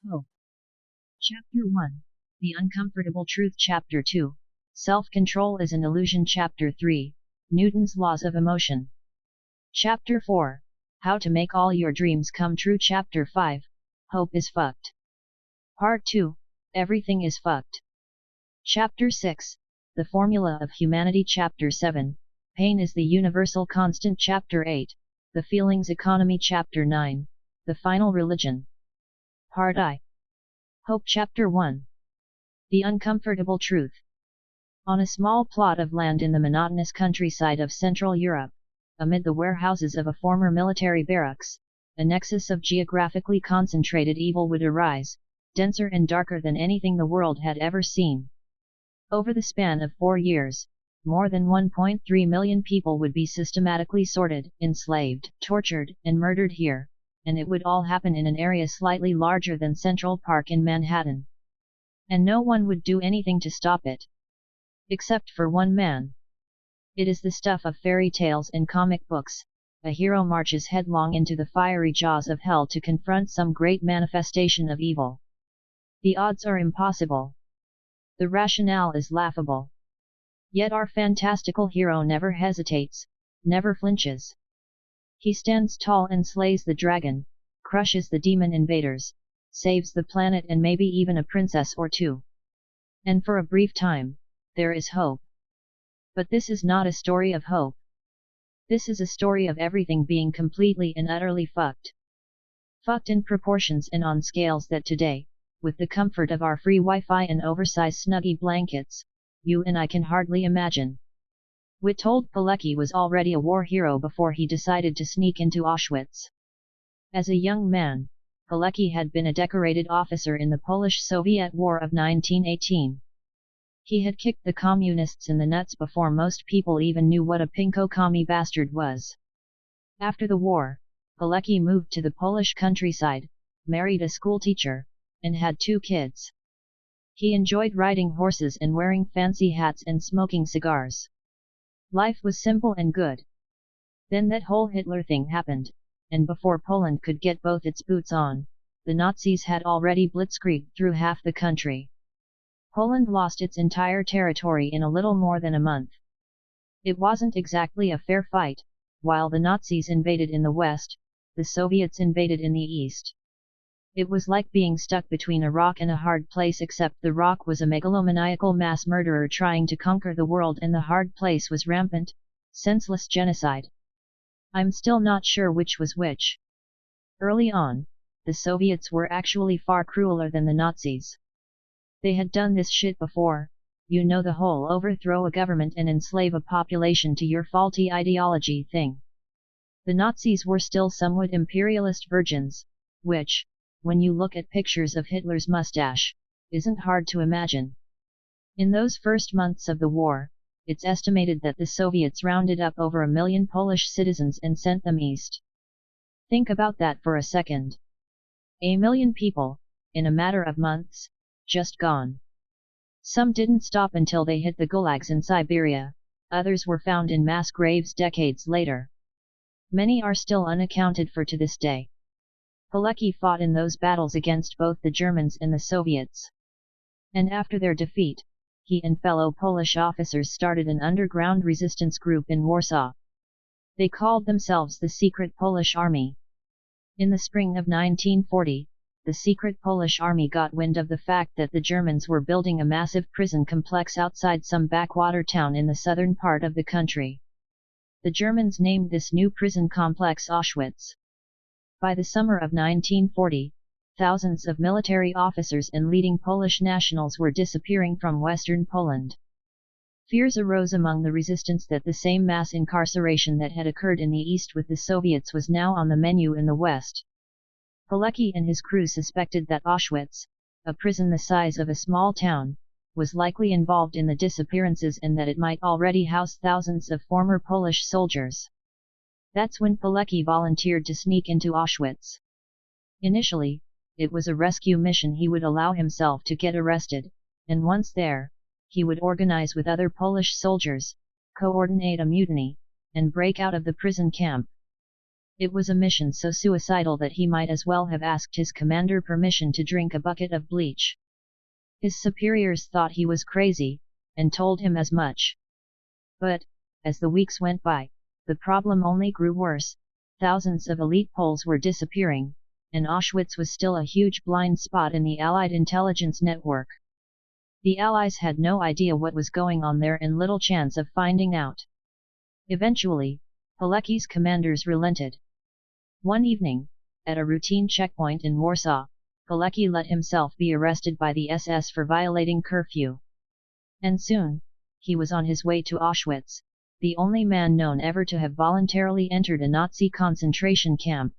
Hope. Chapter 1. The Uncomfortable Truth. Chapter 2. Self-Control is an Illusion. Chapter 3. Newton's Laws of Emotion. Chapter 4. How to Make All Your Dreams Come True. Chapter 5. Hope is Fucked. Part 2. Everything is Fucked. Chapter 6. The Formula of Humanity. Chapter 7. Pain is the Universal Constant. Chapter 8. The Feelings Economy. Chapter 9. The Final Religion. Part I. Hope. Chapter 1. The Uncomfortable Truth. On a small plot of land in the monotonous countryside of Central Europe, amid the warehouses of a former military barracks, a nexus of geographically concentrated evil would arise, denser and darker than anything the world had ever seen. Over the span of 4 years, more than 1.3 million people would be systematically sorted, enslaved, tortured, and murdered here, and it would all happen in an area slightly larger than Central Park in Manhattan. And no one would do anything to stop it. Except for one man. It is the stuff of fairy tales and comic books. A hero marches headlong into the fiery jaws of hell to confront some great manifestation of evil. The odds are impossible. The rationale is laughable. Yet our fantastical hero never hesitates, never flinches. He stands tall and slays the dragon, crushes the demon invaders, saves the planet and maybe even a princess or two. And for a brief time, there is hope. But this is not a story of hope. This is a story of everything being completely and utterly fucked. Fucked in proportions and on scales that today, with the comfort of our free Wi-Fi and oversized Snuggie blankets, you and I can hardly imagine. Witold Pilecki was already a war hero before he decided to sneak into Auschwitz. As a young man, Pilecki had been a decorated officer in the Polish-Soviet War of 1918. He had kicked the communists in the nuts before most people even knew what a pinko commie bastard was. After the war, Pilecki moved to the Polish countryside, married a schoolteacher, and had 2 kids. He enjoyed riding horses and wearing fancy hats and smoking cigars. Life was simple and good. Then that whole Hitler thing happened, and before Poland could get both its boots on, the Nazis had already blitzkrieged through half the country. Poland lost its entire territory in a little more than a month. It wasn't exactly a fair fight. While the Nazis invaded in the west, the Soviets invaded in the east. It was like being stuck between a rock and a hard place, except the rock was a megalomaniacal mass murderer trying to conquer the world and the hard place was rampant, senseless genocide. I'm still not sure which was which. Early on, the Soviets were actually far crueler than the Nazis. They had done this shit before, you know, the whole overthrow a government and enslave a population to your faulty ideology thing. The Nazis were still somewhat imperialist virgins, which, when you look at pictures of Hitler's mustache, isn't hard to imagine. In those first months of the war, it's estimated that the Soviets rounded up over 1 million Polish citizens and sent them east. Think about that for a second. 1 million people, in a matter of months, just gone. Some didn't stop until they hit the gulags in Siberia, others were found in mass graves decades later. Many are still unaccounted for to this day. Pilecki fought in those battles against both the Germans and the Soviets. And after their defeat, he and fellow Polish officers started an underground resistance group in Warsaw. They called themselves the Secret Polish Army. In the spring of 1940, the Secret Polish Army got wind of the fact that the Germans were building a massive prison complex outside some backwater town in the southern part of the country. The Germans named this new prison complex Auschwitz. By the summer of 1940, thousands of military officers and leading Polish nationals were disappearing from western Poland. Fears arose among the resistance that the same mass incarceration that had occurred in the east with the Soviets was now on the menu in the west. Pilecki and his crew suspected that Auschwitz, a prison the size of a small town, was likely involved in the disappearances and that it might already house thousands of former Polish soldiers. That's when Pilecki volunteered to sneak into Auschwitz. Initially, it was a rescue mission. He would allow himself to get arrested, and once there, he would organize with other Polish soldiers, coordinate a mutiny, and break out of the prison camp. It was a mission so suicidal that he might as well have asked his commander permission to drink a bucket of bleach. His superiors thought he was crazy, and told him as much. But, as the weeks went by, the problem only grew worse. Thousands of elite Poles were disappearing, and Auschwitz was still a huge blind spot in the Allied intelligence network. The Allies had no idea what was going on there and little chance of finding out. Eventually, Pilecki's commanders relented. One evening, at a routine checkpoint in Warsaw, Pilecki let himself be arrested by the SS for violating curfew. And soon, he was on his way to Auschwitz, the only man known ever to have voluntarily entered a Nazi concentration camp.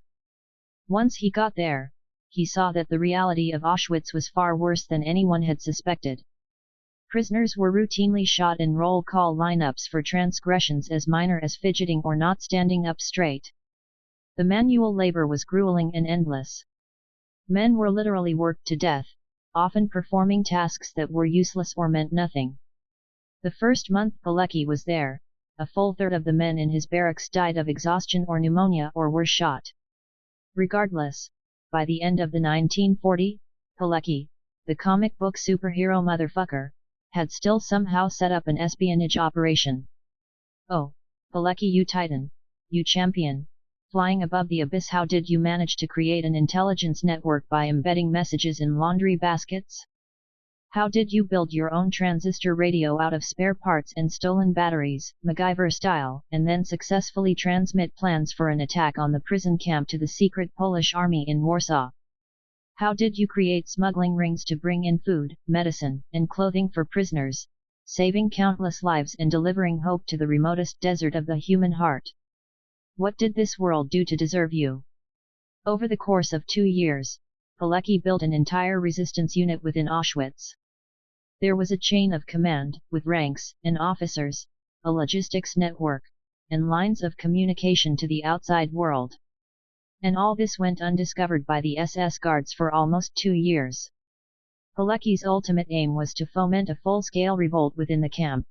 Once he got there, he saw that the reality of Auschwitz was far worse than anyone had suspected. Prisoners were routinely shot in roll call lineups for transgressions as minor as fidgeting or not standing up straight. The manual labor was grueling and endless. Men were literally worked to death, often performing tasks that were useless or meant nothing. The first month Pilecki was there, a full third of the men in his barracks died of exhaustion or pneumonia or were shot. Regardless, by the end of the 1940s, Pilecki, the comic book superhero motherfucker, had still somehow set up an espionage operation. Oh, Pilecki, you titan, you champion, flying above the abyss, how did you manage to create an intelligence network by embedding messages in laundry baskets? How did you build your own transistor radio out of spare parts and stolen batteries, MacGyver style, and then successfully transmit plans for an attack on the prison camp to the secret Polish army in Warsaw? How did you create smuggling rings to bring in food, medicine, and clothing for prisoners, saving countless lives and delivering hope to the remotest desert of the human heart? What did this world do to deserve you? Over the course of 2 years, Pilecki built an entire resistance unit within Auschwitz. There was a chain of command, with ranks and officers, a logistics network, and lines of communication to the outside world. And all this went undiscovered by the SS guards for almost 2 years. Pilecki's ultimate aim was to foment a full-scale revolt within the camp.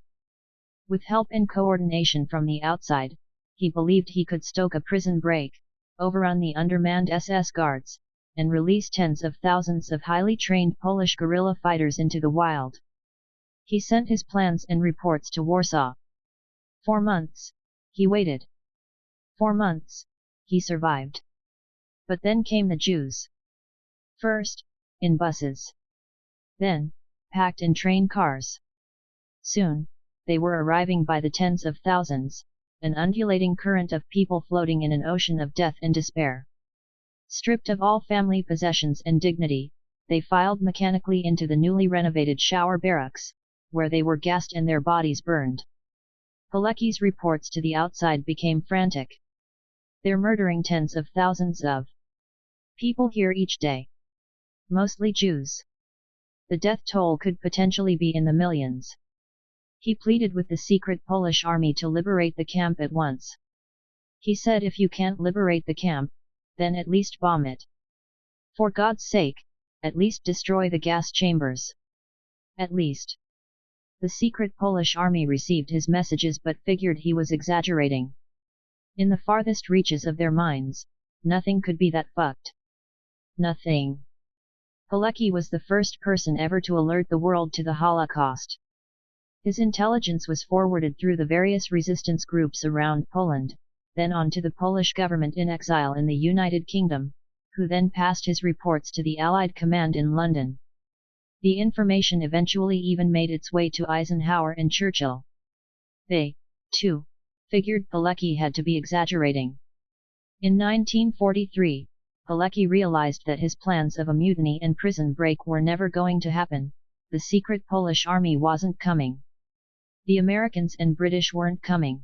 With help and coordination from the outside, he believed he could stoke a prison break, overrun the undermanned SS guards, and release tens of thousands of highly trained Polish guerrilla fighters into the wild. He sent his plans and reports to Warsaw. 4 months, he waited. 4 months, he survived. But then came the Jews. First, in buses. Then, packed in train cars. Soon, they were arriving by the tens of thousands, an undulating current of people floating in an ocean of death and despair. Stripped of all family possessions and dignity, they filed mechanically into the newly renovated shower barracks, where they were gassed and their bodies burned. Pilecki's reports to the outside became frantic. They're murdering tens of thousands of people here each day. Mostly Jews. The death toll could potentially be in the millions. He pleaded with the secret Polish army to liberate the camp at once. He said, if you can't liberate the camp, then at least bomb it. For God's sake, at least destroy the gas chambers. At least. The secret Polish army received his messages but figured he was exaggerating. In the farthest reaches of their minds, nothing could be that fucked. Nothing. Pilecki was the first person ever to alert the world to the Holocaust. His intelligence was forwarded through the various resistance groups around Poland, then on to the Polish government in exile in the United Kingdom, who then passed his reports to the Allied command in London. The information eventually even made its way to Eisenhower and Churchill. They, too, figured Pilecki had to be exaggerating. In 1943, Pilecki realized that his plans of a mutiny and prison break were never going to happen. The secret Polish army wasn't coming. The Americans and British weren't coming.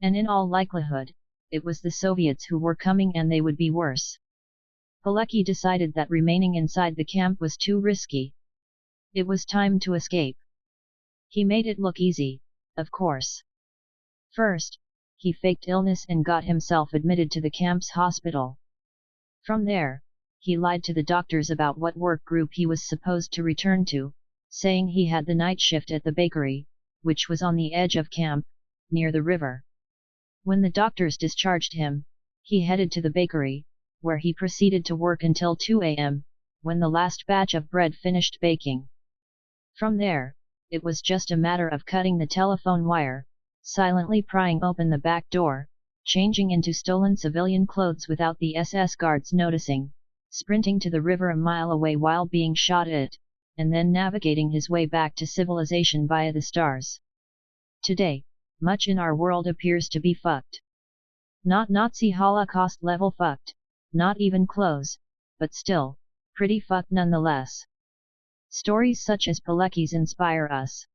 And in all likelihood, it was the Soviets who were coming, and they would be worse. Pilecki decided that remaining inside the camp was too risky. It was time to escape. He made it look easy, of course. First, he faked illness and got himself admitted to the camp's hospital. From there, he lied to the doctors about what work group he was supposed to return to, saying he had the night shift at the bakery, which was on the edge of camp, near the river. When the doctors discharged him, He headed to the bakery, where he proceeded to work until 2 a.m., when the last batch of bread finished baking. From there, it was just a matter of cutting the telephone wire, silently prying open the back door, changing into stolen civilian clothes without the SS guards noticing, sprinting to the river a mile away while being shot at, and then navigating his way back to civilization via the stars. Today, much in our world appears to be fucked. Not Nazi Holocaust level fucked, not even close, but still, pretty fucked nonetheless. Stories such as Pilecki's inspire us.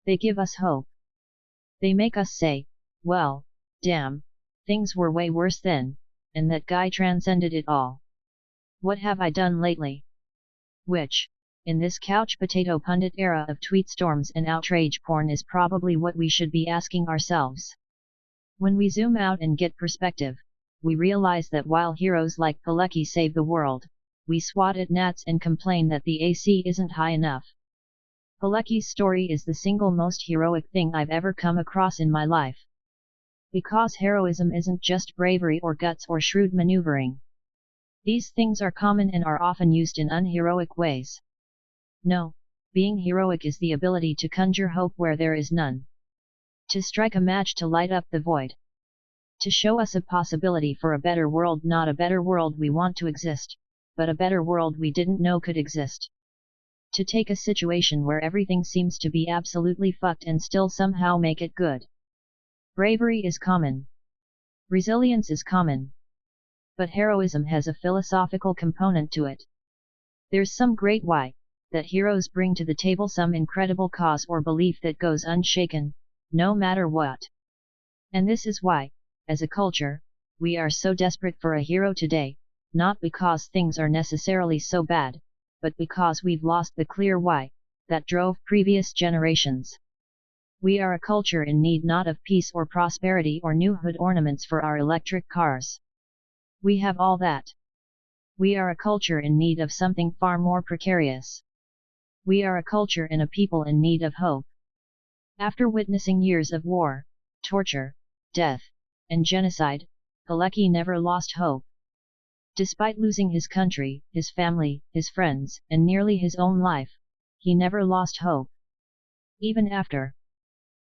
They give us hope. They make us say, well, damn, things were way worse then, and that guy transcended it all. What have I done lately? Which, in this couch potato pundit era of tweet storms and outrage porn, is probably what we should be asking ourselves. When we zoom out and get perspective, we realize that while heroes like Pilecki save the world, we swat at gnats and complain that the AC isn't high enough. Pilecki's story is the single most heroic thing I've ever come across in my life. Because heroism isn't just bravery or guts or shrewd maneuvering. These things are common and are often used in unheroic ways. No, being heroic is the ability to conjure hope where there is none. To strike a match to light up the void. To show us a possibility for a better world, not a better world we want to exist, but a better world we didn't know could exist. To take a situation where everything seems to be absolutely fucked and still somehow make it good. Bravery is common. Resilience is common. But heroism has a philosophical component to it. There's some great why, that heroes bring to the table, some incredible cause or belief that goes unshaken, no matter what. And this is why, as a culture, we are so desperate for a hero today, not because things are necessarily so bad, but because we've lost the clear why, that drove previous generations. We are a culture in need not of peace or prosperity or new hood ornaments for our electric cars. We have all that. We are a culture in need of something far more precarious. We are a culture and a people in need of hope. After witnessing years of war, torture, death, and genocide, Pilecki never lost hope. Despite losing his country, his family, his friends, and nearly his own life, he never lost hope. Even after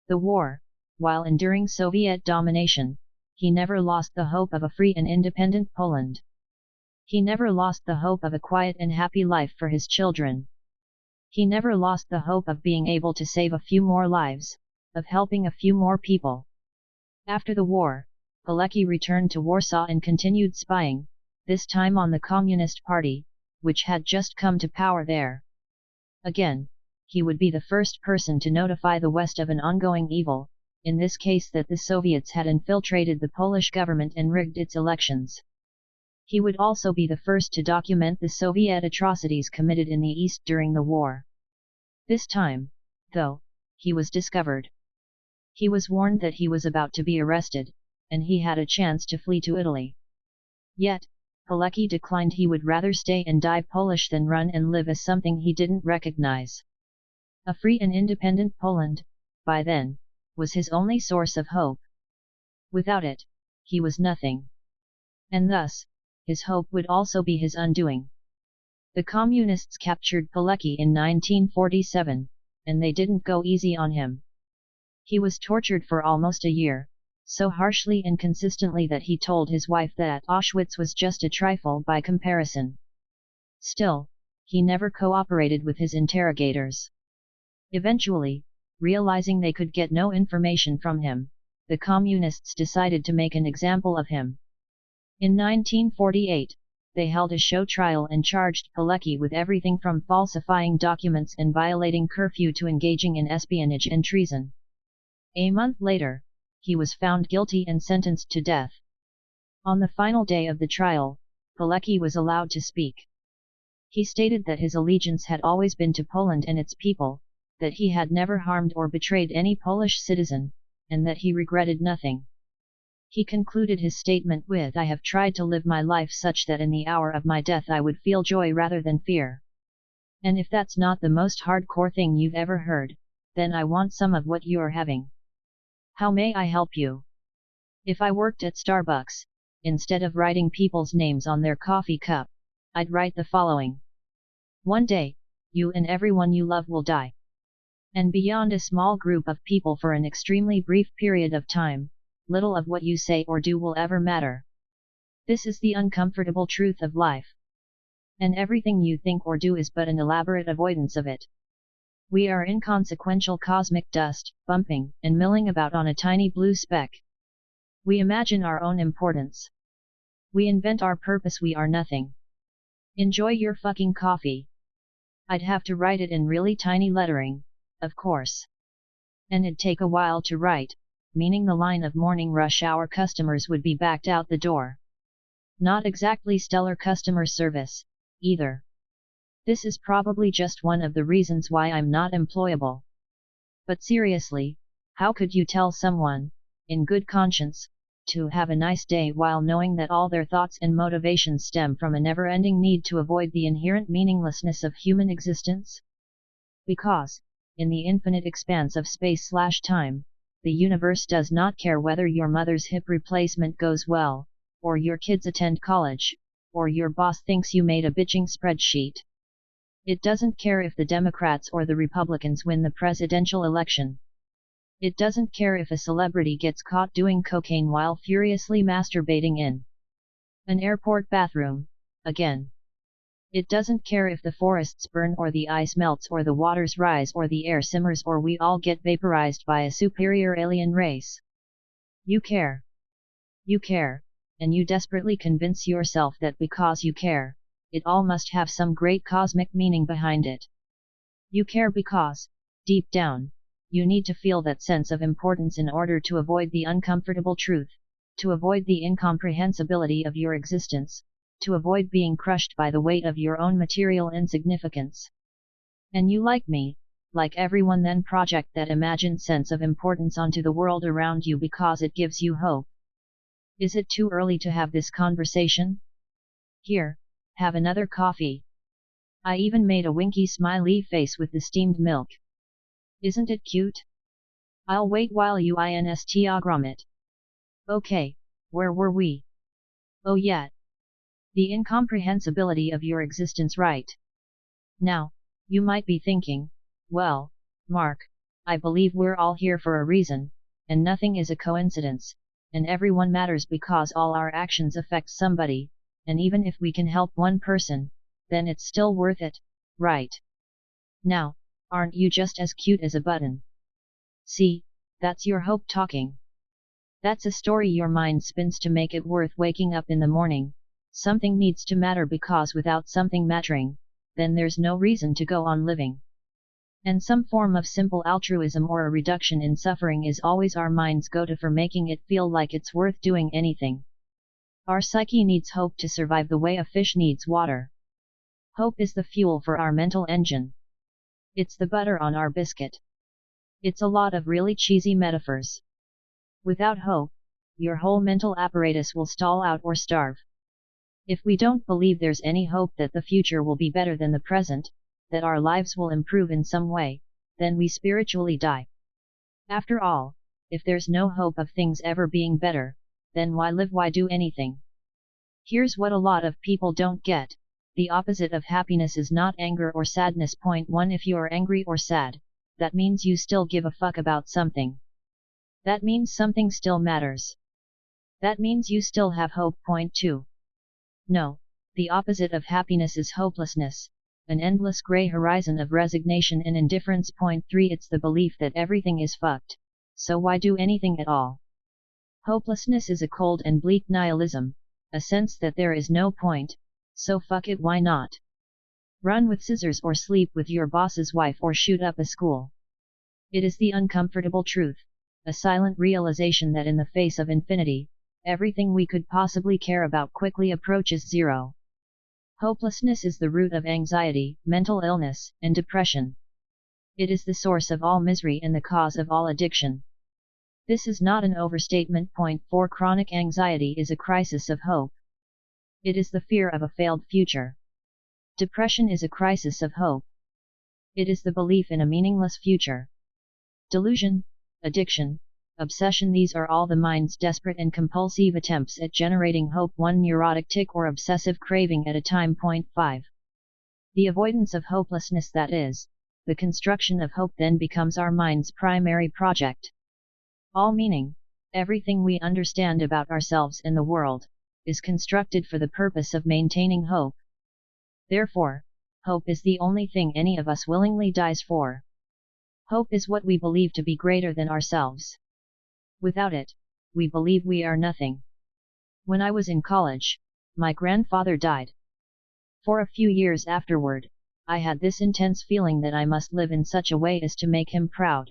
the war, while enduring Soviet domination, he never lost the hope of a free and independent Poland. He never lost the hope of a quiet and happy life for his children. He never lost the hope of being able to save a few more lives, of helping a few more people. After the war, Pilecki returned to Warsaw and continued spying, this time on the Communist Party, which had just come to power there. Again, he would be the first person to notify the West of an ongoing evil, in this case that the Soviets had infiltrated the Polish government and rigged its elections. He would also be the first to document the Soviet atrocities committed in the East during the war. This time, though, he was discovered. He was warned that he was about to be arrested, and he had a chance to flee to Italy. Yet, Pilecki declined. He would rather stay and die Polish than run and live as something he didn't recognize. A free and independent Poland, by then, was his only source of hope. Without it, he was nothing. And thus, his hope would also be his undoing. The Communists captured Pilecki in 1947, and they didn't go easy on him. He was tortured for almost a year, so harshly and consistently that he told his wife that Auschwitz was just a trifle by comparison. Still, he never cooperated with his interrogators. Eventually, realizing they could get no information from him, the Communists decided to make an example of him. In 1948, they held a show trial and charged Pilecki with everything from falsifying documents and violating curfew to engaging in espionage and treason. A month later, he was found guilty and sentenced to death. On the final day of the trial, Pilecki was allowed to speak. He stated that his allegiance had always been to Poland and its people, that he had never harmed or betrayed any Polish citizen, and that he regretted nothing. He concluded his statement with, "I have tried to live my life such that in the hour of my death I would feel joy rather than fear. And if that's not the most hardcore thing you've ever heard, then I want some of what you're having. How may I help you? If I worked at Starbucks, instead of writing people's names on their coffee cup, I'd write the following. One day, you and everyone you love will die. And beyond a small group of people for an extremely brief period of time, little of what you say or do will ever matter. This is the uncomfortable truth of life. And everything you think or do is but an elaborate avoidance of it. We are inconsequential cosmic dust, bumping and milling about on a tiny blue speck. We imagine our own importance. We invent our purpose. We are nothing. Enjoy your fucking coffee. I'd have to write it in really tiny lettering, of course. And it'd take a while to write, meaning the line of morning rush hour customers would be backed out the door. Not exactly stellar customer service, either. This is probably just one of the reasons why I'm not employable. But seriously, how could you tell someone, in good conscience, to have a nice day while knowing that all their thoughts and motivations stem from a never-ending need to avoid the inherent meaninglessness of human existence? Because, in the infinite expanse of space/time, the universe does not care whether your mother's hip replacement goes well, or your kids attend college, or your boss thinks you made a bitching spreadsheet. It doesn't care if the Democrats or the Republicans win the presidential election. It doesn't care if a celebrity gets caught doing cocaine while furiously masturbating in an airport bathroom, again. It doesn't care if the forests burn or the ice melts or the waters rise or the air simmers or we all get vaporized by a superior alien race. You care. You care, and you desperately convince yourself that because you care, it all must have some great cosmic meaning behind it. You care because, deep down, you need to feel that sense of importance in order to avoid the uncomfortable truth, to avoid the incomprehensibility of your existence, to avoid being crushed by the weight of your own material insignificance. And you, like me, like everyone, then project that imagined sense of importance onto the world around you because it gives you hope. Is it too early to have this conversation? Here, have another coffee. I even made a winky smiley face with the steamed milk. Isn't it cute? I'll wait while you instagram it. Okay, where were we? Oh yeah. The incomprehensibility of your existence, right? Now, you might be thinking, well, Mark, I believe we're all here for a reason, and nothing is a coincidence, and everyone matters because all our actions affect somebody, and even if we can help one person, then it's still worth it, right? Now, aren't you just as cute as a button? See, that's your hope talking. That's a story your mind spins to make it worth waking up in the morning. Something needs to matter because without something mattering, then there's no reason to go on living. And some form of simple altruism or a reduction in suffering is always our mind's go-to for making it feel like it's worth doing anything. Our psyche needs hope to survive the way a fish needs water. Hope is the fuel for our mental engine. It's the butter on our biscuit. It's a lot of really cheesy metaphors. Without hope, your whole mental apparatus will stall out or starve. If we don't believe there's any hope that the future will be better than the present, that our lives will improve in some way, then we spiritually die. After all, if there's no hope of things ever being better, then why live, why do anything? Here's what a lot of people don't get. The opposite of happiness is not anger or sadness. Point 1. If you're angry or sad, that means you still give a fuck about something. That means something still matters. That means you still have hope. Point 2. No, the opposite of happiness is hopelessness, an endless grey horizon of resignation and indifference. Point 3. It's the belief that everything is fucked, so why do anything at all? Hopelessness is a cold and bleak nihilism, a sense that there is no point, so fuck it, why not? Run with scissors or sleep with your boss's wife or shoot up a school. It is the uncomfortable truth, a silent realization that in the face of infinity, everything we could possibly care about quickly approaches zero. Hopelessness is the root of anxiety, mental illness, and depression. It is the source of all misery and the cause of all addiction. This is not an overstatement. Point 4. Chronic anxiety is a crisis of hope. It is the fear of a failed future. Depression is a crisis of hope. It is the belief in a meaningless future. Delusion, addiction, obsession. These are all the mind's desperate and compulsive attempts at generating hope, one neurotic tic or obsessive craving at a time. 5. The avoidance of hopelessness, that is, the construction of hope, then becomes our mind's primary project. All meaning, everything we understand about ourselves and the world, is constructed for the purpose of maintaining hope. Therefore, hope is the only thing any of us willingly dies for. Hope is what we believe to be greater than ourselves. Without it, we believe we are nothing. When I was in college, my grandfather died. For a few years afterward, I had this intense feeling that I must live in such a way as to make him proud.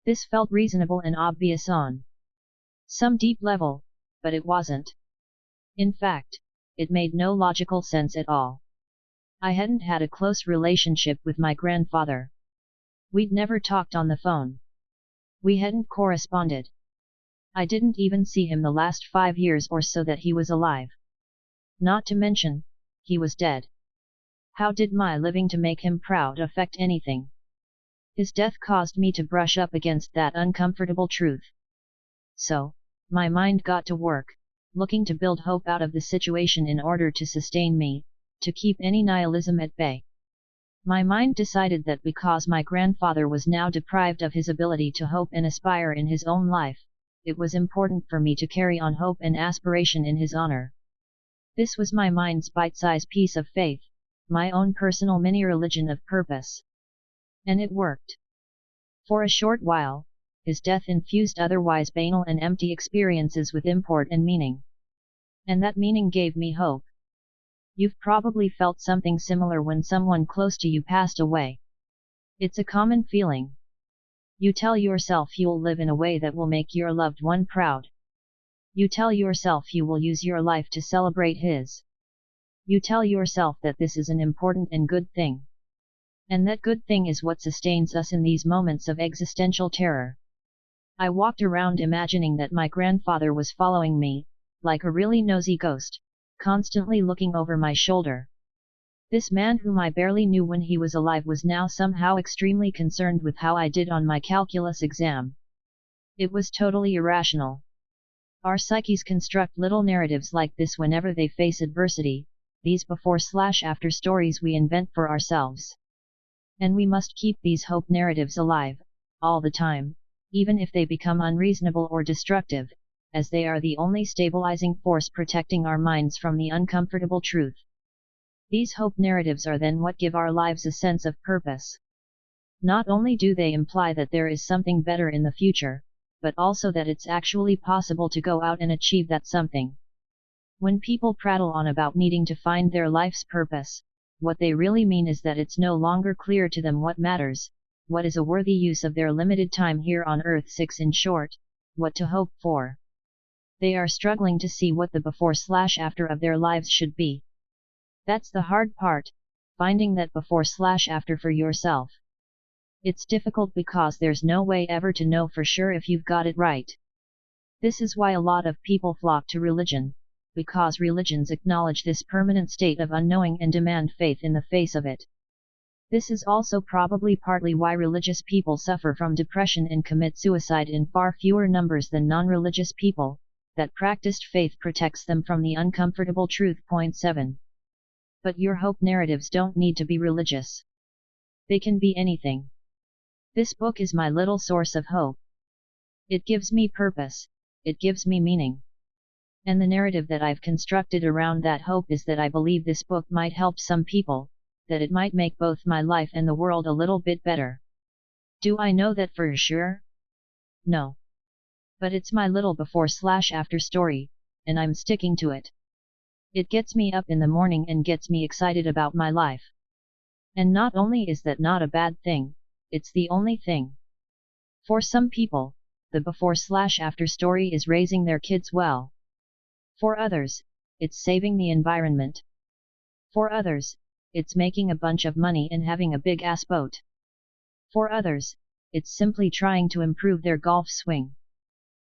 This felt reasonable and obvious on some deep level, but it wasn't. In fact, it made no logical sense at all. I hadn't had a close relationship with my grandfather. We'd never talked on the phone. We hadn't corresponded. I didn't even see him the last 5 years or so that he was alive. Not to mention, he was dead. How did my living to make him proud affect anything? His death caused me to brush up against that uncomfortable truth. So, my mind got to work, looking to build hope out of the situation in order to sustain me, to keep any nihilism at bay. My mind decided that because my grandfather was now deprived of his ability to hope and aspire in his own life, it was important for me to carry on hope and aspiration in his honor. This was my mind's bite-sized piece of faith, my own personal mini-religion of purpose. And it worked. For a short while, his death infused otherwise banal and empty experiences with import and meaning. And that meaning gave me hope. You've probably felt something similar when someone close to you passed away. It's a common feeling. You tell yourself you'll live in a way that will make your loved one proud. You tell yourself you will use your life to celebrate his. You tell yourself that this is an important and good thing. And that good thing is what sustains us in these moments of existential terror. I walked around imagining that my grandfather was following me, like a really nosy ghost, constantly looking over my shoulder. This man whom I barely knew when he was alive was now somehow extremely concerned with how I did on my calculus exam. It was totally irrational. Our psyches construct little narratives like this whenever they face adversity, these before/after stories we invent for ourselves. And we must keep these hope narratives alive, all the time, even if they become unreasonable or destructive, as they are the only stabilizing force protecting our minds from the uncomfortable truth. These hope narratives are then what give our lives a sense of purpose. Not only do they imply that there is something better in the future, but also that it's actually possible to go out and achieve that something. When people prattle on about needing to find their life's purpose, what they really mean is that it's no longer clear to them what matters, what is a worthy use of their limited time here on Earth. 6. In short, what to hope for. They are struggling to see what the before/after of their lives should be. That's the hard part, finding that before/after for yourself. It's difficult because there's no way ever to know for sure if you've got it right. This is why a lot of people flock to religion, because religions acknowledge this permanent state of unknowing and demand faith in the face of it. This is also probably partly why religious people suffer from depression and commit suicide in far fewer numbers than non-religious people, that practiced faith protects them from the uncomfortable truth. 7. But your hope narratives don't need to be religious. They can be anything. This book is my little source of hope. It gives me purpose, it gives me meaning. And the narrative that I've constructed around that hope is that I believe this book might help some people, that it might make both my life and the world a little bit better. Do I know that for sure? No. But it's my little before/after story, and I'm sticking to it. It gets me up in the morning and gets me excited about my life. And not only is that not a bad thing, it's the only thing. For some people, the before/after story is raising their kids well. For others, it's saving the environment. For others, it's making a bunch of money and having a big-ass boat. For others, it's simply trying to improve their golf swing.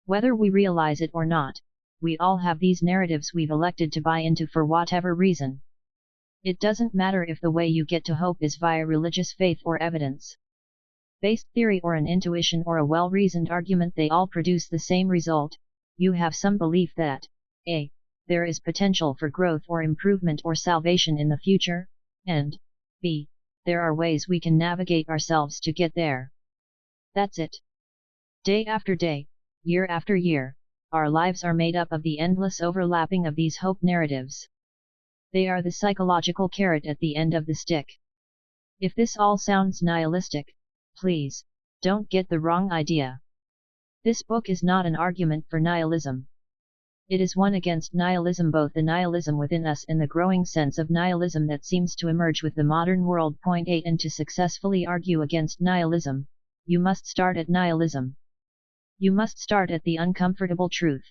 Whether we realize it or not, we all have these narratives we've elected to buy into for whatever reason. It doesn't matter if the way you get to hope is via religious faith or evidence. based theory or an intuition or a well-reasoned argument, they all produce the same result. You have some belief that a. there is potential for growth or improvement or salvation in the future, and b. there are ways we can navigate ourselves to get there. That's it. Day after day, year after year, our lives are made up of the endless overlapping of these hope narratives. They are the psychological carrot at the end of the stick. If this all sounds nihilistic, please, don't get the wrong idea. This book is not an argument for nihilism. It is one against nihilism, both the nihilism within us and the growing sense of nihilism that seems to emerge with the modern world. Point 8. And to successfully argue against nihilism, you must start at nihilism. You must start at the uncomfortable truth.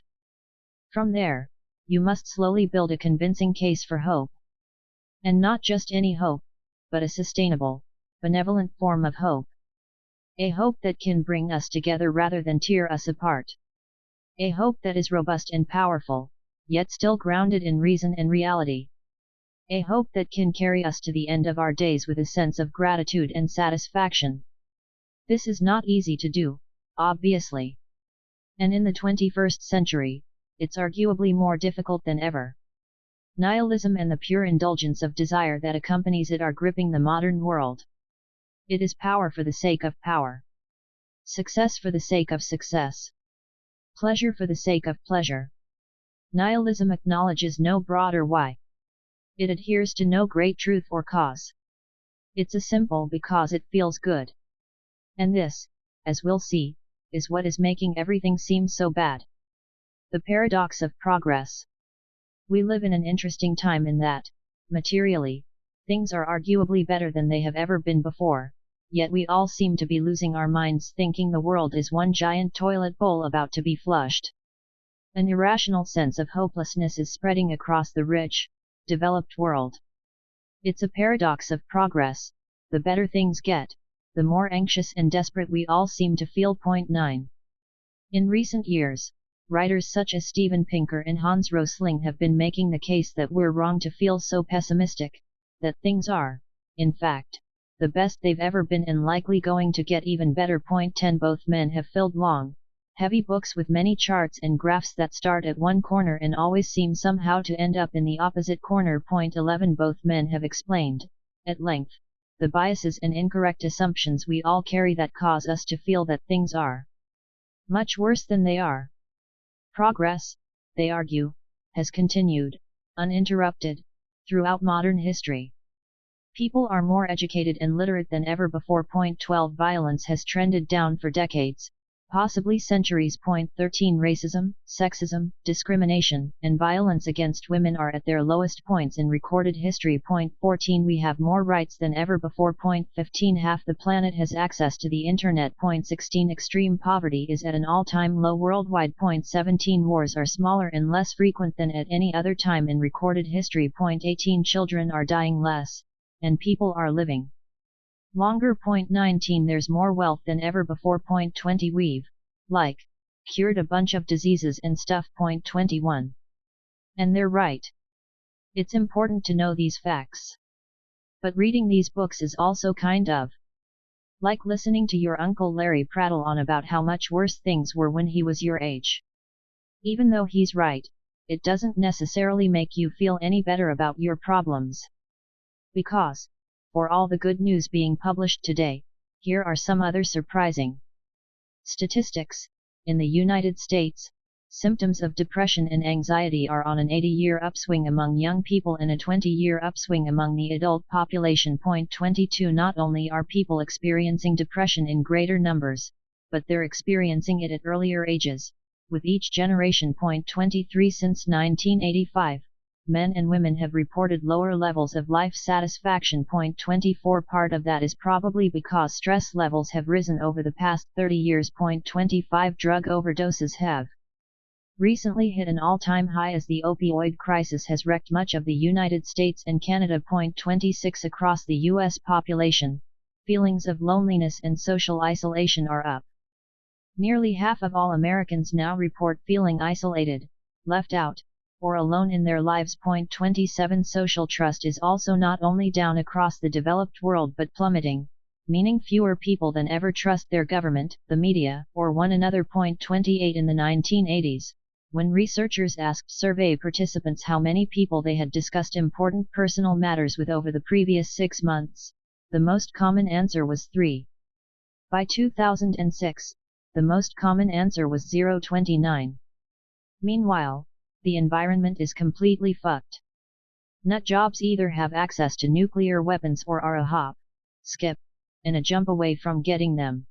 From there, you must slowly build a convincing case for hope. And not just any hope, but a sustainable, benevolent form of hope. A hope that can bring us together rather than tear us apart. A hope that is robust and powerful, yet still grounded in reason and reality. A hope that can carry us to the end of our days with a sense of gratitude and satisfaction. This is not easy to do, obviously. And in the 21st century, it's arguably more difficult than ever. Nihilism and the pure indulgence of desire that accompanies it are gripping the modern world. It is power for the sake of power. Success for the sake of success. Pleasure for the sake of pleasure. Nihilism acknowledges no broader why. It adheres to no great truth or cause. It's a simple because it feels good. And this, as we'll see, is what is making everything seem so bad. The paradox of progress. We live in an interesting time in that, materially, things are arguably better than they have ever been before, yet we all seem to be losing our minds thinking the world is one giant toilet bowl about to be flushed. An irrational sense of hopelessness is spreading across the rich, developed world. It's a paradox of progress. The better things get, the more anxious and desperate we all seem to feel. Point 9. In recent years, writers such as Steven Pinker and Hans Rosling have been making the case that we're wrong to feel so pessimistic, that things are, in fact, the best they've ever been and likely going to get even better. Point 10. Both men have filled long, heavy books with many charts and graphs that start at one corner and always seem somehow to end up in the opposite corner. Point 11. Both men have explained, at length, the biases and incorrect assumptions we all carry that cause us to feel that things are much worse than they are. Progress, they argue, has continued, uninterrupted, throughout modern history. People are more educated and literate than ever before. Point 12. Violence has trended down for decades, possibly centuries. Point 13. Racism, sexism, discrimination, and violence against women are at their lowest points in recorded history. Point 14. We have more rights than ever before. Point 15. Half the planet has access to the internet. Point 16. Extreme poverty is at an all-time low worldwide. Point 17. Wars are smaller and less frequent than at any other time in recorded history. Point 18. Children are dying less, and people are living longer. Point 19. There's more wealth than ever before. Point 20. We've, cured a bunch of diseases and stuff. Point 21. And they're right. It's important to know these facts. But reading these books is also kind of like listening to your Uncle Larry prattle on about how much worse things were when he was your age. Even though he's right, it doesn't necessarily make you feel any better about your problems. Because, for all the good news being published today, here are some other surprising statistics. In the United States, symptoms of depression and anxiety are on an 80-year upswing among young people and a 20-year upswing among the adult population. Point 22. Not only are people experiencing depression in greater numbers, but they're experiencing it at earlier ages, with each generation. Point 23. Since 1985, men and women have reported lower levels of life satisfaction. Point 24. Part of that is probably because stress levels have risen over the past 30 years. Point 25. Drug overdoses have recently hit an all-time high as the opioid crisis has wrecked much of the United States and Canada. Point 26. Across the U.S. population, feelings of loneliness and social isolation are up. Nearly half of all Americans now report feeling isolated, left out, or alone in their lives. Point 27. Social trust is also not only down across the developed world but plummeting, meaning fewer people than ever trust their government, the media, or one another. 28 In the 1980s, when researchers asked survey participants how many people they had discussed important personal matters with over the previous 6 months, the most common answer was 3. By 2006, the most common answer was 0.29. Meanwhile, the environment is completely fucked. Nut jobs either have access to nuclear weapons or are a hop, skip, and a jump away from getting them.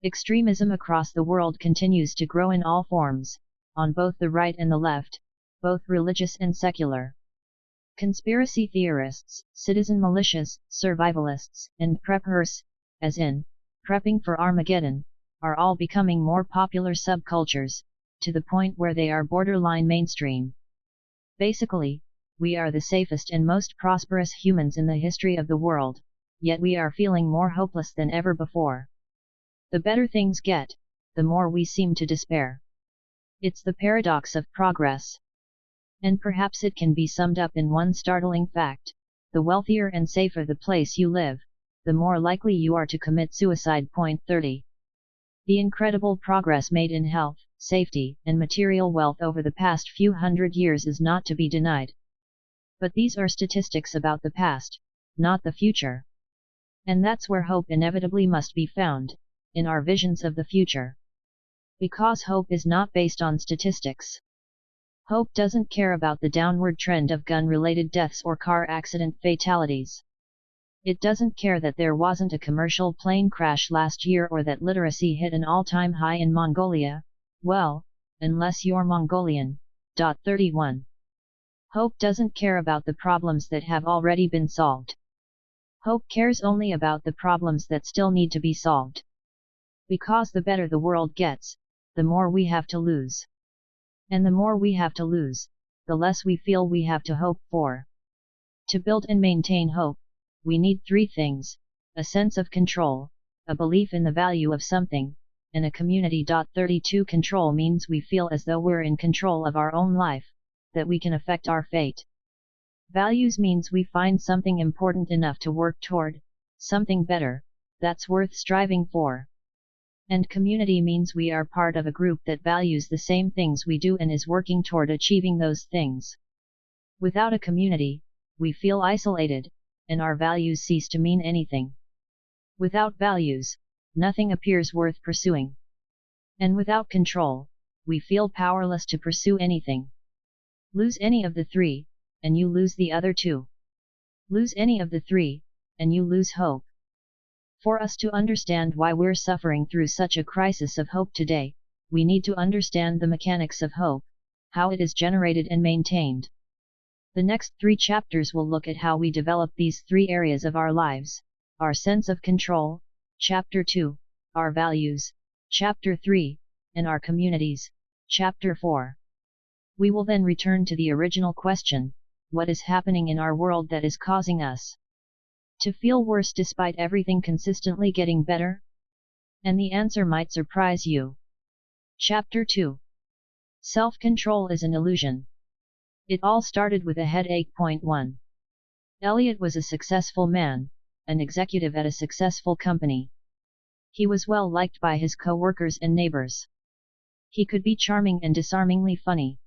Extremism across the world continues to grow in all forms, on both the right and the left, both religious and secular. Conspiracy theorists, citizen militias, survivalists, and preppers, as in, prepping for Armageddon, are all becoming more popular subcultures, to the point where they are borderline mainstream. Basically, we are the safest and most prosperous humans in the history of the world, yet we are feeling more hopeless than ever before. The better things get, the more we seem to despair. It's the paradox of progress. And perhaps it can be summed up in one startling fact: the wealthier and safer the place you live, the more likely you are to commit suicide. 30. The incredible progress made in health, safety, and material wealth over the past few hundred years is not to be denied. But these are statistics about the past, not the future. And that's where hope inevitably must be found, in our visions of the future. Because hope is not based on statistics. Hope doesn't care about the downward trend of gun-related deaths or car accident fatalities. It doesn't care that there wasn't a commercial plane crash last year or that literacy hit an all-time high in Mongolia, well, unless you're Mongolian. 31. Hope doesn't care about the problems that have already been solved. Hope cares only about the problems that still need to be solved. Because the better the world gets, the more we have to lose. And the more we have to lose, the less we feel we have to hope for. To build and maintain hope, we need 3 things: a sense of control, a belief in the value of something, and a community. 32 Control means we feel as though we're in control of our own life, that we can affect our fate. Values means we find something important enough to work toward, something better, that's worth striving for. And community means we are part of a group that values the same things we do and is working toward achieving those things. Without a community, we feel isolated, and our values cease to mean anything. Without values, nothing appears worth pursuing. And without control, we feel powerless to pursue anything. Lose any of the 3, and you lose the other 2. Lose any of the 3, and you lose hope. For us to understand why we're suffering through such a crisis of hope today, we need to understand the mechanics of hope, how it is generated and maintained. The next 3 chapters will look at how we develop these 3 areas of our lives: our sense of control, Chapter 2, our values, Chapter 3, and our communities, Chapter 4. We will then return to the original question: what is happening in our world that is causing us to feel worse despite everything consistently getting better? And the answer might surprise you. Chapter 2. Self-control is an illusion. It all started with a headache. 1. Elliot was a successful man, an executive at a successful company. He was well liked by his co-workers and neighbors. He could be charming and disarmingly funny.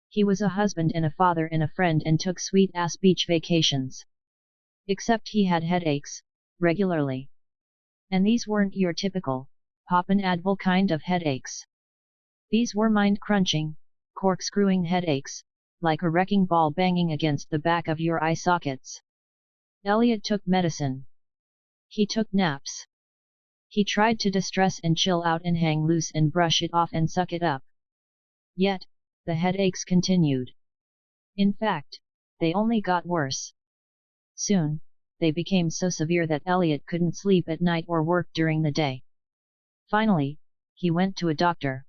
He was a husband and a father and a friend and took sweet-ass beach vacations. Except he had headaches, regularly. And these weren't your typical, pop an Advil kind of headaches. These were mind-crunching, corkscrewing headaches, like a wrecking ball banging against the back of your eye sockets. Elliot took medicine. He took naps. He tried to distress and chill out and hang loose and brush it off and suck it up. Yet, the headaches continued. In fact, they only got worse. Soon, they became so severe that Elliot couldn't sleep at night or work during the day. Finally, he went to a doctor.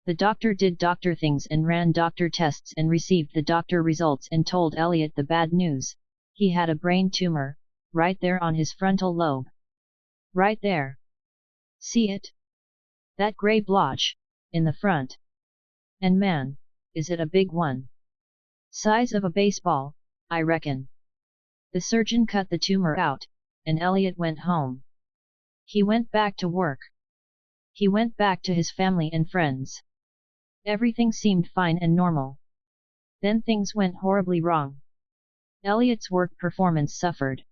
The doctor did doctor things and ran doctor tests and received the doctor results and told Elliot the bad news: he had a brain tumor, right there on his frontal lobe. Right there. See it? That grey blotch, in the front. And man, is it a big one. Size of a baseball, I reckon. The surgeon cut the tumor out, and Elliot went home. He went back to work. He went back to his family and friends. Everything seemed fine and normal. Then things went horribly wrong. Elliot's work performance suffered.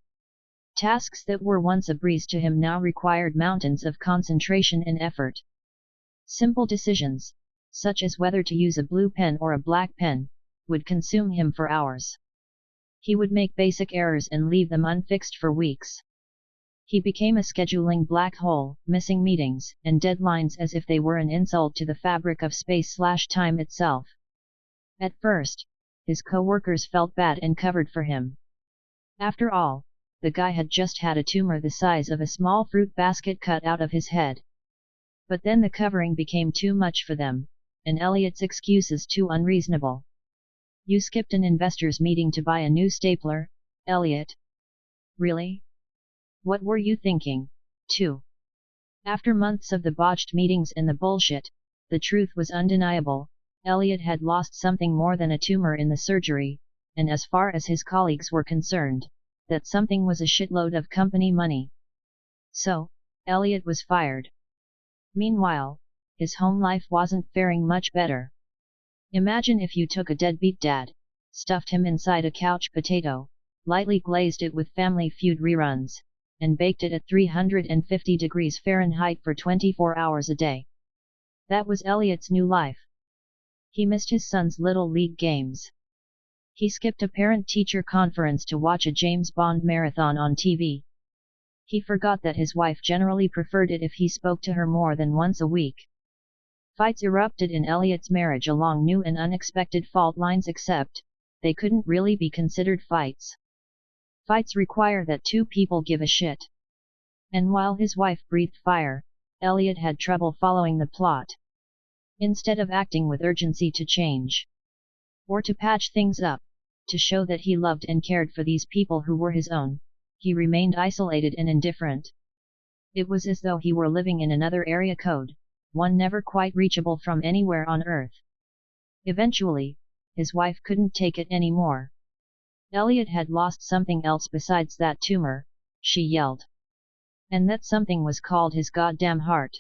Tasks that were once a breeze to him now required mountains of concentration and effort. Simple decisions, such as whether to use a blue pen or a black pen, would consume him for hours. He would make basic errors and leave them unfixed for weeks. He became a scheduling black hole, missing meetings and deadlines as if they were an insult to the fabric of space/time itself. At first, his co-workers felt bad and covered for him. After all, the guy had just had a tumor the size of a small fruit basket cut out of his head. But then the covering became too much for them, and Elliot's excuses too unreasonable. "You skipped an investors' meeting to buy a new stapler, Elliot? Really? What were you thinking?" 2. After months of the botched meetings and the bullshit, the truth was undeniable. Elliot had lost something more than a tumor in the surgery, and as far as his colleagues were concerned, that something was a shitload of company money. So, Elliot was fired. Meanwhile, his home life wasn't faring much better. Imagine if you took a deadbeat dad, stuffed him inside a couch potato, lightly glazed it with Family Feud reruns, and baked it at 350 degrees Fahrenheit for 24 hours a day. That was Elliot's new life. He missed his son's Little League games. He skipped a parent-teacher conference to watch a James Bond marathon on TV. He forgot that his wife generally preferred it if he spoke to her more than once a week. Fights erupted in Elliot's marriage along new and unexpected fault lines, except they couldn't really be considered fights. Fights require that two people give a shit. And while his wife breathed fire, Elliot had trouble following the plot. Instead of acting with urgency to change, or to patch things up, to show that he loved and cared for these people who were his own, he remained isolated and indifferent. It was as though he were living in another area code, one never quite reachable from anywhere on Earth. Eventually, his wife couldn't take it anymore. Elliot had lost something else besides that tumor, she yelled. And that something was called his goddamn heart.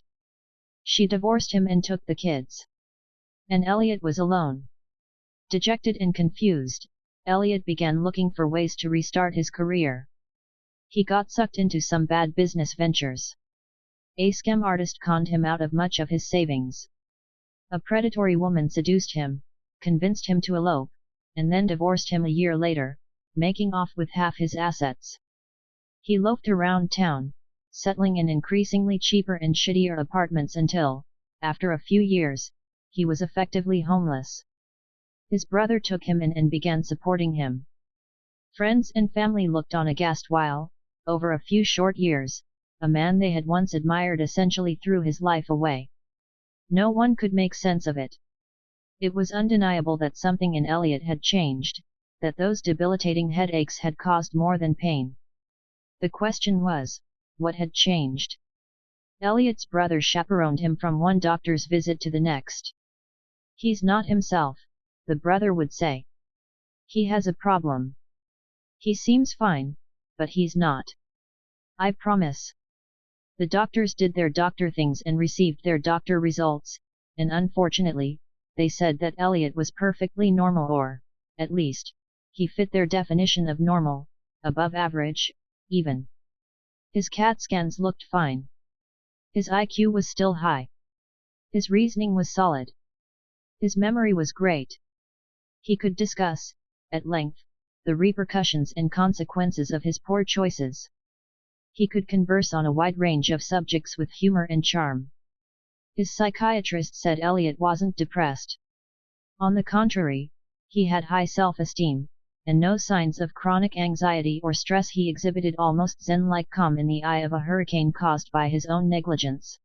She divorced him and took the kids. And Elliot was alone. Dejected and confused, Elliot began looking for ways to restart his career. He got sucked into some bad business ventures. A scam artist conned him out of much of his savings. A predatory woman seduced him, convinced him to elope, and then divorced him a year later, making off with half his assets. He loafed around town, settling in increasingly cheaper and shittier apartments until, after a few years, he was effectively homeless. His brother took him in and began supporting him. Friends and family looked on aghast while, over a few short years, a man they had once admired essentially threw his life away. No one could make sense of it. It was undeniable that something in Elliot had changed, that those debilitating headaches had caused more than pain. The question was, what had changed? Elliot's brother chaperoned him from one doctor's visit to the next. "He's not himself," the brother would say. "He has a problem. He seems fine, but he's not. I promise." The doctors did their doctor things and received their doctor results, and unfortunately, they said that Elliot was perfectly normal, or, at least, he fit their definition of normal, above average, even. His CAT scans looked fine. His IQ was still high. His reasoning was solid. His memory was great. He could discuss, at length, the repercussions and consequences of his poor choices. He could converse on a wide range of subjects with humor and charm. His psychiatrist said Elliot wasn't depressed. On the contrary, he had high self-esteem, and no signs of chronic anxiety or stress. He exhibited almost zen-like calm in the eye of a hurricane caused by his own negligence.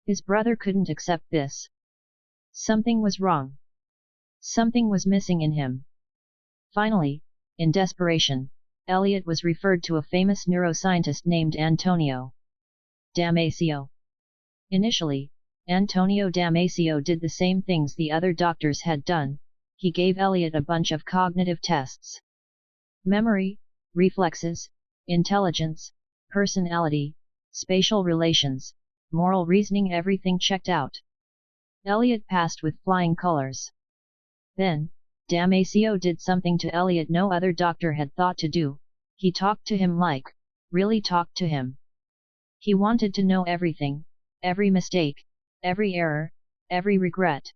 His brother couldn't accept this. Something was wrong. Something was missing in him. Finally, in desperation, Elliot was referred to a famous neuroscientist named Antonio Damasio. Initially, Antonio Damasio did the same things the other doctors had done. He gave Elliot a bunch of cognitive tests. Memory, reflexes, intelligence, personality, spatial relations, moral reasoning, everything checked out. Elliot passed with flying colors. Then, Damasio did something to Elliot no other doctor had thought to do. He talked to him really talked to him. He wanted to know everything, every mistake, every error, every regret.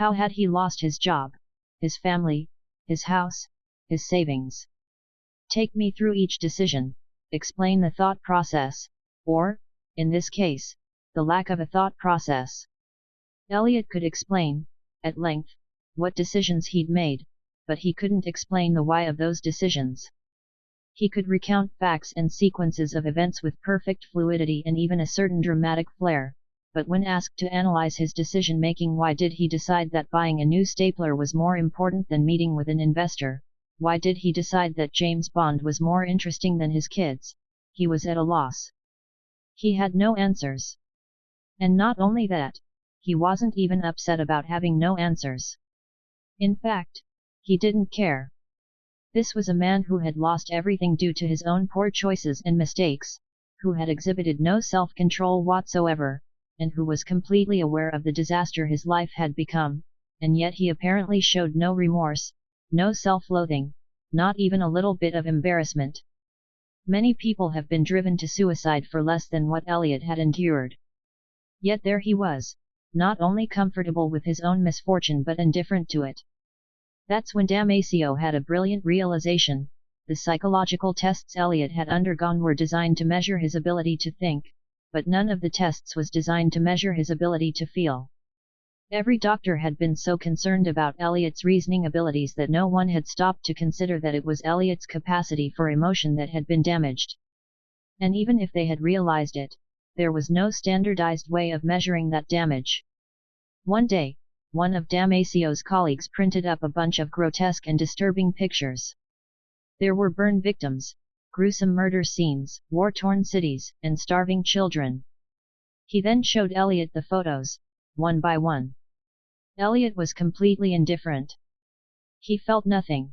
How had he lost his job, his family, his house, his savings? Take me through each decision, explain the thought process, or, in this case, the lack of a thought process. Elliot could explain, at length, what decisions he'd made, but he couldn't explain the why of those decisions. He could recount facts and sequences of events with perfect fluidity and even a certain dramatic flair, but when asked to analyze his decision-making, why did he decide that buying a new stapler was more important than meeting with an investor? Why did he decide that James Bond was more interesting than his kids? He was at a loss. He had no answers. And not only that, he wasn't even upset about having no answers. In fact, he didn't care. This was a man who had lost everything due to his own poor choices and mistakes, who had exhibited no self-control whatsoever, and who was completely aware of the disaster his life had become, and yet he apparently showed no remorse, no self-loathing, not even a little bit of embarrassment. Many people have been driven to suicide for less than what Elliot had endured. Yet there he was, not only comfortable with his own misfortune but indifferent to it. That's when Damasio had a brilliant realization. The psychological tests Elliot had undergone were designed to measure his ability to think, but none of the tests was designed to measure his ability to feel. Every doctor had been so concerned about Elliot's reasoning abilities that no one had stopped to consider that it was Elliot's capacity for emotion that had been damaged. And even if they had realized it, there was no standardized way of measuring that damage. One day, one of Damasio's colleagues printed up a bunch of grotesque and disturbing pictures. There were burn victims, gruesome murder scenes, war-torn cities, and starving children. He then showed Elliot the photos, one by one. Elliot was completely indifferent. He felt nothing.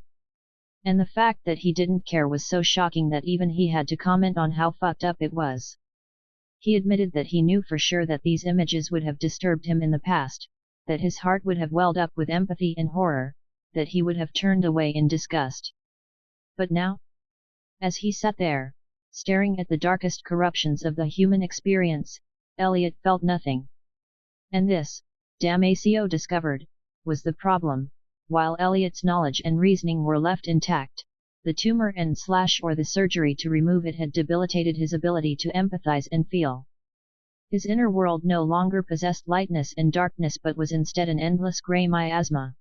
And the fact that he didn't care was so shocking that even he had to comment on how fucked up it was. He admitted that he knew for sure that these images would have disturbed him in the past, that his heart would have welled up with empathy and horror, that he would have turned away in disgust. But now, as he sat there, staring at the darkest corruptions of the human experience, Elliot felt nothing. And this, Damasio discovered, was the problem. While Elliot's knowledge and reasoning were left intact, the tumor or the surgery to remove it had debilitated his ability to empathize and feel. His inner world no longer possessed lightness and darkness but was instead an endless grey miasma.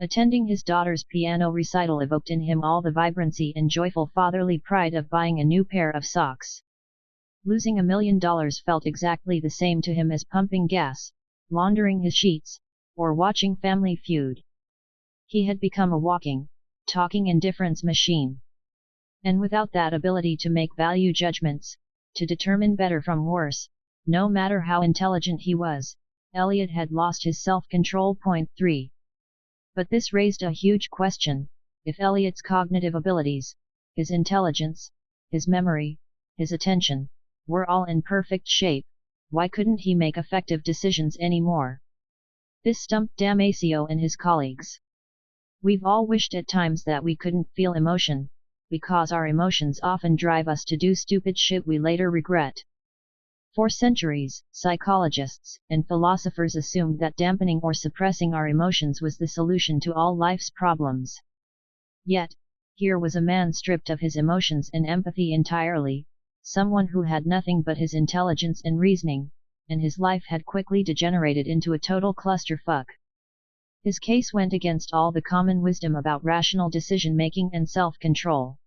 Attending his daughter's piano recital evoked in him all the vibrancy and joyful fatherly pride of buying a new pair of socks. Losing $1 million felt exactly the same to him as pumping gas, laundering his sheets, or watching Family Feud. He had become a walking, talking indifference machine. And without that ability to make value judgments, to determine better from worse, no matter how intelligent he was, Elliot had lost his self-control. 3. But this raised a huge question: if Elliot's cognitive abilities, his intelligence, his memory, his attention, were all in perfect shape, why couldn't he make effective decisions anymore? This stumped Damasio and his colleagues. We've all wished at times that we couldn't feel emotion, because our emotions often drive us to do stupid shit we later regret. For centuries, psychologists and philosophers assumed that dampening or suppressing our emotions was the solution to all life's problems. Yet, here was a man stripped of his emotions and empathy entirely, someone who had nothing but his intelligence and reasoning, and his life had quickly degenerated into a total clusterfuck. His case went against all the common wisdom about rational decision-making and self-control.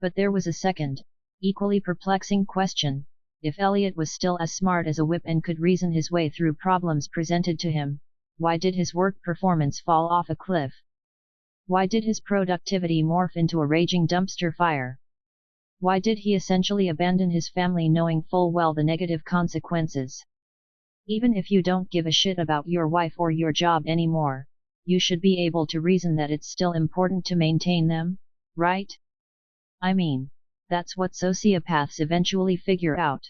But there was a second, equally perplexing question: if Elliot was still as smart as a whip and could reason his way through problems presented to him, why did his work performance fall off a cliff? Why did his productivity morph into a raging dumpster fire? Why did he essentially abandon his family knowing full well the negative consequences? Even if you don't give a shit about your wife or your job anymore, you should be able to reason that it's still important to maintain them, right? I mean, That's what sociopaths eventually figure out.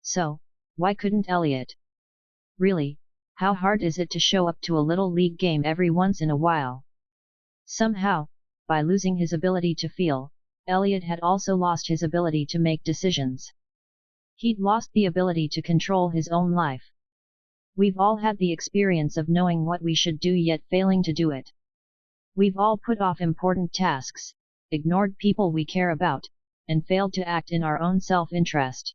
So, why couldn't Elliot? Really, how hard is it to show up to a little league game every once in a while? Somehow, by losing his ability to feel, Elliot had also lost his ability to make decisions. He'd lost the ability to control his own life. We've all had the experience of knowing what we should do yet failing to do it. We've all put off important tasks, ignored people we care about, and failed to act in our own self-interest.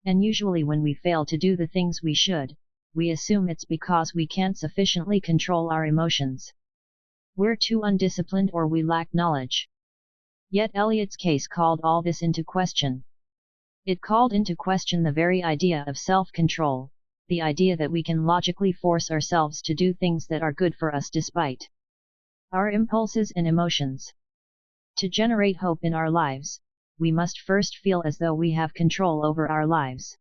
And usually when we fail to do the things we should, we assume it's because we can't sufficiently control our emotions. We're too undisciplined or we lack knowledge. Yet Elliot's case called all this into question. It called into question the very idea of self-control, the idea that we can logically force ourselves to do things that are good for us despite our impulses and emotions. To generate hope in our lives, we must first feel as though we have control over our lives.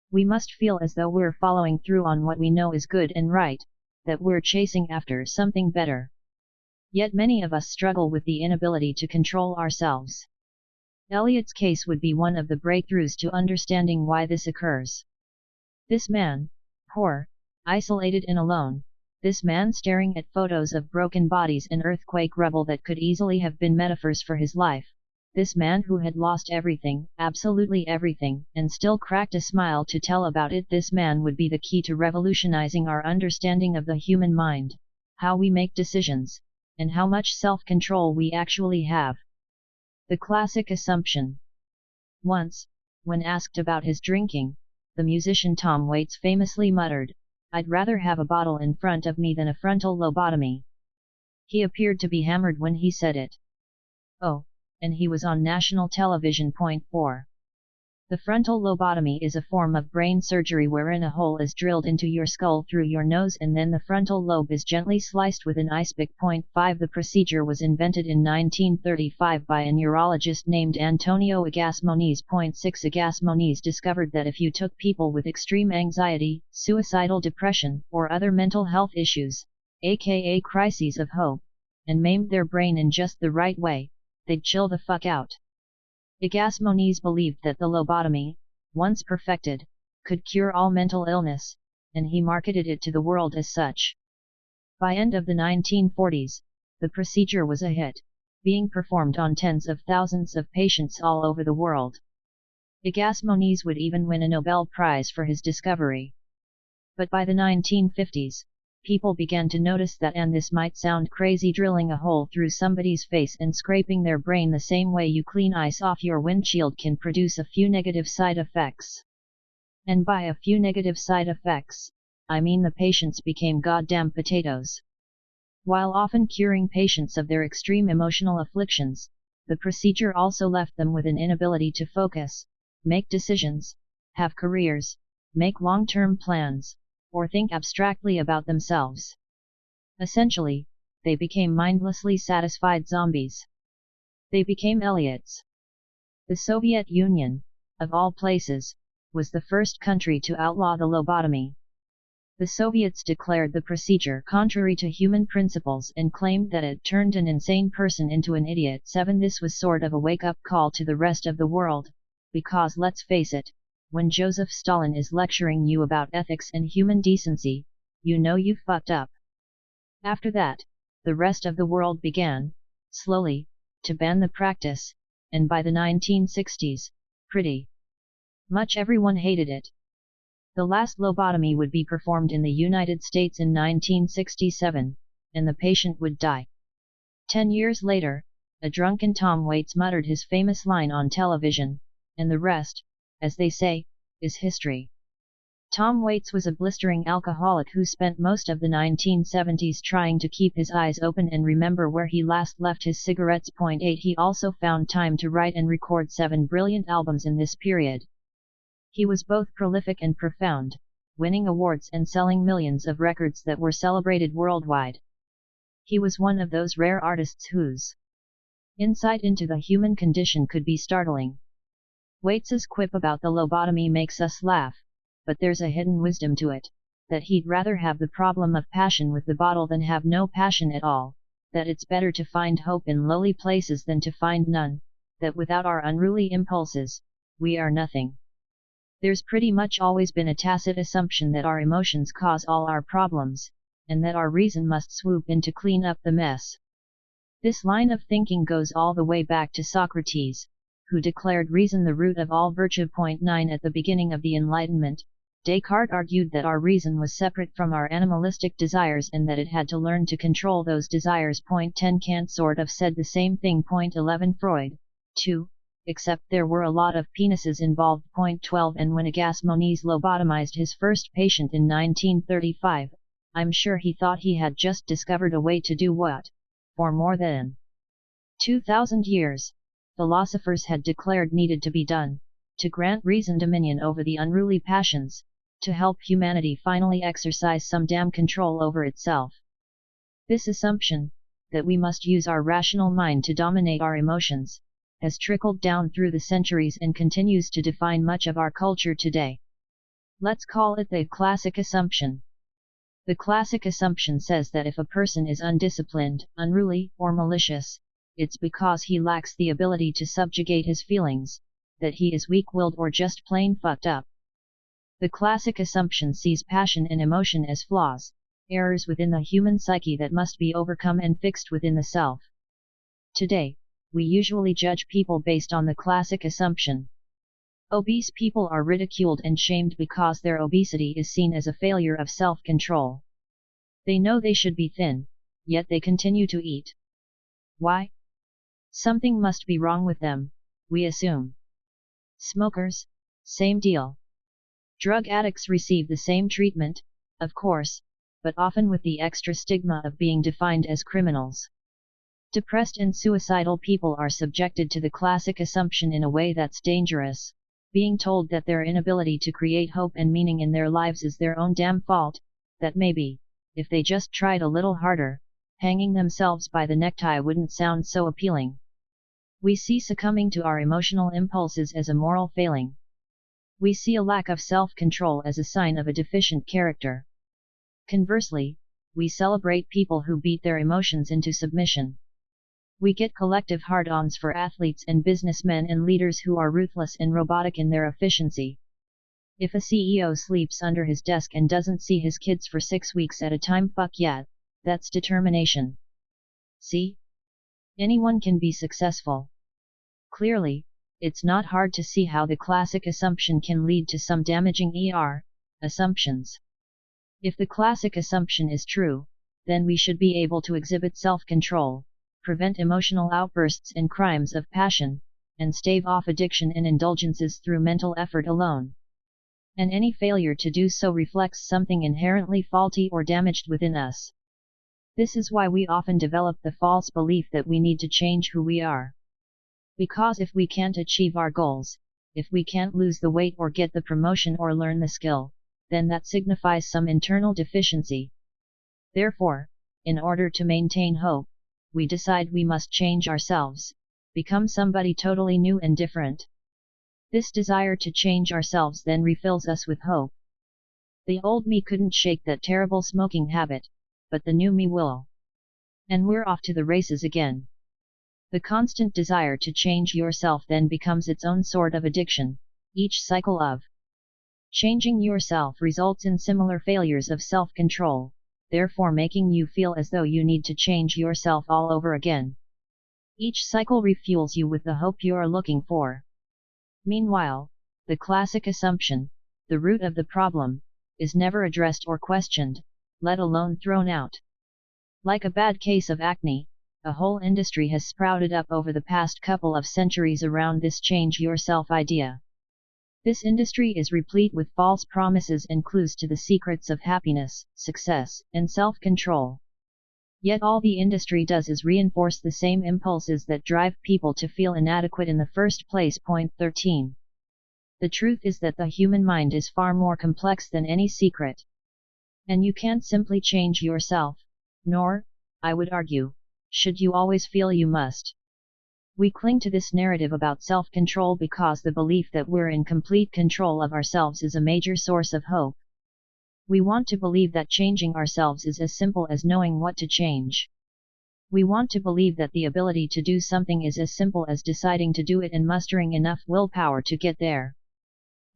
We must feel as though we're following through on what we know is good and right, that we're chasing after something better. Yet many of us struggle with the inability to control ourselves. Elliot's case would be one of the breakthroughs to understanding why this occurs. This man, poor, isolated and alone, this man staring at photos of broken bodies and earthquake rubble that could easily have been metaphors for his life, this man who had lost everything, absolutely everything, and still cracked a smile to tell about it, this man would be the key to revolutionizing our understanding of the human mind, how we make decisions, and how much self-control we actually have. The classic assumption. Once, when asked about his drinking, the musician Tom Waits famously muttered, "I'd rather have a bottle in front of me than a frontal lobotomy." He appeared to be hammered when he said it. Oh, and he was on national television. Point 4. The frontal lobotomy is a form of brain surgery wherein a hole is drilled into your skull through your nose and then the frontal lobe is gently sliced with an ice pick. Point 5. The procedure was invented in 1935 by a neurologist named Antonio Agas Moniz. Point 6. Agas Moniz discovered that if you took people with extreme anxiety, suicidal depression, or other mental health issues, aka crises of hope, and maimed their brain in just the right way, they'd chill the fuck out. Agas Moniz believed that the lobotomy, once perfected, could cure all mental illness, and he marketed it to the world as such. By end of the 1940s, the procedure was a hit, being performed on tens of thousands of patients all over the world. Agas Moniz would even win a Nobel Prize for his discovery. But by the 1950s, people began to notice that, and this might sound crazy, drilling a hole through somebody's face and scraping their brain the same way you clean ice off your windshield can produce a few negative side effects. And by a few negative side effects, I mean the patients became goddamn potatoes. While often curing patients of their extreme emotional afflictions, the procedure also left them with an inability to focus, make decisions, have careers, make long-term plans, or think abstractly about themselves. Essentially, they became mindlessly satisfied zombies. They became Elliots. The Soviet Union, of all places, was the first country to outlaw the lobotomy. The Soviets declared the procedure contrary to human principles and claimed that it turned an insane person into an idiot. 7. This was sort of a wake-up call to the rest of the world, because let's face it, when Joseph Stalin is lecturing you about ethics and human decency, you know you fucked up. After that, the rest of the world began, slowly, to ban the practice, and by the 1960s, pretty much everyone hated it. The last lobotomy would be performed in the United States in 1967, and the patient would die. 10 years later, a drunken Tom Waits muttered his famous line on television, and the rest, as they say, is history. Tom Waits was a blistering alcoholic who spent most of the 1970s trying to keep his eyes open and remember where he last left his cigarettes. 8. He also found time to write and record 7 brilliant albums in this period. He was both prolific and profound, winning awards and selling millions of records that were celebrated worldwide. He was one of those rare artists whose insight into the human condition could be startling. Waits's quip about the lobotomy makes us laugh, but there's a hidden wisdom to it, that he'd rather have the problem of passion with the bottle than have no passion at all, that it's better to find hope in lowly places than to find none, that without our unruly impulses, we are nothing. There's pretty much always been a tacit assumption that our emotions cause all our problems, and that our reason must swoop in to clean up the mess. This line of thinking goes all the way back to Socrates, who declared reason the root of all virtue. 9 At the beginning of the Enlightenment, Descartes argued that our reason was separate from our animalistic desires and that it had to learn to control those desires. 10 Kant sort of said the same thing. 11 Freud, too, except there were a lot of penises involved. 12 And when Agassiz Moniz lobotomized his first patient in 1935, I'm sure he thought he had just discovered a way to do what, for more than 2,000 years, philosophers had declared needed to be done, to grant reason dominion over the unruly passions, to help humanity finally exercise some damn control over itself. This assumption, that we must use our rational mind to dominate our emotions, has trickled down through the centuries and continues to define much of our culture today. Let's call it the classic assumption. The classic assumption says that if a person is undisciplined, unruly, or malicious, it's because he lacks the ability to subjugate his feelings, that he is weak-willed or just plain fucked up. The classic assumption sees passion and emotion as flaws, errors within the human psyche that must be overcome and fixed within the self. Today, we usually judge people based on the classic assumption. Obese people are ridiculed and shamed because their obesity is seen as a failure of self-control. They know they should be thin, yet they continue to eat. Why? Something must be wrong with them, we assume. Smokers, same deal. Drug addicts receive the same treatment, of course, but often with the extra stigma of being defined as criminals. Depressed and suicidal people are subjected to the classic assumption in a way that's dangerous, being told that their inability to create hope and meaning in their lives is their own damn fault, that maybe, if they just tried a little harder, hanging themselves by the necktie wouldn't sound so appealing. We see succumbing to our emotional impulses as a moral failing. We see a lack of self-control as a sign of a deficient character. Conversely, we celebrate people who beat their emotions into submission. We get collective hard-ons for athletes and businessmen and leaders who are ruthless and robotic in their efficiency. If a CEO sleeps under his desk and doesn't see his kids for 6 weeks at a time, fuck yeah, that's determination. See? Anyone can be successful. Clearly, it's not hard to see how the classic assumption can lead to some damaging assumptions. If the classic assumption is true, then we should be able to exhibit self-control, prevent emotional outbursts and crimes of passion, and stave off addiction and indulgences through mental effort alone. And any failure to do so reflects something inherently faulty or damaged within us. This is why we often develop the false belief that we need to change who we are. Because if we can't achieve our goals, if we can't lose the weight or get the promotion or learn the skill, then that signifies some internal deficiency. Therefore, in order to maintain hope, we decide we must change ourselves, become somebody totally new and different. This desire to change ourselves then refills us with hope. The old me couldn't shake that terrible smoking habit, but the new me will. And we're off to the races again. The constant desire to change yourself then becomes its own sort of addiction. Each cycle of changing yourself results in similar failures of self-control, therefore making you feel as though you need to change yourself all over again. Each cycle refuels you with the hope you are looking for. Meanwhile, the classic assumption, the root of the problem, is never addressed or questioned, let alone thrown out. Like a bad case of acne, a whole industry has sprouted up over the past couple of centuries around this change yourself idea. This industry is replete with false promises and clues to the secrets of happiness, success, and self-control. Yet all the industry does is reinforce the same impulses that drive people to feel inadequate in the first place. 13. The truth is that the human mind is far more complex than any secret. And you can't simply change yourself, nor, I would argue, should you always feel you must. We cling to this narrative about self-control because the belief that we're in complete control of ourselves is a major source of hope. We want to believe that changing ourselves is as simple as knowing what to change. We want to believe that the ability to do something is as simple as deciding to do it and mustering enough willpower to get there.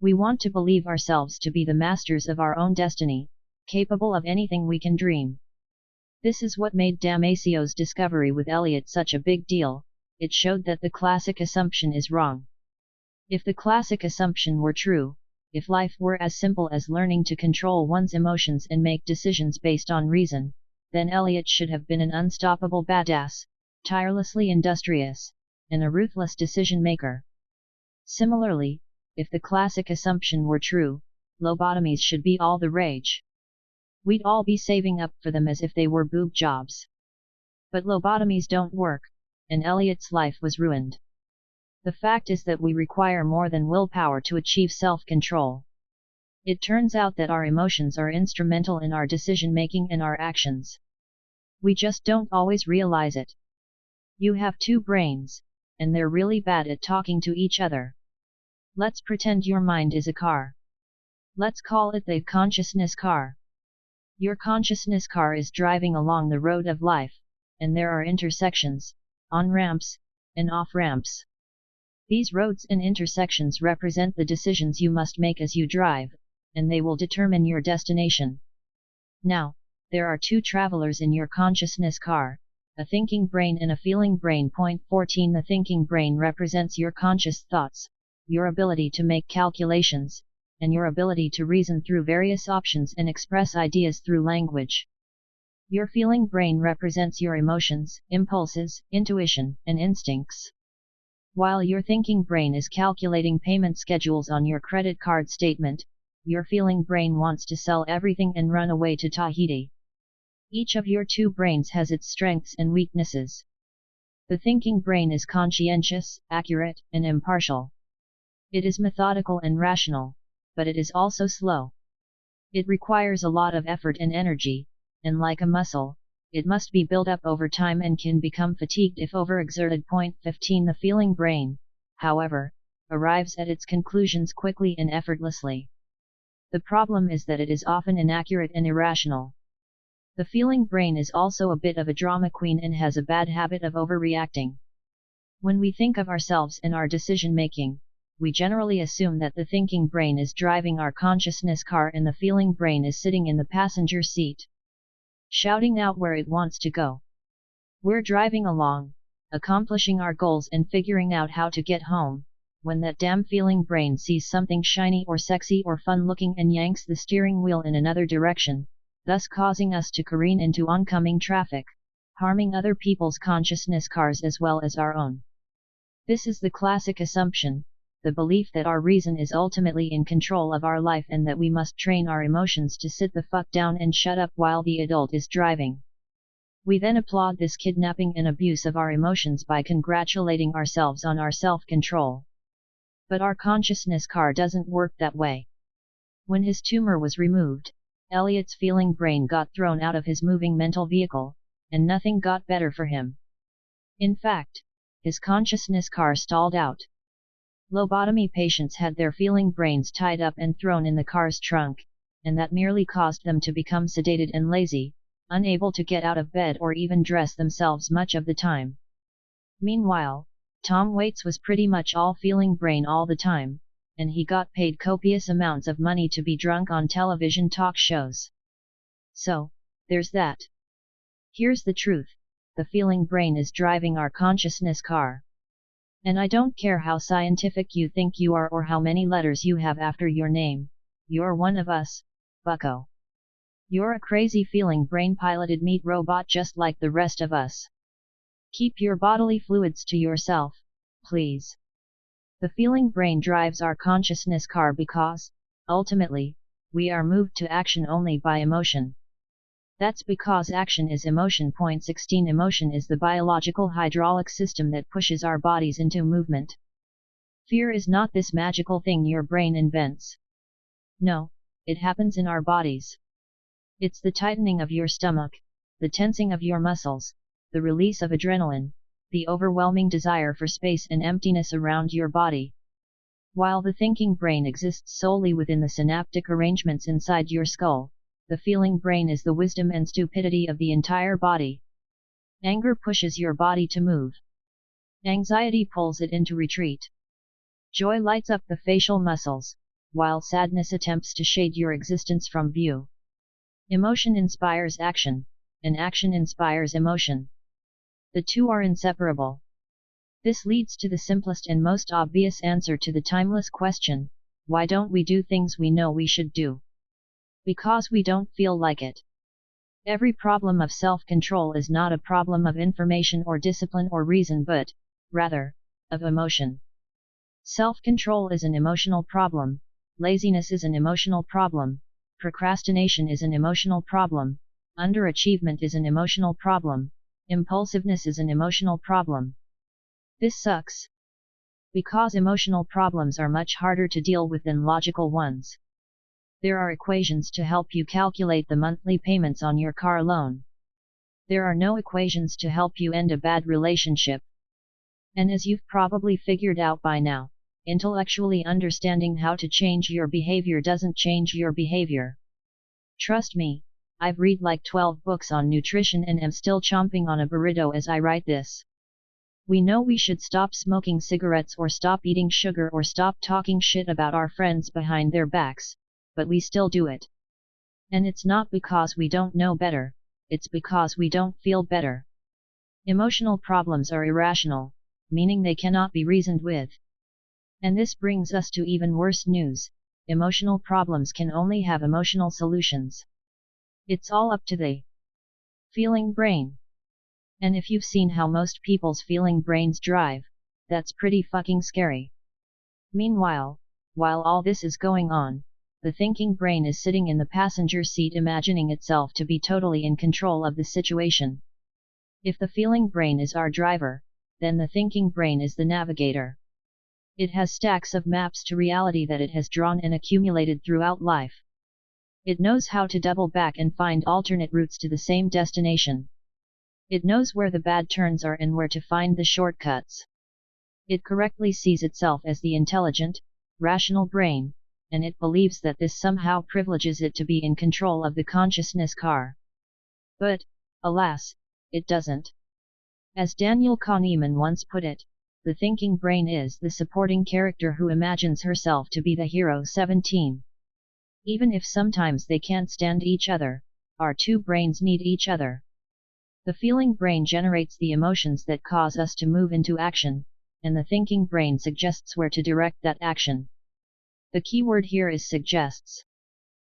We want to believe ourselves to be the masters of our own destiny, capable of anything we can dream. This is what made Damasio's discovery with Eliot such a big deal. It showed that the classic assumption is wrong. If the classic assumption were true, if life were as simple as learning to control one's emotions and make decisions based on reason, then Eliot should have been an unstoppable badass, tirelessly industrious, and a ruthless decision-maker. Similarly, if the classic assumption were true, lobotomies should be all the rage. We'd all be saving up for them as if they were boob jobs. But lobotomies don't work, and Eliot's life was ruined. The fact is that we require more than willpower to achieve self-control. It turns out that our emotions are instrumental in our decision-making and our actions. We just don't always realize it. You have two brains, and they're really bad at talking to each other. Let's pretend your mind is a car. Let's call it the consciousness car. Your consciousness car is driving along the road of life, and there are intersections, on-ramps, and off-ramps. These roads and intersections represent the decisions you must make as you drive, and they will determine your destination. Now, there are two travelers in your consciousness car, a thinking brain and a feeling brain. Point 14. The thinking brain represents your conscious thoughts, your ability to make calculations, and your ability to reason through various options and express ideas through language. Your feeling brain represents your emotions, impulses, intuition, and instincts. While your thinking brain is calculating payment schedules on your credit card statement, your feeling brain wants to sell everything and run away to Tahiti. Each of your two brains has its strengths and weaknesses. The thinking brain is conscientious, accurate, and impartial. It is methodical and rational, but it is also slow. It requires a lot of effort and energy, and like a muscle, it must be built up over time and can become fatigued if overexerted. Point 15. The feeling brain, however, arrives at its conclusions quickly and effortlessly. The problem is that it is often inaccurate and irrational. The feeling brain is also a bit of a drama queen and has a bad habit of overreacting. When we think of ourselves and our decision-making, we generally assume that the thinking brain is driving our consciousness car and the feeling brain is sitting in the passenger seat, shouting out where it wants to go. We're driving along, accomplishing our goals and figuring out how to get home, when that damn feeling brain sees something shiny or sexy or fun-looking and yanks the steering wheel in another direction, thus causing us to careen into oncoming traffic, harming other people's consciousness cars as well as our own. This is the classic assumption, the belief that our reason is ultimately in control of our life and that we must train our emotions to sit the fuck down and shut up while the adult is driving. We then applaud this kidnapping and abuse of our emotions by congratulating ourselves on our self-control. But our consciousness car doesn't work that way. When his tumor was removed, Eliot's feeling brain got thrown out of his moving mental vehicle, and nothing got better for him. In fact, his consciousness car stalled out. Lobotomy patients had their feeling brains tied up and thrown in the car's trunk, and that merely caused them to become sedated and lazy, unable to get out of bed or even dress themselves much of the time. Meanwhile, Tom Waits was pretty much all feeling brain all the time, and he got paid copious amounts of money to be drunk on television talk shows. So, there's that. Here's the truth, the feeling brain is driving our consciousness car. And I don't care how scientific you think you are or how many letters you have after your name, you're one of us, bucko. You're a crazy feeling brain piloted meat robot just like the rest of us. Keep your bodily fluids to yourself, please. The feeling brain drives our consciousness car because, ultimately, we are moved to action only by emotion. That's because action is emotion. Point 16. Emotion is the biological hydraulic system that pushes our bodies into movement. Fear is not this magical thing your brain invents. No, it happens in our bodies. It's the tightening of your stomach, the tensing of your muscles, the release of adrenaline, the overwhelming desire for space and emptiness around your body. While the thinking brain exists solely within the synaptic arrangements inside your skull, the feeling brain is the wisdom and stupidity of the entire body. Anger pushes your body to move. Anxiety pulls it into retreat. Joy lights up the facial muscles, while sadness attempts to shade your existence from view. Emotion inspires action, and action inspires emotion. The two are inseparable. This leads to the simplest and most obvious answer to the timeless question, why don't we do things we know we should do? Because we don't feel like it. Every problem of self-control is not a problem of information or discipline or reason but, rather, of emotion. Self-control is an emotional problem, laziness is an emotional problem, procrastination is an emotional problem, underachievement is an emotional problem, impulsiveness is an emotional problem. This sucks. Because emotional problems are much harder to deal with than logical ones. There are equations to help you calculate the monthly payments on your car loan. There are no equations to help you end a bad relationship. And as you've probably figured out by now, intellectually understanding how to change your behavior doesn't change your behavior. Trust me, I've read like 12 books on nutrition and am still chomping on a burrito as I write this. We know we should stop smoking cigarettes or stop eating sugar or stop talking shit about our friends behind their backs, but we still do it. And it's not because we don't know better, it's because we don't feel better. Emotional problems are irrational, meaning they cannot be reasoned with. And this brings us to even worse news, emotional problems can only have emotional solutions. It's all up to the feeling brain. And if you've seen how most people's feeling brains drive, that's pretty fucking scary. Meanwhile, while all this is going on, the thinking brain is sitting in the passenger seat imagining itself to be totally in control of the situation. If the feeling brain is our driver, then the thinking brain is the navigator. It has stacks of maps to reality that it has drawn and accumulated throughout life. It knows how to double back and find alternate routes to the same destination. It knows where the bad turns are and where to find the shortcuts. It correctly sees itself as the intelligent, rational brain, and it believes that this somehow privileges it to be in control of the consciousness car. But, alas, it doesn't. As Daniel Kahneman once put it, the thinking brain is the supporting character who imagines herself to be the hero. 17. Even if sometimes they can't stand each other, our two brains need each other. The feeling brain generates the emotions that cause us to move into action, and the thinking brain suggests where to direct that action. The key word here is suggests.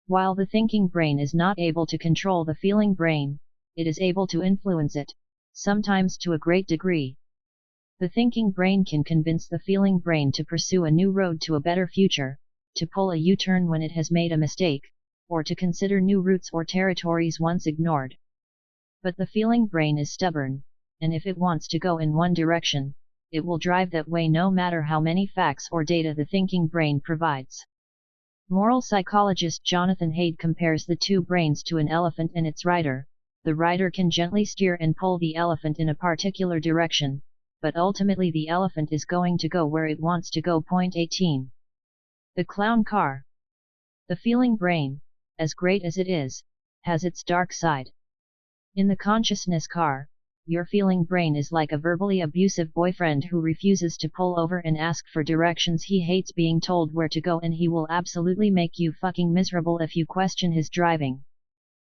While the thinking brain is not able to control the feeling brain, it is able to influence it, sometimes to a great degree. The thinking brain can convince the feeling brain to pursue a new road to a better future, to pull a U-turn when it has made a mistake, or to consider new routes or territories once ignored. But the feeling brain is stubborn, and if it wants to go in one direction, it will drive that way no matter how many facts or data the thinking brain provides. Moral psychologist Jonathan Haidt compares the two brains to an elephant and its rider. The rider can gently steer and pull the elephant in a particular direction, but ultimately the elephant is going to go where it wants to go. 18. The clown car. The feeling brain, as great as it is, has its dark side. In the consciousness car, your feeling brain is like a verbally abusive boyfriend who refuses to pull over and ask for directions. He hates being told where to go and he will absolutely make you fucking miserable if you question his driving.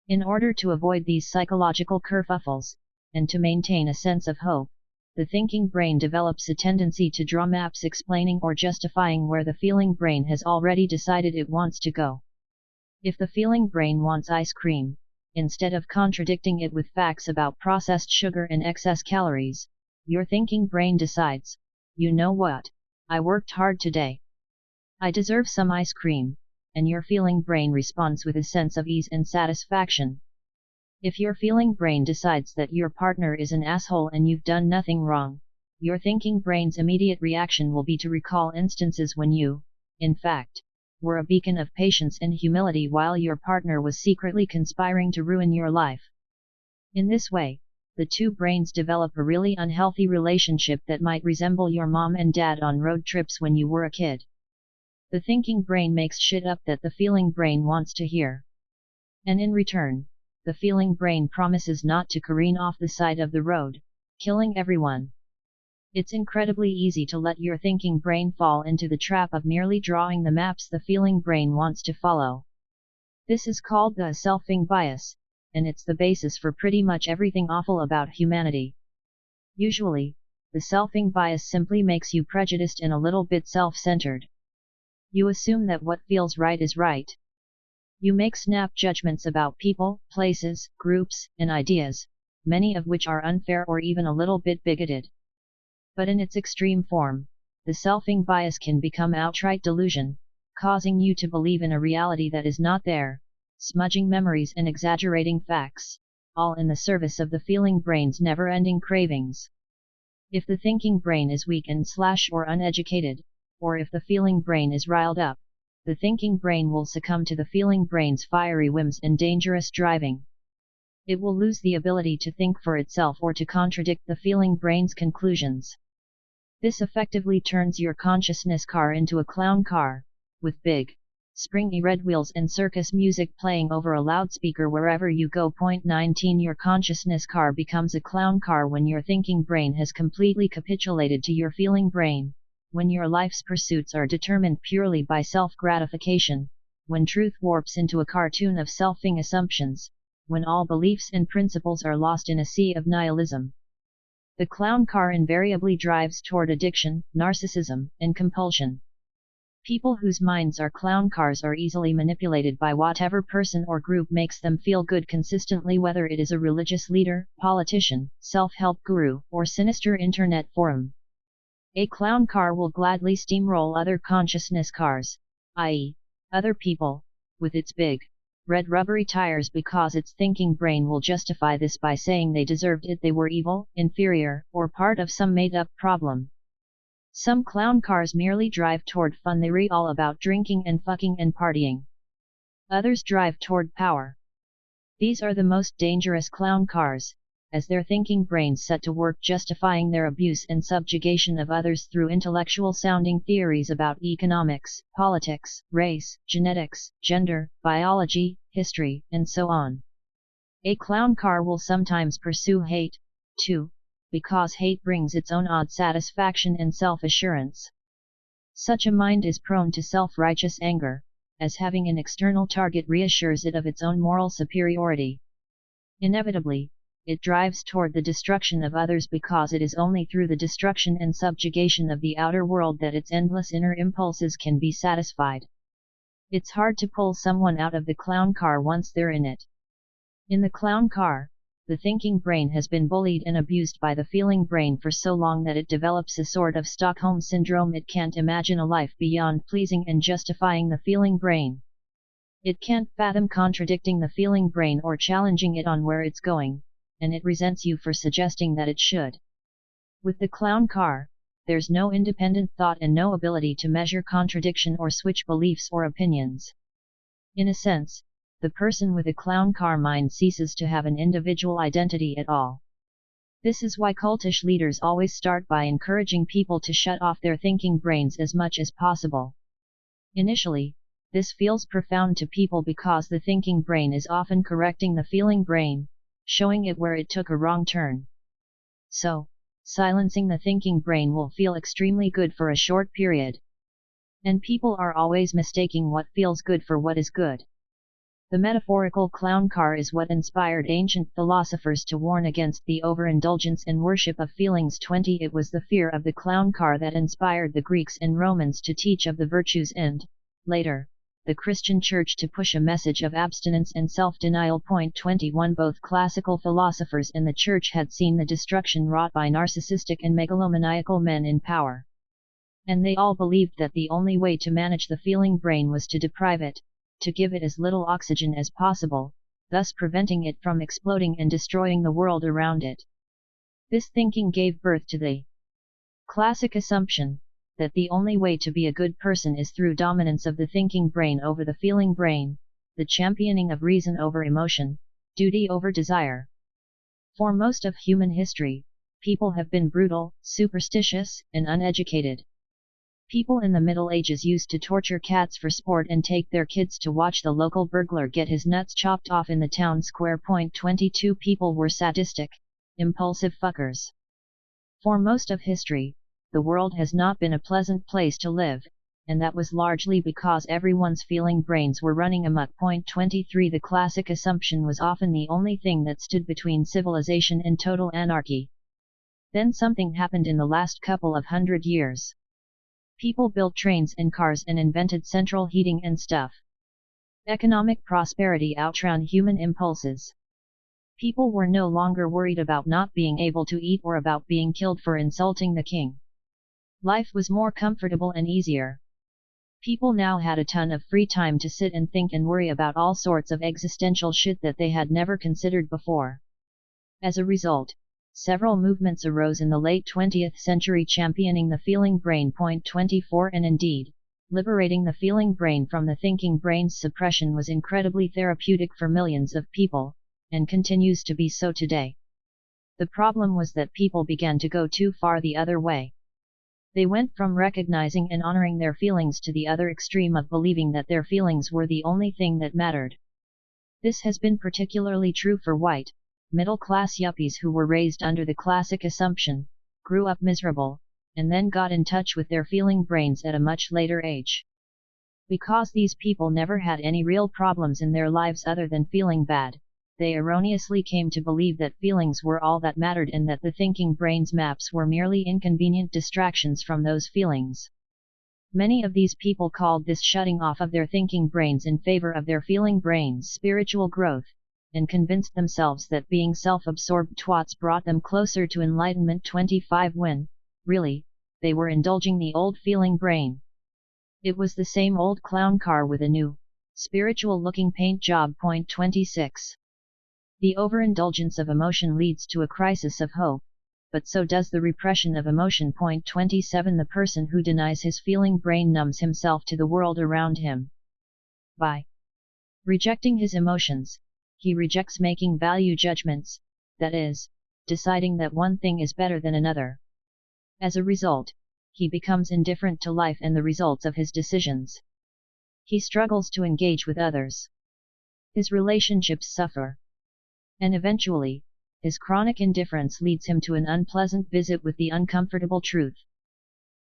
In order to avoid these psychological kerfuffles, and to maintain a sense of hope, the thinking brain develops a tendency to draw maps explaining or justifying where the feeling brain has already decided it wants to go. If the feeling brain wants ice cream, instead of contradicting it with facts about processed sugar and excess calories, your thinking brain decides, you know what, I worked hard today. I deserve some ice cream, and your feeling brain responds with a sense of ease and satisfaction. If your feeling brain decides that your partner is an asshole and you've done nothing wrong, your thinking brain's immediate reaction will be to recall instances when you, in fact, were a beacon of patience and humility while your partner was secretly conspiring to ruin your life. In this way, the two brains develop a really unhealthy relationship that might resemble your mom and dad on road trips when you were a kid. The thinking brain makes shit up that the feeling brain wants to hear. And in return, the feeling brain promises not to careen off the side of the road, killing everyone. It's incredibly easy to let your thinking brain fall into the trap of merely drawing the maps the feeling brain wants to follow. This is called the selfing bias, and it's the basis for pretty much everything awful about humanity. Usually, the selfing bias simply makes you prejudiced and a little bit self-centered. You assume that what feels right is right. You make snap judgments about people, places, groups, and ideas, many of which are unfair or even a little bit bigoted. But in its extreme form, the selfing bias can become outright delusion, causing you to believe in a reality that is not there, smudging memories and exaggerating facts, all in the service of the feeling brain's never-ending cravings. If the thinking brain is weak and or uneducated, or if the feeling brain is riled up, the thinking brain will succumb to the feeling brain's fiery whims and dangerous driving. It will lose the ability to think for itself or to contradict the feeling brain's conclusions. This effectively turns your consciousness car into a clown car, with big, springy red wheels and circus music playing over a loudspeaker wherever you go. 19 Your consciousness car becomes a clown car when your thinking brain has completely capitulated to your feeling brain, when your life's pursuits are determined purely by self-gratification, when truth warps into a cartoon of selfing assumptions, when all beliefs and principles are lost in a sea of nihilism. The clown car invariably drives toward addiction, narcissism, and compulsion. People whose minds are clown cars are easily manipulated by whatever person or group makes them feel good consistently, whether it is a religious leader, politician, self-help guru, or sinister internet forum. A clown car will gladly steamroll other consciousness cars, i.e., other people, with its big, red rubbery tires because its thinking brain will justify this by saying they deserved it, they were evil, inferior, or part of some made-up problem. Some clown cars merely drive toward fun, they read all about drinking and fucking and partying. Others drive toward power. These are the most dangerous clown cars, as their thinking brains set to work justifying their abuse and subjugation of others through intellectual-sounding theories about economics, politics, race, genetics, gender, biology, history, and so on. A clown car will sometimes pursue hate, too, because hate brings its own odd satisfaction and self-assurance. Such a mind is prone to self-righteous anger, as having an external target reassures it of its own moral superiority. Inevitably, it drives toward the destruction of others because it is only through the destruction and subjugation of the outer world that its endless inner impulses can be satisfied. It's hard to pull someone out of the clown car once they're in it. In the clown car, the thinking brain has been bullied and abused by the feeling brain for so long that it develops a sort of Stockholm syndrome. It can't imagine a life beyond pleasing and justifying the feeling brain. It can't fathom contradicting the feeling brain or challenging it on where it's going, and it resents you for suggesting that it should. With the clown car, there's no independent thought and no ability to measure contradiction or switch beliefs or opinions. In a sense, the person with a clown car mind ceases to have an individual identity at all. This is why cultish leaders always start by encouraging people to shut off their thinking brains as much as possible. Initially, this feels profound to people because the thinking brain is often correcting the feeling brain, showing it where it took a wrong turn. So, silencing the thinking brain will feel extremely good for a short period. And people are always mistaking what feels good for what is good. The metaphorical clown car is what inspired ancient philosophers to warn against the overindulgence and worship of feelings. 20 It was the fear of the clown car that inspired the Greeks and Romans to teach of the virtues and, later, the Christian Church to push a message of abstinence and self-denial. 21 Both classical philosophers and the Church had seen the destruction wrought by narcissistic and megalomaniacal men in power. And they all believed that the only way to manage the feeling brain was to deprive it, to give it as little oxygen as possible, thus preventing it from exploding and destroying the world around it. This thinking gave birth to the classic assumption that the only way to be a good person is through dominance of the thinking brain over the feeling brain, the championing of reason over emotion, duty over desire. For most of human history, people have been brutal, superstitious, and uneducated. People in the Middle Ages used to torture cats for sport and take their kids to watch the local burglar get his nuts chopped off in the town square. 22 People were sadistic, impulsive fuckers. For most of history, the world has not been a pleasant place to live, and that was largely because everyone's feeling brains were running amok. 23 The classic assumption was often the only thing that stood between civilization and total anarchy. Then something happened in the last couple of 100 years. People built trains and cars and invented central heating and stuff. Economic prosperity outran human impulses. People were no longer worried about not being able to eat or about being killed for insulting the king. Life was more comfortable and easier. People now had a ton of free time to sit and think and worry about all sorts of existential shit that they had never considered before. As a result, several movements arose in the late 20th century championing the feeling brain. 24 And indeed, liberating the feeling brain from the thinking brain's suppression was incredibly therapeutic for millions of people, and continues to be so today. The problem was that people began to go too far the other way. They went from recognizing and honoring their feelings to the other extreme of believing that their feelings were the only thing that mattered. This has been particularly true for white, middle-class yuppies who were raised under the classic assumption, grew up miserable, and then got in touch with their feeling brains at a much later age. Because these people never had any real problems in their lives other than feeling bad, they erroneously came to believe that feelings were all that mattered and that the thinking brain's maps were merely inconvenient distractions from those feelings. Many of these people called this shutting off of their thinking brains in favor of their feeling brains spiritual growth, and convinced themselves that being self-absorbed twats brought them closer to enlightenment. 25 When, really, they were indulging the old feeling brain. It was the same old clown car with a new, spiritual-looking paint job. 26 The overindulgence of emotion leads to a crisis of hope, but so does the repression of emotion. 27 The person who denies his feeling brain numbs himself to the world around him. By rejecting his emotions, he rejects making value judgments, that is, deciding that one thing is better than another. As a result, he becomes indifferent to life and the results of his decisions. He struggles to engage with others. His relationships suffer. And eventually, his chronic indifference leads him to an unpleasant visit with the uncomfortable truth.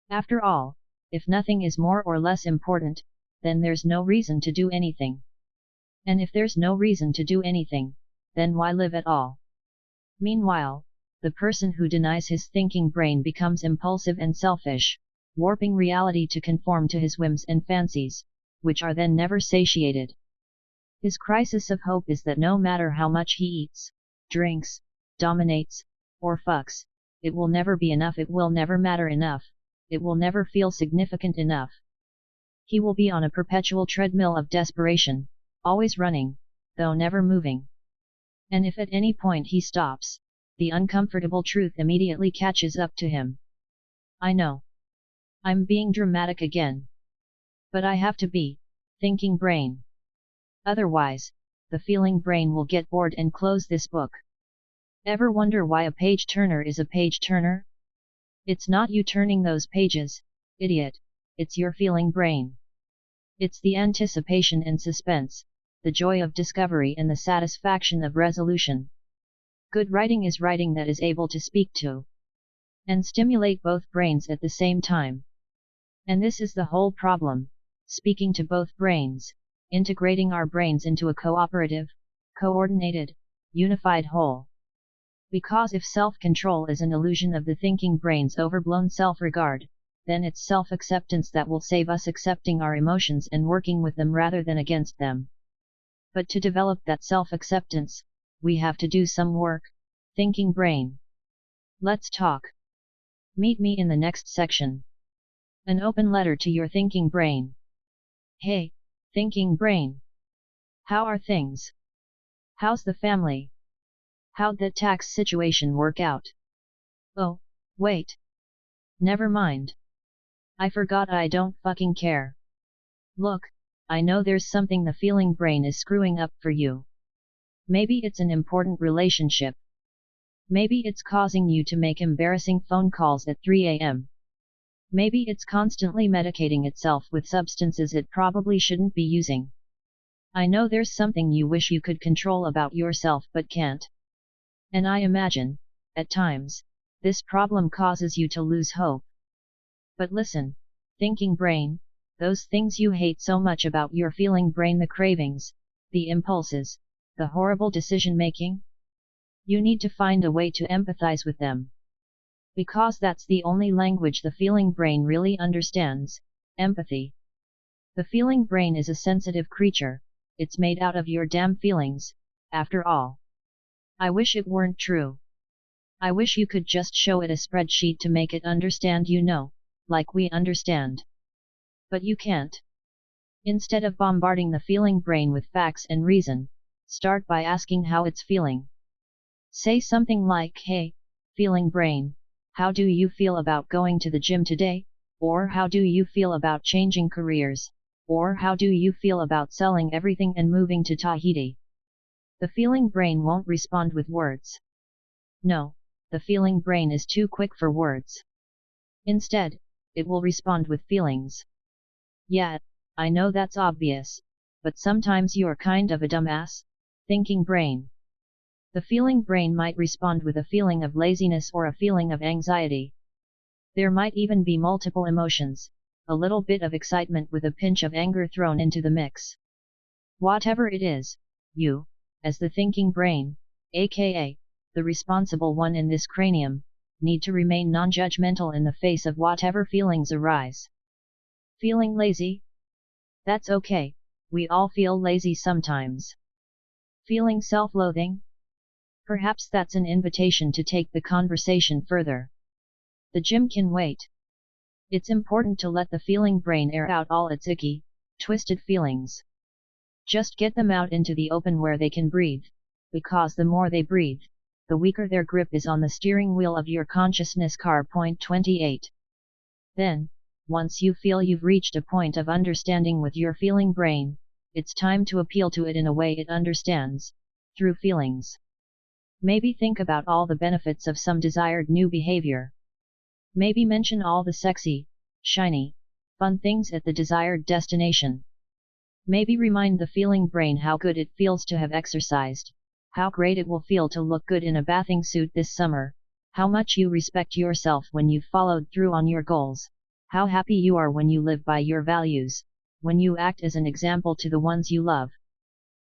After all, if nothing is more or less important, then there's no reason to do anything. And if there's no reason to do anything, then why live at all? Meanwhile, the person who denies his thinking brain becomes impulsive and selfish, warping reality to conform to his whims and fancies, which are then never satiated. His crisis of hope is that no matter how much he eats, drinks, dominates, or fucks, it will never be enough, it will never matter enough, it will never feel significant enough. He will be on a perpetual treadmill of desperation, always running, though never moving. And if at any point he stops, the uncomfortable truth immediately catches up to him. I know. I'm being dramatic again. But I have to be, thinking brain. Otherwise, the feeling brain will get bored and close this book. Ever wonder why a page turner is a page turner? It's not you turning those pages, idiot, it's your feeling brain. It's the anticipation and suspense, the joy of discovery and the satisfaction of resolution. Good writing is writing that is able to speak to and stimulate both brains at the same time. And this is the whole problem, speaking to both brains, integrating our brains into a cooperative, coordinated, unified whole. Because if self-control is an illusion of the thinking brain's overblown self-regard, then it's self-acceptance that will save us, accepting our emotions and working with them rather than against them. But to develop that self-acceptance, we have to do some work, thinking brain. Let's talk. Meet me in the next section. An open letter to your thinking brain. Hey, thinking brain. How are things? How's the family? How'd that tax situation work out? Oh, wait. Never mind. I forgot, I don't fucking care. Look, I know there's something the feeling brain is screwing up for you. Maybe it's an important relationship. Maybe it's causing you to make embarrassing phone calls at 3 a.m. Maybe it's constantly medicating itself with substances it probably shouldn't be using. I know there's something you wish you could control about yourself but can't. And I imagine, at times, this problem causes you to lose hope. But listen, thinking brain, those things you hate so much about your feeling brain, the cravings, the impulses, the horrible decision making? You need to find a way to empathize with them. Because that's the only language the feeling brain really understands, empathy. The feeling brain is a sensitive creature, it's made out of your damn feelings, after all. I wish it weren't true. I wish you could just show it a spreadsheet to make it understand, like we understand. But you can't. Instead of bombarding the feeling brain with facts and reason, start by asking how it's feeling. Say something like, "Hey, feeling brain, how do you feel about going to the gym today?" Or "How do you feel about changing careers?" Or "How do you feel about selling everything and moving to Tahiti?" The feeling brain won't respond with words. No, the feeling brain is too quick for words. Instead, it will respond with feelings. Yeah, I know that's obvious, but sometimes you're kind of a dumbass, thinking brain. The feeling brain might respond with a feeling of laziness or a feeling of anxiety. There might even be multiple emotions, a little bit of excitement with a pinch of anger thrown into the mix. Whatever it is, you, as the thinking brain, aka, the responsible one in this cranium, need to remain non-judgmental in the face of whatever feelings arise. Feeling lazy? That's okay, we all feel lazy sometimes. Feeling self-loathing? Perhaps that's an invitation to take the conversation further. The gym can wait. It's important to let the feeling brain air out all its icky, twisted feelings. Just get them out into the open where they can breathe, because the more they breathe, the weaker their grip is on the steering wheel of your consciousness car. Point 28. Then, once you feel you've reached a point of understanding with your feeling brain, it's time to appeal to it in a way it understands, through feelings. Maybe think about all the benefits of some desired new behavior. Maybe mention all the sexy, shiny, fun things at the desired destination. Maybe remind the feeling brain how good it feels to have exercised, how great it will feel to look good in a bathing suit this summer, how much you respect yourself when you've followed through on your goals, how happy you are when you live by your values, when you act as an example to the ones you love.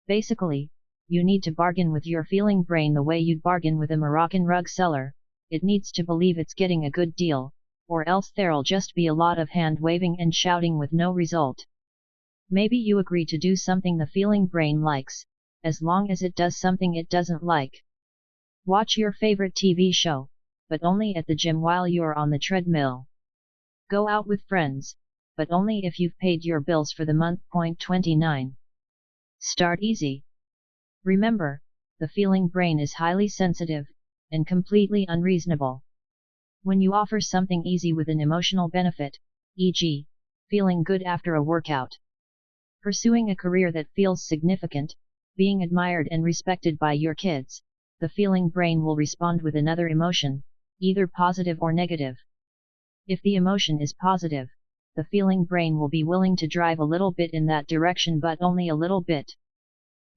Basically, you need to bargain with your feeling brain the way you'd bargain with a Moroccan rug seller. It needs to believe it's getting a good deal, or else there'll just be a lot of hand-waving and shouting with no result. Maybe you agree to do something the feeling brain likes, as long as it does something it doesn't like. Watch your favorite TV show, but only at the gym while you're on the treadmill. Go out with friends, but only if you've paid your bills for the month. Point 29. Start easy. Remember, the feeling brain is highly sensitive, and completely unreasonable. When you offer something easy with an emotional benefit, e.g., feeling good after a workout, pursuing a career that feels significant, being admired and respected by your kids, the feeling brain will respond with another emotion, either positive or negative. If the emotion is positive, the feeling brain will be willing to drive a little bit in that direction, but only a little bit.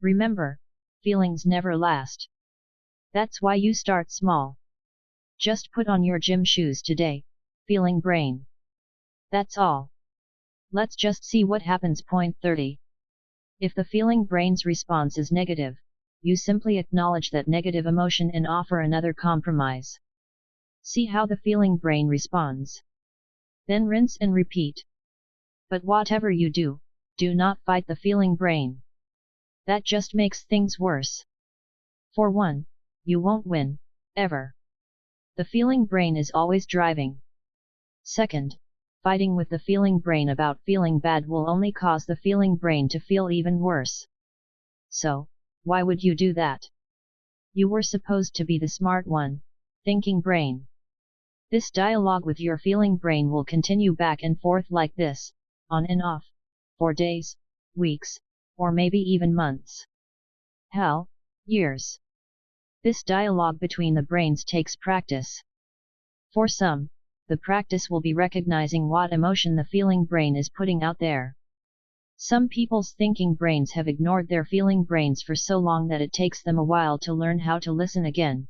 Remember, feelings never last. That's why you start small. Just put on your gym shoes today, feeling brain. That's all. Let's just see what happens. Point 30. If the feeling brain's response is negative, you simply acknowledge that negative emotion and offer another compromise. See how the feeling brain responds. Then rinse and repeat. But whatever you do, do not fight the feeling brain. That just makes things worse. For one, you won't win, ever. The feeling brain is always driving. Second, fighting with the feeling brain about feeling bad will only cause the feeling brain to feel even worse. So, why would you do that? You were supposed to be the smart one, thinking brain. This dialogue with your feeling brain will continue back and forth like this, on and off, for days, weeks, or maybe even months. Hell, years. This dialogue between the brains takes practice. For some, the practice will be recognizing what emotion the feeling brain is putting out there. Some people's thinking brains have ignored their feeling brains for so long that it takes them a while to learn how to listen again.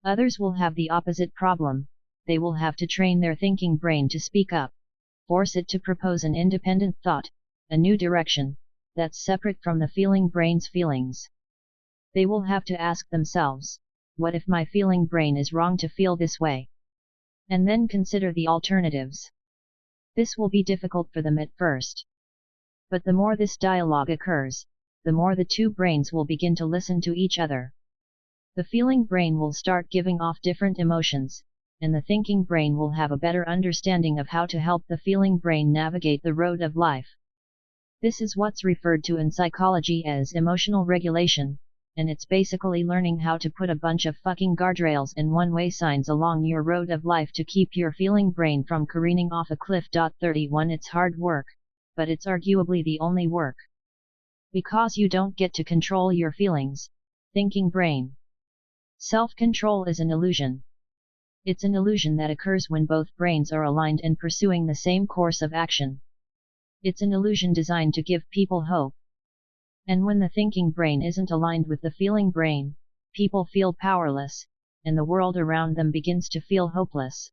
Others will have the opposite problem. They will have to train their thinking brain to speak up, force it to propose an independent thought, a new direction, that's separate from the feeling brain's feelings. They will have to ask themselves, what if my feeling brain is wrong to feel this way? And then consider the alternatives. This will be difficult for them at first. But the more this dialogue occurs, the more the two brains will begin to listen to each other. The feeling brain will start giving off different emotions, and the thinking brain will have a better understanding of how to help the feeling brain navigate the road of life. This is what's referred to in psychology as emotional regulation, and it's basically learning how to put a bunch of fucking guardrails and one-way signs along your road of life to keep your feeling brain from careening off a cliff. 31 It's hard work, but it's arguably the only work. Because you don't get to control your feelings, thinking brain. Self-control is an illusion. It's an illusion that occurs when both brains are aligned and pursuing the same course of action. It's an illusion designed to give people hope. And when the thinking brain isn't aligned with the feeling brain, people feel powerless, and the world around them begins to feel hopeless.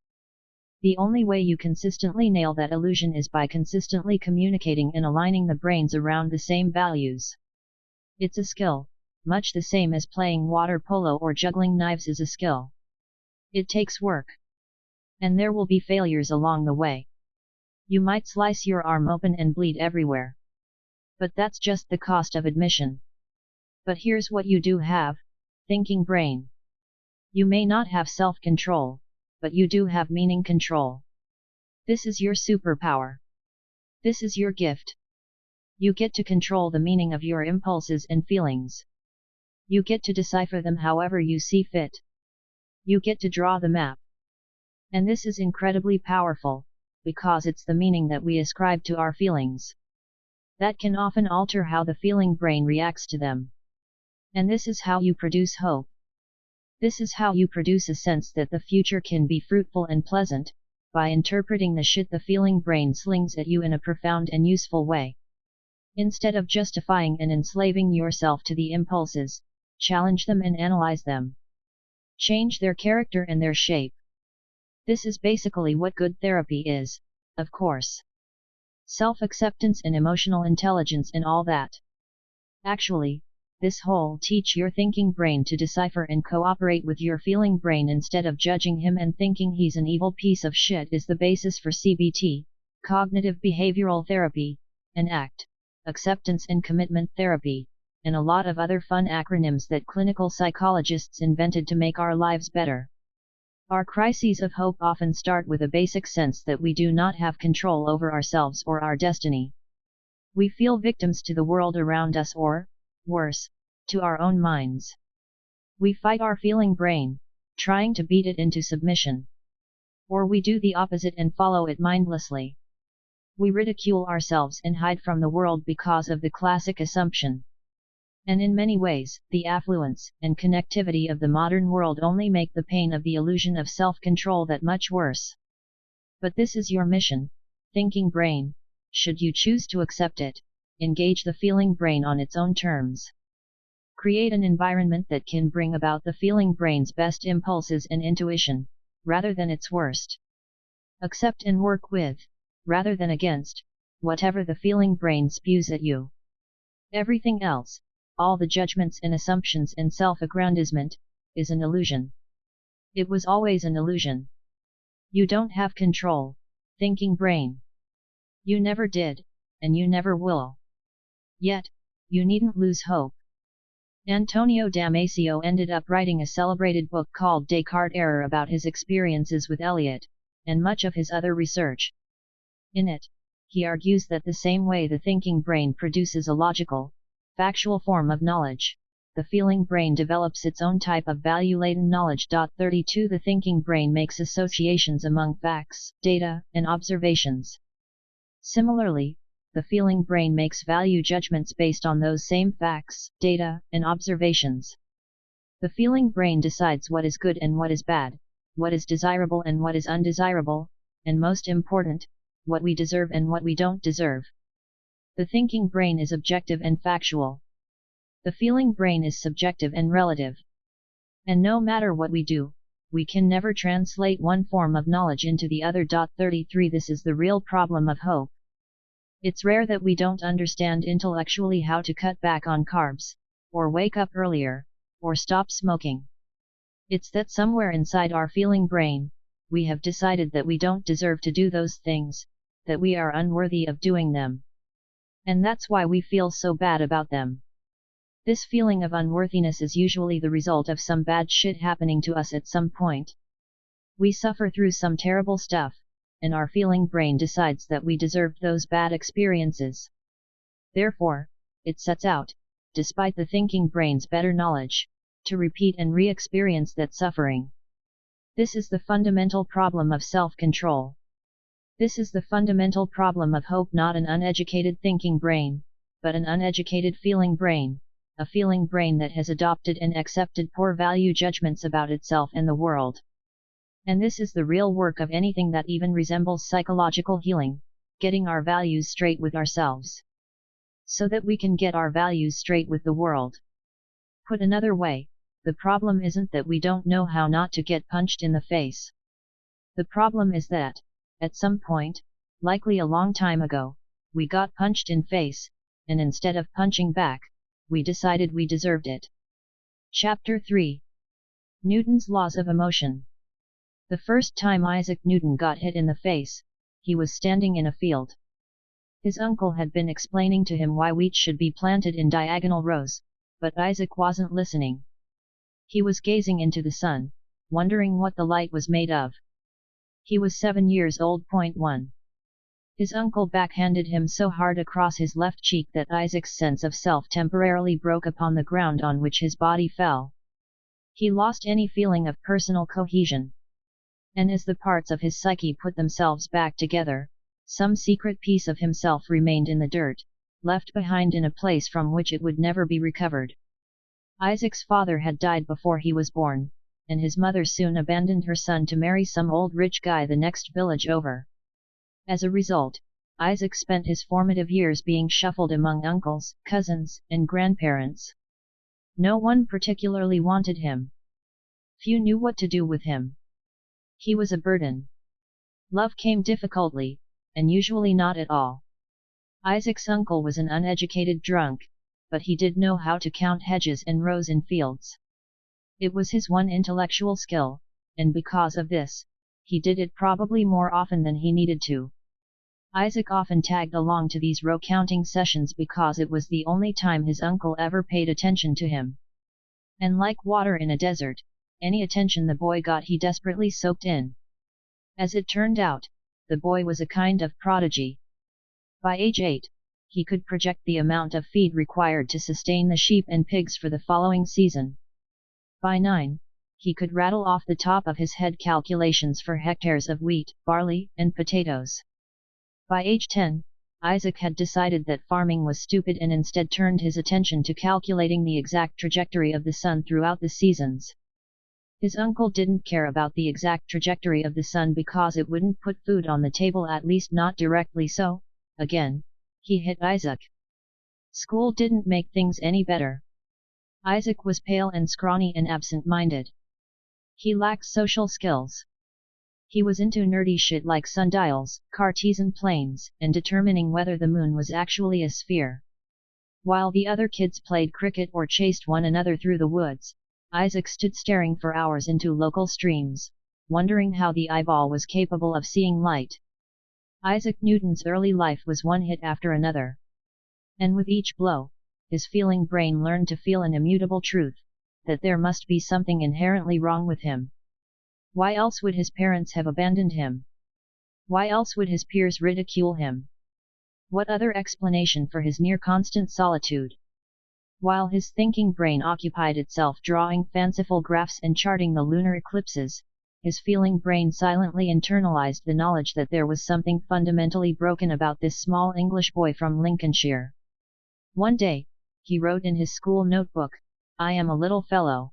The only way you consistently nail that illusion is by consistently communicating and aligning the brains around the same values. It's a skill, much the same as playing water polo or juggling knives is a skill. It takes work. And there will be failures along the way. You might slice your arm open and bleed everywhere. But that's just the cost of admission. But here's what you do have, thinking brain. You may not have self-control, but you do have meaning control. This is your superpower. This is your gift. You get to control the meaning of your impulses and feelings. You get to decipher them however you see fit. You get to draw the map. And this is incredibly powerful, because it's the meaning that we ascribe to our feelings. That can often alter how the feeling brain reacts to them. And this is how you produce hope. This is how you produce a sense that the future can be fruitful and pleasant, by interpreting the shit the feeling brain slings at you in a profound and useful way. Instead of justifying and enslaving yourself to the impulses, challenge them and analyze them. Change their character and their shape. This is basically what good therapy is, of course. Self-acceptance and emotional intelligence and all that. Actually, this whole teach your thinking brain to decipher and cooperate with your feeling brain instead of judging him and thinking he's an evil piece of shit is the basis for CBT, cognitive behavioral therapy, and ACT, acceptance and commitment therapy, and a lot of other fun acronyms that clinical psychologists invented to make our lives better. Our crises of hope often start with a basic sense that we do not have control over ourselves or our destiny. We feel victims to the world around us or, worse, to our own minds. We fight our feeling brain, trying to beat it into submission. Or we do the opposite and follow it mindlessly. We ridicule ourselves and hide from the world because of the classic assumption. And in many ways, the affluence and connectivity of the modern world only make the pain of the illusion of self-control that much worse. But this is your mission, thinking brain, should you choose to accept it, engage the feeling brain on its own terms. Create an environment that can bring about the feeling brain's best impulses and intuition, rather than its worst. Accept and work with, rather than against, whatever the feeling brain spews at you. Everything else, all the judgments and assumptions and self-aggrandizement, is an illusion. It was always an illusion. You don't have control, thinking brain. You never did, and you never will. Yet, you needn't lose hope. Antonio Damasio ended up writing a celebrated book called Descartes' Error about his experiences with Eliot, and much of his other research. In it, he argues that the same way the thinking brain produces a logical, factual form of knowledge, the feeling brain develops its own type of value-laden knowledge. 32 The thinking brain makes associations among facts, data, and observations. Similarly, the feeling brain makes value judgments based on those same facts, data, and observations. The feeling brain decides what is good and what is bad, what is desirable and what is undesirable, and most important, what we deserve and what we don't deserve. The thinking brain is objective and factual. The feeling brain is subjective and relative. And no matter what we do, we can never translate one form of knowledge into the other. 33 This is the real problem of hope. It's rare that we don't understand intellectually how to cut back on carbs, or wake up earlier, or stop smoking. It's that somewhere inside our feeling brain, we have decided that we don't deserve to do those things, that we are unworthy of doing them. And that's why we feel so bad about them. This feeling of unworthiness is usually the result of some bad shit happening to us at some point. We suffer through some terrible stuff, and our feeling brain decides that we deserved those bad experiences. Therefore, it sets out, despite the thinking brain's better knowledge, to repeat and re-experience that suffering. This is the fundamental problem of self-control. This is the fundamental problem of hope, not an uneducated thinking brain, but an uneducated feeling brain, a feeling brain that has adopted and accepted poor value judgments about itself and the world. And this is the real work of anything that even resembles psychological healing, getting our values straight with ourselves, so that we can get our values straight with the world. Put another way, the problem isn't that we don't know how not to get punched in the face. The problem is that, at some point, likely a long time ago, we got punched in face, and instead of punching back, we decided we deserved it. Chapter 3. Newton's Laws of Emotion. The first time Isaac Newton got hit in the face, he was standing in a field. His uncle had been explaining to him why wheat should be planted in diagonal rows, but Isaac wasn't listening. He was gazing into the sun, wondering what the light was made of. He was 7 years old. 1. His uncle backhanded him so hard across his left cheek that Isaac's sense of self temporarily broke upon the ground on which his body fell. He lost any feeling of personal cohesion. And as the parts of his psyche put themselves back together, some secret piece of himself remained in the dirt, left behind in a place from which it would never be recovered. Isaac's father had died before he was born, and his mother soon abandoned her son to marry some old rich guy the next village over. As a result, Isaac spent his formative years being shuffled among uncles, cousins, and grandparents. No one particularly wanted him. Few knew what to do with him. He was a burden. Love came difficultly, and usually not at all. Isaac's uncle was an uneducated drunk, but he did know how to count hedges and rows in fields. It was his one intellectual skill, and because of this, he did it probably more often than he needed to. Isaac often tagged along to these row counting sessions because it was the only time his uncle ever paid attention to him. And like water in a desert, any attention the boy got he desperately soaked in. As it turned out, the boy was a kind of prodigy. By age 8, he could project the amount of feed required to sustain the sheep and pigs for the following season. By 9, he could rattle off the top of his head calculations for hectares of wheat, barley, and potatoes. By age 10, Isaac had decided that farming was stupid and instead turned his attention to calculating the exact trajectory of the sun throughout the seasons. His uncle didn't care about the exact trajectory of the sun because it wouldn't put food on the table, at least not directly, so, again, he hit Isaac. School didn't make things any better. Isaac was pale and scrawny and absent-minded. He lacked social skills. He was into nerdy shit like sundials, Cartesian planes, and determining whether the moon was actually a sphere. While the other kids played cricket or chased one another through the woods, Isaac stood staring for hours into local streams, wondering how the eyeball was capable of seeing light. Isaac Newton's early life was one hit after another. And with each blow, his feeling brain learned to feel an immutable truth, that there must be something inherently wrong with him. Why else would his parents have abandoned him? Why else would his peers ridicule him? What other explanation for his near-constant solitude? While his thinking brain occupied itself drawing fanciful graphs and charting the lunar eclipses, his feeling brain silently internalized the knowledge that there was something fundamentally broken about this small English boy from Lincolnshire. One day, he wrote in his school notebook, "I am a little fellow.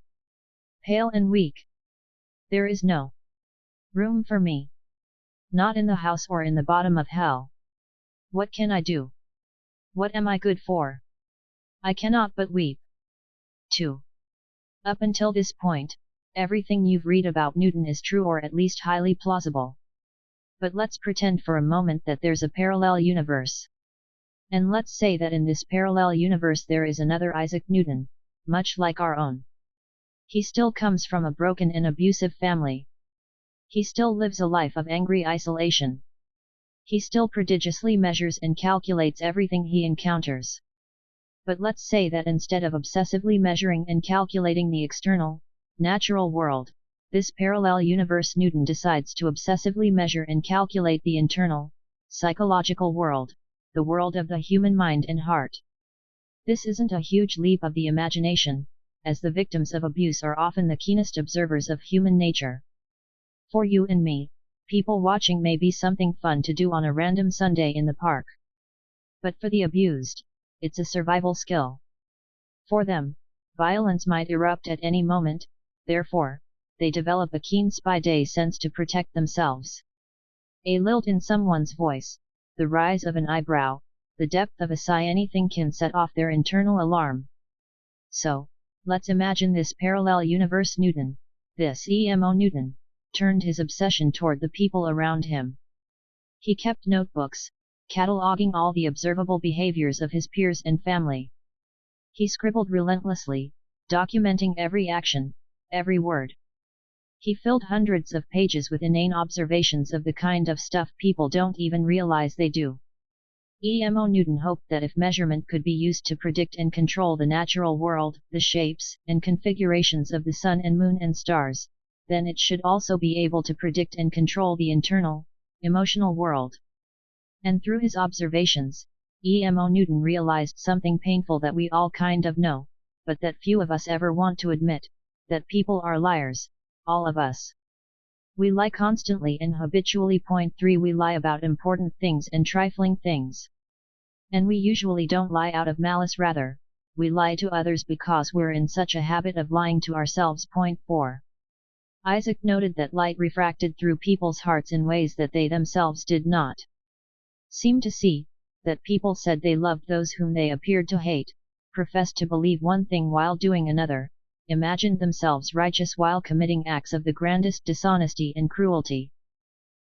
Pale and weak. There is no Room for me. Not in the house or in the bottom of hell. What can I do? What am I good for? I cannot but weep. 2. Up until this point, everything you've read about Newton is true or at least highly plausible. But let's pretend for a moment that there's a parallel universe. And let's say that in this parallel universe there is another Isaac Newton, much like our own. He still comes from a broken and abusive family. He still lives a life of angry isolation. He still prodigiously measures and calculates everything he encounters. But let's say that instead of obsessively measuring and calculating the external, natural world, this parallel universe Newton decides to obsessively measure and calculate the internal, psychological world, the world of the human mind and heart. This isn't a huge leap of the imagination, as the victims of abuse are often the keenest observers of human nature. For you and me, people watching may be something fun to do on a random Sunday in the park. But for the abused, it's a survival skill. For them, violence might erupt at any moment, therefore, they develop a keen spy-day sense to protect themselves. A lilt in someone's voice, the rise of an eyebrow, the depth of a sigh, anything can set off their internal alarm. So, let's imagine this parallel universe Newton, this EMO Newton, turned his obsession toward the people around him. He kept notebooks, cataloging all the observable behaviors of his peers and family. He scribbled relentlessly, documenting every action, every word. He filled hundreds of pages with inane observations of the kind of stuff people don't even realize they do. EMO Newton hoped that if measurement could be used to predict and control the natural world, the shapes and configurations of the sun and moon and stars, then it should also be able to predict and control the internal, emotional world. And through his observations, EMO Newton realized something painful that we all kind of know, but that few of us ever want to admit, that people are liars, all of us. We lie constantly and habitually. 3 We lie about important things and trifling things. And we usually don't lie out of malice, rather, we lie to others because we're in such a habit of lying to ourselves. 4. Isaac noted that light refracted through people's hearts in ways that they themselves did not seem to see, that people said they loved those whom they appeared to hate, professed to believe one thing while doing another, imagined themselves righteous while committing acts of the grandest dishonesty and cruelty.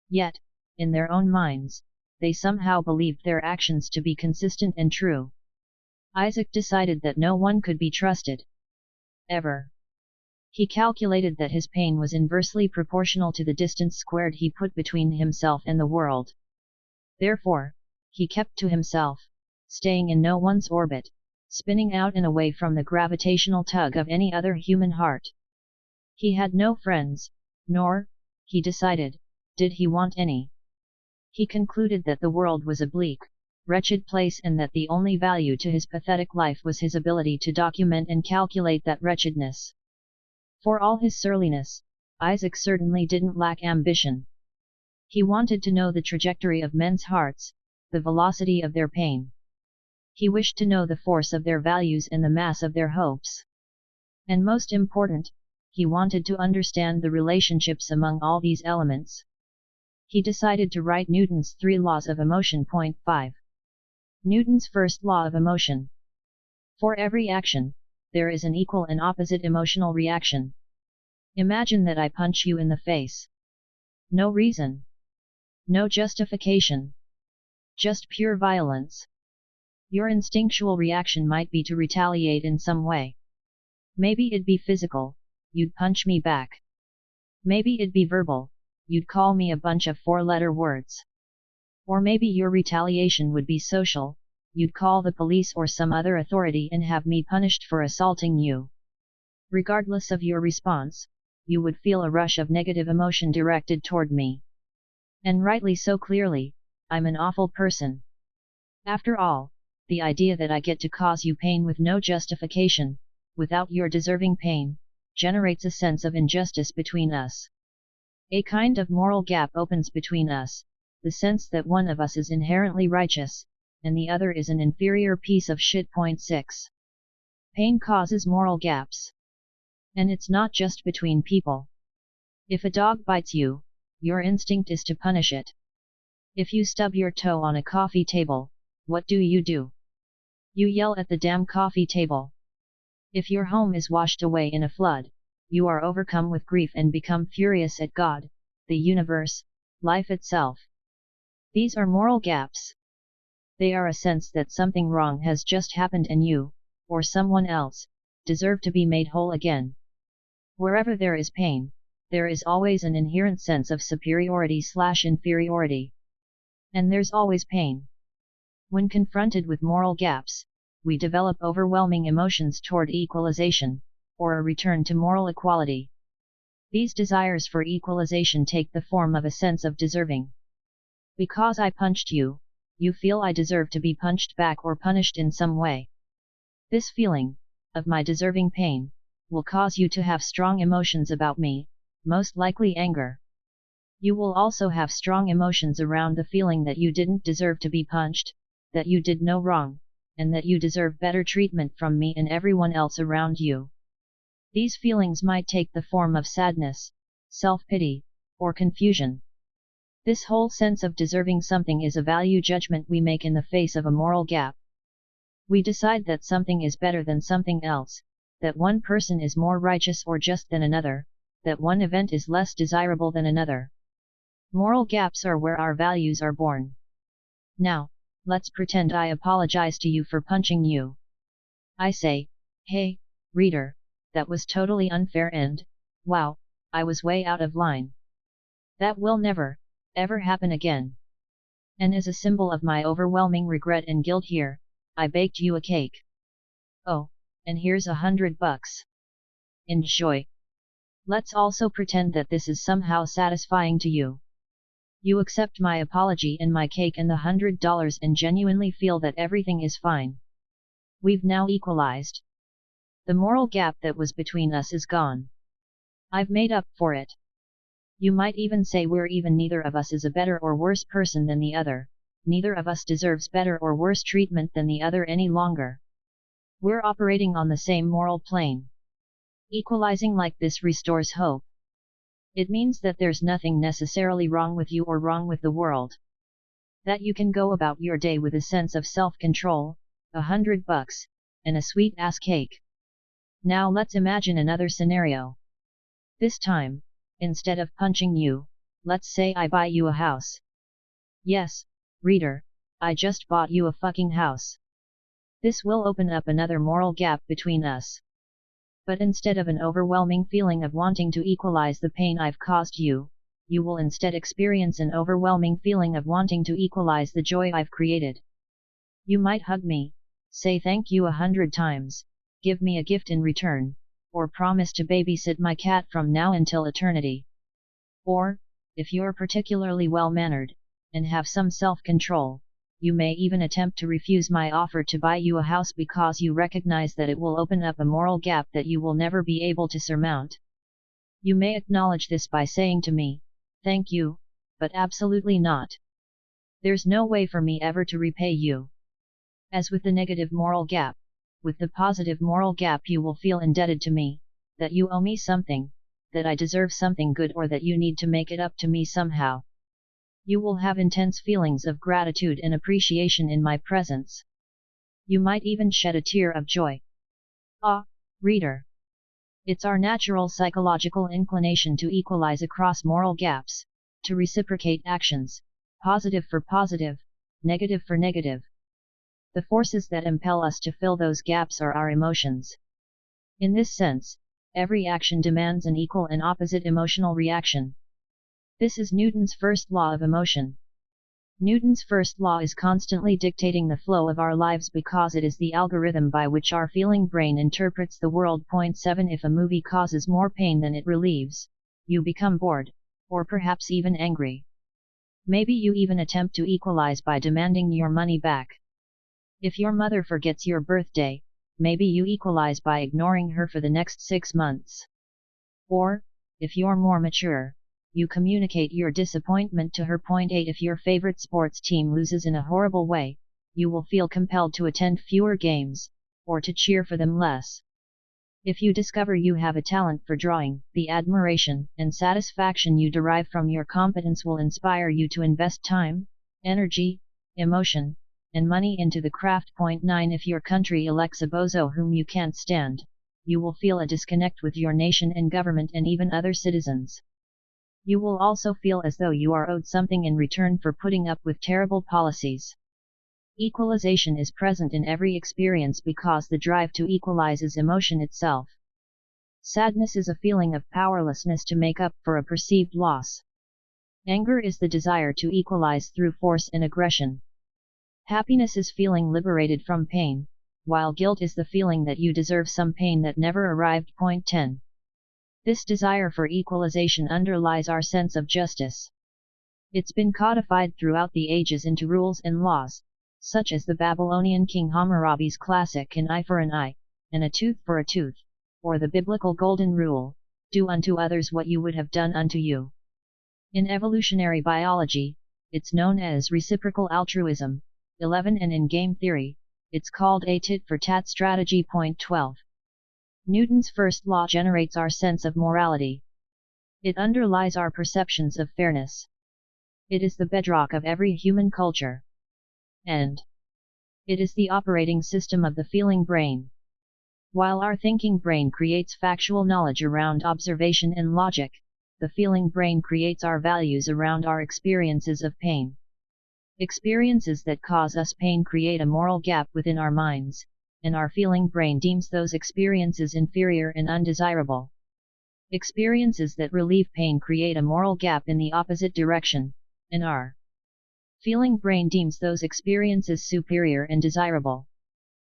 Yet, in their own minds, they somehow believed their actions to be consistent and true. Isaac decided that no one could be trusted. Ever. He calculated that his pain was inversely proportional to the distance squared he put between himself and the world. Therefore, he kept to himself, staying in no one's orbit, spinning out and away from the gravitational tug of any other human heart. He had no friends, nor, he decided, did he want any. He concluded that the world was a bleak, wretched place and that the only value to his pathetic life was his ability to document and calculate that wretchedness. For all his surliness, Isaac certainly didn't lack ambition. He wanted to know the trajectory of men's hearts, the velocity of their pain. He wished to know the force of their values and the mass of their hopes. And most important, he wanted to understand the relationships among all these elements. He decided to write Newton's 3 laws of emotion. 5. Newton's first law of emotion. For every action, there is an equal and opposite emotional reaction. Imagine that I punch you in the face. No reason. No justification. Just pure violence. Your instinctual reaction might be to retaliate in some way. Maybe it'd be physical, you'd punch me back. Maybe it'd be verbal, you'd call me a bunch of 4-letter words. Or maybe your retaliation would be social, you'd call the police or some other authority and have me punished for assaulting you. Regardless of your response, you would feel a rush of negative emotion directed toward me. And rightly so. Clearly, I'm an awful person. After all, the idea that I get to cause you pain with no justification, without your deserving pain, generates a sense of injustice between us. A kind of moral gap opens between us, the sense that one of us is inherently righteous, and the other is an inferior piece of shit. 6. Pain causes moral gaps. And it's not just between people. If a dog bites you, your instinct is to punish it. If you stub your toe on a coffee table, what do? You yell at the damn coffee table. If your home is washed away in a flood, you are overcome with grief and become furious at God, the universe, life itself. These are moral gaps. They are a sense that something wrong has just happened and you, or someone else, deserve to be made whole again. Wherever there is pain, there is always an inherent sense of superiority/inferiority. And there's always pain. When confronted with moral gaps, we develop overwhelming emotions toward equalization, or a return to moral equality. These desires for equalization take the form of a sense of deserving. Because I punched you, you feel I deserve to be punched back or punished in some way. This feeling, of my deserving pain, will cause you to have strong emotions about me, most likely anger. You will also have strong emotions around the feeling that you didn't deserve to be punched, that you did no wrong, and that you deserve better treatment from me and everyone else around you. These feelings might take the form of sadness, self-pity, or confusion. This whole sense of deserving something is a value judgment we make in the face of a moral gap. We decide that something is better than something else, that one person is more righteous or just than another, that one event is less desirable than another. Moral gaps are where our values are born. Now, let's pretend I apologize to you for punching you. I say, hey, reader, that was totally unfair and, wow, I was way out of line. That will never, ever happen again. And as a symbol of my overwhelming regret and guilt here, I baked you a cake. Oh, and here's $100. Enjoy. Let's also pretend that this is somehow satisfying to you. You accept my apology and my cake and the $100 and genuinely feel that everything is fine. We've now equalized. The moral gap that was between us is gone. I've made up for it. You might even say we're even. Neither of us is a better or worse person than the other, neither of us deserves better or worse treatment than the other any longer. We're operating on the same moral plane. Equalizing like this restores hope. It means that there's nothing necessarily wrong with you or wrong with the world. That you can go about your day with a sense of self-control, $100, and a sweet-ass cake. Now let's imagine another scenario. This time, instead of punching you, let's say I buy you a house. Yes, reader, I just bought you a fucking house. This will open up another moral gap between us. But instead of an overwhelming feeling of wanting to equalize the pain I've caused you, you will instead experience an overwhelming feeling of wanting to equalize the joy I've created. You might hug me, say thank you 100 times, give me a gift in return, or promise to babysit my cat from now until eternity. Or, if you're particularly well-mannered, and have some self-control, you may even attempt to refuse my offer to buy you a house because you recognize that it will open up a moral gap that you will never be able to surmount. You may acknowledge this by saying to me, thank you, but absolutely not. There's no way for me ever to repay you. As with the negative moral gap, with the positive moral gap you will feel indebted to me, that you owe me something, that I deserve something good or that you need to make it up to me somehow. You will have intense feelings of gratitude and appreciation in my presence. You might even shed a tear of joy. Ah, reader! It's our natural psychological inclination to equalize across moral gaps, to reciprocate actions, positive for positive, negative for negative. The forces that impel us to fill those gaps are our emotions. In this sense, every action demands an equal and opposite emotional reaction. This is Newton's first law of emotion. Newton's first law is constantly dictating the flow of our lives because it is the algorithm by which our feeling brain interprets the world. 7 If a movie causes more pain than it relieves, you become bored, or perhaps even angry. Maybe you even attempt to equalize by demanding your money back. If your mother forgets your birthday, maybe you equalize by ignoring her for the next 6 months. Or, if you're more mature, you communicate your disappointment to her. 8 If your favorite sports team loses in a horrible way, you will feel compelled to attend fewer games, or to cheer for them less. If you discover you have a talent for drawing, the admiration and satisfaction you derive from your competence will inspire you to invest time, energy, emotion, and money into the craft. Point 9. If your country elects a bozo whom you can't stand, you will feel a disconnect with your nation and government and even other citizens. You will also feel as though you are owed something in return for putting up with terrible policies. Equalization is present in every experience because the drive to equalize is emotion itself. Sadness is a feeling of powerlessness to make up for a perceived loss. Anger is the desire to equalize through force and aggression. Happiness is feeling liberated from pain, while guilt is the feeling that you deserve some pain that never arrived. Point 10. This desire for equalization underlies our sense of justice. It's been codified throughout the ages into rules and laws, such as the Babylonian king Hammurabi's classic an eye for an eye, and a tooth for a tooth, or the biblical golden rule, do unto others what you would have done unto you. In evolutionary biology, it's known as reciprocal altruism. 11. And in game theory, it's called a tit-for-tat strategy. Point 12. Newton's first law generates our sense of morality. It underlies our perceptions of fairness. It is the bedrock of every human culture. And it is the operating system of the feeling brain. While our thinking brain creates factual knowledge around observation and logic, the feeling brain creates our values around our experiences of pain. Experiences that cause us pain create a moral gap within our minds, and our feeling brain deems those experiences inferior and undesirable. Experiences that relieve pain create a moral gap in the opposite direction, and our feeling brain deems those experiences superior and desirable.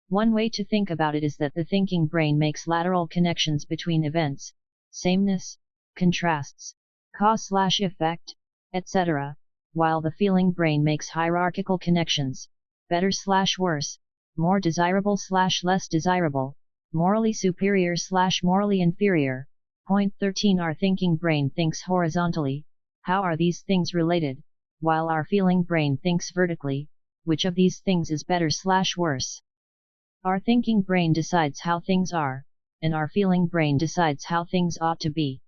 One way to think about it is that the thinking brain makes lateral connections between events, sameness, contrasts, cause/effect, etc., while the feeling brain makes hierarchical connections, better/worse, more desirable/less desirable, morally superior/morally inferior. Point 13. Our thinking brain thinks horizontally, how are these things related, while our feeling brain thinks vertically, which of these things is better/worse. Our thinking brain decides how things are, and our feeling brain decides how things ought to be.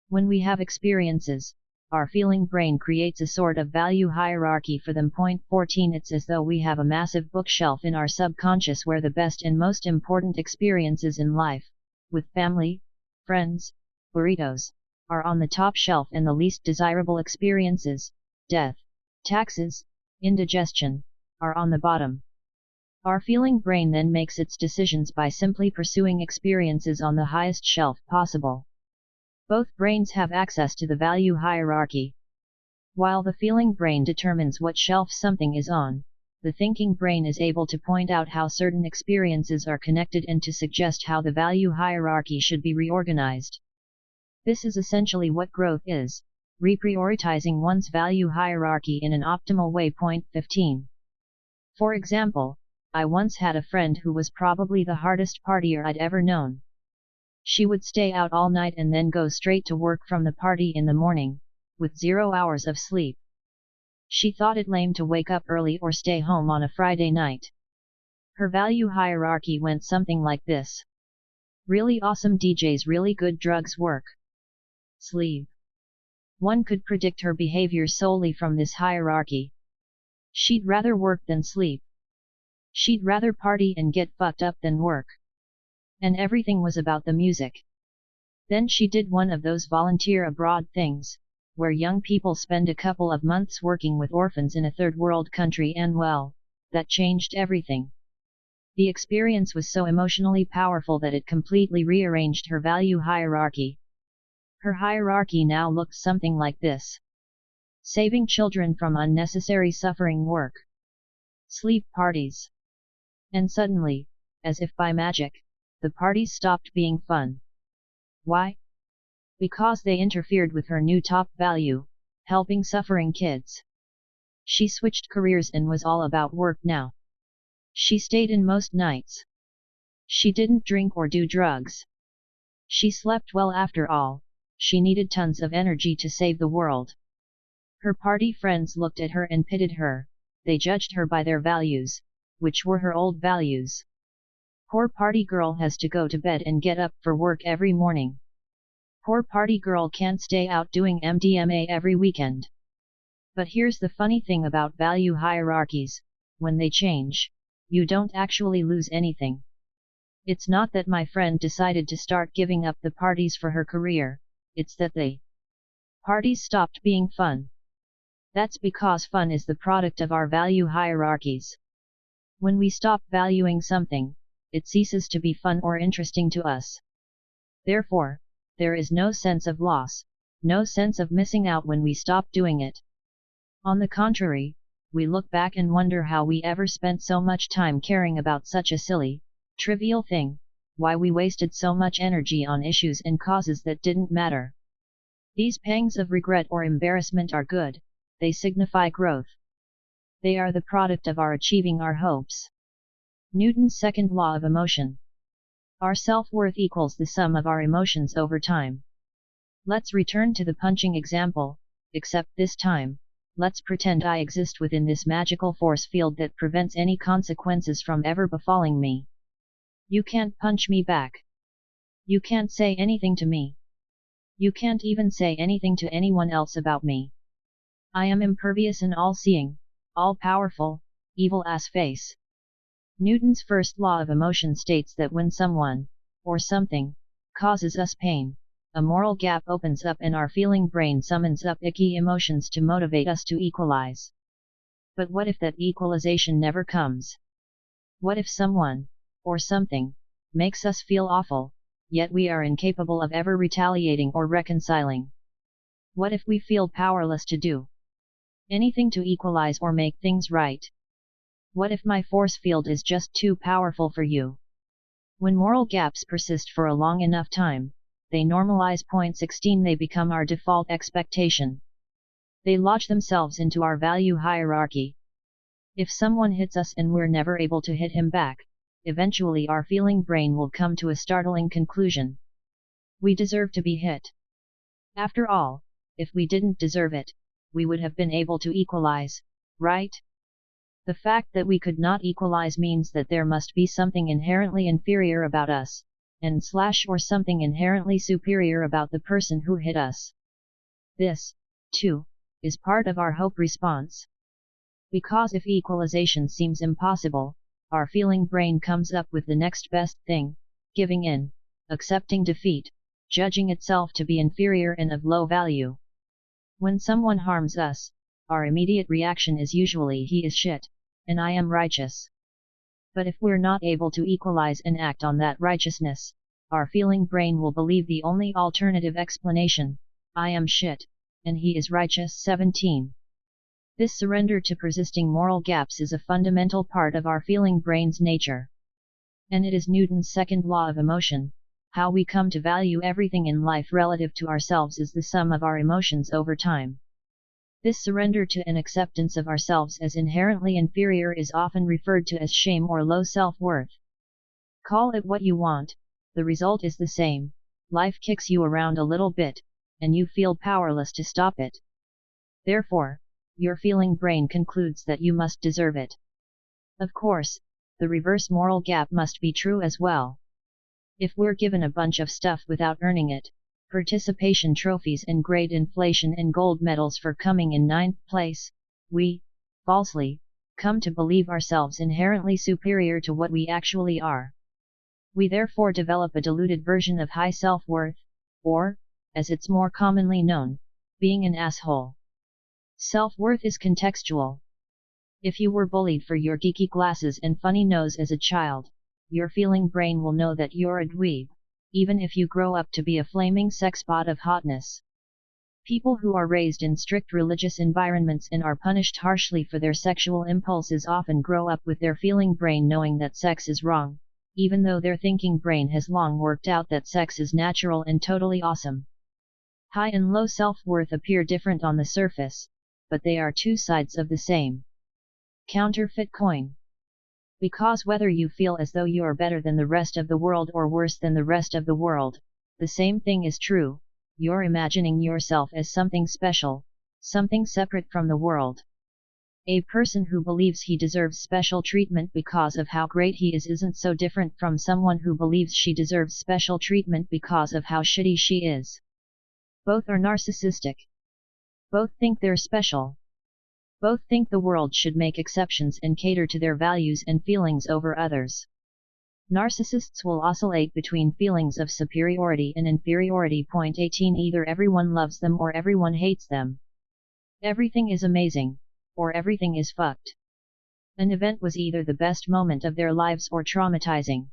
When we have experiences, our feeling brain creates a sort of value hierarchy for them. Point 14. It's as though we have a massive bookshelf in our subconscious where the best and most important experiences in life, with family, friends, burritos, are on the top shelf and the least desirable experiences, death, taxes, indigestion, are on the bottom. Our feeling brain then makes its decisions by simply pursuing experiences on the highest shelf possible. Both brains have access to the value hierarchy. While the feeling brain determines what shelf something is on, the thinking brain is able to point out how certain experiences are connected and to suggest how the value hierarchy should be reorganized. This is essentially what growth is, reprioritizing one's value hierarchy in an optimal way. Point 15. For example, I once had a friend who was probably the hardest partier I'd ever known. She would stay out all night and then go straight to work from the party in the morning, with 0 hours of sleep. She thought it lame to wake up early or stay home on a Friday night. Her value hierarchy went something like this. Really awesome DJs, really good drugs, work, sleep. One could predict her behavior solely from this hierarchy. She'd rather work than sleep. She'd rather party and get fucked up than work. And everything was about the music. Then she did one of those volunteer abroad things, where young people spend a couple of months working with orphans in a third world country, and well, that changed everything. The experience was so emotionally powerful that it completely rearranged her value hierarchy. Her hierarchy now looked something like this: saving children from unnecessary suffering, work, sleep, parties. And suddenly, as if by magic, the parties stopped being fun. Why? Because they interfered with her new top value, helping suffering kids. She switched careers and was all about work now. She stayed in most nights. She didn't drink or do drugs. She slept well. After all, she needed tons of energy to save the world. Her party friends looked at her and pitied her. They judged her by their values, which were her old values. Poor party girl has to go to bed and get up for work every morning. Poor party girl can't stay out doing MDMA every weekend. But here's the funny thing about value hierarchies: when they change, you don't actually lose anything. It's not that my friend decided to start giving up the parties for her career, it's that the parties stopped being fun. That's because fun is the product of our value hierarchies. When we stop valuing something, it ceases to be fun or interesting to us. Therefore, there is no sense of loss, no sense of missing out when we stop doing it. On the contrary, we look back and wonder how we ever spent so much time caring about such a silly, trivial thing, why we wasted so much energy on issues and causes that didn't matter. These pangs of regret or embarrassment are good, they signify growth. They are the product of our achieving our hopes. Newton's second law of emotion. Our self-worth equals the sum of our emotions over time. Let's return to the punching example, except this time, let's pretend I exist within this magical force field that prevents any consequences from ever befalling me. You can't punch me back. You can't say anything to me. You can't even say anything to anyone else about me. I am impervious and all-seeing, all-powerful, evil-ass face. Newton's first law of emotion states that when someone, or something, causes us pain, a moral gap opens up and our feeling brain summons up icky emotions to motivate us to equalize. But what if that equalization never comes? What if someone, or something, makes us feel awful, yet we are incapable of ever retaliating or reconciling? What if we feel powerless to do anything to equalize or make things right? What if my force field is just too powerful for you? When moral gaps persist for a long enough time, they normalize. 16 They become our default expectation. They lodge themselves into our value hierarchy. If someone hits us and we're never able to hit him back, eventually our feeling brain will come to a startling conclusion. We deserve to be hit. After all, if we didn't deserve it, we would have been able to equalize, right? The fact that we could not equalize means that there must be something inherently inferior about us, or something inherently superior about the person who hit us. This, too, is part of our hope response. Because if equalization seems impossible, our feeling brain comes up with the next best thing: giving in, accepting defeat, judging itself to be inferior and of low value. When someone harms us, our immediate reaction is usually "he is shit, and I am righteous." But if we're not able to equalize and act on that righteousness, our feeling brain will believe the only alternative explanation: I am shit, and he is righteous. 17. This surrender to persisting moral gaps is a fundamental part of our feeling brain's nature. And it is Newton's second law of emotion: how we come to value everything in life relative to ourselves is the sum of our emotions over time. This surrender to an acceptance of ourselves as inherently inferior is often referred to as shame or low self-worth. Call it what you want, the result is the same: life kicks you around a little bit, and you feel powerless to stop it. Therefore, your feeling brain concludes that you must deserve it. Of course, the reverse moral gap must be true as well. If we're given a bunch of stuff without earning it, participation trophies and grade inflation and gold medals for coming in 9th place, we, falsely, come to believe ourselves inherently superior to what we actually are. We therefore develop a diluted version of high self-worth, or, as it's more commonly known, being an asshole. Self-worth is contextual. If you were bullied for your geeky glasses and funny nose as a child, your feeling brain will know that you're a dweeb, even if you grow up to be a flaming sexbot of hotness. People who are raised in strict religious environments and are punished harshly for their sexual impulses often grow up with their feeling brain knowing that sex is wrong, even though their thinking brain has long worked out that sex is natural and totally awesome. High and low self-worth appear different on the surface, but they are two sides of the same counterfeit coin. Because whether you feel as though you are better than the rest of the world or worse than the rest of the world, the same thing is true: you're imagining yourself as something special, something separate from the world. A person who believes he deserves special treatment because of how great he is isn't so different from someone who believes she deserves special treatment because of how shitty she is. Both are narcissistic. Both think they're special. Both think the world should make exceptions and cater to their values and feelings over others. Narcissists will oscillate between feelings of superiority and inferiority. 18 Either everyone loves them or everyone hates them. Everything is amazing, or everything is fucked. An event was either the best moment of their lives or traumatizing.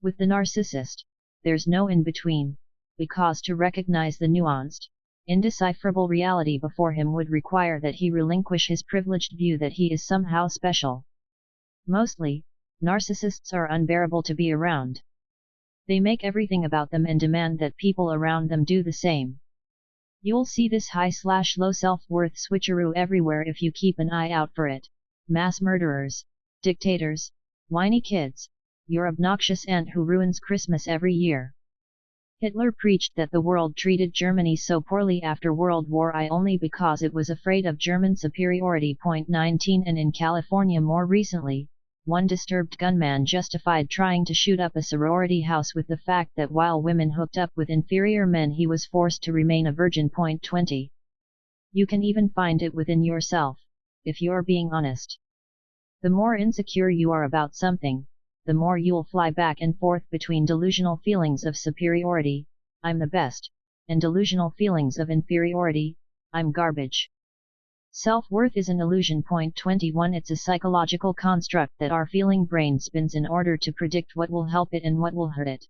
With the narcissist, there's no in-between, because to recognize the nuanced, indecipherable reality before him would require that he relinquish his privileged view that he is somehow special. Mostly, narcissists are unbearable to be around. They make everything about them and demand that people around them do the same. You'll see this high/low self-worth switcheroo everywhere if you keep an eye out for it. Mass murderers, dictators, whiny kids, your obnoxious aunt who ruins Christmas every year. Hitler preached that the world treated Germany so poorly after World War I only because it was afraid of German superiority. 19 And in California more recently, one disturbed gunman justified trying to shoot up a sorority house with the fact that while women hooked up with inferior men he was forced to remain a virgin. 20 You can even find it within yourself, if you're being honest. The more insecure you are about something, the more you'll fly back and forth between delusional feelings of superiority, I'm the best, and delusional feelings of inferiority, I'm garbage. Self-worth is an illusion. 21 It's a psychological construct that our feeling brain spins in order to predict what will help it and what will hurt it.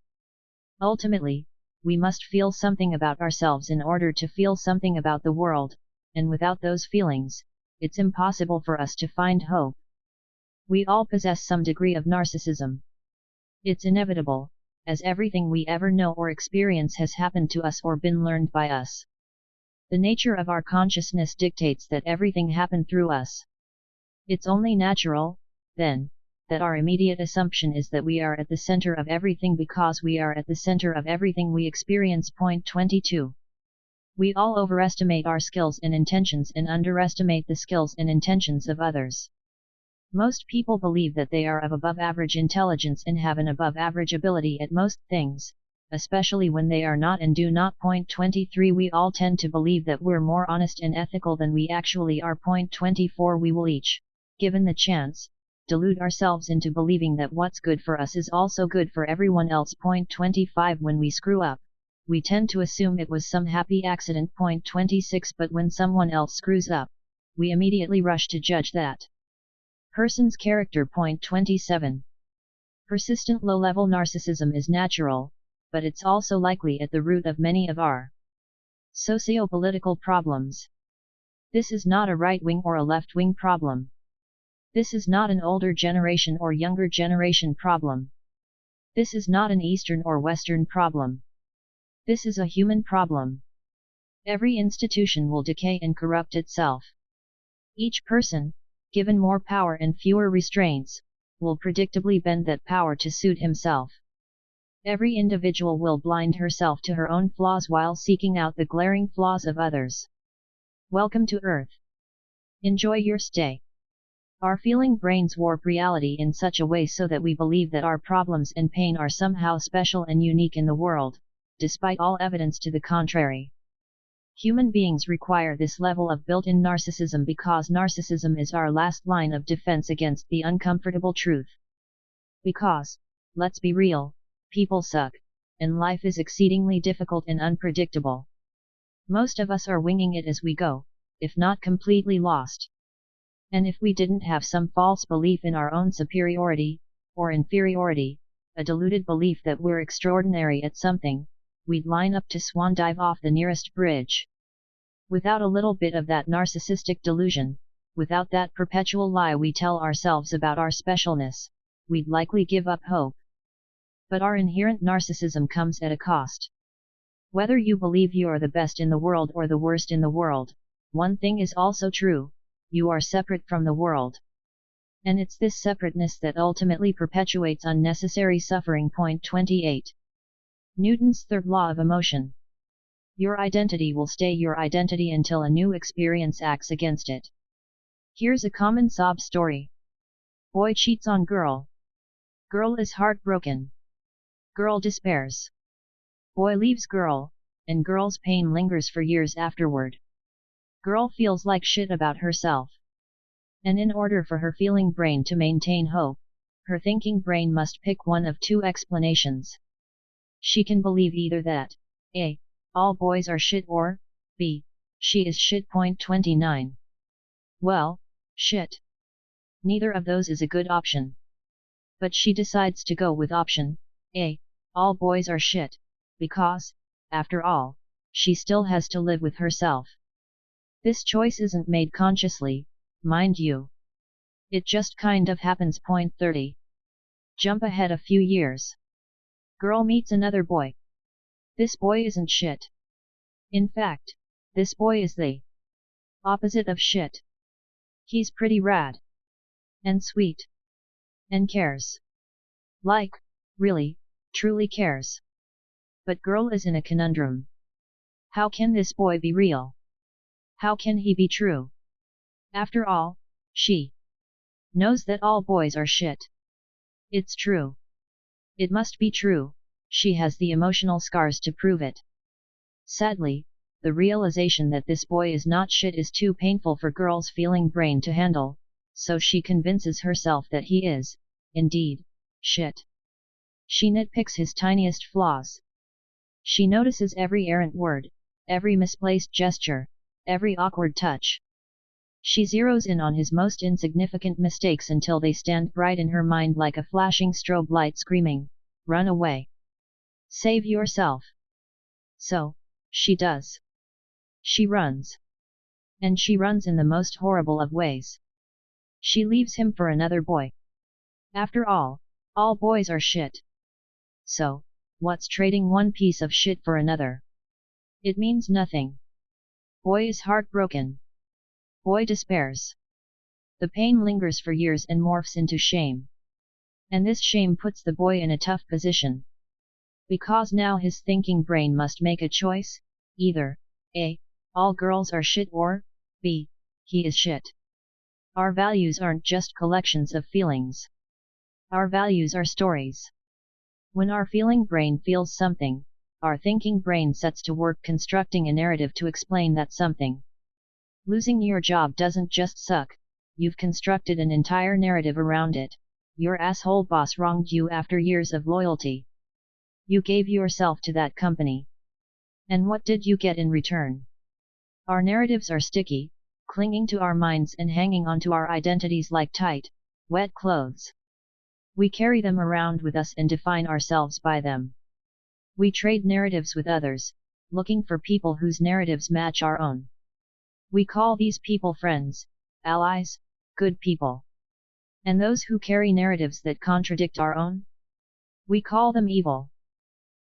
Ultimately, we must feel something about ourselves in order to feel something about the world, and without those feelings, it's impossible for us to find hope. We all possess some degree of narcissism. It's inevitable, as everything we ever know or experience has happened to us or been learned by us. The nature of our consciousness dictates that everything happened through us. It's only natural, then, that our immediate assumption is that we are at the center of everything because we are at the center of everything we experience. 22 We all overestimate our skills and intentions and underestimate the skills and intentions of others. Most people believe that they are of above-average intelligence and have an above-average ability at most things, especially when they are not and do not. 23 We all tend to believe that we're more honest and ethical than we actually are. 24 We will each, given the chance, delude ourselves into believing that what's good for us is also good for everyone else. 25 When we screw up, we tend to assume it was some happy accident. 26 But when someone else screws up, we immediately rush to judge that person's character. 27 Persistent low-level narcissism is natural, but it's also likely at the root of many of our socio-political problems. This is not a right-wing or a left-wing problem. This is not an older generation or younger generation problem. This is not an Eastern or Western problem. This is a human problem. Every institution will decay and corrupt itself. Each person, given more power and fewer restraints, will predictably bend that power to suit himself. Every individual will blind herself to her own flaws while seeking out the glaring flaws of others. Welcome to Earth. Enjoy your stay. Our feeling brains warp reality in such a way so that we believe that our problems and pain are somehow special and unique in the world, despite all evidence to the contrary. Human beings require this level of built-in narcissism because narcissism is our last line of defense against the uncomfortable truth. Because, let's be real, people suck, and life is exceedingly difficult and unpredictable. Most of us are winging it as we go, if not completely lost. And if we didn't have some false belief in our own superiority, or inferiority, a deluded belief that we're extraordinary at something, we'd line up to swan dive off the nearest bridge. Without a little bit of that narcissistic delusion, without that perpetual lie we tell ourselves about our specialness, we'd likely give up hope. But our inherent narcissism comes at a cost. Whether you believe you are the best in the world or the worst in the world, one thing is also true: you are separate from the world. And it's this separateness that ultimately perpetuates unnecessary suffering. 28 Newton's third law of emotion. Your identity will stay your identity until a new experience acts against it. Here's a common sob story. Boy cheats on girl. Girl is heartbroken. Girl despairs. Boy leaves girl, and girl's pain lingers for years afterward. Girl feels like shit about herself. And in order for her feeling brain to maintain hope, her thinking brain must pick one of two explanations. She can believe either that A. All boys are shit, or B. She is shit. 29. Well, shit. Neither of those is a good option. But she decides to go with option A. All boys are shit, because, after all, she still has to live with herself. This choice isn't made consciously, mind you. It just kind of happens. 30. Jump ahead a few years. Girl meets another boy. This boy isn't shit. In fact, this boy is the opposite of shit. He's pretty rad. And sweet. And cares. Like, really, truly cares. But girl is in a conundrum. How can this boy be real? How can he be true? After all, she knows that all boys are shit. It's true. It must be true, she has the emotional scars to prove it. Sadly, the realization that this boy is not shit is too painful for girl's feeling brain to handle, so she convinces herself that he is, indeed, shit. She nitpicks his tiniest flaws. She notices every errant word, every misplaced gesture, every awkward touch. She zeroes in on his most insignificant mistakes until they stand bright in her mind like a flashing strobe light screaming, "Run away! Save yourself!" So, she does. She runs. And she runs in the most horrible of ways. She leaves him for another boy. After all boys are shit. So, what's trading one piece of shit for another? It means nothing. Boy is heartbroken. Boy despairs. The pain lingers for years and morphs into shame. And this shame puts the boy in a tough position. Because now his thinking brain must make a choice, either A. All girls are shit, or B. He is shit. Our values aren't just collections of feelings. Our values are stories. When our feeling brain feels something, our thinking brain sets to work constructing a narrative to explain that something. Losing your job doesn't just suck, you've constructed an entire narrative around it. Your asshole boss wronged you after years of loyalty. You gave yourself to that company. And what did you get in return? Our narratives are sticky, clinging to our minds and hanging onto our identities like tight, wet clothes. We carry them around with us and define ourselves by them. We trade narratives with others, looking for people whose narratives match our own. We call these people friends, allies, good people. And those who carry narratives that contradict our own? We call them evil.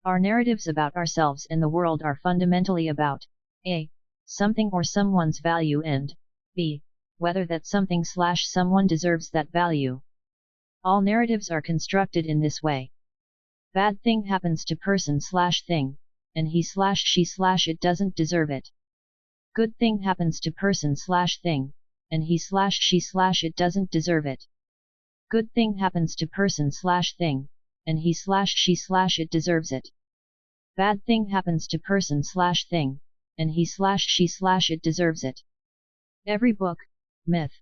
Our narratives about ourselves and the world are fundamentally about A. Something or someone's value, and B. Whether that something/someone deserves that value. All narratives are constructed in this way. Bad thing happens to person/thing, and he/she/it doesn't deserve it. Good thing happens to person/thing, and he/she/it doesn't deserve it. Good thing happens to person/thing, and he/she/it deserves it. Bad thing happens to person/thing, and he/she/it deserves it. Every book, myth,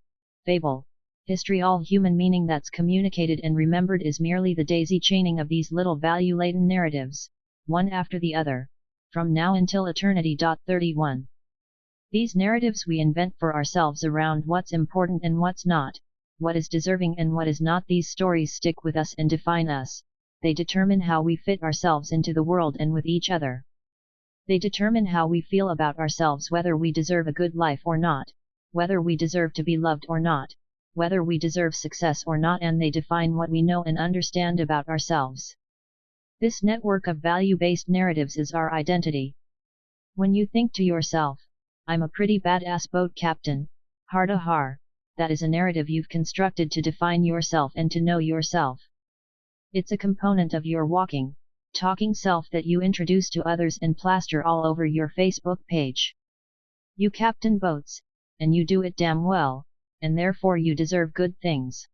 fable, history, all human meaning that's communicated and remembered is merely the daisy chaining of these little value-laden narratives, one after the other, from now until eternity. 31. These narratives we invent for ourselves around what's important and what's not, what is deserving and what is not. These stories stick with us and define us. They determine how we fit ourselves into the world and with each other. They determine how we feel about ourselves, whether we deserve a good life or not, whether we deserve to be loved or not, whether we deserve success or not, and they define what we know and understand about ourselves. This network of value-based narratives is our identity. When you think to yourself, "I'm a pretty badass boat captain," har, that is a narrative you've constructed to define yourself and to know yourself. It's a component of your walking, talking self that you introduce to others and plaster all over your Facebook page. You captain boats, and you do it damn well, and therefore you deserve good things.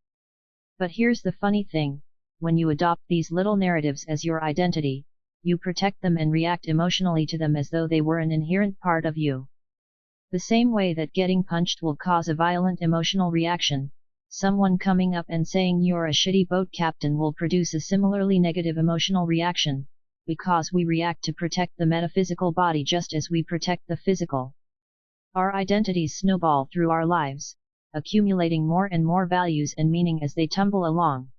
But here's the funny thing, when you adopt these little narratives as your identity, you protect them and react emotionally to them as though they were an inherent part of you. The same way that getting punched will cause a violent emotional reaction, someone coming up and saying you're a shitty boat captain will produce a similarly negative emotional reaction, because we react to protect the metaphysical body just as we protect the physical. Our identities snowball through our lives, accumulating more and more values and meaning as they tumble along.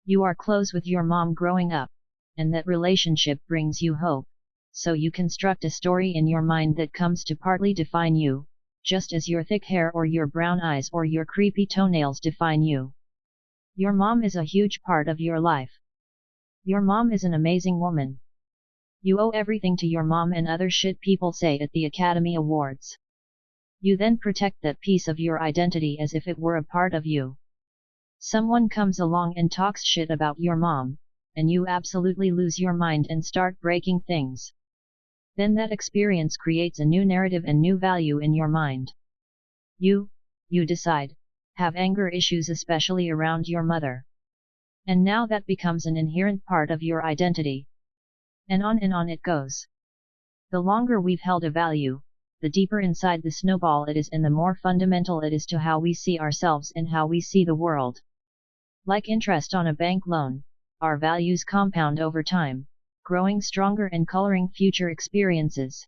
You are close with your mom growing up, and that relationship brings you hope, so you construct a story in your mind that comes to partly define you, just as your thick hair or your brown eyes or your creepy toenails define you. Your mom is a huge part of your life. Your mom is an amazing woman. You owe everything to your mom and other shit people say at the Academy Awards. You then protect that piece of your identity as if it were a part of you. Someone comes along and talks shit about your mom, and you absolutely lose your mind and start breaking things. Then that experience creates a new narrative and new value in your mind. You decide, have anger issues especially around your mother. And now that becomes an inherent part of your identity. And on it goes. The longer we've held a value, the deeper inside the snowball it is and the more fundamental it is to how we see ourselves and how we see the world. Like interest on a bank loan, our values compound over time, growing stronger and coloring future experiences.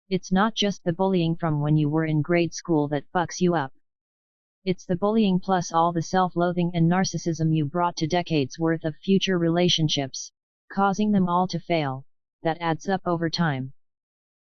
It's not just the bullying from when you were in grade school that fucks you up. It's the bullying plus all the self-loathing and narcissism you brought to decades worth of future relationships, causing them all to fail, that adds up over time.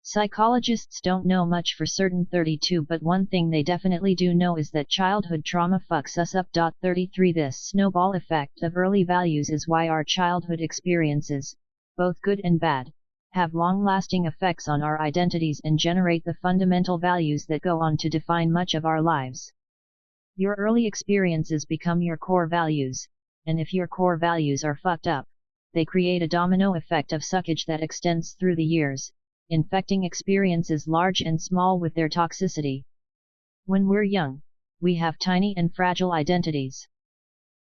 Psychologists don't know much for certain 32, but one thing they definitely do know is that childhood trauma fucks us up. 33 This snowball effect of early values is why our childhood experiences, both good and bad, have long-lasting effects on our identities and generate the fundamental values that go on to define much of our lives. Your early experiences become your core values, and if your core values are fucked up, they create a domino effect of suckage that extends through the years, infecting experiences large and small with their toxicity. When we're young, we have tiny and fragile identities.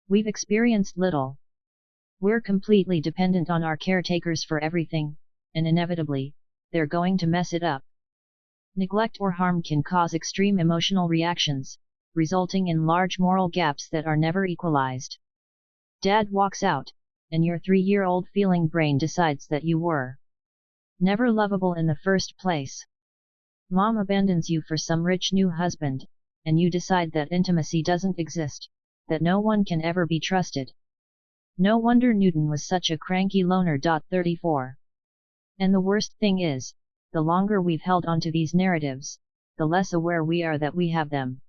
We've experienced little. We're completely dependent on our caretakers for everything, and inevitably, they're going to mess it up. Neglect or harm can cause extreme emotional reactions, resulting in large moral gaps that are never equalized. Dad walks out, and your 3-year-old feeling brain decides that you were never lovable in the first place. Mom abandons you for some rich new husband, and you decide that intimacy doesn't exist, that no one can ever be trusted. No wonder Newton was such a cranky loner. 34. And the worst thing is, the longer we've held onto these narratives, the less aware we are that we have them.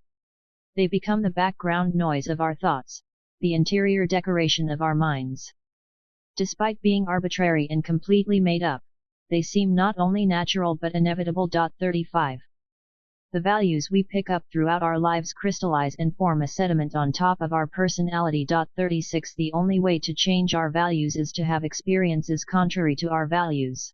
They become the background noise of our thoughts, the interior decoration of our minds. Despite being arbitrary and completely made up, they seem not only natural but inevitable. 35. The values we pick up throughout our lives crystallize and form a sediment on top of our personality. 36. The only way to change our values is to have experiences contrary to our values.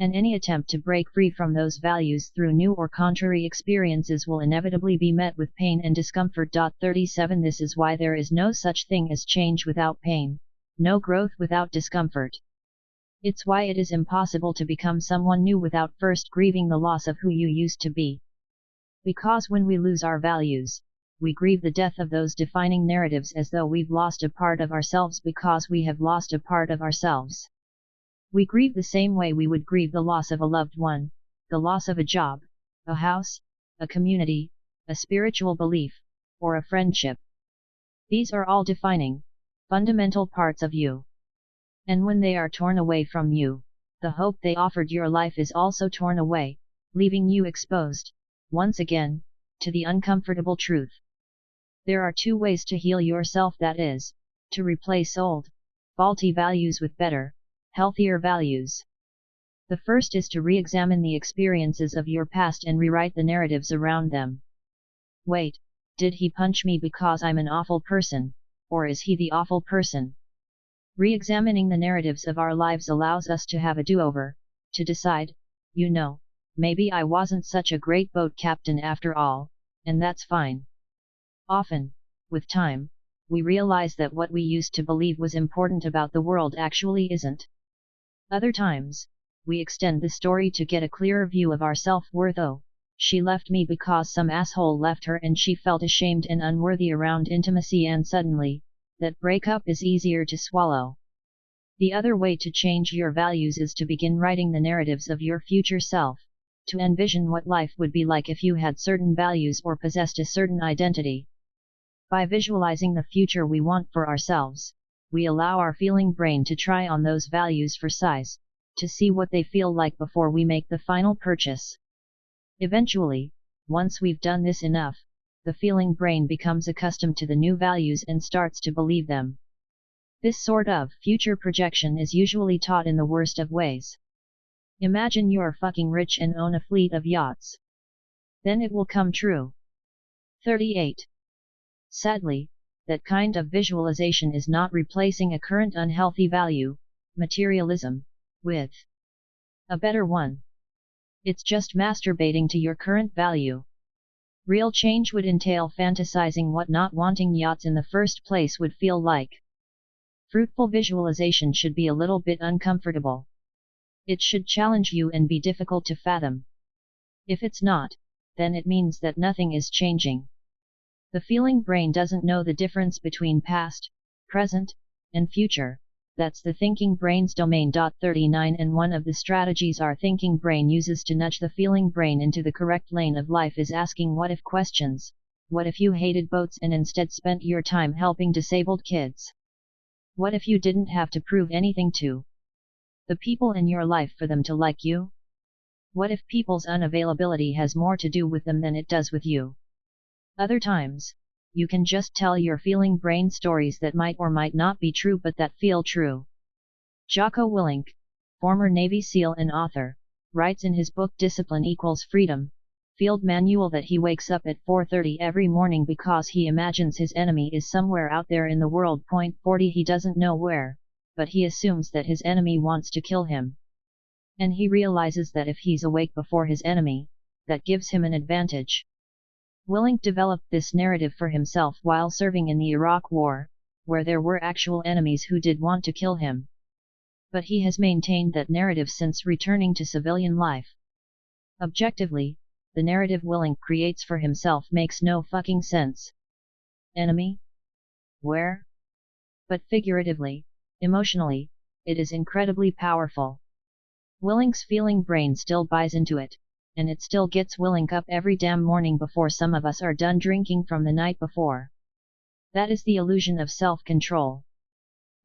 And any attempt to break free from those values through new or contrary experiences will inevitably be met with pain and discomfort. 37. This is why there is no such thing as change without pain, no growth without discomfort. It's why it is impossible to become someone new without first grieving the loss of who you used to be. Because when we lose our values, we grieve the death of those defining narratives as though we've lost a part of ourselves because we have lost a part of ourselves. We grieve the same way we would grieve the loss of a loved one, the loss of a job, a house, a community, a spiritual belief, or a friendship. These are all defining, fundamental parts of you. And when they are torn away from you, the hope they offered your life is also torn away, leaving you exposed, once again, to the uncomfortable truth. There are 2 ways to heal yourself, that is, to replace old, faulty values with better, healthier values. The first is to re-examine the experiences of your past and rewrite the narratives around them. Wait, did he punch me because I'm an awful person, or is he the awful person? Re-examining the narratives of our lives allows us to have a do-over, to decide, maybe I wasn't such a great boat captain after all, and that's fine. Often, with time, we realize that what we used to believe was important about the world actually isn't. Other times, we extend the story to get a clearer view of our self-worth. Oh, she left me because some asshole left her and she felt ashamed and unworthy around intimacy, and suddenly, that breakup is easier to swallow. The other way to change your values is to begin writing the narratives of your future self, to envision what life would be like if you had certain values or possessed a certain identity. By visualizing the future we want for ourselves, we allow our feeling brain to try on those values for size, to see what they feel like before we make the final purchase. Eventually, once we've done this enough, the feeling brain becomes accustomed to the new values and starts to believe them. This sort of future projection is usually taught in the worst of ways. Imagine you're fucking rich and own a fleet of yachts. Then it will come true. 38. Sadly, that kind of visualization is not replacing a current unhealthy value, materialism, with a better one. It's just masturbating to your current value. Real change would entail fantasizing what not wanting yachts in the first place would feel like. Fruitful visualization should be a little bit uncomfortable. It should challenge you and be difficult to fathom. If it's not, then it means that nothing is changing. The feeling brain doesn't know the difference between past, present, and future. That's the thinking brain's domain. 39 And one of the strategies our thinking brain uses to nudge the feeling brain into the correct lane of life is asking what if questions. What if you hated boats and instead spent your time helping disabled kids? What if you didn't have to prove anything to the people in your life for them to like you? What if people's unavailability has more to do with them than it does with you? Other times, you can just tell your feeling brain stories that might or might not be true but that feel true. Jocko Willink, former Navy SEAL and author, writes in his book Discipline Equals Freedom, Field Manual that he wakes up at 4:30 every morning because he imagines his enemy is somewhere out there in the world. 40 He doesn't know where, but he assumes that his enemy wants to kill him. And he realizes that if he's awake before his enemy, that gives him an advantage. Willink developed this narrative for himself while serving in the Iraq War, where there were actual enemies who did want to kill him. But he has maintained that narrative since returning to civilian life. Objectively, the narrative Willink creates for himself makes no fucking sense. Enemy? Where? But figuratively, emotionally, it is incredibly powerful. Willink's feeling brain still buys into it, and it still gets Willink up every damn morning before some of us are done drinking from the night before. That is the illusion of self-control.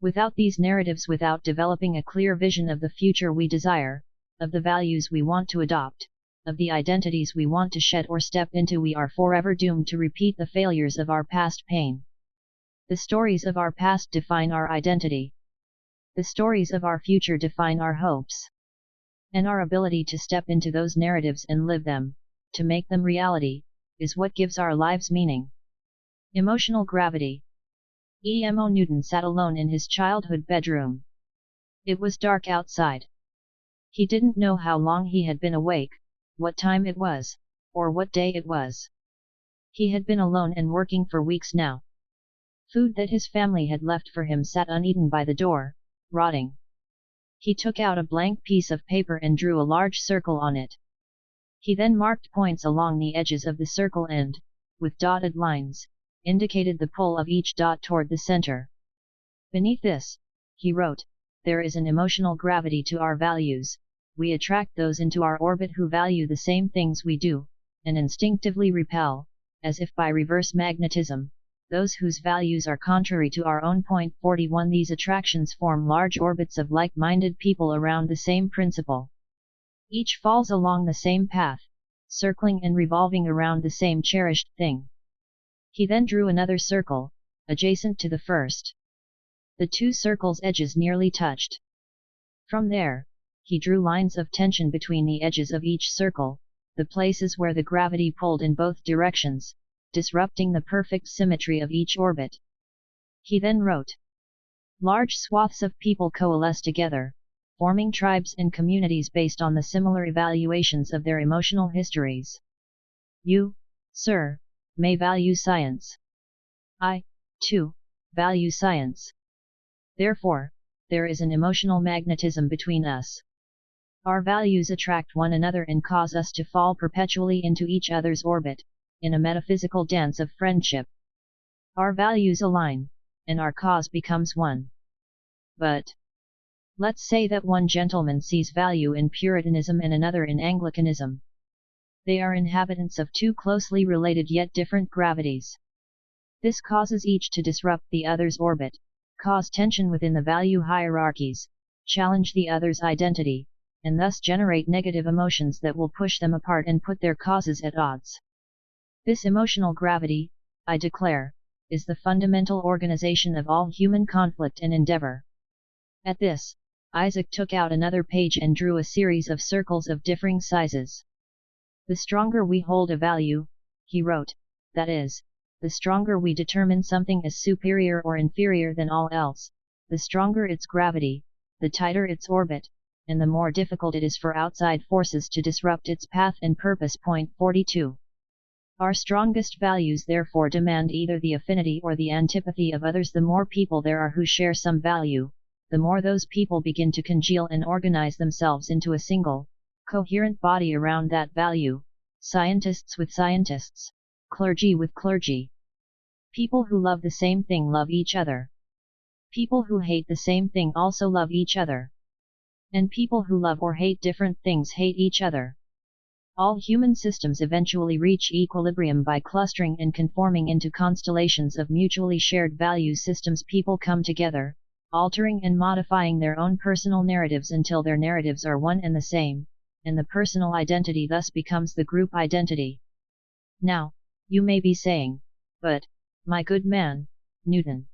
Without these narratives, without developing a clear vision of the future we desire, of the values we want to adopt, of the identities we want to shed or step into, we are forever doomed to repeat the failures of our past pain. The stories of our past define our identity. The stories of our future define our hopes. And our ability to step into those narratives and live them, to make them reality, is what gives our lives meaning. Emotional gravity. Emo Newton sat alone in his childhood bedroom. It was dark outside. He didn't know how long he had been awake, what time it was, or what day it was. He had been alone and working for weeks now. Food that his family had left for him sat uneaten by the door, rotting. He took out a blank piece of paper and drew a large circle on it. He then marked points along the edges of the circle and, with dotted lines, indicated the pull of each dot toward the center. Beneath this, he wrote, there is an emotional gravity to our values. We attract those into our orbit who value the same things we do, and instinctively repel, as if by reverse magnetism, those whose values are contrary to our own. 41 These attractions form large orbits of like-minded people around the same principle. Each falls along the same path, circling and revolving around the same cherished thing. He then drew another circle, adjacent to the first. The two circles' edges nearly touched. From there, he drew lines of tension between the edges of each circle, the places where the gravity pulled in both directions, disrupting the perfect symmetry of each orbit. He then wrote, large swaths of people coalesce together, forming tribes and communities based on the similar evaluations of their emotional histories. You, sir, may value science. I, too, value science. Therefore, there is an emotional magnetism between us. Our values attract one another and cause us to fall perpetually into each other's orbit, in a metaphysical dance of friendship. Our values align, and our cause becomes one. But let's say that one gentleman sees value in Puritanism and another in Anglicanism. They are inhabitants of two closely related yet different gravities. This causes each to disrupt the other's orbit, cause tension within the value hierarchies, challenge the other's identity, and thus generate negative emotions that will push them apart and put their causes at odds. This emotional gravity, I declare, is the fundamental organization of all human conflict and endeavor. At this, Isaac took out another page and drew a series of circles of differing sizes. The stronger we hold a value, he wrote, that is, the stronger we determine something as superior or inferior than all else, the stronger its gravity, the tighter its orbit, and the more difficult it is for outside forces to disrupt its path and purpose. Point 42. Our strongest values therefore demand either the affinity or the antipathy of others. The more people there are who share some value, the more those people begin to congeal and organize themselves into a single, coherent body around that value, scientists with scientists, clergy with clergy. People who love the same thing love each other. People who hate the same thing also love each other. And people who love or hate different things hate each other. All human systems eventually reach equilibrium by clustering and conforming into constellations of mutually shared value systems. People come together, altering and modifying their own personal narratives until their narratives are one and the same, and the personal identity thus becomes the group identity. Now, you may be saying, but, my good man, Newton,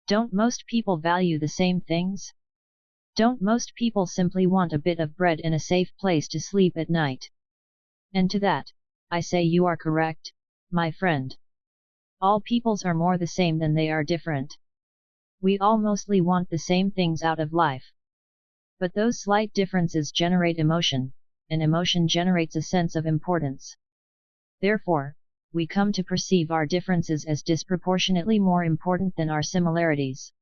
don't most people value the same things? Don't most people simply want a bit of bread and a safe place to sleep at night? And to that, I say you are correct, my friend. All peoples are more the same than they are different. We all mostly want the same things out of life. But those slight differences generate emotion, and emotion generates a sense of importance. Therefore, we come to perceive our differences as disproportionately more important than our similarities.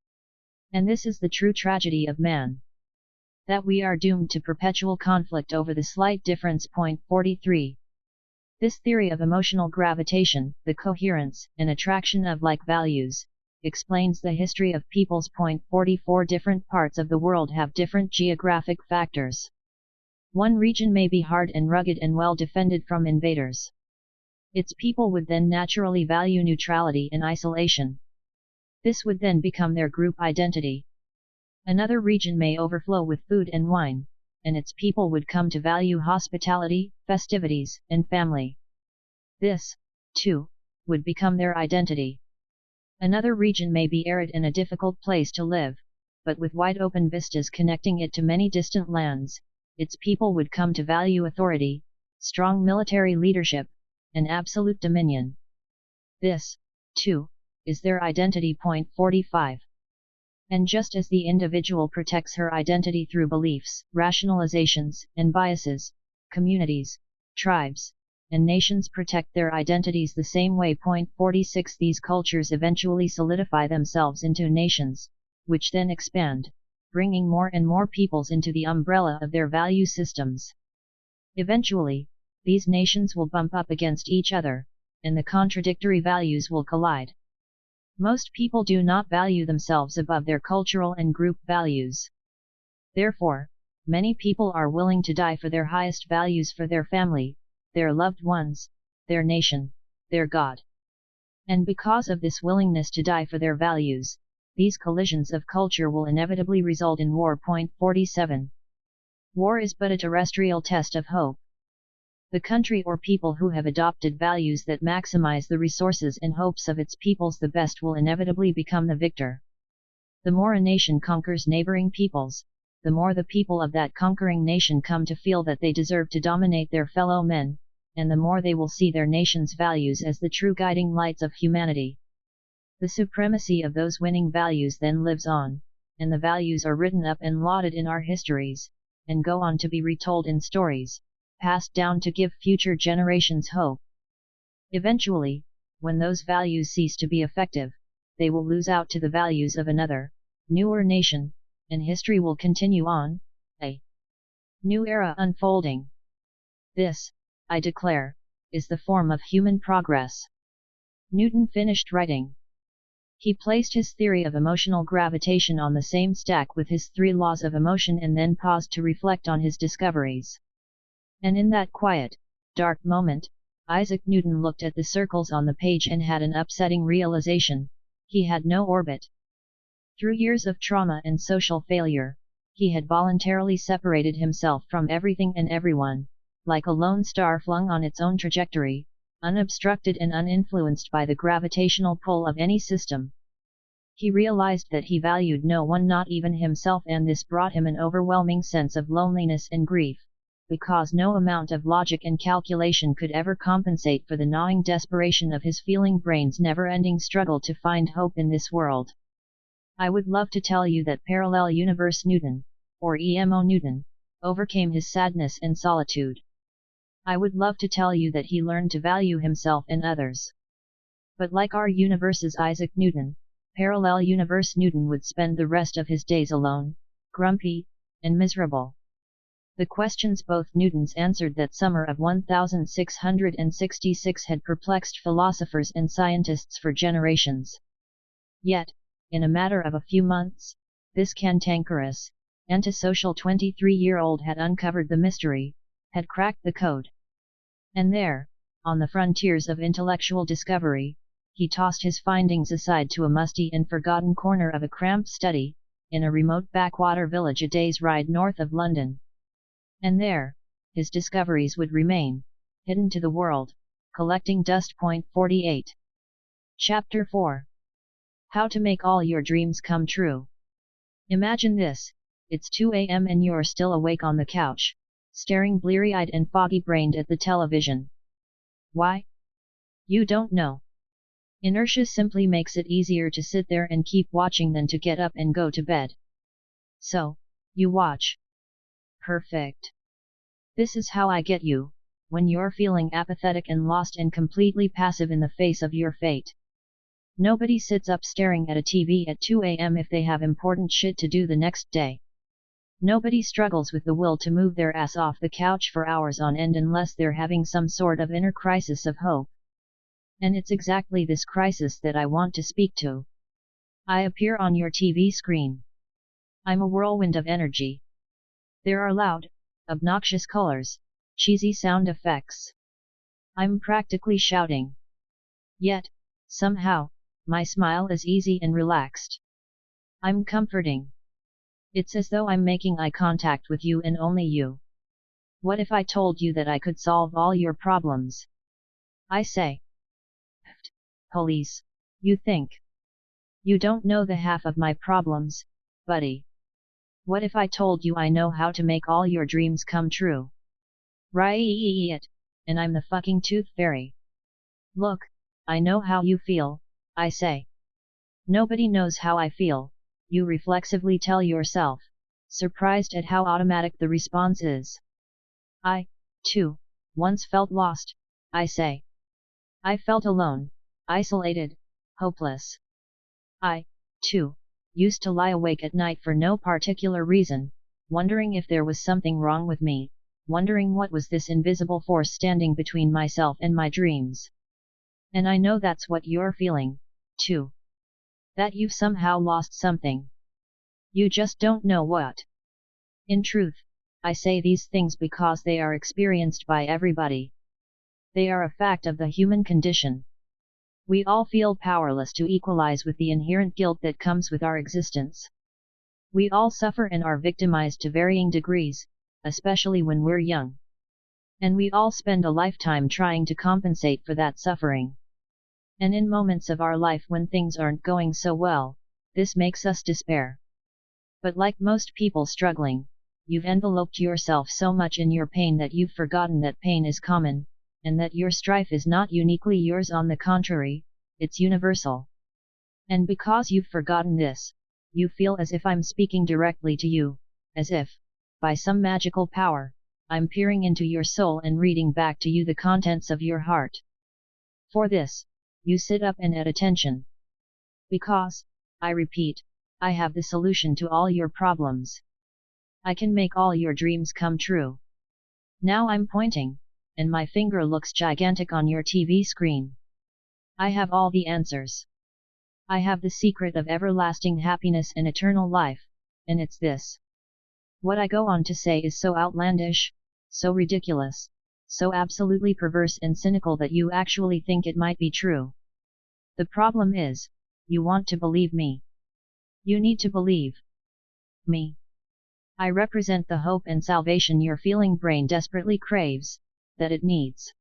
And this is the true tragedy of man. That we are doomed to perpetual conflict over the slight difference. Point 43. This theory of emotional gravitation, the coherence and attraction of like values, explains the history of peoples. Point 44. Different parts of the world have different geographic factors. One region may be hard and rugged and well defended from invaders. Its people would then naturally value neutrality and isolation. This would then become their group identity. Another region may overflow with food and wine, and its people would come to value hospitality, festivities, and family. This, too, would become their identity. Another region may be arid and a difficult place to live, but with wide open vistas connecting it to many distant lands, its people would come to value authority, strong military leadership, and absolute dominion. This, too, is their identity. Point 45. And just as the individual protects her identity through beliefs, rationalizations, and biases, communities, tribes, and nations protect their identities the same way. Point 46. These cultures eventually solidify themselves into nations, which then expand, bringing more and more peoples into the umbrella of their value systems. Eventually, these nations will bump up against each other, and the contradictory values will collide. Most people do not value themselves above their cultural and group values. Therefore, many people are willing to die for their highest values, for their family, their loved ones, their nation, their God. And because of this willingness to die for their values, these collisions of culture will inevitably result in war. Point 47. War is but a terrestrial test of hope. The country or people who have adopted values that maximize the resources and hopes of its peoples the best will inevitably become the victor. The more a nation conquers neighboring peoples, the more the people of that conquering nation come to feel that they deserve to dominate their fellow men, and the more they will see their nation's values as the true guiding lights of humanity. The supremacy of those winning values then lives on, and the values are written up and lauded in our histories, and go on to be retold in stories, passed down to give future generations hope. Eventually, when those values cease to be effective, they will lose out to the values of another, newer nation, and history will continue on, a new era unfolding. This, I declare, is the form of human progress. Newton finished writing. He placed his theory of emotional gravitation on the same stack with his 3 laws of emotion and then paused to reflect on his discoveries. And in that quiet, dark moment, Isaac Newton looked at the circles on the page and had an upsetting realization: he had no orbit. Through years of trauma and social failure, he had voluntarily separated himself from everything and everyone, like a lone star flung on its own trajectory, unobstructed and uninfluenced by the gravitational pull of any system. He realized that he valued no one, not even himself, and this brought him an overwhelming sense of loneliness and grief, because no amount of logic and calculation could ever compensate for the gnawing desperation of his feeling brain's never-ending struggle to find hope in this world. I would love to tell you that Parallel Universe Newton, or EMO Newton, overcame his sadness and solitude. I would love to tell you that he learned to value himself and others. But like our universe's Isaac Newton, Parallel Universe Newton would spend the rest of his days alone, grumpy, and miserable. The questions both Newtons answered that summer of 1666 had perplexed philosophers and scientists for generations. Yet, in a matter of a few months, this cantankerous, antisocial 23-year-old had uncovered the mystery, had cracked the code. And there, on the frontiers of intellectual discovery, he tossed his findings aside to a musty and forgotten corner of a cramped study, in a remote backwater village a day's ride north of London. And there, his discoveries would remain, hidden to the world, collecting dust. 48. Chapter 4. How to make all your dreams come true. Imagine this: it's 2 a.m. and you're still awake on the couch, staring bleary-eyed and foggy-brained at the television. Why? You don't know. Inertia simply makes it easier to sit there and keep watching than to get up and go to bed. So, you watch. Perfect. This is how I get you, when you're feeling apathetic and lost and completely passive in the face of your fate. Nobody sits up staring at a TV at 2 a.m. if they have important shit to do the next day. Nobody struggles with the will to move their ass off the couch for hours on end unless they're having some sort of inner crisis of hope. And it's exactly this crisis that I want to speak to. I appear on your TV screen. I'm a whirlwind of energy. There are loud, obnoxious colors, cheesy sound effects. I'm practically shouting. Yet, somehow, my smile is easy and relaxed. I'm comforting. It's as though I'm making eye contact with you and only you. What if I told you that I could solve all your problems? I say. Police, you think. You don't know the half of my problems, buddy. What if I told you I know how to make all your dreams come true? Right, and I'm the fucking tooth fairy. Look, I know how you feel, I say. Nobody knows how I feel, you reflexively tell yourself, surprised at how automatic the response is. I, too, once felt lost, I say. I felt alone, isolated, hopeless. I, too, used to lie awake at night for no particular reason, wondering if there was something wrong with me, wondering what was this invisible force standing between myself and my dreams. And I know that's what you're feeling, too. That you've somehow lost something. You just don't know what. In truth, I say these things because they are experienced by everybody. They are a fact of the human condition. We all feel powerless to equalize with the inherent guilt that comes with our existence. We all suffer and are victimized to varying degrees, especially when we're young. And we all spend a lifetime trying to compensate for that suffering. And in moments of our life when things aren't going so well, this makes us despair. But like most people struggling, you've enveloped yourself so much in your pain that you've forgotten that pain is common, and that your strife is not uniquely yours. On the contrary, it's universal. And because you've forgotten this, you feel as if I'm speaking directly to you, as if, by some magical power, I'm peering into your soul and reading back to you the contents of your heart. For this, you sit up and at attention. Because, I repeat, I have the solution to all your problems. I can make all your dreams come true. Now I'm pointing, and my finger looks gigantic on your TV screen. I have all the answers. I have the secret of everlasting happiness and eternal life, and it's this. What I go on to say is so outlandish, so ridiculous, so absolutely perverse and cynical that you actually think it might be true. The problem is, you want to believe me. You need to believe me. I represent the hope and salvation your feeling brain desperately craves, that it needs.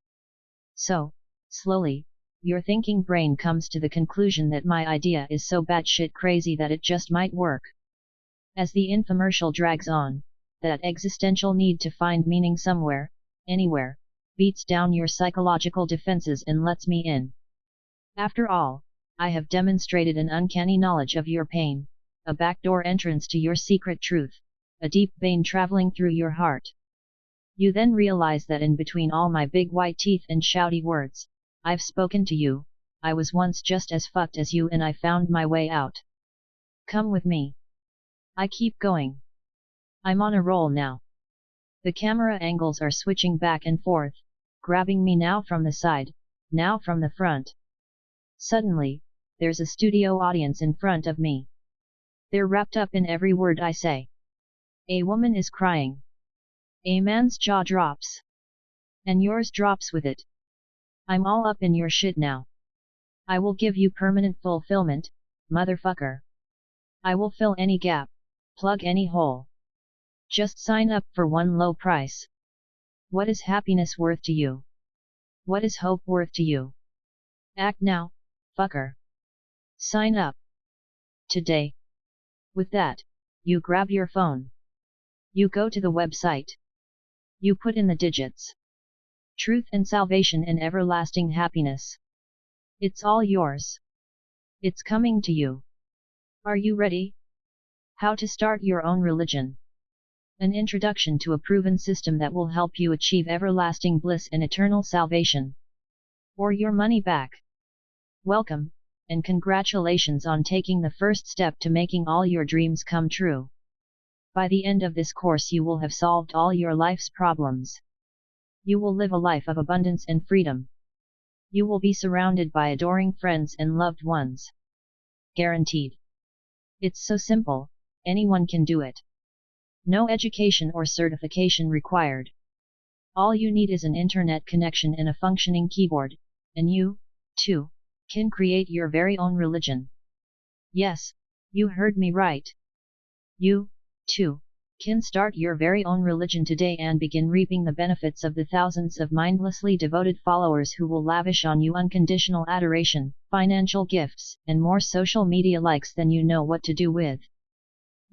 So, slowly, your thinking brain comes to the conclusion that my idea is so batshit crazy that it just might work. As the infomercial drags on, that existential need to find meaning somewhere, anywhere, beats down your psychological defenses and lets me in. After all, I have demonstrated an uncanny knowledge of your pain, a backdoor entrance to your secret truth, a deep vein traveling through your heart. You then realize that in between all my big white teeth and shouty words, I've spoken to you. I was once just as fucked as you and I found my way out. Come with me. I keep going. I'm on a roll now. The camera angles are switching back and forth, grabbing me now from the side, now from the front. Suddenly, there's a studio audience in front of me. They're wrapped up in every word I say. A woman is crying. A man's jaw drops. And yours drops with it. I'm all up in your shit now. I will give you permanent fulfillment, motherfucker. I will fill any gap, plug any hole. Just sign up for one low price. What is happiness worth to you? What is hope worth to you? Act now, fucker. Sign up. Today. With that, you grab your phone. You go to the website. You put in the digits. Truth and salvation and everlasting happiness. It's all yours. It's coming to you. Are you ready? How to start your own religion. An introduction to a proven system that will help you achieve everlasting bliss and eternal salvation. Or your money back. Welcome, and congratulations on taking the first step to making all your dreams come true. By the end of this course you will have solved all your life's problems. You will live a life of abundance and freedom. You will be surrounded by adoring friends and loved ones. Guaranteed. It's so simple, anyone can do it. No education or certification required. All you need is an internet connection and a functioning keyboard, and you, too, can create your very own religion. Yes, you heard me right. You, too, can start your very own religion today and begin reaping the benefits of the thousands of mindlessly devoted followers who will lavish on you unconditional adoration, financial gifts, and more social media likes than you know what to do with.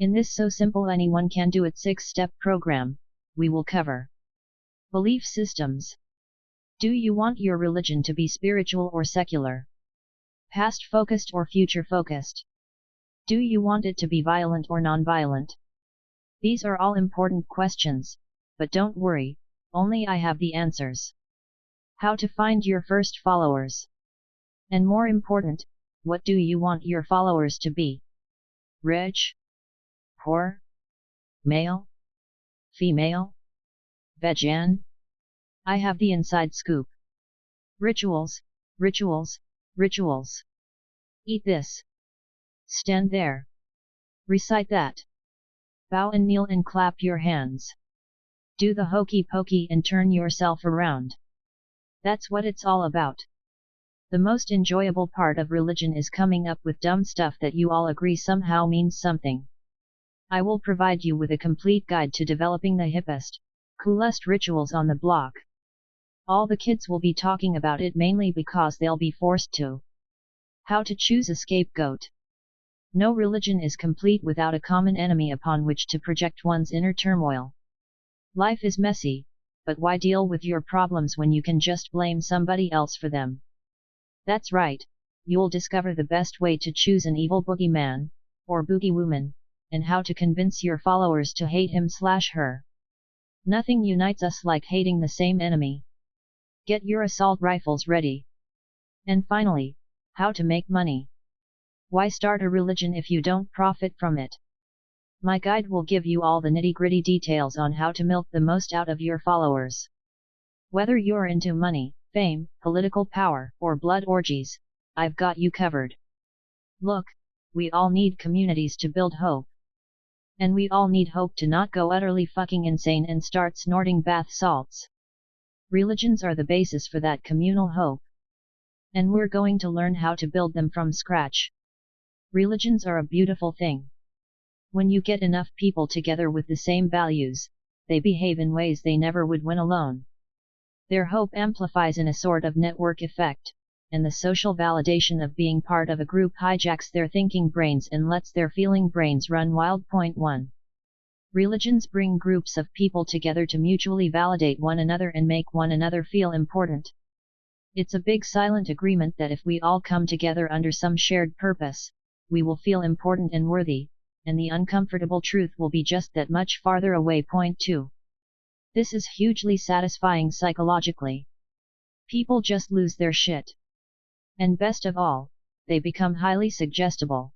In this so simple anyone can do it 6-step program, we will cover belief systems. Do you want your religion to be spiritual or secular? Past focused or future focused? Do you want it to be violent or non-violent? These are all important questions, but don't worry, only I have the answers. How to find your first followers? And more important, what do you want your followers to be? Rich? Poor? Male? Female? Vegan? I have the inside scoop. Rituals, rituals, rituals. Eat this. Stand there. Recite that. Bow and kneel and clap your hands. Do the hokey pokey and turn yourself around. That's what it's all about. The most enjoyable part of religion is coming up with dumb stuff that you all agree somehow means something. I will provide you with a complete guide to developing the hippest, coolest rituals on the block. All the kids will be talking about it mainly because they'll be forced to. How to choose a scapegoat. No religion is complete without a common enemy upon which to project one's inner turmoil. Life is messy, but why deal with your problems when you can just blame somebody else for them? That's right, you'll discover the best way to choose an evil boogeyman, or boogeywoman, and how to convince your followers to hate him/her. Nothing unites us like hating the same enemy. Get your assault rifles ready. And finally, How to make money. Why start a religion if you don't profit from it? My guide will give you all the nitty-gritty details on how to milk the most out of your followers. Whether you're into money, fame, political power, or blood orgies, I've got you covered. Look, we all need communities to build hope. And we all need hope to not go utterly fucking insane and start snorting bath salts. Religions are the basis for that communal hope. And we're going to learn how to build them from scratch. Religions are a beautiful thing. When you get enough people together with the same values, they behave in ways they never would when alone. Their hope amplifies in a sort of network effect, and the social validation of being part of a group hijacks their thinking brains and lets their feeling brains run wild. Point 1. Religions bring groups of people together to mutually validate one another and make one another feel important. It's a big silent agreement that if we all come together under some shared purpose, we will feel important and worthy, and the uncomfortable truth will be just that much farther away. Point 2. This is hugely satisfying psychologically. People just lose their shit. And best of all, they become highly suggestible.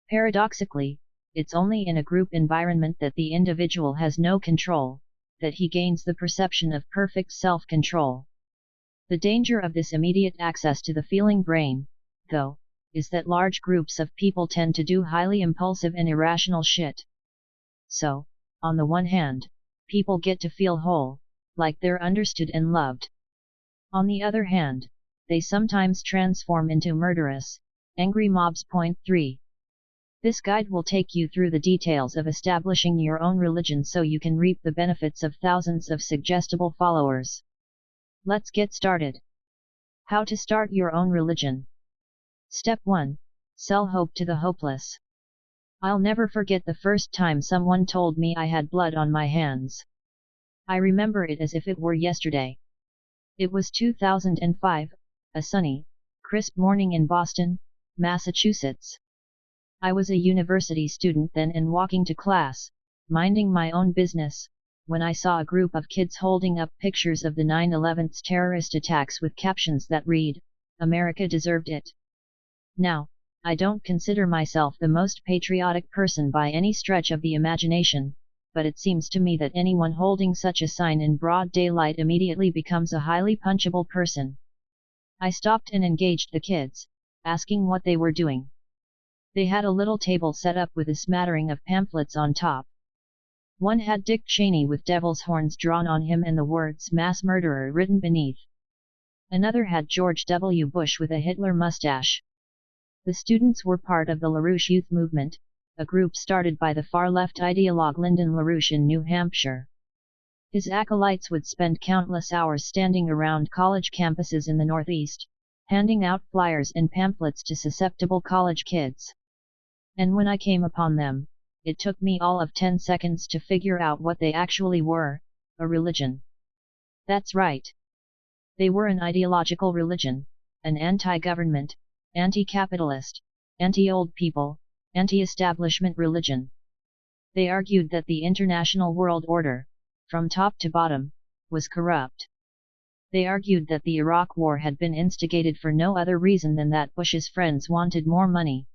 Paradoxically, it's only in a group environment that the individual has no control, that he gains the perception of perfect self-control. The danger of this immediate access to the feeling brain, though, is that large groups of people tend to do highly impulsive and irrational shit. So, on the one hand, people get to feel whole, like they're understood and loved. On the other hand, they sometimes transform into murderous, angry mobs. Point 3. This guide will take you through the details of establishing your own religion so you can reap the benefits of thousands of suggestible followers. Let's get started. How to start your own religion. Step 1. Sell hope to the hopeless. I'll never forget the first time someone told me I had blood on my hands. I remember it as if it were yesterday. It was 2005, a sunny, crisp morning in Boston, Massachusetts. I was a university student then and walking to class, minding my own business, when I saw a group of kids holding up pictures of the 9/11's terrorist attacks with captions that read, "America deserved it." Now, I don't consider myself the most patriotic person by any stretch of the imagination, but it seems to me that anyone holding such a sign in broad daylight immediately becomes a highly punchable person. I stopped and engaged the kids, asking what they were doing. They had a little table set up with a smattering of pamphlets on top. One had Dick Cheney with devil's horns drawn on him and the words "mass murderer" written beneath. Another had George W. Bush with a Hitler mustache. The students were part of the LaRouche Youth Movement, a group started by the far-left ideologue Lyndon LaRouche in New Hampshire. His acolytes would spend countless hours standing around college campuses in the Northeast, handing out flyers and pamphlets to susceptible college kids. And when I came upon them, it took me all of 10 seconds to figure out what they actually were: a religion. That's right. They were an ideological religion, an anti-government, anti-capitalist, anti-old people, anti-establishment religion. They argued that the international world order, from top to bottom, was corrupt. They argued that the Iraq War had been instigated for no other reason than that Bush's friends wanted more money.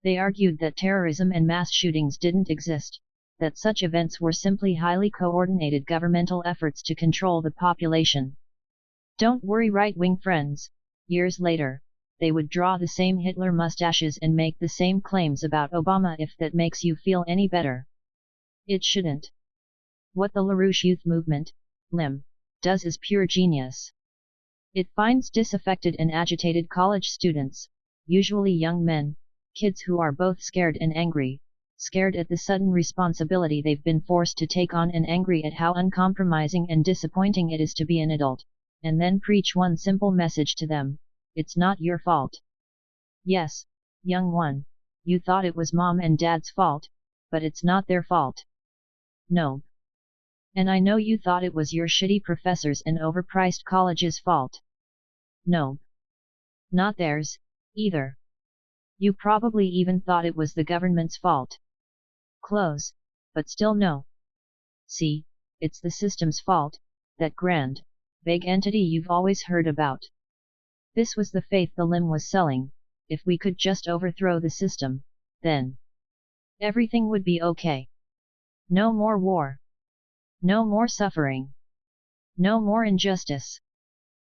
They argued that terrorism and mass shootings didn't exist, that such events were simply highly coordinated governmental efforts to control the population. Don't worry, right-wing friends, years later, they would draw the same Hitler mustaches and make the same claims about Obama, if that makes you feel any better. It shouldn't. What the LaRouche Youth Movement, LIM, does is pure genius. It finds disaffected and agitated college students, usually young men, kids who are both scared and angry, scared at the sudden responsibility they've been forced to take on and angry at how uncompromising and disappointing it is to be an adult, and then preach one simple message to them: it's not your fault. Yes, young one, you thought it was mom and dad's fault, but it's not their fault. No. And I know you thought it was your shitty professors and overpriced college's fault. No. Not theirs, either. You probably even thought it was the government's fault. Close, but still no. See, it's the system's fault, that grand, vague entity you've always heard about. This was the faith the limb was selling: if we could just overthrow the system, then everything would be okay. No more war. No more suffering. No more injustice.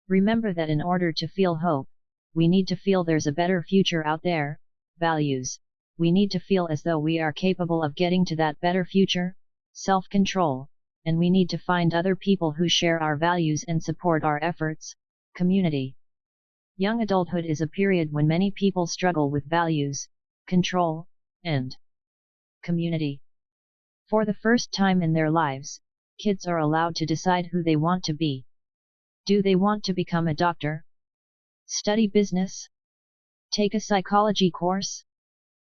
Remember that in order to feel hope, we need to feel there's a better future out there. Values. We need to feel as though we are capable of getting to that better future. Self-control. And we need to find other people who share our values and support our efforts. Community. Young adulthood is a period when many people struggle with values, control, and community. For the first time in their lives, kids are allowed to decide who they want to be. Do they want to become a doctor? Study business? Take a psychology course?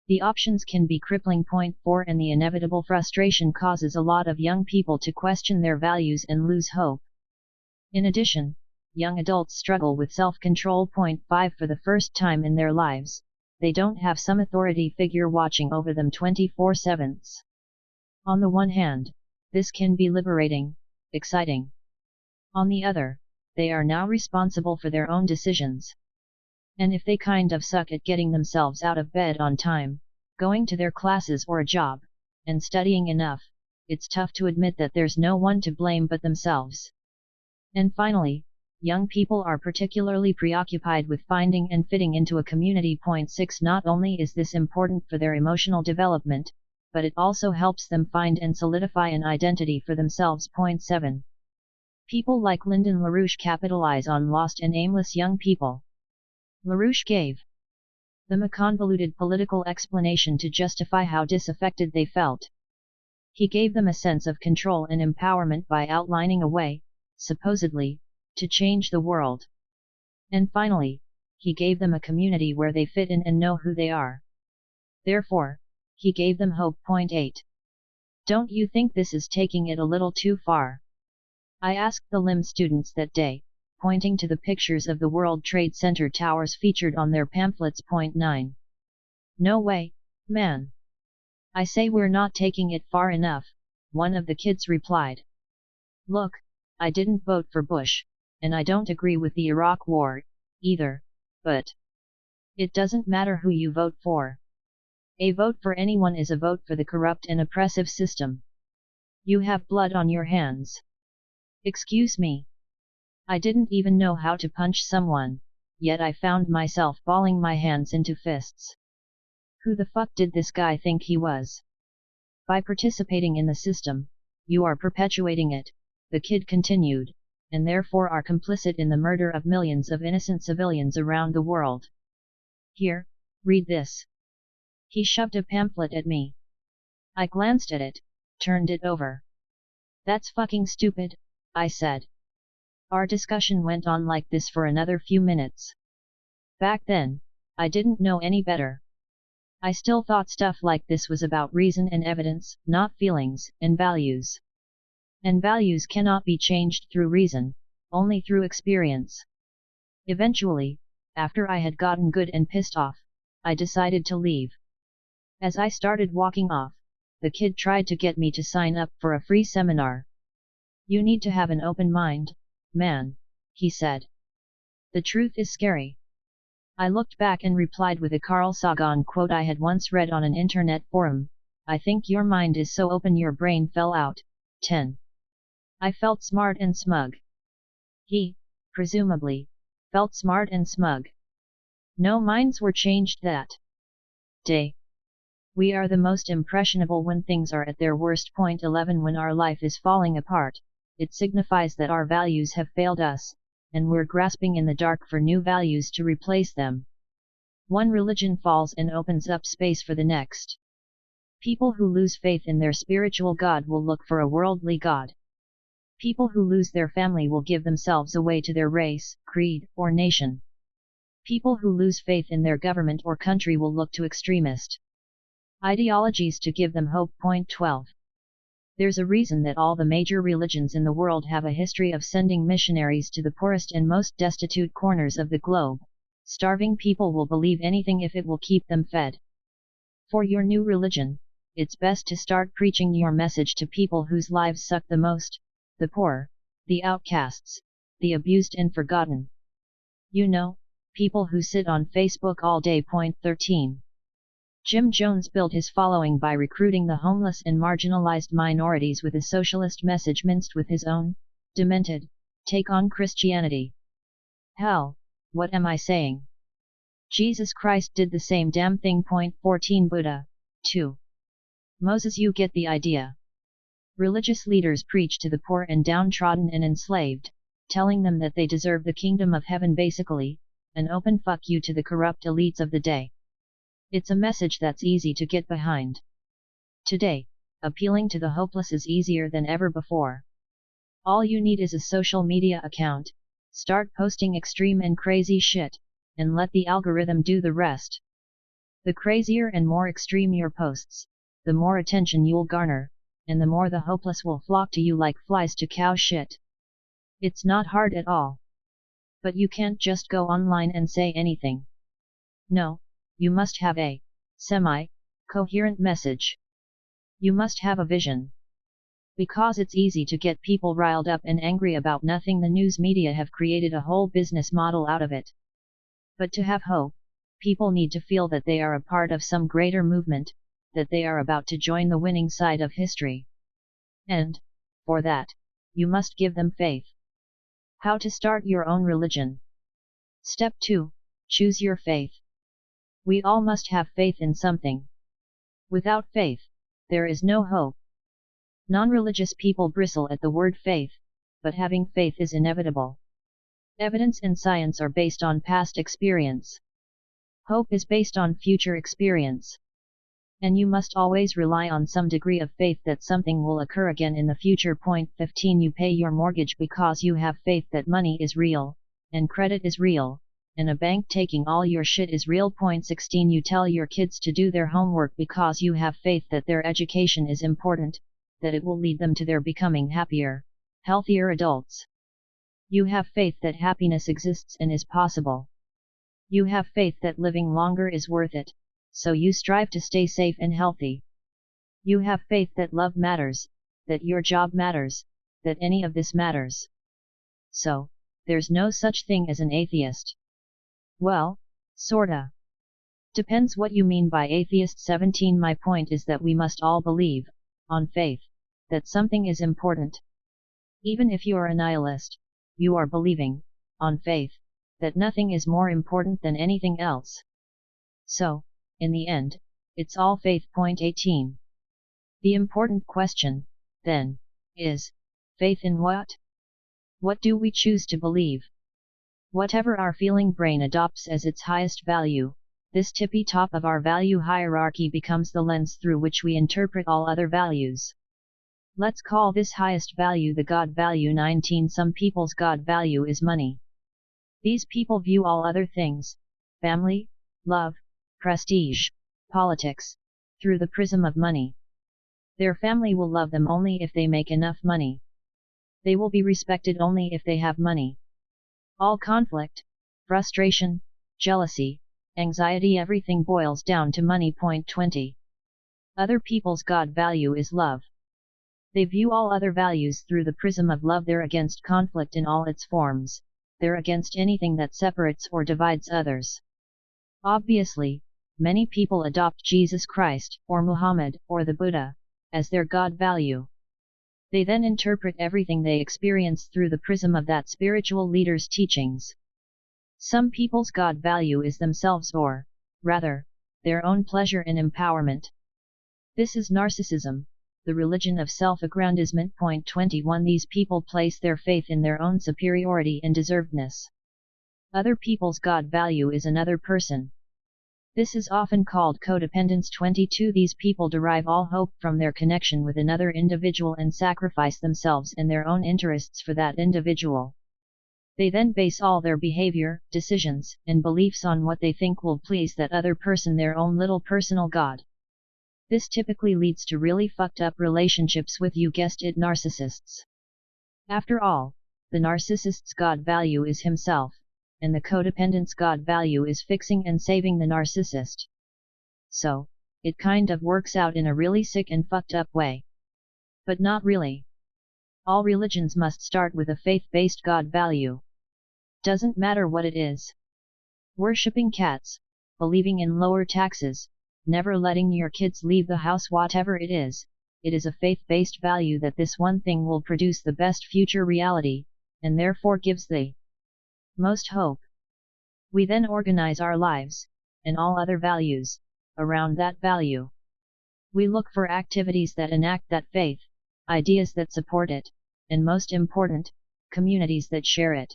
The options can be crippling. Point 4. And the inevitable frustration causes a lot of young people to question their values and lose hope. In addition, young adults struggle with self-control. Point 5. For the first time in their lives, they don't have some authority figure watching over them 24/7. On the one hand, this can be liberating, exciting. On the other, they are now responsible for their own decisions. And if they kind of suck at getting themselves out of bed on time, going to their classes or a job, and studying enough, it's tough to admit that there's no one to blame but themselves. And finally, young people are particularly preoccupied with finding and fitting into a community. Point 6. Not only is this important for their emotional development, but it also helps them find and solidify an identity for themselves. Point 7. People like Lyndon LaRouche capitalize on lost and aimless young people. LaRouche gave them a convoluted political explanation to justify how disaffected they felt. He gave them a sense of control and empowerment by outlining a way, supposedly, to change the world. And finally, he gave them a community where they fit in and know who they are. Therefore, he gave them hope. Point 8. Don't you think this is taking it a little too far? I asked the LIM students that day, pointing to the pictures of the World Trade Center towers featured on their pamphlets. Point 9. No way, man. I say we're not taking it far enough, one of the kids replied. Look, I didn't vote for Bush, and I don't agree with the Iraq War, either, but it doesn't matter who you vote for. A vote for anyone is a vote for the corrupt and oppressive system. You have blood on your hands. Excuse me. I didn't even know how to punch someone, yet I found myself balling my hands into fists. Who the fuck did this guy think he was? By participating in the system, you are perpetuating it, the kid continued, and therefore are complicit in the murder of millions of innocent civilians around the world. Here, read this. He shoved a pamphlet at me. I glanced at it, turned it over. That's fucking stupid, I said. Our discussion went on like this for another few minutes. Back then, I didn't know any better. I still thought stuff like this was about reason and evidence, not feelings and values. And values cannot be changed through reason, only through experience. Eventually, after I had gotten good and pissed off, I decided to leave. As I started walking off, the kid tried to get me to sign up for a free seminar. You need to have an open mind, man, he said. The truth is scary. I looked back and replied with a Carl Sagan quote I had once read on an internet forum, I think your mind is so open your brain fell out. 10. I felt smart and smug. He, presumably, felt smart and smug. No minds were changed that day. We are the most impressionable when things are at their worst. Point 11. When our life is falling apart, it signifies that our values have failed us, and we're grasping in the dark for new values to replace them. One religion falls and opens up space for the next. People who lose faith in their spiritual God will look for a worldly God. People who lose their family will give themselves away to their race, creed, or nation. People who lose faith in their government or country will look to extremist ideologies to give them hope. Point 12. There's a reason that all the major religions in the world have a history of sending missionaries to the poorest and most destitute corners of the globe. Starving people will believe anything if it will keep them fed. For your new religion, it's best to start preaching your message to people whose lives suck the most, the poor, the outcasts, the abused and forgotten. You know, People who sit on Facebook all day. Point 13. Jim Jones built his following by recruiting the homeless and marginalized minorities with a socialist message minced with his own, demented, take on Christianity. Hell, what am I saying? Jesus Christ did the same damn thing. Point 14. Buddha, 2. Moses. You get the idea. Religious leaders preach to the poor and downtrodden and enslaved, telling them that they deserve the kingdom of heaven, basically, an open fuck you to the corrupt elites of the day. It's a message that's easy to get behind. Today, appealing to the hopeless is easier than ever before. All you need is a social media account, start posting extreme and crazy shit, and let the algorithm do the rest. The crazier and more extreme your posts, the more attention you'll garner, and the more the hopeless will flock to you like flies to cow shit. It's not hard at all. But you can't just go online and say anything. No, you must have a semi-coherent message. You must have a vision. Because it's easy to get people riled up and angry about nothing. The news media have created a whole business model out of it. But to have hope, people need to feel that they are a part of some greater movement, that they are about to join the winning side of history. And, for that, you must give them faith. How to start your own religion. Step 2. Choose your faith. We all must have faith in something. Without faith, there is no hope. Non-religious people bristle at the word faith, but having faith is inevitable. Evidence and science are based on past experience. Hope is based on future experience. And you must always rely on some degree of faith that something will occur again in the future. Point 15. You pay your mortgage because you have faith that money is real, and credit is real, and a bank taking all your shit is real. Point 16. You tell your kids to do their homework because you have faith that their education is important, that it will lead them to their becoming happier, healthier adults. You have faith that happiness exists and is possible. You have faith that living longer is worth it, so you strive to stay safe and healthy. You have faith that love matters, that your job matters, that any of this matters. So, there's no such thing as an atheist. Well, sorta. Depends what you mean by atheist. 17. My point is that we must all believe, on faith, that something is important. Even if you are a nihilist, you are believing, on faith, that nothing is more important than anything else. So, in the end, it's all faith. Point 18. The important question, then, is, faith in what? What do we choose to believe? Whatever our feeling brain adopts as its highest value, this tippy top of our value hierarchy becomes the lens through which we interpret all other values. Let's call this highest value the God value. 19. Some people's God value is money. These people view all other things, family, love, prestige, politics, through the prism of money. Their family will love them only if they make enough money. They will be respected only if they have money. All conflict, frustration, jealousy, anxiety, everything boils down to money. Point 20. Other people's God value is love. They view all other values through the prism of love. They're against conflict in all its forms, they're against anything that separates or divides others. Obviously, many people adopt Jesus Christ, or Muhammad, or the Buddha, as their God value. They then interpret everything they experience through the prism of that spiritual leader's teachings. Some people's God value is themselves, or, rather, their own pleasure and empowerment. This is narcissism, the religion of self-aggrandizement. Point 21. These people place their faith in their own superiority and deservedness. Other people's God value is another person. This is often called codependence. 22. These people derive all hope from their connection with another individual and sacrifice themselves and their own interests for that individual. They then base all their behavior, decisions, and beliefs on what they think will please that other person, their own little personal God. This typically leads to really fucked up relationships with, you guessed it, narcissists. After all, the narcissist's God value is himself, and the codependent's God value is fixing and saving the narcissist. So, it kind of works out in a really sick and fucked up way. But not really. All religions must start with a faith-based God value. Doesn't matter what it is. Worshipping cats, believing in lower taxes, never letting your kids leave the house, whatever it is a faith-based value that this one thing will produce the best future reality, and therefore gives the most hope. We then organize our lives, and all other values, around that value. We look for activities that enact that faith, ideas that support it, and most important, communities that share it.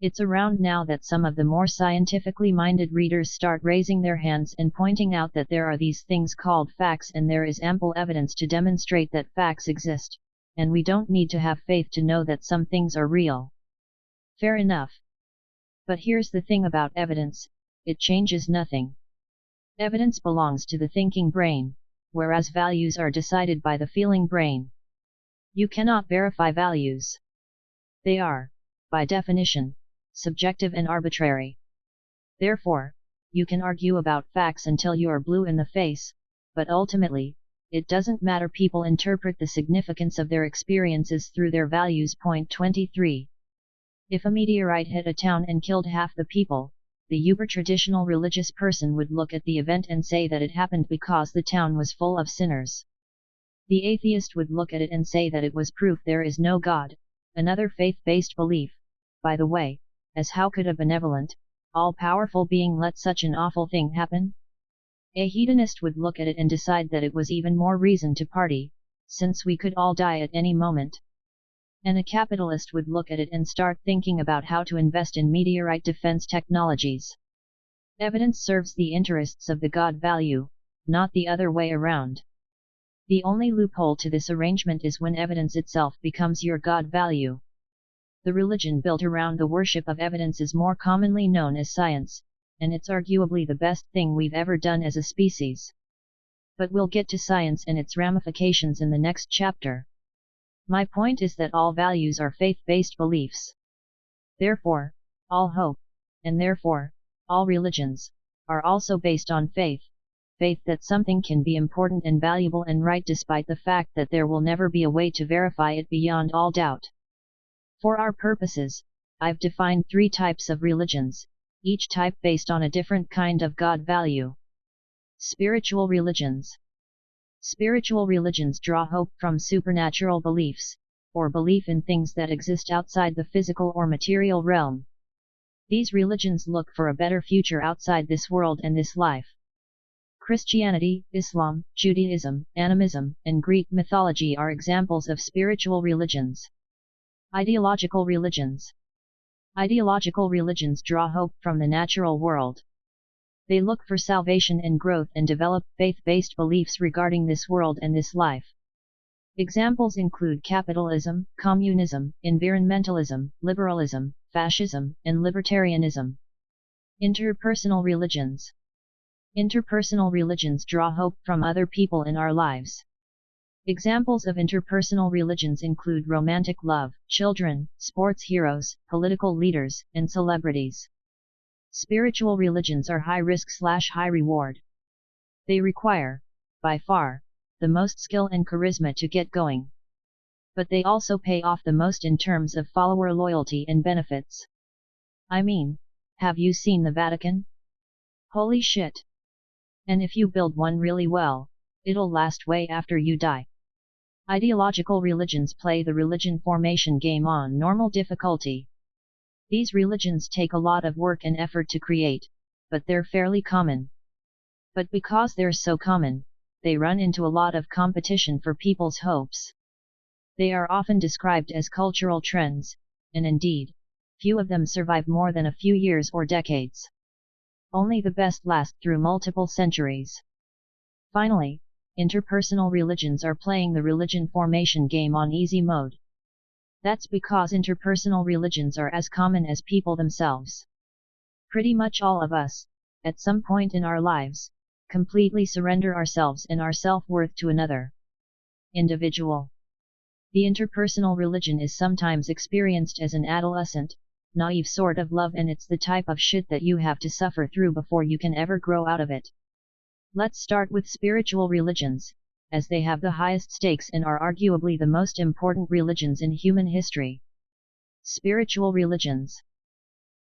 It's around now that some of the more scientifically minded readers start raising their hands and pointing out that there are these things called facts, and there is ample evidence to demonstrate that facts exist, and we don't need to have faith to know that some things are real. Fair enough. But here's the thing about evidence, it changes nothing. Evidence belongs to the thinking brain, whereas values are decided by the feeling brain. You cannot verify values. They are, by definition, subjective and arbitrary. Therefore, you can argue about facts until you are blue in the face, but ultimately, it doesn't matter. People interpret the significance of their experiences through their values. Point 23. If a meteorite hit a town and killed half the people, the uber-traditional religious person would look at the event and say that it happened because the town was full of sinners. The atheist would look at it and say that it was proof there is no God, another faith-based belief, by the way, as how could a benevolent, all-powerful being let such an awful thing happen? A hedonist would look at it and decide that it was even more reason to party, since we could all die at any moment. And a capitalist would look at it and start thinking about how to invest in meteorite defense technologies. Evidence serves the interests of the God value, not the other way around. The only loophole to this arrangement is when evidence itself becomes your God value. The religion built around the worship of evidence is more commonly known as science, and it's arguably the best thing we've ever done as a species. But we'll get to science and its ramifications in the next chapter. My point is that all values are faith-based beliefs. Therefore, all hope, and therefore, all religions, are also based on faith. Faith that something can be important and valuable and right despite the fact that there will never be a way to verify it beyond all doubt. For our purposes, I've defined 3 types of religions, each type based on a different kind of God value. Spiritual religions. Spiritual religions draw hope from supernatural beliefs, or belief in things that exist outside the physical or material realm. These religions look for a better future outside this world and this life. Christianity, Islam, Judaism, animism, and Greek mythology are examples of spiritual religions. Ideological religions. Ideological religions draw hope from the natural world. They look for salvation and growth and develop faith-based beliefs regarding this world and this life. Examples include capitalism, communism, environmentalism, liberalism, fascism, and libertarianism. Interpersonal religions. Interpersonal religions draw hope from other people in our lives. Examples of interpersonal religions include romantic love, children, sports heroes, political leaders, and celebrities. Spiritual religions are high risk/high reward. They require, by far, the most skill and charisma to get going. But they also pay off the most in terms of follower loyalty and benefits. I mean, have you seen the Vatican? Holy shit! And if you build one really well, it'll last way after you die. Ideological religions play the religion formation game on normal difficulty. These religions take a lot of work and effort to create, but they're fairly common. But because they're so common, they run into a lot of competition for people's hopes. They are often described as cultural trends, and indeed, few of them survive more than a few years or decades. Only the best last through multiple centuries. Finally, interpersonal religions are playing the religion formation game on easy mode. That's because interpersonal religions are as common as people themselves. Pretty much all of us, at some point in our lives, completely surrender ourselves and our self-worth to another individual. The interpersonal religion is sometimes experienced as an adolescent, naive sort of love, and it's the type of shit that you have to suffer through before you can ever grow out of it. Let's start with spiritual religions, as they have the highest stakes and are arguably the most important religions in human history. Spiritual religions.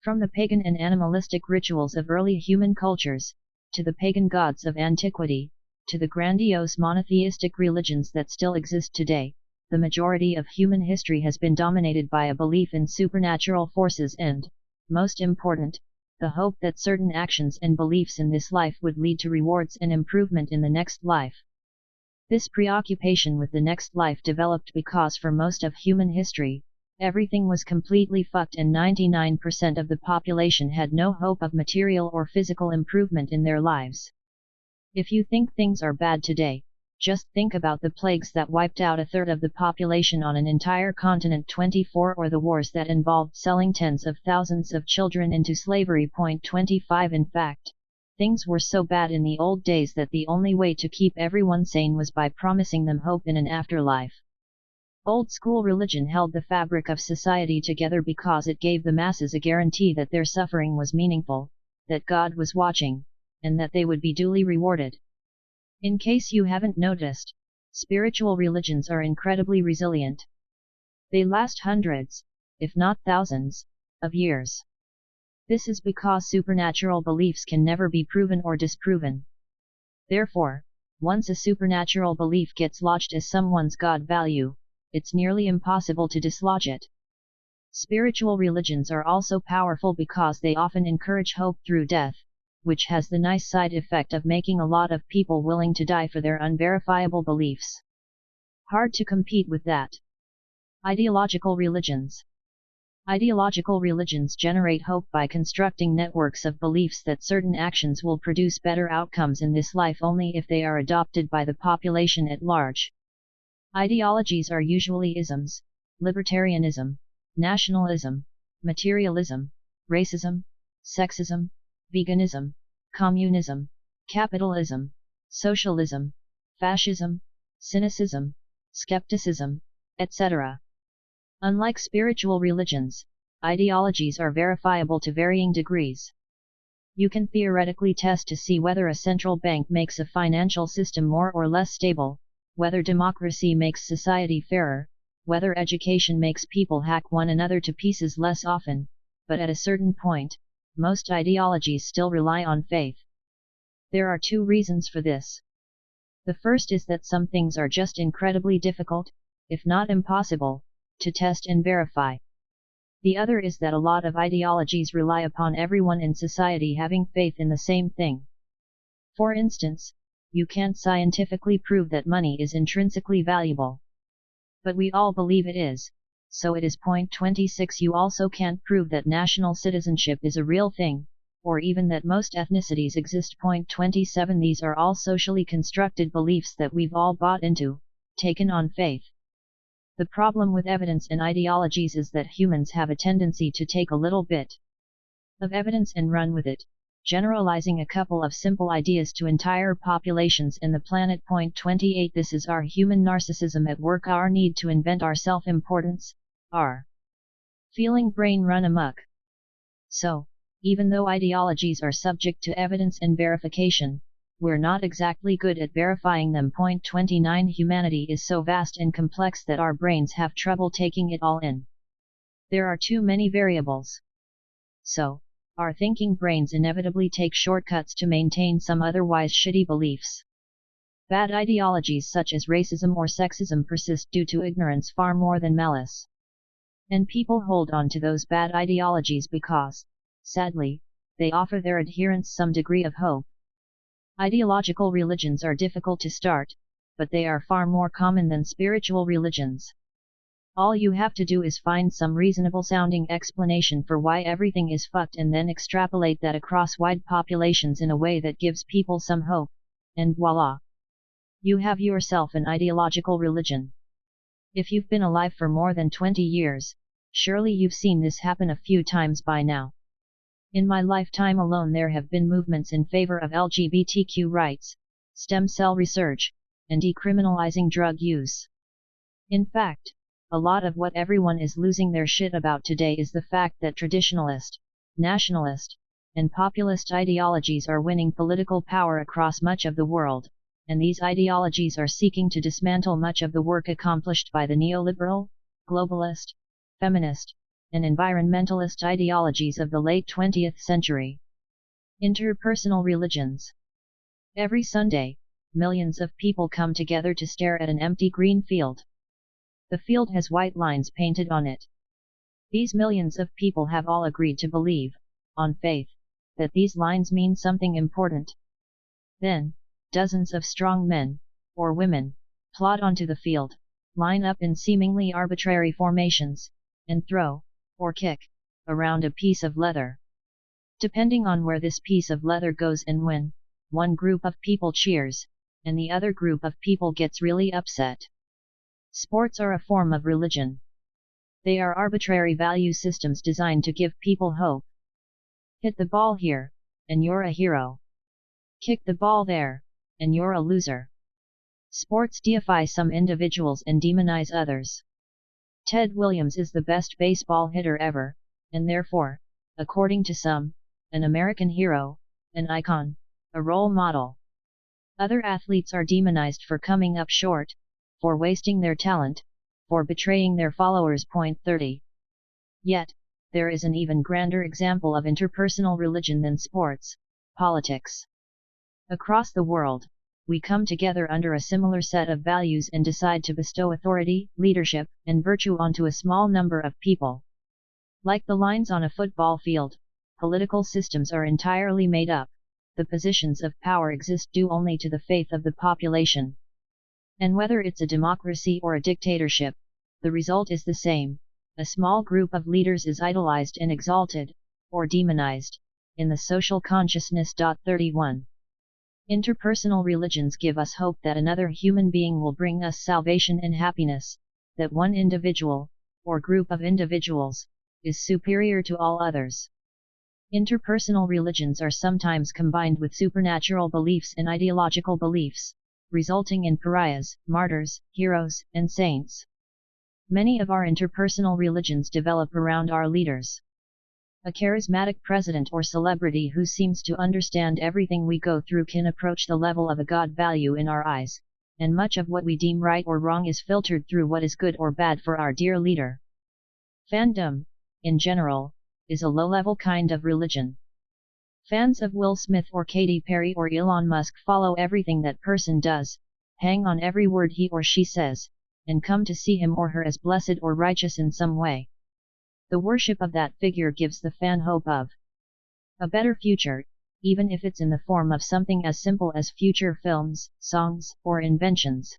From the pagan and animalistic rituals of early human cultures, to the pagan gods of antiquity, to the grandiose monotheistic religions that still exist today, the majority of human history has been dominated by a belief in supernatural forces and, most important, the hope that certain actions and beliefs in this life would lead to rewards and improvement in the next life. This preoccupation with the next life developed because for most of human history, everything was completely fucked and 99% of the population had no hope of material or physical improvement in their lives. If you think things are bad today, just think about the plagues that wiped out a third of the population on an entire continent 24 or the wars that involved selling tens of thousands of children into slavery. 25 In fact, things were so bad in the old days that the only way to keep everyone sane was by promising them hope in an afterlife. Old school religion held the fabric of society together because it gave the masses a guarantee that their suffering was meaningful, that God was watching, and that they would be duly rewarded. In case you haven't noticed, spiritual religions are incredibly resilient. They last hundreds, if not thousands, of years. This is because supernatural beliefs can never be proven or disproven. Therefore, once a supernatural belief gets lodged as someone's God value, it's nearly impossible to dislodge it. Spiritual religions are also powerful because they often encourage hope through death, which has the nice side effect of making a lot of people willing to die for their unverifiable beliefs. Hard to compete with that. Ideological religions. Ideological religions generate hope by constructing networks of beliefs that certain actions will produce better outcomes in this life only if they are adopted by the population at large. Ideologies are usually isms: libertarianism, nationalism, materialism, racism, sexism, veganism, communism, capitalism, socialism, fascism, cynicism, skepticism, etc. Unlike spiritual religions, ideologies are verifiable to varying degrees. You can theoretically test to see whether a central bank makes a financial system more or less stable, whether democracy makes society fairer, whether education makes people hack one another to pieces less often, but at a certain point, most ideologies still rely on faith. There are two reasons for this. The first is that some things are just incredibly difficult, if not impossible, to test and verify. The other is that a lot of ideologies rely upon everyone in society having faith in the same thing. For instance, you can't scientifically prove that money is intrinsically valuable. But we all believe it is, so it is. 26 You also can't prove that national citizenship is a real thing, or even that most ethnicities exist. 27 These are all socially constructed beliefs that we've all bought into, taken on faith. The problem with evidence and ideologies is that humans have a tendency to take a little bit of evidence and run with it, generalizing a couple of simple ideas to entire populations and the planet. 28 This is our human narcissism at work, our need to invent our self-importance, our feeling brain run amok. So, even though ideologies are subject to evidence and verification, we're not exactly good at verifying them. 29 Humanity is so vast and complex that our brains have trouble taking it all in. There are too many variables. So, our thinking brains inevitably take shortcuts to maintain some otherwise shitty beliefs. Bad ideologies such as racism or sexism persist due to ignorance far more than malice. And people hold on to those bad ideologies because, sadly, they offer their adherents some degree of hope. Ideological religions are difficult to start, but they are far more common than spiritual religions. All you have to do is find some reasonable sounding explanation for why everything is fucked and then extrapolate that across wide populations in a way that gives people some hope, and voila! You have yourself an ideological religion. If you've been alive for more than 20 years, surely you've seen this happen a few times by now. In my lifetime alone there have been movements in favor of LGBTQ rights, stem cell research, and decriminalizing drug use. In fact, a lot of what everyone is losing their shit about today is the fact that traditionalist, nationalist, and populist ideologies are winning political power across much of the world, and these ideologies are seeking to dismantle much of the work accomplished by the neoliberal, globalist, feminist, and environmentalist ideologies of the late 20th century. Interpersonal religions. Every Sunday, millions of people come together to stare at an empty green field. The field has white lines painted on it. These millions of people have all agreed to believe, on faith, that these lines mean something important. Then, dozens of strong men, or women, plod onto the field, line up in seemingly arbitrary formations, and throw, or kick, around a piece of leather. Depending on where this piece of leather goes and when, one group of people cheers, and the other group of people gets really upset. Sports are a form of religion. They are arbitrary value systems designed to give people hope. Hit the ball here, and you're a hero. Kick the ball there, and you're a loser. Sports deify some individuals and demonize others. Ted Williams is the best baseball hitter ever, and therefore, according to some, an American hero, an icon, a role model. Other athletes are demonized for coming up short, for wasting their talent, for betraying their followers. 30. Yet, there is an even grander example of interpersonal religion than sports, politics. Across the world, we come together under a similar set of values and decide to bestow authority, leadership, and virtue onto a small number of people. Like the lines on a football field, political systems are entirely made up. The positions of power exist due only to the faith of the population. And whether it's a democracy or a dictatorship, the result is the same. A small group of leaders is idolized and exalted, or demonized, in the social consciousness. 31. Interpersonal religions give us hope that another human being will bring us salvation and happiness, that one individual, or group of individuals, is superior to all others. Interpersonal religions are sometimes combined with supernatural beliefs and ideological beliefs, resulting in pariahs, martyrs, heroes, and saints. Many of our interpersonal religions develop around our leaders. A charismatic president or celebrity who seems to understand everything we go through can approach the level of a God value in our eyes, and much of what we deem right or wrong is filtered through what is good or bad for our dear leader. Fandom, in general, is a low-level kind of religion. Fans of Will Smith or Katy Perry or Elon Musk follow everything that person does, hang on every word he or she says, and come to see him or her as blessed or righteous in some way. The worship of that figure gives the fan hope of a better future, even if it's in the form of something as simple as future films, songs, or inventions.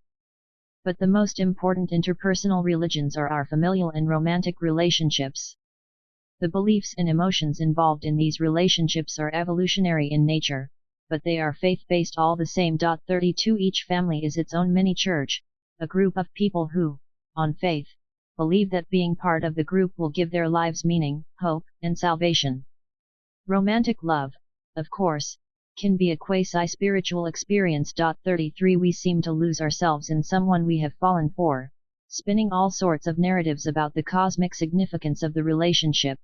But the most important interpersonal religions are our familial and romantic relationships. The beliefs and emotions involved in these relationships are evolutionary in nature, but they are faith-based all the same. 32. Each family is its own mini-church, a group of people who, on faith, believe that being part of the group will give their lives meaning, hope, and salvation. Romantic love, of course, can be a quasi-spiritual experience. 33. We seem to lose ourselves in someone we have fallen for, spinning all sorts of narratives about the cosmic significance of the relationship.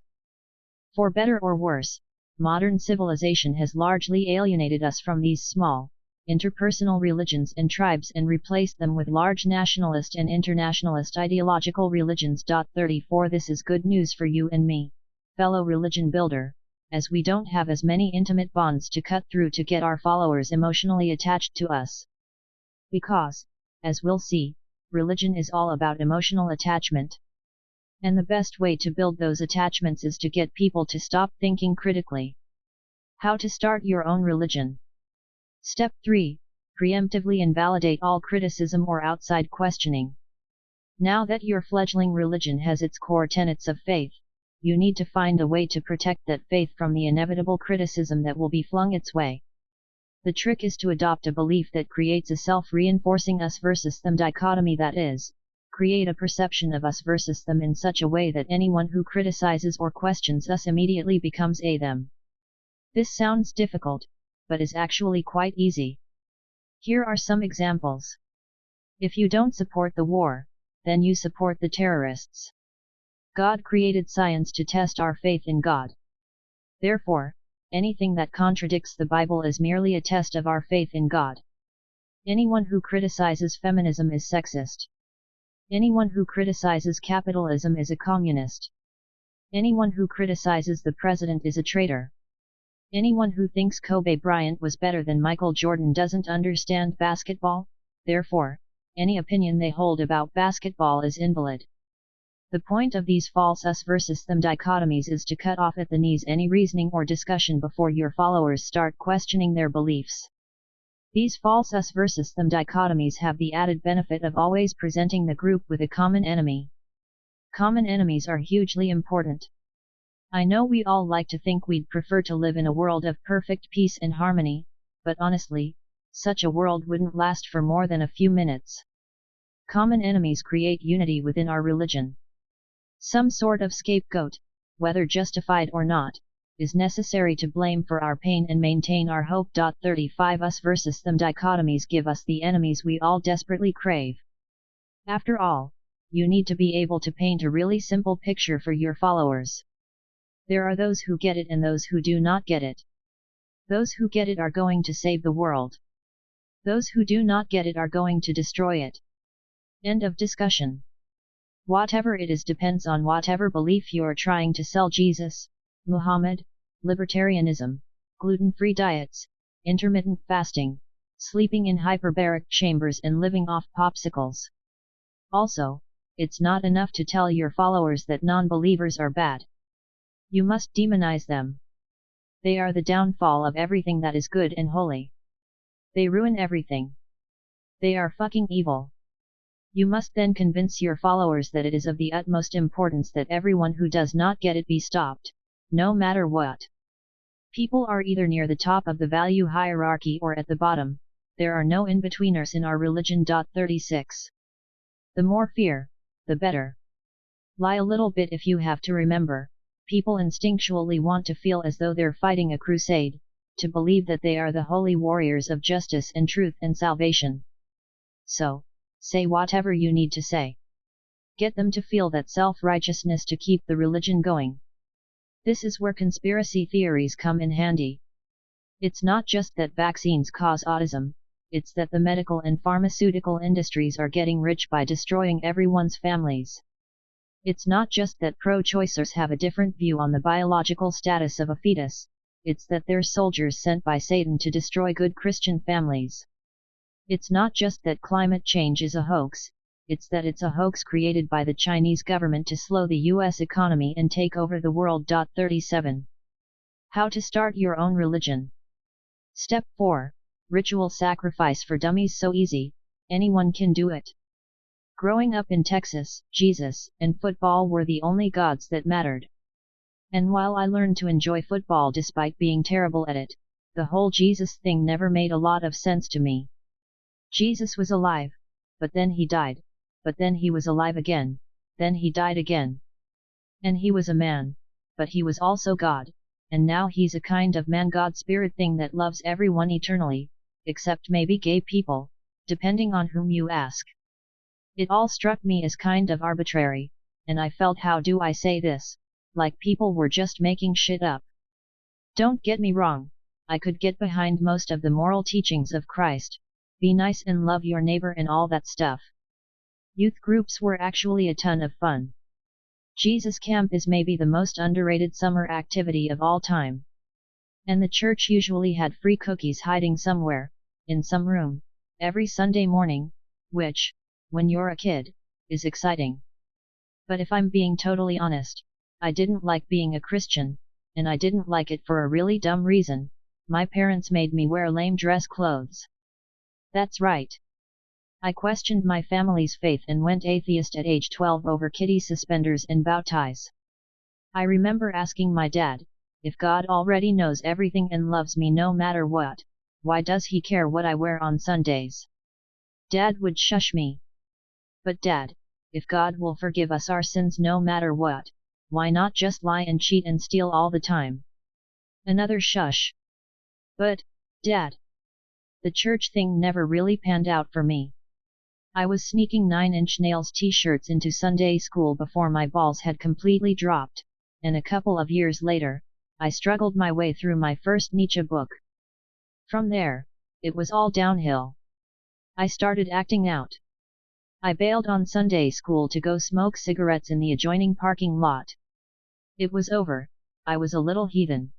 For better or worse, modern civilization has largely alienated us from these small, interpersonal religions and tribes and replaced them with large nationalist and internationalist ideological religions. 34. This is good news for you and me, fellow religion builder, as we don't have as many intimate bonds to cut through to get our followers emotionally attached to us. Because, as we'll see, religion is all about emotional attachment. And the best way to build those attachments is to get people to stop thinking critically. How to start your own religion. Step 3. Preemptively invalidate all criticism or outside questioning. Now that your fledgling religion has its core tenets of faith, you need to find a way to protect that faith from the inevitable criticism that will be flung its way. The trick is to adopt a belief that creates a self-reinforcing us versus them dichotomy, that is, create a perception of us versus them in such a way that anyone who criticizes or questions us immediately becomes a them. This sounds difficult, but is actually quite easy. Here are some examples. If you don't support the war, then you support the terrorists. God created science to test our faith in God. Therefore, anything that contradicts the Bible is merely a test of our faith in God. Anyone who criticizes feminism is sexist. Anyone who criticizes capitalism is a communist. Anyone who criticizes the president is a traitor. Anyone who thinks Kobe Bryant was better than Michael Jordan doesn't understand basketball, therefore, any opinion they hold about basketball is invalid. The point of these false us versus them dichotomies is to cut off at the knees any reasoning or discussion before your followers start questioning their beliefs. These false us versus them dichotomies have the added benefit of always presenting the group with a common enemy. Common enemies are hugely important. I know we all like to think we'd prefer to live in a world of perfect peace and harmony, but honestly, such a world wouldn't last for more than a few minutes. Common enemies create unity within our religion. Some sort of scapegoat, whether justified or not, is necessary to blame for our pain and maintain our hope. 35 Us versus them dichotomies give us the enemies we all desperately crave. After all, you need to be able to paint a really simple picture for your followers. There are those who get it and those who do not get it. Those who get it are going to save the world. Those who do not get it are going to destroy it. End of discussion. Whatever it is depends on whatever belief you're trying to sell: Jesus, Muhammad, libertarianism, gluten-free diets, intermittent fasting, sleeping in hyperbaric chambers and living off popsicles. Also, it's not enough to tell your followers that non-believers are bad. You must demonize them. They are the downfall of everything that is good and holy. They ruin everything. They are fucking evil. You must then convince your followers that it is of the utmost importance that everyone who does not get it be stopped, no matter what. People are either near the top of the value hierarchy or at the bottom. There are no in-betweeners in our religion. 36. The more fear, the better. Lie a little bit if you have to. Remember, people instinctually want to feel as though they're fighting a crusade, to believe that they are the holy warriors of justice and truth and salvation. So, say whatever you need to say. Get them to feel that self-righteousness to keep the religion going. This is where conspiracy theories come in handy. It's not just that vaccines cause autism, it's that the medical and pharmaceutical industries are getting rich by destroying everyone's families. It's not just that pro-choicers have a different view on the biological status of a fetus, it's that they're soldiers sent by Satan to destroy good Christian families. It's not just that climate change is a hoax, it's that it's a hoax created by the Chinese government to slow the US economy and take over the world. 37. How to start your own religion. Step 4. Ritual sacrifice for dummies. So easy, anyone can do it. Growing up in Texas, Jesus and football were the only gods that mattered. And while I learned to enjoy football despite being terrible at it, the whole Jesus thing never made a lot of sense to me. Jesus was alive, but then he died, but then he was alive again, then he died again. And he was a man, but he was also God, and now he's a kind of man-God spirit thing that loves everyone eternally, except maybe gay people, depending on whom you ask. It all struck me as kind of arbitrary, and I felt, how do I say this, like people were just making shit up. Don't get me wrong, I could get behind most of the moral teachings of Christ, be nice and love your neighbor and all that stuff. Youth groups were actually a ton of fun. Jesus Camp is maybe the most underrated summer activity of all time. And the church usually had free cookies hiding somewhere, in some room, every Sunday morning, which, when you're a kid, is exciting. But if I'm being totally honest, I didn't like being a Christian, and I didn't like it for a really dumb reason: my parents made me wear lame dress clothes. That's right. I questioned my family's faith and went atheist at age 12 over kitty suspenders and bow ties. I remember asking my dad, if God already knows everything and loves me no matter what, why does he care what I wear on Sundays? Dad would shush me. But Dad, if God will forgive us our sins no matter what, why not just lie and cheat and steal all the time? Another shush. But, Dad, the church thing never really panned out for me. I was sneaking 9-inch nails t-shirts into Sunday school before my balls had completely dropped, and a couple of years later, I struggled my way through my first Nietzsche book. From there, it was all downhill. I started acting out. I bailed on Sunday school to go smoke cigarettes in the adjoining parking lot. It was over. I was a little heathen.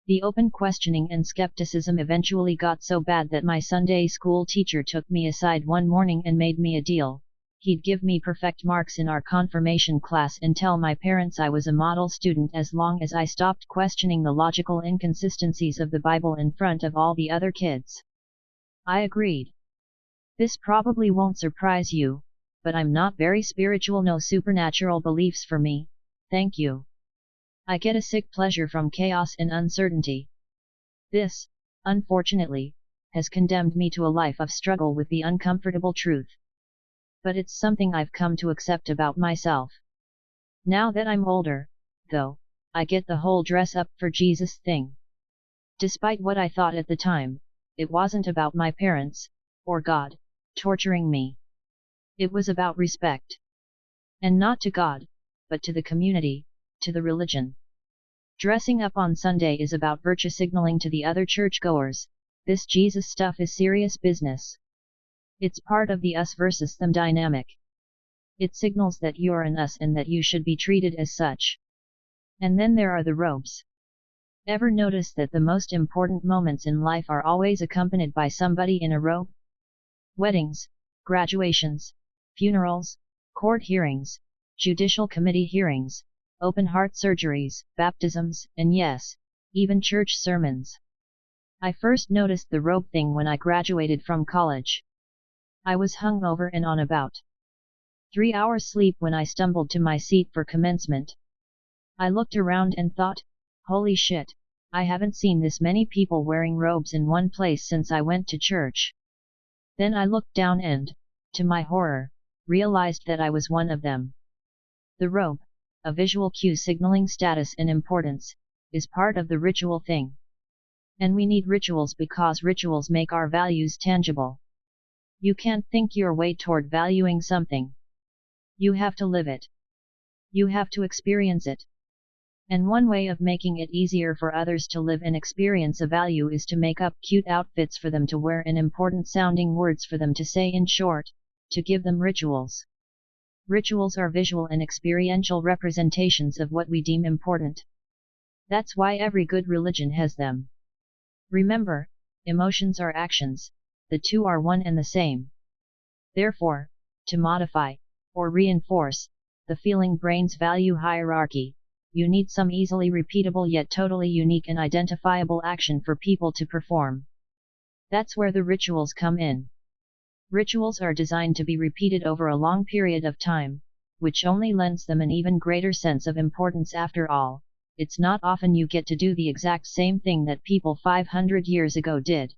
The open questioning and skepticism eventually got so bad that my Sunday school teacher took me aside one morning and made me a deal. He'd give me perfect marks in our confirmation class and tell my parents I was a model student as long as I stopped questioning the logical inconsistencies of the Bible in front of all the other kids. I agreed. This probably won't surprise you, but I'm not very spiritual, no supernatural beliefs for me, thank you. I get a sick pleasure from chaos and uncertainty. This, unfortunately, has condemned me to a life of struggle with the uncomfortable truth. But it's something I've come to accept about myself. Now that I'm older, though, I get the whole dress up for Jesus thing. Despite what I thought at the time, it wasn't about my parents, or God, torturing me. It was about respect. And not to God, but to the community, to the religion. Dressing up on Sunday is about virtue signaling to the other churchgoers, this Jesus stuff is serious business. It's part of the us versus them dynamic. It signals that you're an us and that you should be treated as such. And then there are the robes. Ever notice that the most important moments in life are always accompanied by somebody in a robe? Weddings, graduations, funerals, court hearings, judicial committee hearings, open heart surgeries, baptisms, and yes, even church sermons. I first noticed the robe thing when I graduated from college. I was hungover and on about 3 hours sleep when I stumbled to my seat for commencement. I looked around and thought, holy shit, I haven't seen this many people wearing robes in one place since I went to church. Then I looked down and, to my horror, realized that I was one of them. The robe, a visual cue signaling status and importance, is part of the ritual thing. And we need rituals because rituals make our values tangible. You can't think your way toward valuing something. You have to live it. You have to experience it. And one way of making it easier for others to live and experience a value is to make up cute outfits for them to wear and important sounding words for them to say, in short, to give them rituals. Rituals are visual and experiential representations of what we deem important. That's why every good religion has them. Remember, emotions are actions, the two are one and the same. Therefore, to modify, or reinforce, the feeling brain's value hierarchy, you need some easily repeatable yet totally unique and identifiable action for people to perform. That's where the rituals come in. Rituals are designed to be repeated over a long period of time, which only lends them an even greater sense of importance. After all, it's not often you get to do the exact same thing that people 500 years ago did.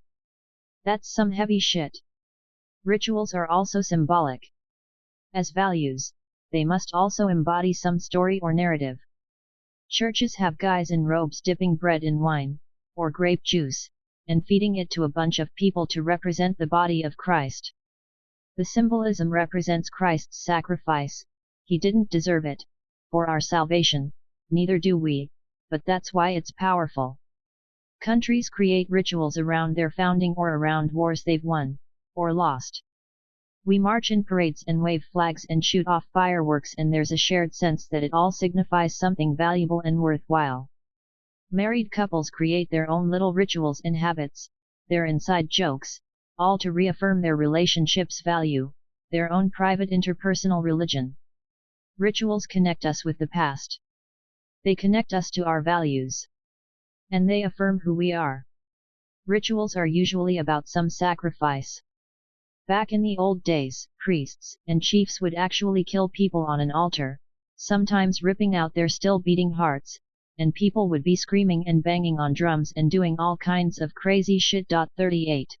That's some heavy shit. Rituals are also symbolic. As values, they must also embody some story or narrative. Churches have guys in robes dipping bread in wine, or grape juice, and feeding it to a bunch of people to represent the body of Christ. The symbolism represents Christ's sacrifice. He didn't deserve it, for our salvation, neither do we, but that's why it's powerful. Countries create rituals around their founding or around wars they've won, or lost. We march in parades and wave flags and shoot off fireworks, and there's a shared sense that it all signifies something valuable and worthwhile. Married couples create their own little rituals and habits, their inside jokes, all to reaffirm their relationship's value, their own private interpersonal religion. Rituals connect us with the past. They connect us to our values. And they affirm who we are. Rituals are usually about some sacrifice. Back in the old days, priests and chiefs would actually kill people on an altar, sometimes ripping out their still beating hearts, and people would be screaming and banging on drums and doing all kinds of crazy shit. 38.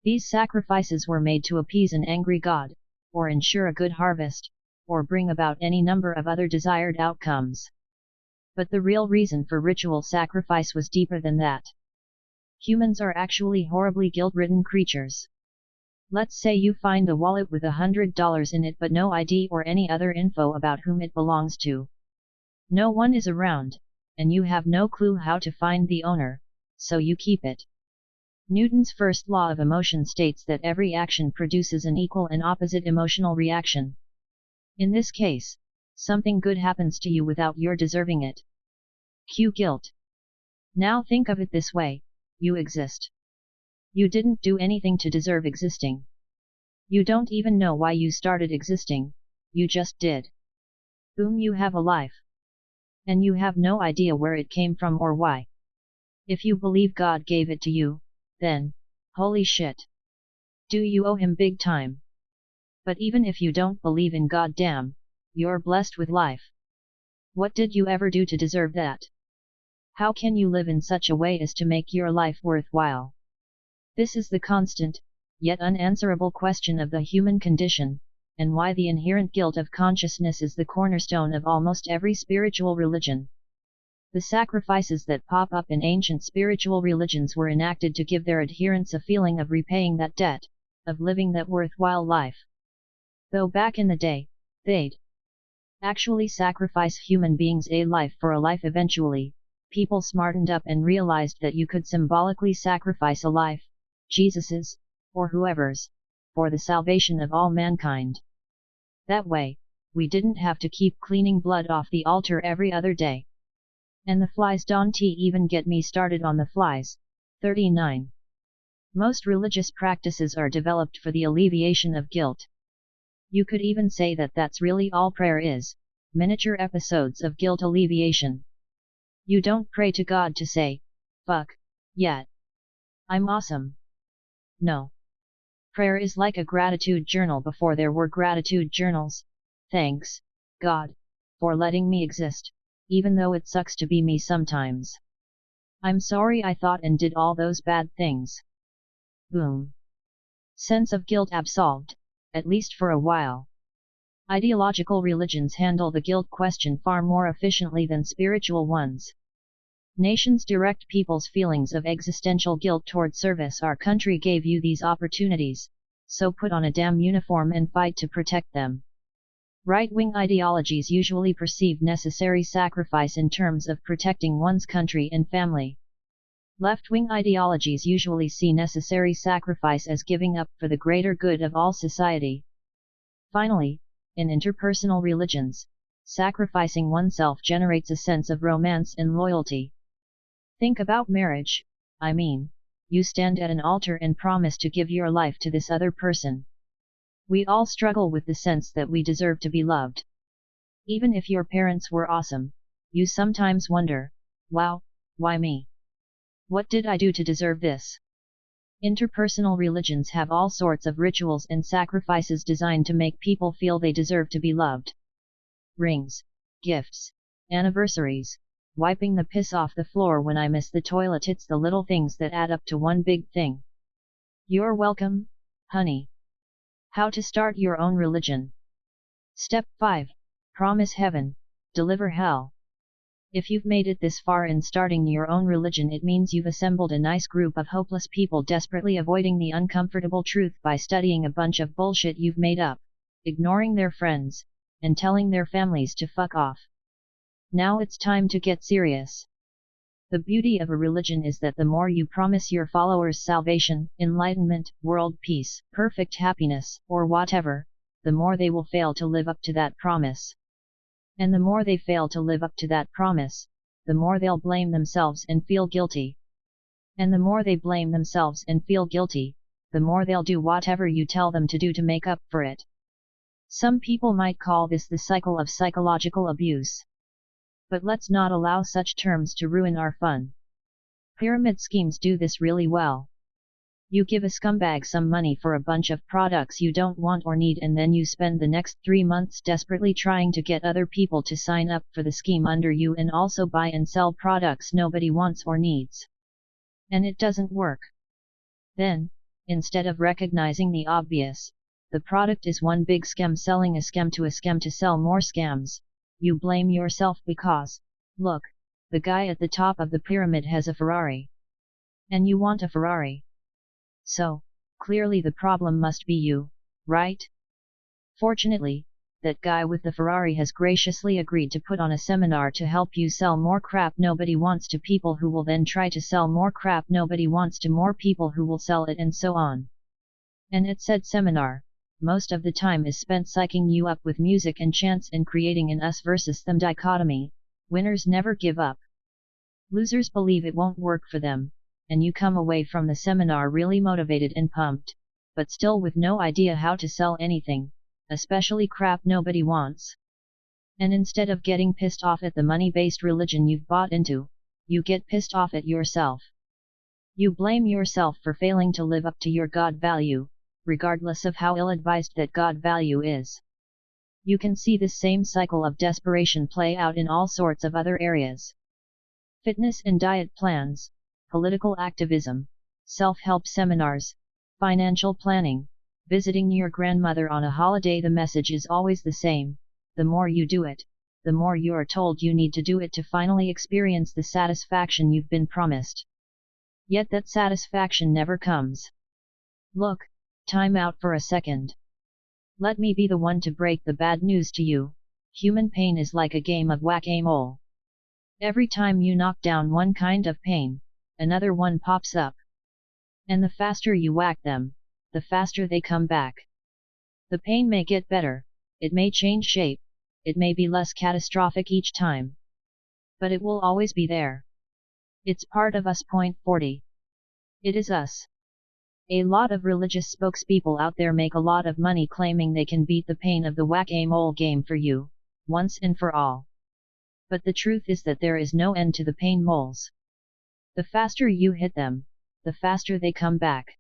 These sacrifices were made to appease an angry god, or ensure a good harvest, or bring about any number of other desired outcomes. But the real reason for ritual sacrifice was deeper than that. Humans are actually horribly guilt-ridden creatures. Let's say you find a wallet with $100 in it but no ID or any other info about whom it belongs to. No one is around, and you have no clue how to find the owner, so you keep it. Newton's first law of emotion states that every action produces an equal and opposite emotional reaction. In this case, something good happens to you without your deserving it. Guilt. Now think of it this way, you exist. You didn't do anything to deserve existing. You don't even know why you started existing, you just did. Boom, you have a life. And you have no idea where it came from or why. If you believe God gave it to you, then, holy shit. Do you owe him big time? But even if you don't believe in God, damn, you're blessed with life. What did you ever do to deserve that? How can you live in such a way as to make your life worthwhile? This is the constant, yet unanswerable question of the human condition, and why the inherent guilt of consciousness is the cornerstone of almost every spiritual religion. The sacrifices that pop up in ancient spiritual religions were enacted to give their adherents a feeling of repaying that debt, of living that worthwhile life. Though back in the day, they'd actually sacrifice human beings a life for a life eventually, people smartened up and realized that you could symbolically sacrifice a life, Jesus's, or whoever's, for the salvation of all mankind. That way, we didn't have to keep cleaning blood off the altar every other day. And the flies, don't even get me started on the flies. 39. Most religious practices are developed for the alleviation of guilt. You could even say that that's really all prayer is, miniature episodes of guilt alleviation. You don't pray to God to say, fuck, yeah, I'm awesome. No. Prayer is like a gratitude journal before there were gratitude journals. Thanks, God, for letting me exist, even though it sucks to be me sometimes. I'm sorry I thought and did all those bad things. Boom. Sense of guilt absolved, at least for a while. Ideological religions handle the guilt question far more efficiently than spiritual ones. Nations direct people's feelings of existential guilt toward service. Our country gave you these opportunities, so put on a damn uniform and fight to protect them. Right-wing ideologies usually perceive necessary sacrifice in terms of protecting one's country and family. Left-wing ideologies usually see necessary sacrifice as giving up for the greater good of all society. Finally, in interpersonal religions, sacrificing oneself generates a sense of romance and loyalty. Think about marriage, I mean, you stand at an altar and promise to give your life to this other person. We all struggle with the sense that we deserve to be loved. Even if your parents were awesome, you sometimes wonder, wow, why me? What did I do to deserve this? Interpersonal religions have all sorts of rituals and sacrifices designed to make people feel they deserve to be loved. Rings, gifts, anniversaries, wiping the piss off the floor when I miss the toilet. It's the little things that add up to one big thing. You're welcome, honey. How to start your own religion. Step 5. Promise heaven, deliver hell. If you've made it this far in starting your own religion, it means you've assembled a nice group of hopeless people desperately avoiding the uncomfortable truth by studying a bunch of bullshit you've made up, ignoring their friends, and telling their families to fuck off. Now it's time to get serious. The beauty of a religion is that the more you promise your followers salvation, enlightenment, world peace, perfect happiness, or whatever, the more they will fail to live up to that promise. And the more they fail to live up to that promise, the more they'll blame themselves and feel guilty. And the more they blame themselves and feel guilty, the more they'll do whatever you tell them to do to make up for it. Some people might call this the cycle of psychological abuse. But let's not allow such terms to ruin our fun. Pyramid schemes do this really well. You give a scumbag some money for a bunch of products you don't want or need, and then you spend the next 3 months desperately trying to get other people to sign up for the scheme under you and also buy and sell products nobody wants or needs. And it doesn't work. Then, instead of recognizing the obvious, the product is one big scam selling a scam to sell more scams, you blame yourself because, look, the guy at the top of the pyramid has a Ferrari. And you want a Ferrari. So, clearly the problem must be you, right? Fortunately, that guy with the Ferrari has graciously agreed to put on a seminar to help you sell more crap nobody wants to people who will then try to sell more crap nobody wants to more people who will sell it, and so on. And at said seminar, most of the time is spent psyching you up with music and chants and creating an us versus them dichotomy. Winners never give up. Losers believe it won't work for them, and you come away from the seminar really motivated and pumped, but still with no idea how to sell anything, especially crap nobody wants. And instead of getting pissed off at the money-based religion you've bought into, you get pissed off at yourself. You blame yourself for failing to live up to your God value, regardless of how ill-advised that God value is. You can see this same cycle of desperation play out in all sorts of other areas. Fitness and diet plans, political activism, self-help seminars, financial planning, visiting your grandmother on a holiday. The message is always the same: the more you do it, the more you are told you need to do it to finally experience the satisfaction you've been promised. Yet that satisfaction never comes. Look, time out for a second. Let me be the one to break the bad news to you. Human pain is like a game of whack-a-mole. Every time you knock down one kind of pain, another one pops up. And the faster you whack them, the faster they come back. The pain may get better, it may change shape, it may be less catastrophic each time. But it will always be there. It's part of us. 40. It is us. A lot of religious spokespeople out there make a lot of money claiming they can beat the pain of the whack-a-mole game for you, once and for all. But the truth is that there is no end to the pain moles. The faster you hit them, the faster they come back.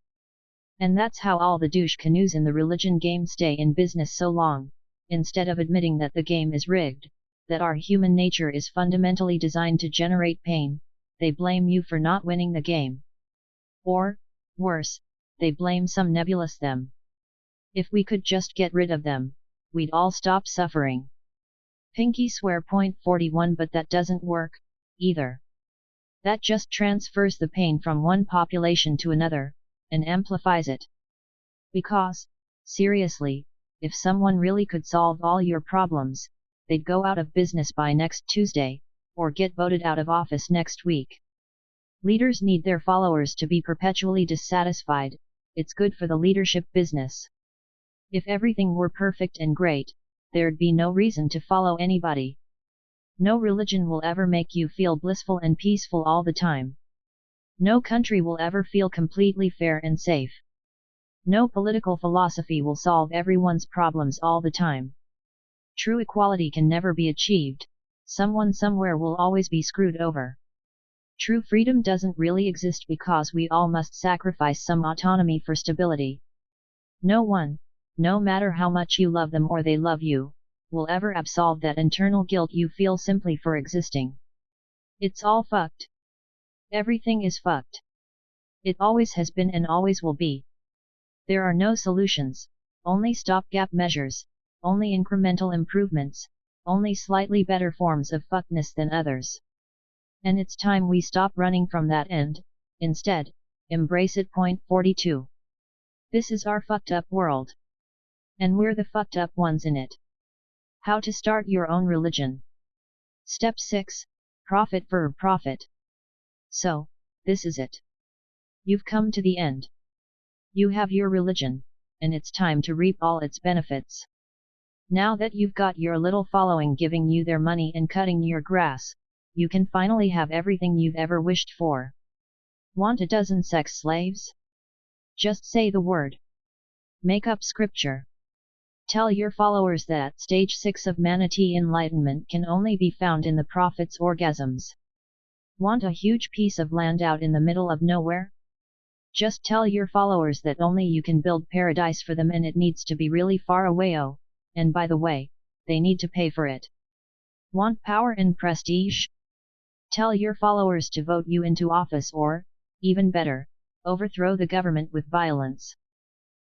And that's how all the douche canoes in the religion game stay in business so long. Instead of admitting that the game is rigged, that our human nature is fundamentally designed to generate pain, they blame you for not winning the game. Or, worse, they blame some nebulous them. If we could just get rid of them, we'd all stop suffering. Pinky swear. 41. But that doesn't work, either. That just transfers the pain from one population to another, and amplifies it. Because, seriously, if someone really could solve all your problems, they'd go out of business by next Tuesday, or get voted out of office next week. Leaders need their followers to be perpetually dissatisfied. It's good for the leadership business. If everything were perfect and great, there'd be no reason to follow anybody. No religion will ever make you feel blissful and peaceful all the time. No country will ever feel completely fair and safe. No political philosophy will solve everyone's problems all the time. True equality can never be achieved. Someone somewhere will always be screwed over. True freedom doesn't really exist because we all must sacrifice some autonomy for stability. No one, no matter how much you love them or they love you, will ever absolve that internal guilt you feel simply for existing. It's all fucked. Everything is fucked. It always has been and always will be. There are no solutions, only stopgap measures, only incremental improvements, only slightly better forms of fuckedness than others. And it's time we stop running from that and, instead, embrace it. 42. This is our fucked up world. And we're the fucked up ones in it. How to start your own religion. Step 6, Profit for Profit. So, this is it. You've come to the end. You have your religion, and it's time to reap all its benefits. Now that you've got your little following giving you their money and cutting your grass, you can finally have everything you've ever wished for. Want a dozen sex slaves? Just say the word. Make up scripture. Tell your followers that stage 6 of manatee enlightenment can only be found in the prophet's orgasms. Want a huge piece of land out in the middle of nowhere? Just tell your followers that only you can build paradise for them and it needs to be really far away. Oh, and by the way, they need to pay for it. Want power and prestige? Tell your followers to vote you into office or, even better, overthrow the government with violence.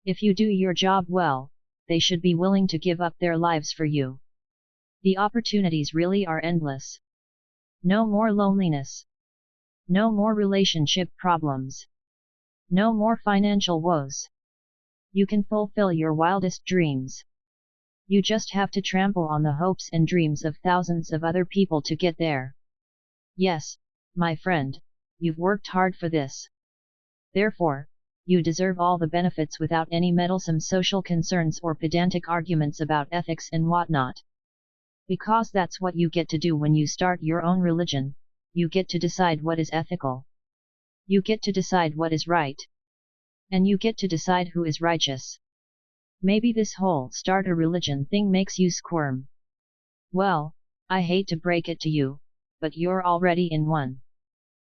If you do your job well, they should be willing to give up their lives for you. The opportunities really are endless. No more loneliness. No more relationship problems. No more financial woes. You can fulfill your wildest dreams. You just have to trample on the hopes and dreams of thousands of other people to get there. Yes, my friend, you've worked hard for this. Therefore, you deserve all the benefits without any meddlesome social concerns or pedantic arguments about ethics and whatnot. Because that's what you get to do when you start your own religion, you get to decide what is ethical. You get to decide what is right. And you get to decide who is righteous. Maybe this whole start a religion thing makes you squirm. Well, I hate to break it to you, but you're already in one.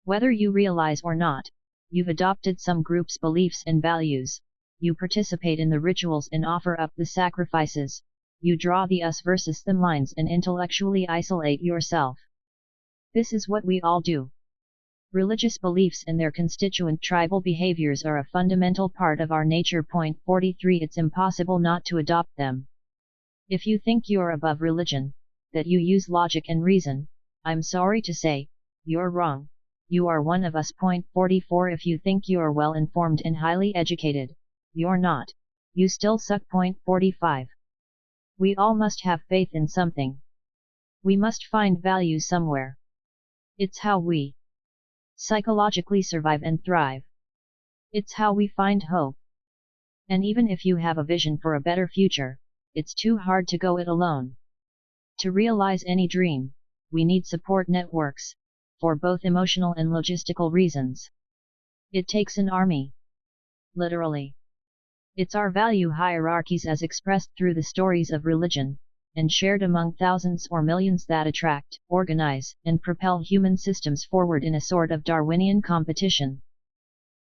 Whether you realize or not, you've adopted some group's beliefs and values, you participate in the rituals and offer up the sacrifices, you draw the us versus them lines and intellectually isolate yourself. This is what we all do. Religious beliefs and their constituent tribal behaviors are a fundamental part of our nature. 43 It's impossible not to adopt them. If you think you're above religion, that you use logic and reason, I'm sorry to say, you're wrong. You are one of us. 44 If you think you're well informed and highly educated, you're not. You still suck. 45 We all must have faith in something. We must find value somewhere. It's how we psychologically survive and thrive. It's how we find hope. And even if you have a vision for a better future, it's too hard to go it alone. To realize any dream, we need support networks, for both emotional and logistical reasons. It takes an army. Literally. It's our value hierarchies as expressed through the stories of religion, and shared among thousands or millions that attract, organize, and propel human systems forward in a sort of Darwinian competition.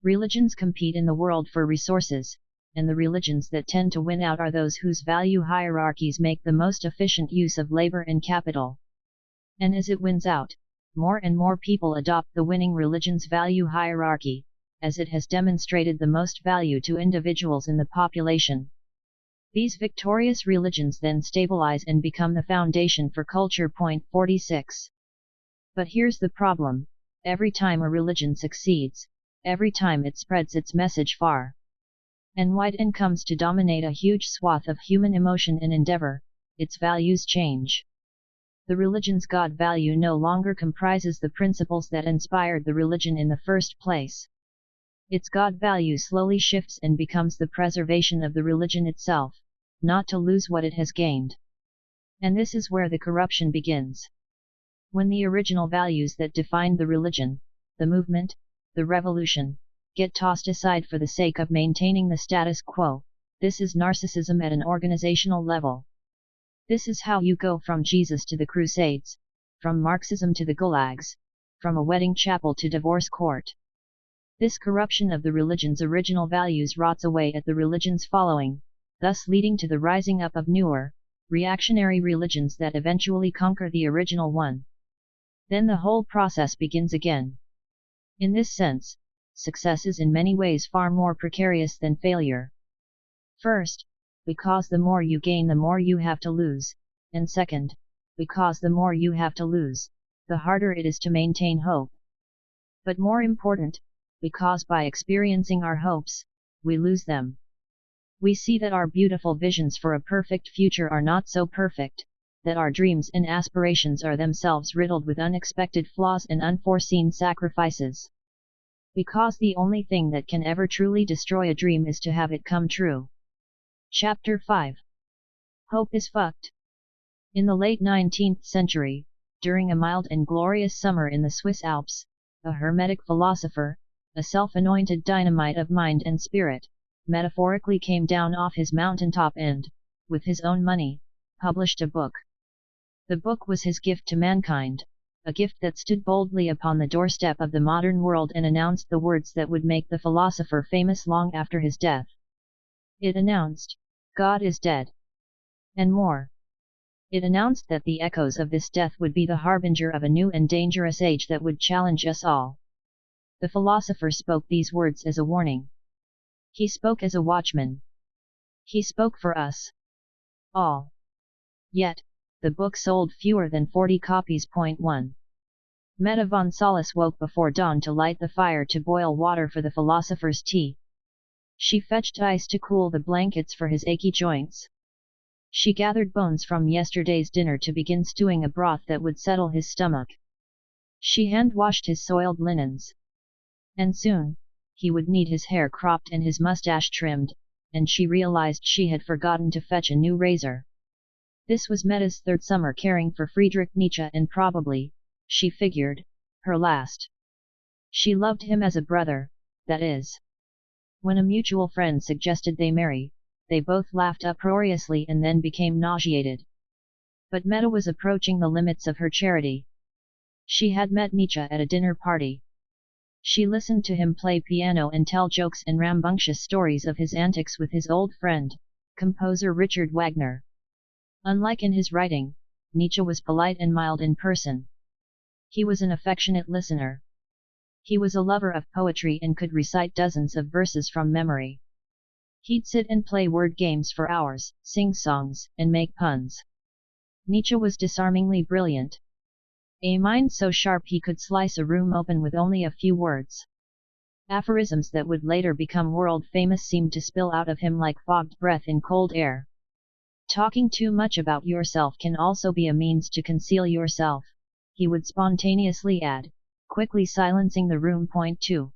Religions compete in the world for resources, and the religions that tend to win out are those whose value hierarchies make the most efficient use of labor and capital. And as it wins out, more and more people adopt the winning religion's value hierarchy, as it has demonstrated the most value to individuals in the population. These victorious religions then stabilize and become the foundation for culture. 46 But here's the problem: every time a religion succeeds, every time it spreads its message far and wide and comes to dominate a huge swath of human emotion and endeavor, its values change. The religion's God value no longer comprises the principles that inspired the religion in the first place. Its God value slowly shifts and becomes the preservation of the religion itself, not to lose what it has gained. And this is where the corruption begins. When the original values that defined the religion, the movement, the revolution, get tossed aside for the sake of maintaining the status quo, this is narcissism at an organizational level. This is how you go from Jesus to the Crusades, from Marxism to the gulags, from a wedding chapel to divorce court. This corruption of the religion's original values rots away at the religion's following, thus leading to the rising up of newer, reactionary religions that eventually conquer the original one. Then the whole process begins again. In this sense, success is in many ways far more precarious than failure. First, because the more you gain the more you have to lose, and second, because the more you have to lose, the harder it is to maintain hope. But more important, because by experiencing our hopes, we lose them. We see that our beautiful visions for a perfect future are not so perfect, that our dreams and aspirations are themselves riddled with unexpected flaws and unforeseen sacrifices. Because the only thing that can ever truly destroy a dream is to have it come true. Chapter 5 Hope is fucked. In the late 19th century, during a mild and glorious summer in the Swiss Alps, a Hermetic philosopher, a self-anointed dynamite of mind and spirit, metaphorically came down off his mountaintop and, with his own money, published a book. The book was his gift to mankind, a gift that stood boldly upon the doorstep of the modern world and announced the words that would make the philosopher famous long after his death. It announced, "God is dead." And more. It announced that the echoes of this death would be the harbinger of a new and dangerous age that would challenge us all. The philosopher spoke these words as a warning. He spoke as a watchman. He spoke for us all. Yet, the book sold fewer than 40 copies. 1. Meta von Solis woke before dawn to light the fire to boil water for the philosopher's tea. She fetched ice to cool the blankets for his achy joints. She gathered bones from yesterday's dinner to begin stewing a broth that would settle his stomach. She hand-washed his soiled linens. And soon, he would need his hair cropped and his mustache trimmed, and she realized she had forgotten to fetch a new razor. This was Meta's third summer caring for Friedrich Nietzsche and probably, she figured, her last. She loved him as a brother, that is. When a mutual friend suggested they marry, they both laughed uproariously and then became nauseated. But Meta was approaching the limits of her charity. She had met Nietzsche at a dinner party. She listened to him play piano and tell jokes and rambunctious stories of his antics with his old friend, composer Richard Wagner. Unlike in his writing, Nietzsche was polite and mild in person. He was an affectionate listener. He was a lover of poetry and could recite dozens of verses from memory. He'd sit and play word games for hours, sing songs, and make puns. Nietzsche was disarmingly brilliant. A mind so sharp he could slice a room open with only a few words. Aphorisms that would later become world-famous seemed to spill out of him like fogged breath in cold air. Talking too much about yourself can also be a means to conceal yourself, he would spontaneously add, quickly silencing the room. Point 2.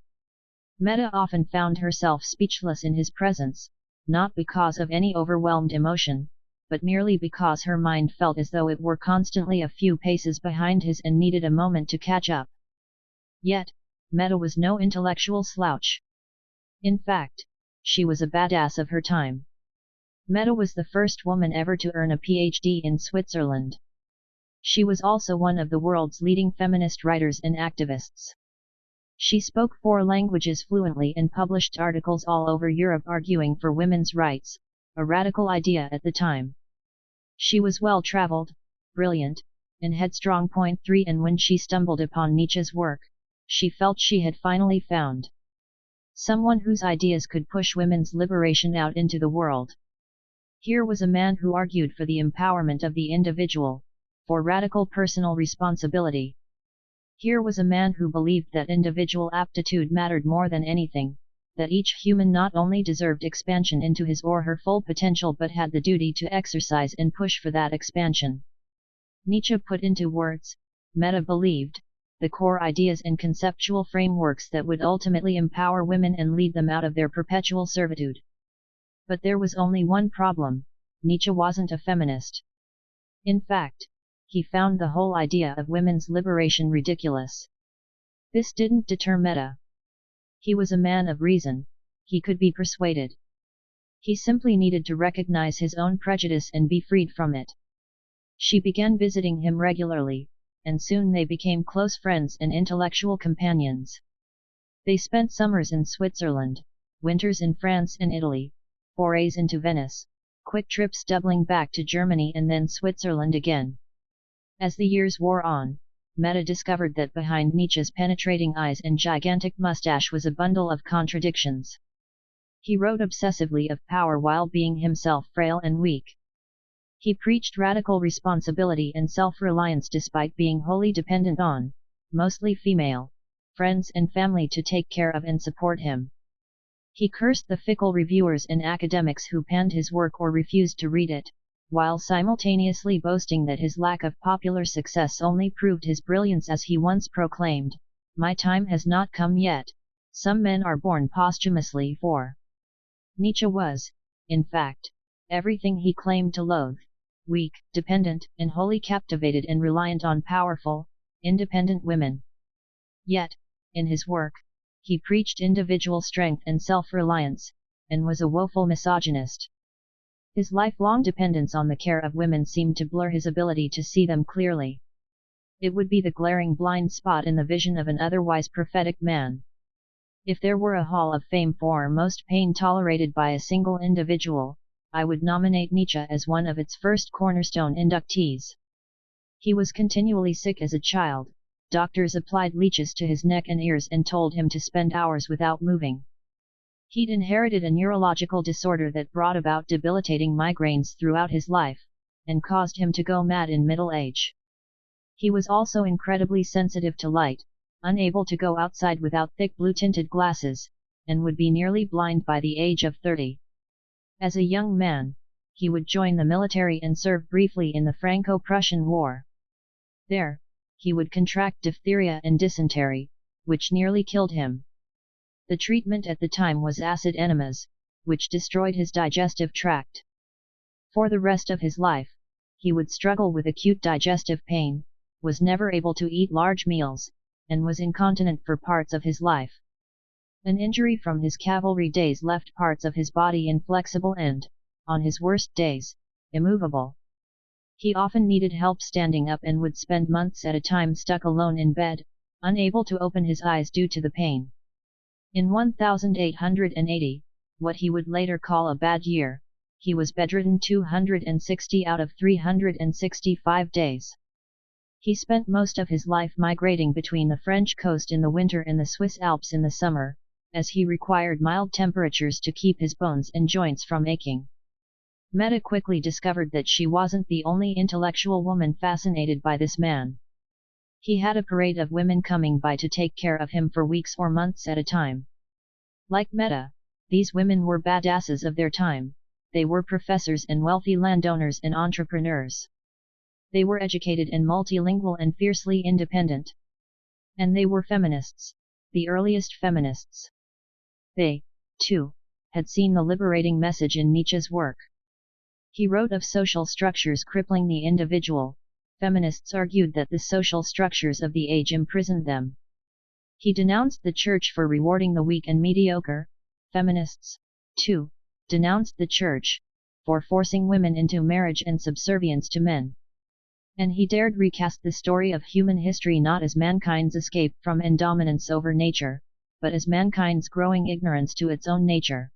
Meta often found herself speechless in his presence, not because of any overwhelmed emotion, but merely because her mind felt as though it were constantly a few paces behind his and needed a moment to catch up. Yet, Meta was no intellectual slouch. In fact, she was a badass of her time. Meta was the first woman ever to earn a PhD in Switzerland. She was also one of the world's leading feminist writers and activists. She spoke 4 languages fluently and published articles all over Europe arguing for women's rights, a radical idea at the time. She was well-traveled, brilliant, and headstrong. Point 3. And when she stumbled upon Nietzsche's work, she felt she had finally found someone whose ideas could push women's liberation out into the world. Here was a man who argued for the empowerment of the individual, for radical personal responsibility. Here was a man who believed that individual aptitude mattered more than anything, that each human not only deserved expansion into his or her full potential but had the duty to exercise and push for that expansion. Nietzsche put into words, Meta believed, the core ideas and conceptual frameworks that would ultimately empower women and lead them out of their perpetual servitude. But there was only one problem: Nietzsche wasn't a feminist. In fact, he found the whole idea of women's liberation ridiculous. This didn't deter Meta. He was a man of reason, he could be persuaded. He simply needed to recognize his own prejudice and be freed from it. She began visiting him regularly, and soon they became close friends and intellectual companions. They spent summers in Switzerland, winters in France and Italy, forays into Venice, quick trips doubling back to Germany and then Switzerland again. As the years wore on, Meta discovered that behind Nietzsche's penetrating eyes and gigantic mustache was a bundle of contradictions. He wrote obsessively of power while being himself frail and weak. He preached radical responsibility and self-reliance despite being wholly dependent on, mostly female, friends and family to take care of and support him. He cursed the fickle reviewers and academics who panned his work or refused to read it, while simultaneously boasting that his lack of popular success only proved his brilliance. As he once proclaimed, "My time has not come yet, some men are born posthumously." For Nietzsche was, in fact, everything he claimed to loathe: weak, dependent, and wholly captivated and reliant on powerful, independent women. Yet, in his work, he preached individual strength and self-reliance, and was a woeful misogynist. His lifelong dependence on the care of women seemed to blur his ability to see them clearly. It would be the glaring blind spot in the vision of an otherwise prophetic man. If there were a hall of fame for most pain tolerated by a single individual, I would nominate Nietzsche as one of its first cornerstone inductees. He was continually sick as a child. Doctors applied leeches to his neck and ears and told him to spend hours without moving. He'd inherited a neurological disorder that brought about debilitating migraines throughout his life, and caused him to go mad in middle age. He was also incredibly sensitive to light, unable to go outside without thick blue-tinted glasses, and would be nearly blind by the age of 30. As a young man, he would join the military and serve briefly in the Franco-Prussian War. There, he would contract diphtheria and dysentery, which nearly killed him. The treatment at the time was acid enemas, which destroyed his digestive tract. For the rest of his life, he would struggle with acute digestive pain, was never able to eat large meals, and was incontinent for parts of his life. An injury from his cavalry days left parts of his body inflexible and, on his worst days, immovable. He often needed help standing up and would spend months at a time stuck alone in bed, unable to open his eyes due to the pain. In 1880, what he would later call a bad year, he was bedridden 260 out of 365 days. He spent most of his life migrating between the French coast in the winter and the Swiss Alps in the summer, as he required mild temperatures to keep his bones and joints from aching. Meta quickly discovered that she wasn't the only intellectual woman fascinated by this man. He had a parade of women coming by to take care of him for weeks or months at a time. Like Meta, these women were badasses of their time. They were professors and wealthy landowners and entrepreneurs. They were educated and multilingual and fiercely independent. And they were feminists, the earliest feminists. They, too, had seen the liberating message in Nietzsche's work. He wrote of social structures crippling the individual. Feminists argued that the social structures of the age imprisoned them. He denounced the church for rewarding the weak and mediocre. Feminists, too, denounced the church for forcing women into marriage and subservience to men. And he dared recast the story of human history not as mankind's escape from and dominance over nature, but as mankind's growing ignorance to its own nature.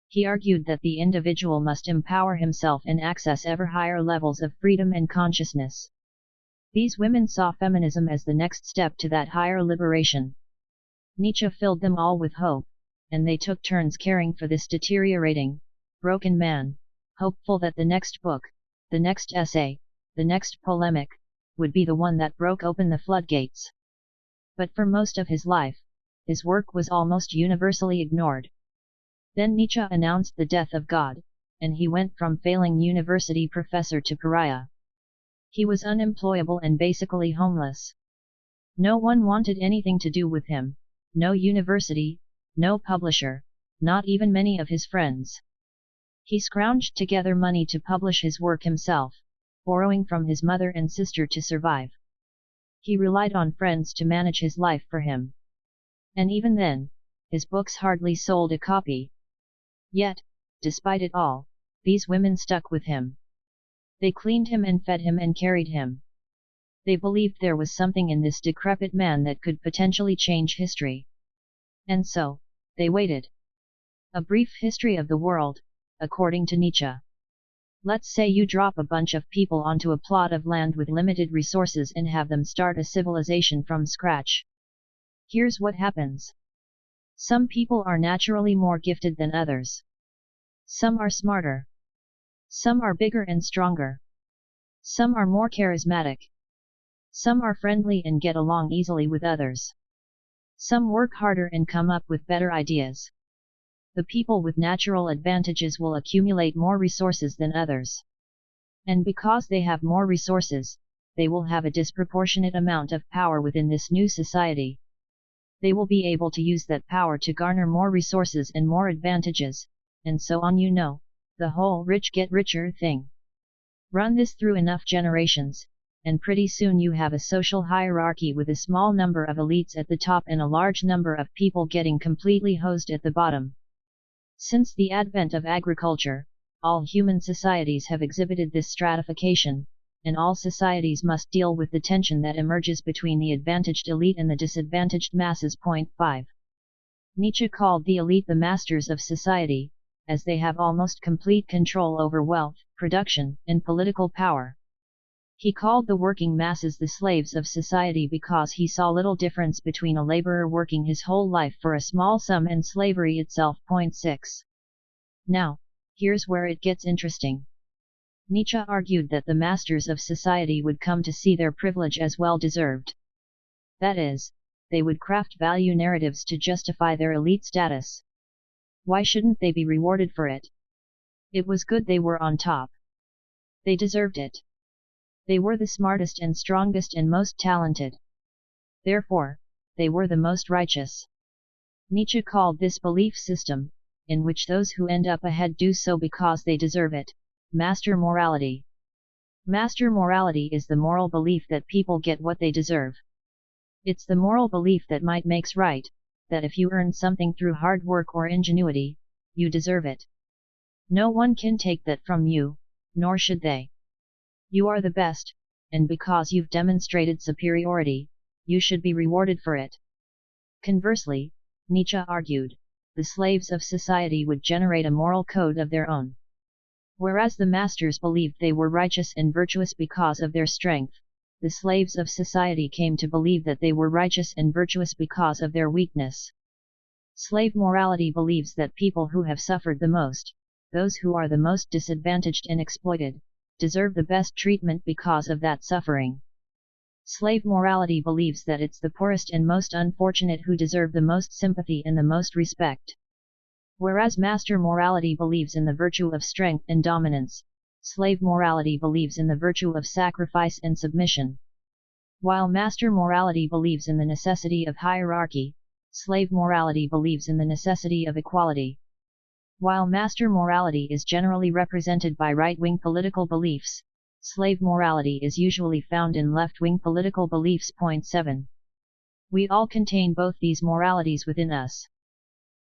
He argued that the individual must empower himself and access ever higher levels of freedom and consciousness. These women saw feminism as the next step to that higher liberation. Nietzsche filled them all with hope, and they took turns caring for this deteriorating, broken man, hopeful that the next book, the next essay, the next polemic, would be the one that broke open the floodgates. But for most of his life, his work was almost universally ignored. Then Nietzsche announced the death of God, and he went from failing university professor to pariah. He was unemployable and basically homeless. No one wanted anything to do with him, no university, no publisher, not even many of his friends. He scrounged together money to publish his work himself, borrowing from his mother and sister to survive. He relied on friends to manage his life for him. And even then, his books hardly sold a copy. Yet, despite it all, these women stuck with him. They cleaned him and fed him and carried him. They believed there was something in this decrepit man that could potentially change history. And so, they waited. A brief history of the world, according to Nietzsche. Let's say you drop a bunch of people onto a plot of land with limited resources and have them start a civilization from scratch. Here's what happens. Some people are naturally more gifted than others. Some are smarter. Some are bigger and stronger. Some are more charismatic. Some are friendly and get along easily with others. Some work harder and come up with better ideas. The people with natural advantages will accumulate more resources than others. And because they have more resources, they will have a disproportionate amount of power within this new society. They will be able to use that power to garner more resources and more advantages, and so on, the whole rich get richer thing. Run this through enough generations, and pretty soon you have a social hierarchy with a small number of elites at the top and a large number of people getting completely hosed at the bottom. Since the advent of agriculture, all human societies have exhibited this stratification, and all societies must deal with the tension that emerges between the advantaged elite and the disadvantaged masses. 5. Nietzsche called the elite the masters of society, as they have almost complete control over wealth, production, and political power. He called the working masses the slaves of society because he saw little difference between a laborer working his whole life for a small sum and slavery itself. 6. Now, here's where it gets interesting. Nietzsche argued that the masters of society would come to see their privilege as well deserved. That is, they would craft value narratives to justify their elite status. Why shouldn't they be rewarded for it? It was good they were on top. They deserved it. They were the smartest and strongest and most talented. Therefore, they were the most righteous. Nietzsche called this belief system, in which those who end up ahead do so because they deserve it, master morality. Master morality is the moral belief that people get what they deserve. It's the moral belief that might makes right, that if you earn something through hard work or ingenuity, you deserve it. No one can take that from you, nor should they. You are the best, and because you've demonstrated superiority, you should be rewarded for it. Conversely, Nietzsche argued, the slaves of society would generate a moral code of their own. Whereas the masters believed they were righteous and virtuous because of their strength, the slaves of society came to believe that they were righteous and virtuous because of their weakness. Slave morality believes that people who have suffered the most, those who are the most disadvantaged and exploited, deserve the best treatment because of that suffering. Slave morality believes that it's the poorest and most unfortunate who deserve the most sympathy and the most respect. Whereas master morality believes in the virtue of strength and dominance, slave morality believes in the virtue of sacrifice and submission. While master morality believes in the necessity of hierarchy, slave morality believes in the necessity of equality. While master morality is generally represented by right-wing political beliefs, slave morality is usually found in left-wing political beliefs. 7. We all contain both these moralities within us.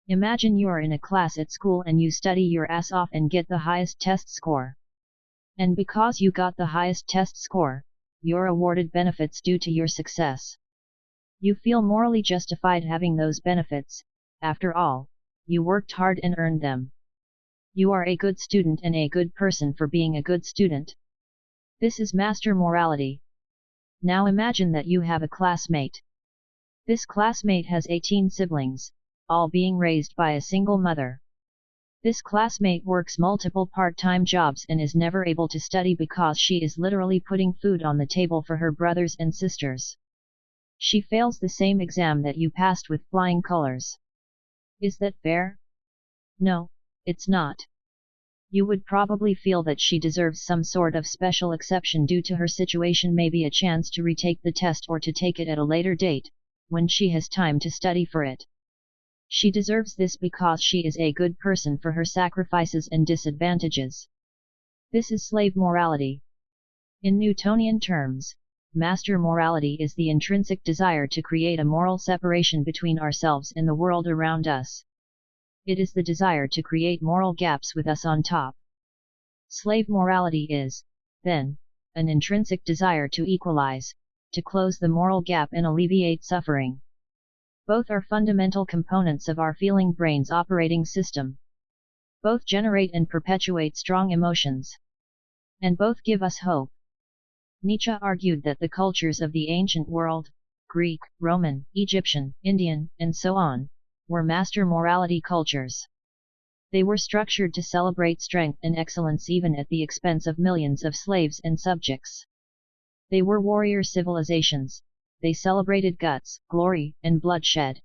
Imagine you are in a class at school and you study your ass off and get the highest test score. And because you got the highest test score, you're awarded benefits due to your success. You feel morally justified having those benefits, after all, you worked hard and earned them. You are a good student and a good person for being a good student. This is master morality. Now imagine that you have a classmate. This classmate has 18 siblings, all being raised by a single mother. This classmate works multiple part-time jobs and is never able to study because she is literally putting food on the table for her brothers and sisters. She fails the same exam that you passed with flying colors. Is that fair? No, it's not. You would probably feel that she deserves some sort of special exception due to her situation, maybe a chance to retake the test or to take it at a later date, when she has time to study for it. She deserves this because she is a good person for her sacrifices and disadvantages. This is slave morality. In Newtonian terms, master morality is the intrinsic desire to create a moral separation between ourselves and the world around us. It is the desire to create moral gaps with us on top. Slave morality is, then, an intrinsic desire to equalize, to close the moral gap and alleviate suffering. Both are fundamental components of our feeling brain's operating system. Both generate and perpetuate strong emotions. And both give us hope. Nietzsche argued that the cultures of the ancient world, Greek, Roman, Egyptian, Indian, and so on, were master morality cultures. They were structured to celebrate strength and excellence even at the expense of millions of slaves and subjects. They were warrior civilizations. They celebrated guts, glory, and bloodshed.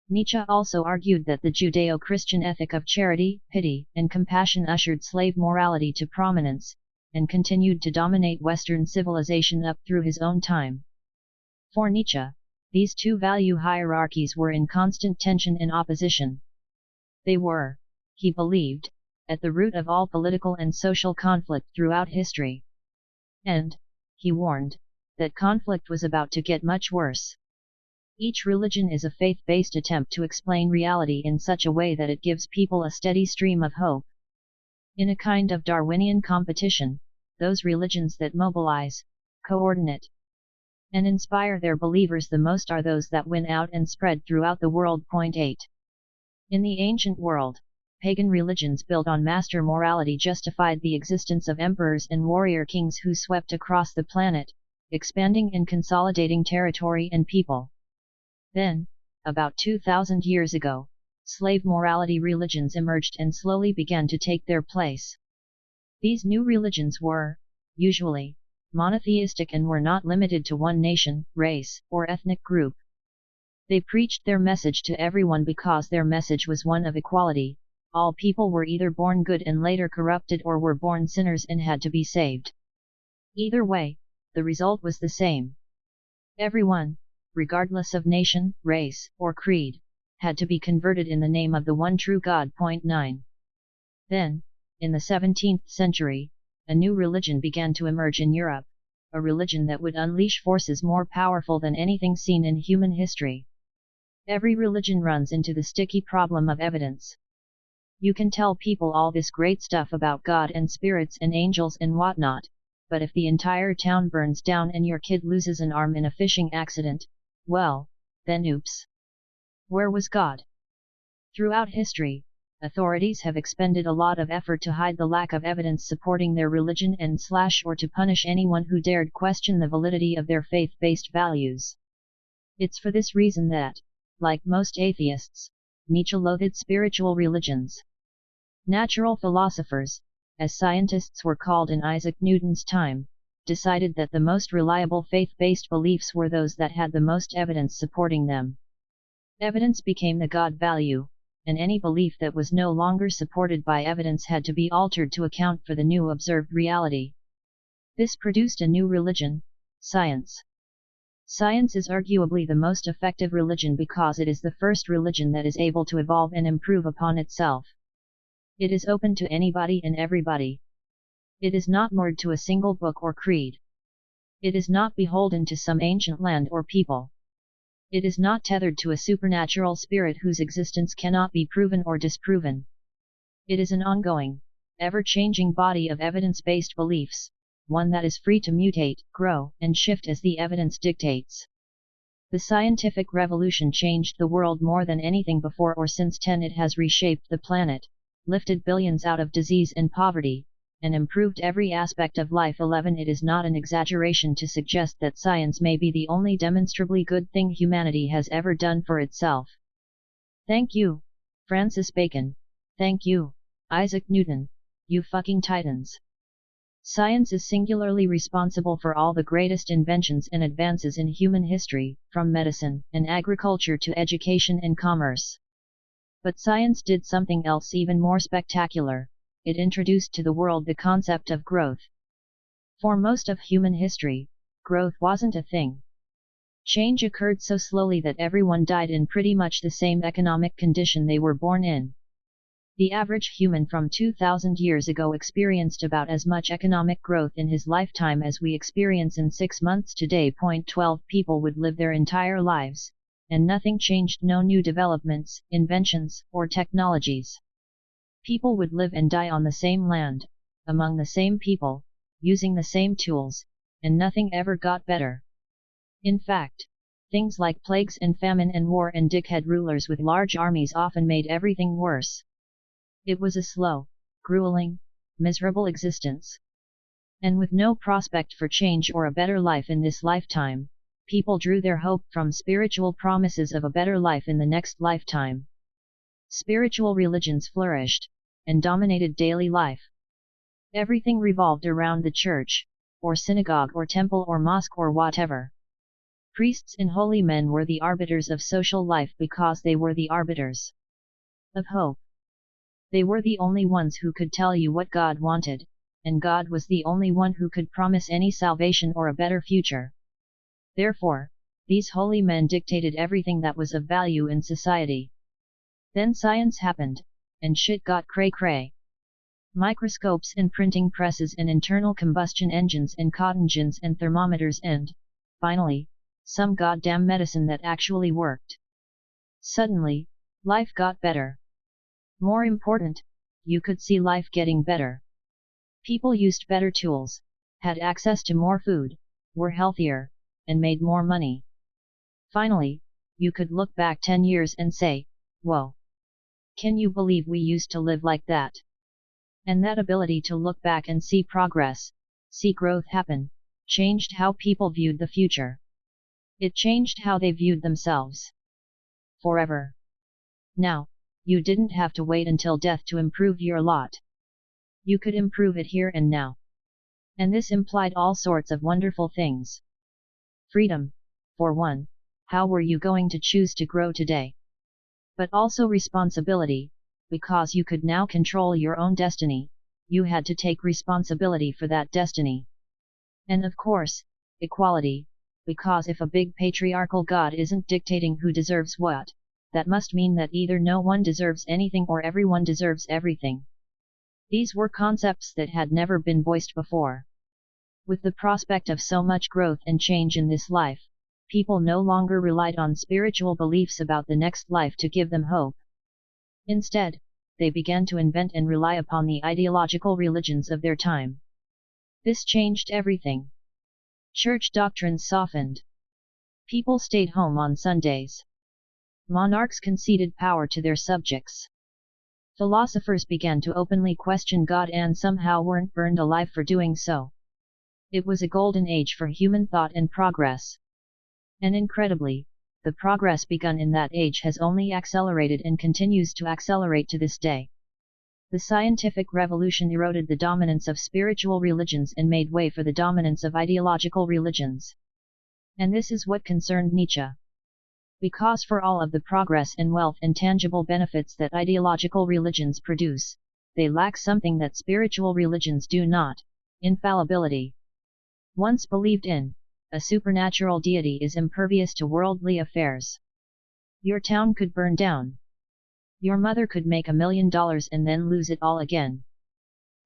Nietzsche also argued that the Judeo-Christian ethic of charity, pity, and compassion ushered slave morality to prominence, and continued to dominate Western civilization up through his own time. For Nietzsche, these two value hierarchies were in constant tension and opposition. They were, he believed, at the root of all political and social conflict throughout history. And, he warned, that conflict was about to get much worse. Each religion is a faith-based attempt to explain reality in such a way that it gives people a steady stream of hope. In a kind of Darwinian competition, those religions that mobilize, coordinate, and inspire their believers the most are those that win out and spread throughout the world. 8. In the ancient world, pagan religions built on master morality justified the existence of emperors and warrior kings who swept across the planet, expanding and consolidating territory and people. Then, about 2,000 years ago, slave morality religions emerged and slowly began to take their place. These new religions were, usually, monotheistic and were not limited to one nation, race, or ethnic group. They preached their message to everyone because their message was one of equality. All people were either born good and later corrupted or were born sinners and had to be saved. Either way, the result was the same. Everyone, regardless of nation, race, or creed, had to be converted in the name of the one true God. 9. Then, in the 17th century, a new religion began to emerge in Europe, a religion that would unleash forces more powerful than anything seen in human history. Every religion runs into the sticky problem of evidence. You can tell people all this great stuff about God and spirits and angels and whatnot, but if the entire town burns down and your kid loses an arm in a fishing accident, well, then oops. Where was God? Throughout history, authorities have expended a lot of effort to hide the lack of evidence supporting their religion or to punish anyone who dared question the validity of their faith-based values. It's for this reason that, like most atheists, Nietzsche loathed spiritual religions. Natural philosophers, as scientists were called in Isaac Newton's time, decided that the most reliable faith-based beliefs were those that had the most evidence supporting them. Evidence became the God value, and any belief that was no longer supported by evidence had to be altered to account for the new observed reality. This produced a new religion, science. Science is arguably the most effective religion because it is the first religion that is able to evolve and improve upon itself. It is open to anybody and everybody. It is not moored to a single book or creed. It is not beholden to some ancient land or people. It is not tethered to a supernatural spirit whose existence cannot be proven or disproven. It is an ongoing, ever-changing body of evidence-based beliefs, one that is free to mutate, grow, and shift as the evidence dictates. The scientific revolution changed the world more than anything before or since. It has reshaped the planet, lifted billions out of disease and poverty, and improved every aspect of life. 11. It is not an exaggeration to suggest that science may be the only demonstrably good thing humanity has ever done for itself. Thank you, Francis Bacon. Thank you, Isaac Newton, you fucking titans. Science is singularly responsible for all the greatest inventions and advances in human history, from medicine and agriculture to education and commerce. But science did something else even more spectacular. It introduced to the world the concept of growth. For most of human history, growth wasn't a thing. Change occurred so slowly that everyone died in pretty much the same economic condition they were born in. The average human from 2,000 years ago experienced about as much economic growth in his lifetime as we experience in 6 months today. 12 People would live their entire lives, and nothing changed. No new developments, inventions, or technologies. People would live and die on the same land, among the same people, using the same tools, and nothing ever got better. In fact, things like plagues and famine and war and dickhead rulers with large armies often made everything worse. It was a slow, grueling, miserable existence. And with no prospect for change or a better life in this lifetime, people drew their hope from spiritual promises of a better life in the next lifetime. Spiritual religions flourished, and dominated daily life. Everything revolved around the church, or synagogue or temple or mosque or whatever. Priests and holy men were the arbiters of social life because they were the arbiters of hope. They were the only ones who could tell you what God wanted, and God was the only one who could promise any salvation or a better future. Therefore, these holy men dictated everything that was of value in society. Then science happened, and shit got cray-cray. Microscopes and printing presses and internal combustion engines and cotton gins and thermometers and, finally, some goddamn medicine that actually worked. Suddenly, life got better. More important, you could see life getting better. People used better tools, had access to more food, were healthier, and made more money. Finally, you could look back 10 years and say, whoa! Can you believe we used to live like that? And that ability to look back and see progress, see growth happen, changed how people viewed the future. It changed how they viewed themselves. Forever. Now, you didn't have to wait until death to improve your lot. You could improve it here and now. And this implied all sorts of wonderful things. Freedom, for one. How were you going to choose to grow today? But also responsibility, because you could now control your own destiny, you had to take responsibility for that destiny. And of course, equality, because if a big patriarchal God isn't dictating who deserves what, that must mean that either no one deserves anything or everyone deserves everything. These were concepts that had never been voiced before. With the prospect of so much growth and change in this life, people no longer relied on spiritual beliefs about the next life to give them hope. Instead, they began to invent and rely upon the ideological religions of their time. This changed everything. Church doctrines softened. People stayed home on Sundays. Monarchs conceded power to their subjects. Philosophers began to openly question God and somehow weren't burned alive for doing so. It was a golden age for human thought and progress. And incredibly, the progress begun in that age has only accelerated and continues to accelerate to this day. The scientific revolution eroded the dominance of spiritual religions and made way for the dominance of ideological religions. And this is what concerned Nietzsche. Because for all of the progress and wealth and tangible benefits that ideological religions produce, they lack something that spiritual religions do not: infallibility. Once believed in, a supernatural deity is impervious to worldly affairs. Your town could burn down. Your mother could make $1 million and then lose it all again.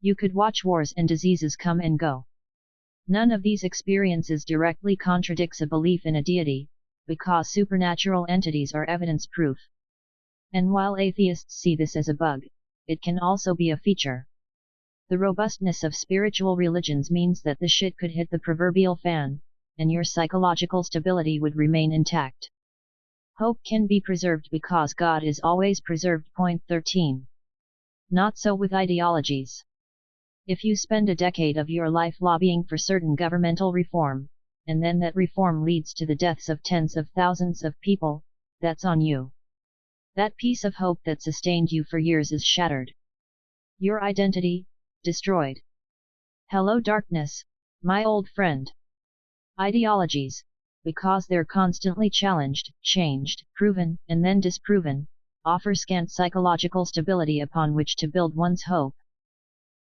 You could watch wars and diseases come and go. None of these experiences directly contradicts a belief in a deity, because supernatural entities are evidence-proof. And while atheists see this as a bug, it can also be a feature. The robustness of spiritual religions means that the shit could hit the proverbial fan, and your psychological stability would remain intact. Hope can be preserved because God is always preserved. Point 13. Not so with ideologies. If you spend a decade of your life lobbying for certain governmental reform, and then that reform leads to the deaths of tens of thousands of people, that's on you. That piece of hope that sustained you for years is shattered. Your identity, destroyed. Hello darkness, my old friend. Ideologies, because they're constantly challenged, changed, proven, and then disproven, offer scant psychological stability upon which to build one's hope.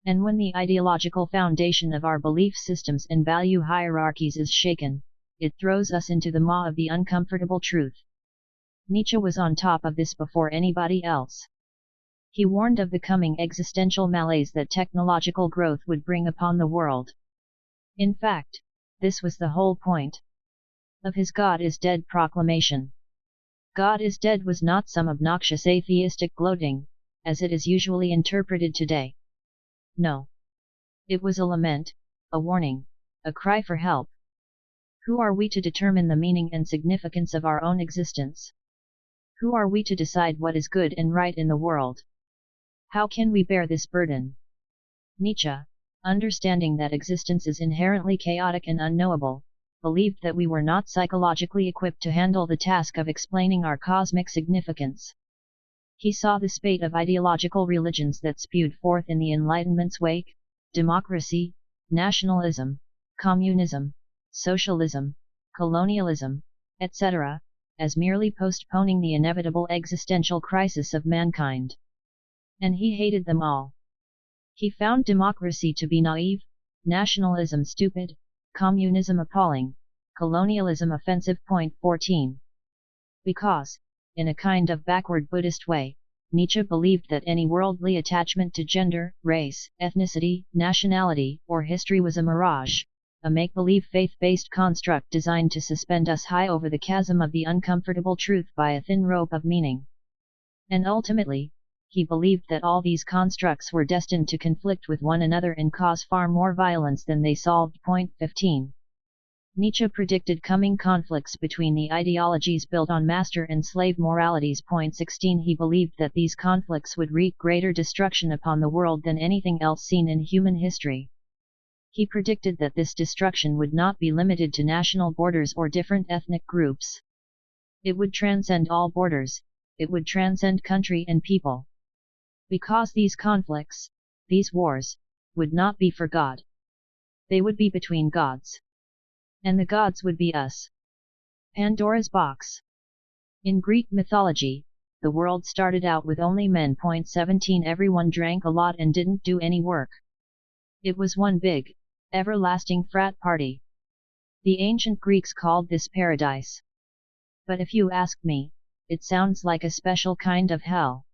And when the ideological foundation of our belief systems and value hierarchies is shaken, it throws us into the maw of the uncomfortable truth. Nietzsche was on top of this before anybody else. He warned of the coming existential malaise that technological growth would bring upon the world. In fact, this was the whole point of his God is dead proclamation. God is dead was not some obnoxious atheistic gloating, as it is usually interpreted today. No. It was a lament, a warning, a cry for help. Who are we to determine the meaning and significance of our own existence? Who are we to decide what is good and right in the world? How can we bear this burden? Nietzsche, understanding that existence is inherently chaotic and unknowable, believed that we were not psychologically equipped to handle the task of explaining our cosmic significance. He saw the spate of ideological religions that spewed forth in the Enlightenment's wake: democracy, nationalism, communism, socialism, colonialism, etc., as merely postponing the inevitable existential crisis of mankind. And he hated them all. He found democracy to be naive, nationalism stupid, communism appalling, colonialism offensive. Point 14. Because, in a kind of backward Buddhist way, Nietzsche believed that any worldly attachment to gender, race, ethnicity, nationality, or history was a mirage, a make-believe faith-based construct designed to suspend us high over the chasm of the uncomfortable truth by a thin rope of meaning. And ultimately, he believed that all these constructs were destined to conflict with one another and cause far more violence than they solved. Point 15. Nietzsche predicted coming conflicts between the ideologies built on master and slave moralities. Point 16. He believed that these conflicts would wreak greater destruction upon the world than anything else seen in human history. He predicted that this destruction would not be limited to national borders or different ethnic groups. It would transcend all borders, it would transcend country and people. Because these conflicts, these wars, would not be for God. They would be between gods. And the gods would be us. Pandora's box. In Greek mythology, the world started out with only men. Point 17. Everyone drank a lot and didn't do any work. It was one big, everlasting frat party. The ancient Greeks called this paradise. But if you ask me, it sounds like a special kind of hell.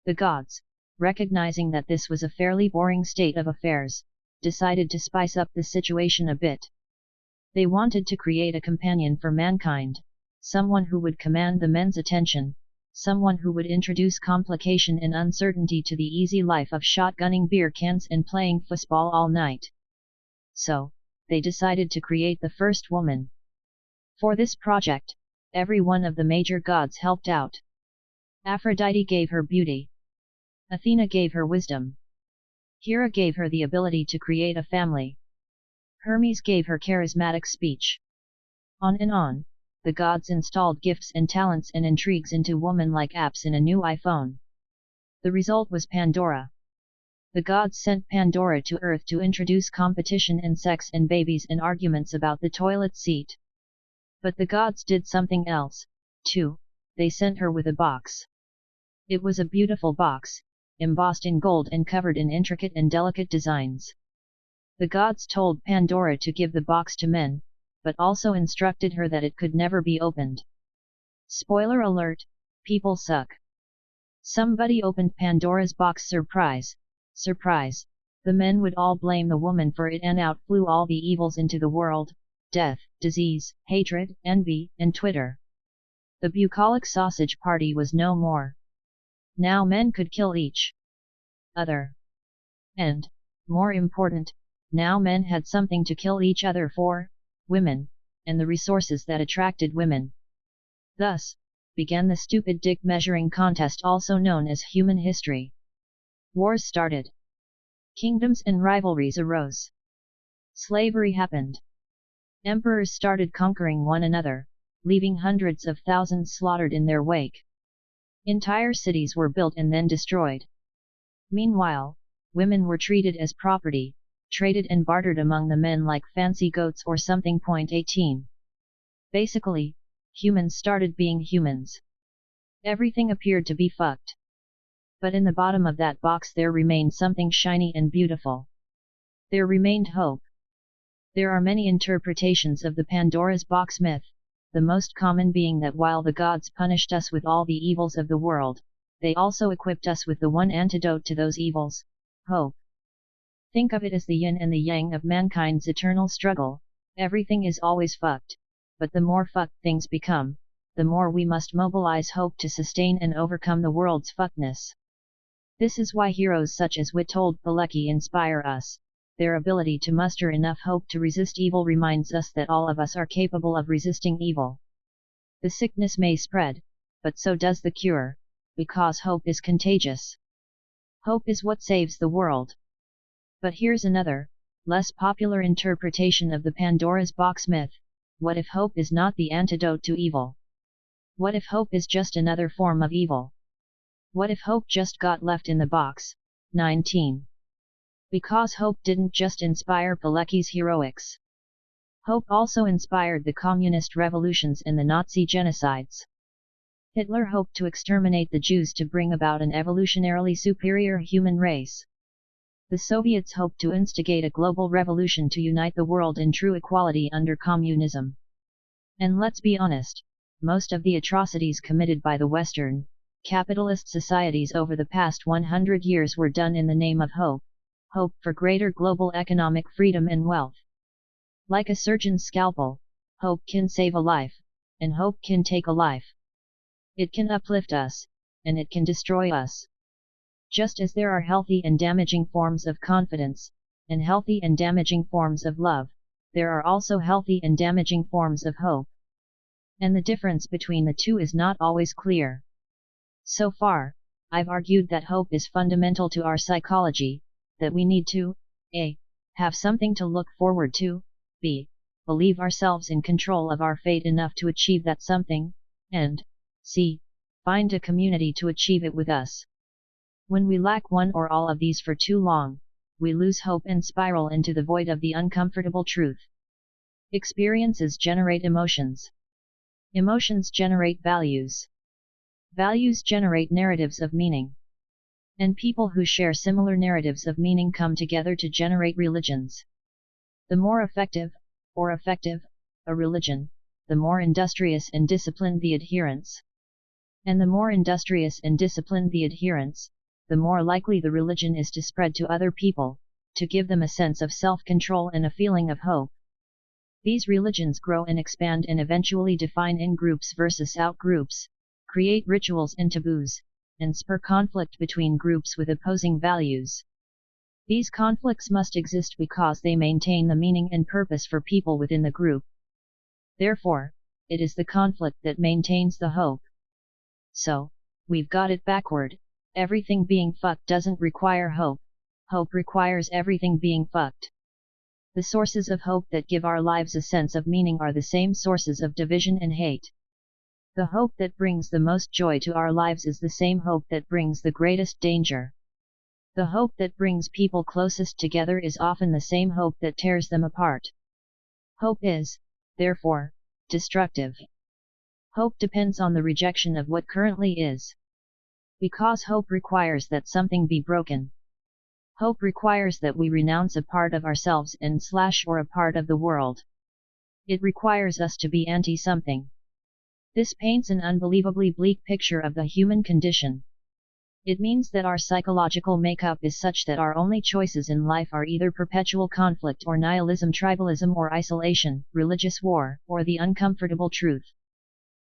The gods, recognizing that this was a fairly boring state of affairs, decided to spice up the situation a bit. They wanted to create a companion for mankind, someone who would command the men's attention, someone who would introduce complication and uncertainty to the easy life of shotgunning beer cans and playing foosball all night. So, they decided to create the first woman. For this project, every one of the major gods helped out. Aphrodite gave her beauty. Athena gave her wisdom. Hera gave her the ability to create a family. Hermes gave her charismatic speech. On and on, the gods installed gifts and talents and intrigues into woman-like apps in a new iPhone. The result was Pandora. The gods sent Pandora to Earth to introduce competition and sex and babies and arguments about the toilet seat. But the gods did something else, too. They sent her with a box. It was a beautiful box, embossed in gold and covered in intricate and delicate designs. The gods told Pandora to give the box to men, but also instructed her that it could never be opened. Spoiler alert, people suck. Somebody opened Pandora's box. Surprise! Surprise! The men would all blame the woman for it, and out flew all the evils into the world: death, disease, hatred, envy, and Twitter. The bucolic sausage party was no more. Now men could kill each other. And, more important, now men had something to kill each other for: women, and the resources that attracted women. Thus, began the stupid dick measuring contest, also known as human history. Wars started. Kingdoms and rivalries arose. Slavery happened. Emperors started conquering one another, leaving hundreds of thousands slaughtered in their wake. Entire cities were built and then destroyed. Meanwhile, women were treated as property, traded and bartered among the men like fancy goats or something. 18. Basically, humans started being humans. Everything appeared to be fucked. But in the bottom of that box there remained something shiny and beautiful. There remained hope. There are many interpretations of the Pandora's box myth, the most common being that while the gods punished us with all the evils of the world, they also equipped us with the one antidote to those evils: hope. Think of it as the yin and the yang of mankind's eternal struggle. Everything is always fucked, but the more fucked things become, the more we must mobilize hope to sustain and overcome the world's fuckedness. This is why heroes such as Witold Pilecki inspire us. Their ability to muster enough hope to resist evil reminds us that all of us are capable of resisting evil. The sickness may spread, but so does the cure, because hope is contagious. Hope is what saves the world. But here's another, less popular interpretation of the Pandora's box myth: what if hope is not the antidote to evil? What if hope is just another form of evil? What if hope just got left in the box? 19. Because hope didn't just inspire Pilecki's heroics. Hope also inspired the communist revolutions and the Nazi genocides. Hitler hoped to exterminate the Jews to bring about an evolutionarily superior human race. The Soviets hoped to instigate a global revolution to unite the world in true equality under communism. And let's be honest, most of the atrocities committed by the Western, capitalist societies over the past 100 years were done in the name of hope. Hope for greater global economic freedom and wealth. Like a surgeon's scalpel, hope can save a life, and hope can take a life. It can uplift us, and it can destroy us. Just as there are healthy and damaging forms of confidence, and healthy and damaging forms of love, there are also healthy and damaging forms of hope. And the difference between the two is not always clear. So far, I've argued that hope is fundamental to our psychology, that we need to a. have something to look forward to, b. believe ourselves in control of our fate enough to achieve that something, and c. find a community to achieve it with us. When we lack one or all of these for too long, we lose hope and spiral into the void of the uncomfortable truth. Experiences generate emotions. Emotions generate values. Values generate narratives of meaning. And people who share similar narratives of meaning come together to generate religions. The more effective a religion, the more industrious and disciplined the adherents. And the more industrious and disciplined the adherents, the more likely the religion is to spread to other people, to give them a sense of self-control and a feeling of hope. These religions grow and expand and eventually define in-groups versus out-groups, create rituals and taboos, and spur conflict between groups with opposing values. These conflicts must exist because they maintain the meaning and purpose for people within the group. Therefore, it is the conflict that maintains the hope. So, we've got it backward. Everything being fucked doesn't require hope. Hope requires everything being fucked. The sources of hope that give our lives a sense of meaning are the same sources of division and hate. The hope that brings the most joy to our lives is the same hope that brings the greatest danger. The hope that brings people closest together is often the same hope that tears them apart. Hope is, therefore, destructive. Hope depends on the rejection of what currently is. Because hope requires that something be broken. Hope requires that we renounce a part of ourselves or a part of the world. It requires us to be anti-something. This paints an unbelievably bleak picture of the human condition. It means that our psychological makeup is such that our only choices in life are either perpetual conflict or nihilism, tribalism or isolation, religious war, or the uncomfortable truth.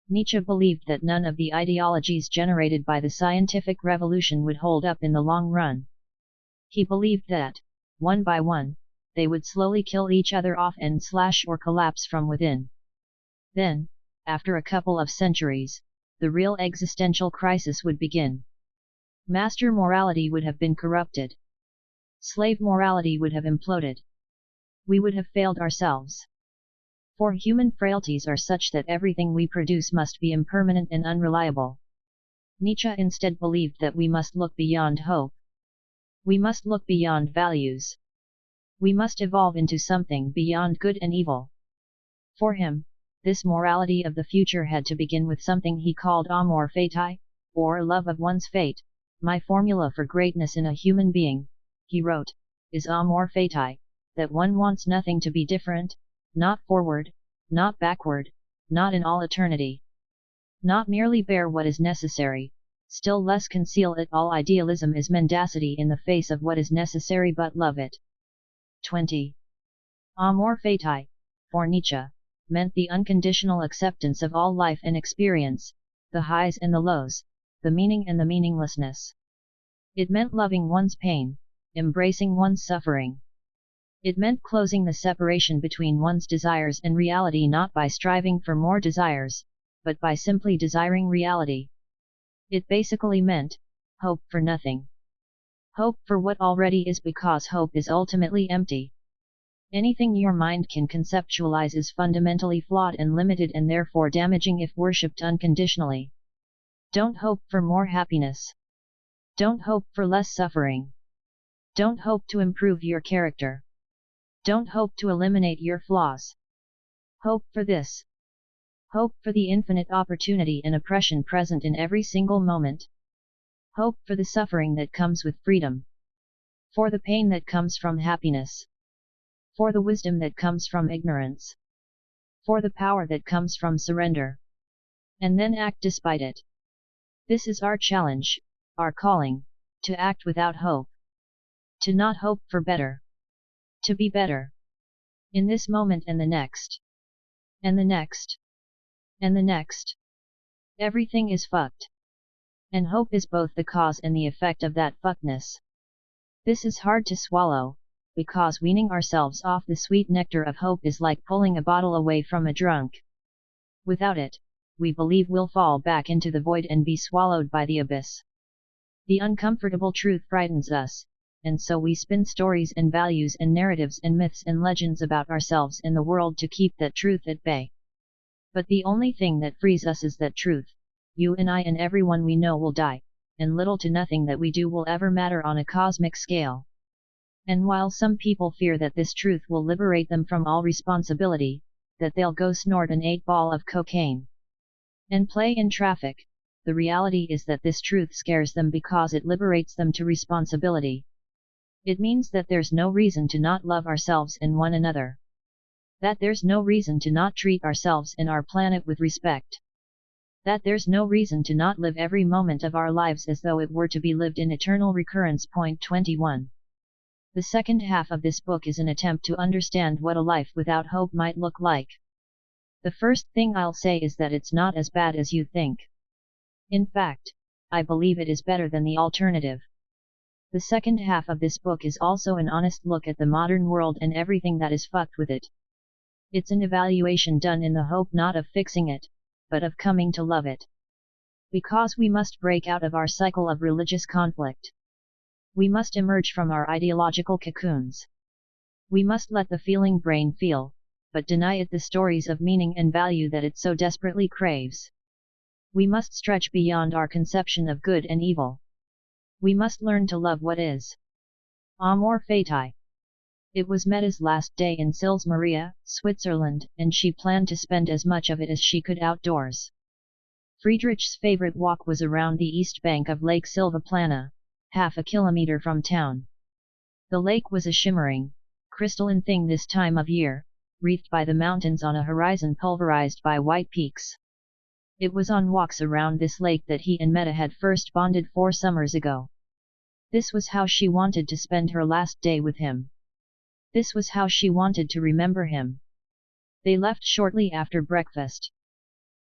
Nietzsche believed that none of the ideologies generated by the scientific revolution would hold up in the long run. He believed that, one by one, they would slowly kill each other off or collapse from within. Then, after a couple of centuries, the real existential crisis would begin. Master morality would have been corrupted. Slave morality would have imploded. We would have failed ourselves. For human frailties are such that everything we produce must be impermanent and unreliable. Nietzsche instead believed that we must look beyond hope. We must look beyond values. We must evolve into something beyond good and evil. For him, this morality of the future had to begin with something he called amor fati, or love of one's fate. My formula for greatness in a human being, he wrote, is amor fati, that one wants nothing to be different, not forward, not backward, not in all eternity. Not merely bear what is necessary, still less conceal it. All idealism is mendacity in the face of what is necessary, but love it. 20. Amor fati, for Nietzsche, meant the unconditional acceptance of all life and experience, the highs and the lows, the meaning and the meaninglessness. It meant loving one's pain, embracing one's suffering. It meant closing the separation between one's desires and reality, not by striving for more desires, but by simply desiring reality. It basically meant, hope for nothing. Hope for what already is, because hope is ultimately empty. Anything your mind can conceptualize is fundamentally flawed and limited, and therefore damaging if worshipped unconditionally. Don't hope for more happiness. Don't hope for less suffering. Don't hope to improve your character. Don't hope to eliminate your flaws. Hope for this. Hope for the infinite opportunity and oppression present in every single moment. Hope for the suffering that comes with freedom. For the pain that comes from happiness. For the wisdom that comes from ignorance. For the power that comes from surrender. And then act despite it. This is our challenge, our calling, to act without hope. To not hope for better. To be better. In this moment and the next. And the next. And the next. Everything is fucked. And hope is both the cause and the effect of that fuckedness. This is hard to swallow, because weaning ourselves off the sweet nectar of hope is like pulling a bottle away from a drunk. Without it, we believe we'll fall back into the void and be swallowed by the abyss. The uncomfortable truth frightens us, and so we spin stories and values and narratives and myths and legends about ourselves and the world to keep that truth at bay. But the only thing that frees us is that truth. You and I and everyone we know will die, and little to nothing that we do will ever matter on a cosmic scale. And while some people fear that this truth will liberate them from all responsibility, that they'll go snort an 8-ball of cocaine and play in traffic, the reality is that this truth scares them because it liberates them to responsibility. It means that there's no reason to not love ourselves and one another. That there's no reason to not treat ourselves and our planet with respect. That there's no reason to not live every moment of our lives as though it were to be lived in eternal recurrence. Point 21. The second half of this book is an attempt to understand what a life without hope might look like. The first thing I'll say is that it's not as bad as you think. In fact, I believe it is better than the alternative. The second half of this book is also an honest look at the modern world and everything that is fucked with it. It's an evaluation done in the hope not of fixing it, but of coming to love it. Because we must break out of our cycle of religious conflict. We must emerge from our ideological cocoons. We must let the feeling brain feel, but deny it the stories of meaning and value that it so desperately craves. We must stretch beyond our conception of good and evil. We must learn to love what is. Amor fati. It was Meta's last day in Sils Maria, Switzerland, and she planned to spend as much of it as she could outdoors. Friedrich's favorite walk was around the east bank of Lake Silvaplana, half a kilometer from town. The lake was a shimmering, crystalline thing this time of year, wreathed by the mountains on a horizon pulverized by white peaks. It was on walks around this lake that he and Meta had first bonded 4 summers ago. This was how she wanted to spend her last day with him. This was how she wanted to remember him. They left shortly after breakfast.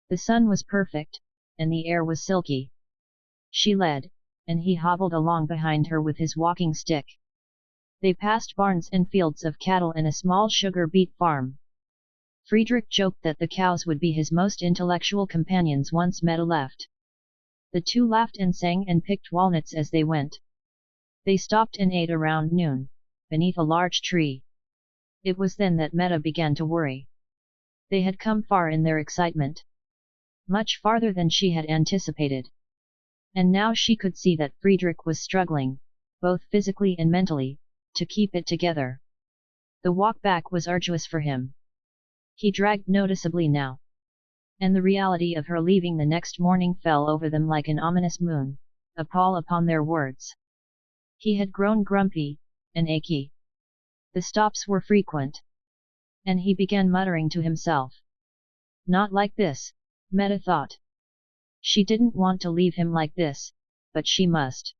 The sun was perfect, and the air was silky. She led, and he hobbled along behind her with his walking stick. They passed barns and fields of cattle and a small sugar beet farm. Friedrich joked that the cows would be his most intellectual companions once Meta left. The two laughed and sang and picked walnuts as they went. They stopped and ate around noon, beneath a large tree. It was then that Meta began to worry. They had come far in their excitement. Much farther than she had anticipated. And now she could see that Friedrich was struggling, both physically and mentally, to keep it together. The walk back was arduous for him. He dragged noticeably now. And the reality of her leaving the next morning fell over them like an ominous moon, a pall upon their words. He had grown grumpy, and achy. The stops were frequent. And he began muttering to himself. Not like this, Meta thought. She didn't want to leave him like this, but she must.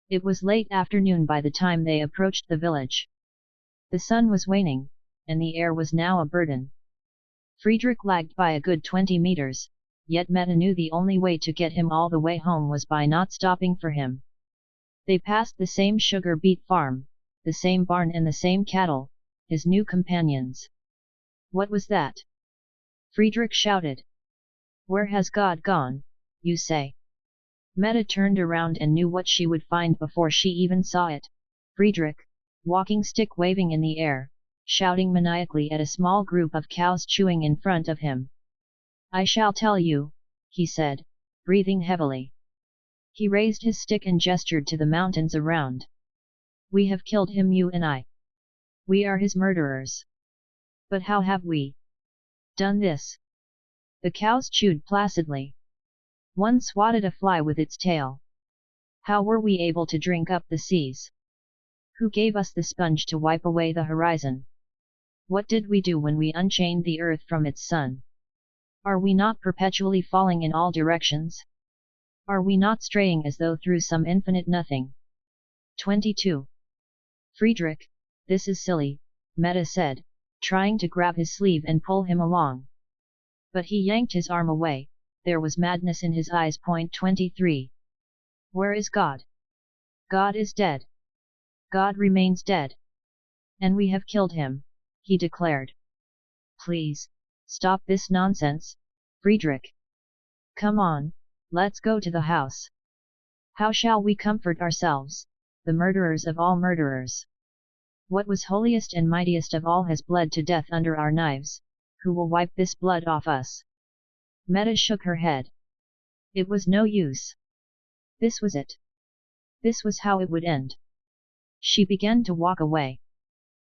It was late afternoon by the time they approached the village. The sun was waning, and the air was now a burden. Friedrich lagged by a good 20 meters, yet Meta knew the only way to get him all the way home was by not stopping for him. They passed the same sugar beet farm, the same barn and the same cattle, his new companions. What was that? Friedrich shouted. Where has God gone, you say? Meta turned around and knew what she would find before she even saw it. Friedrich, walking stick waving in the air, shouting maniacally at a small group of cows chewing in front of him. I shall tell you, he said, breathing heavily. He raised his stick and gestured to the mountains around. We have killed him, you and I. We are his murderers. But how have we done this? The cows chewed placidly. One swatted a fly with its tail. How were we able to drink up the seas? Who gave us the sponge to wipe away the horizon? What did we do when we unchained the earth from its sun? Are we not perpetually falling in all directions? Are we not straying as though through some infinite nothing? 22. Friedrich, this is silly, Meta said, trying to grab his sleeve and pull him along. But he yanked his arm away, there was madness in his eyes. 23. Where is God? God is dead. God remains dead. And we have killed him, he declared. Please, stop this nonsense, Friedrich. Come on, let's go to the house. How shall we comfort ourselves, the murderers of all murderers? What was holiest and mightiest of all has bled to death under our knives, who will wipe this blood off us? Meta shook her head. It was no use. This was it. This was how it would end. She began to walk away.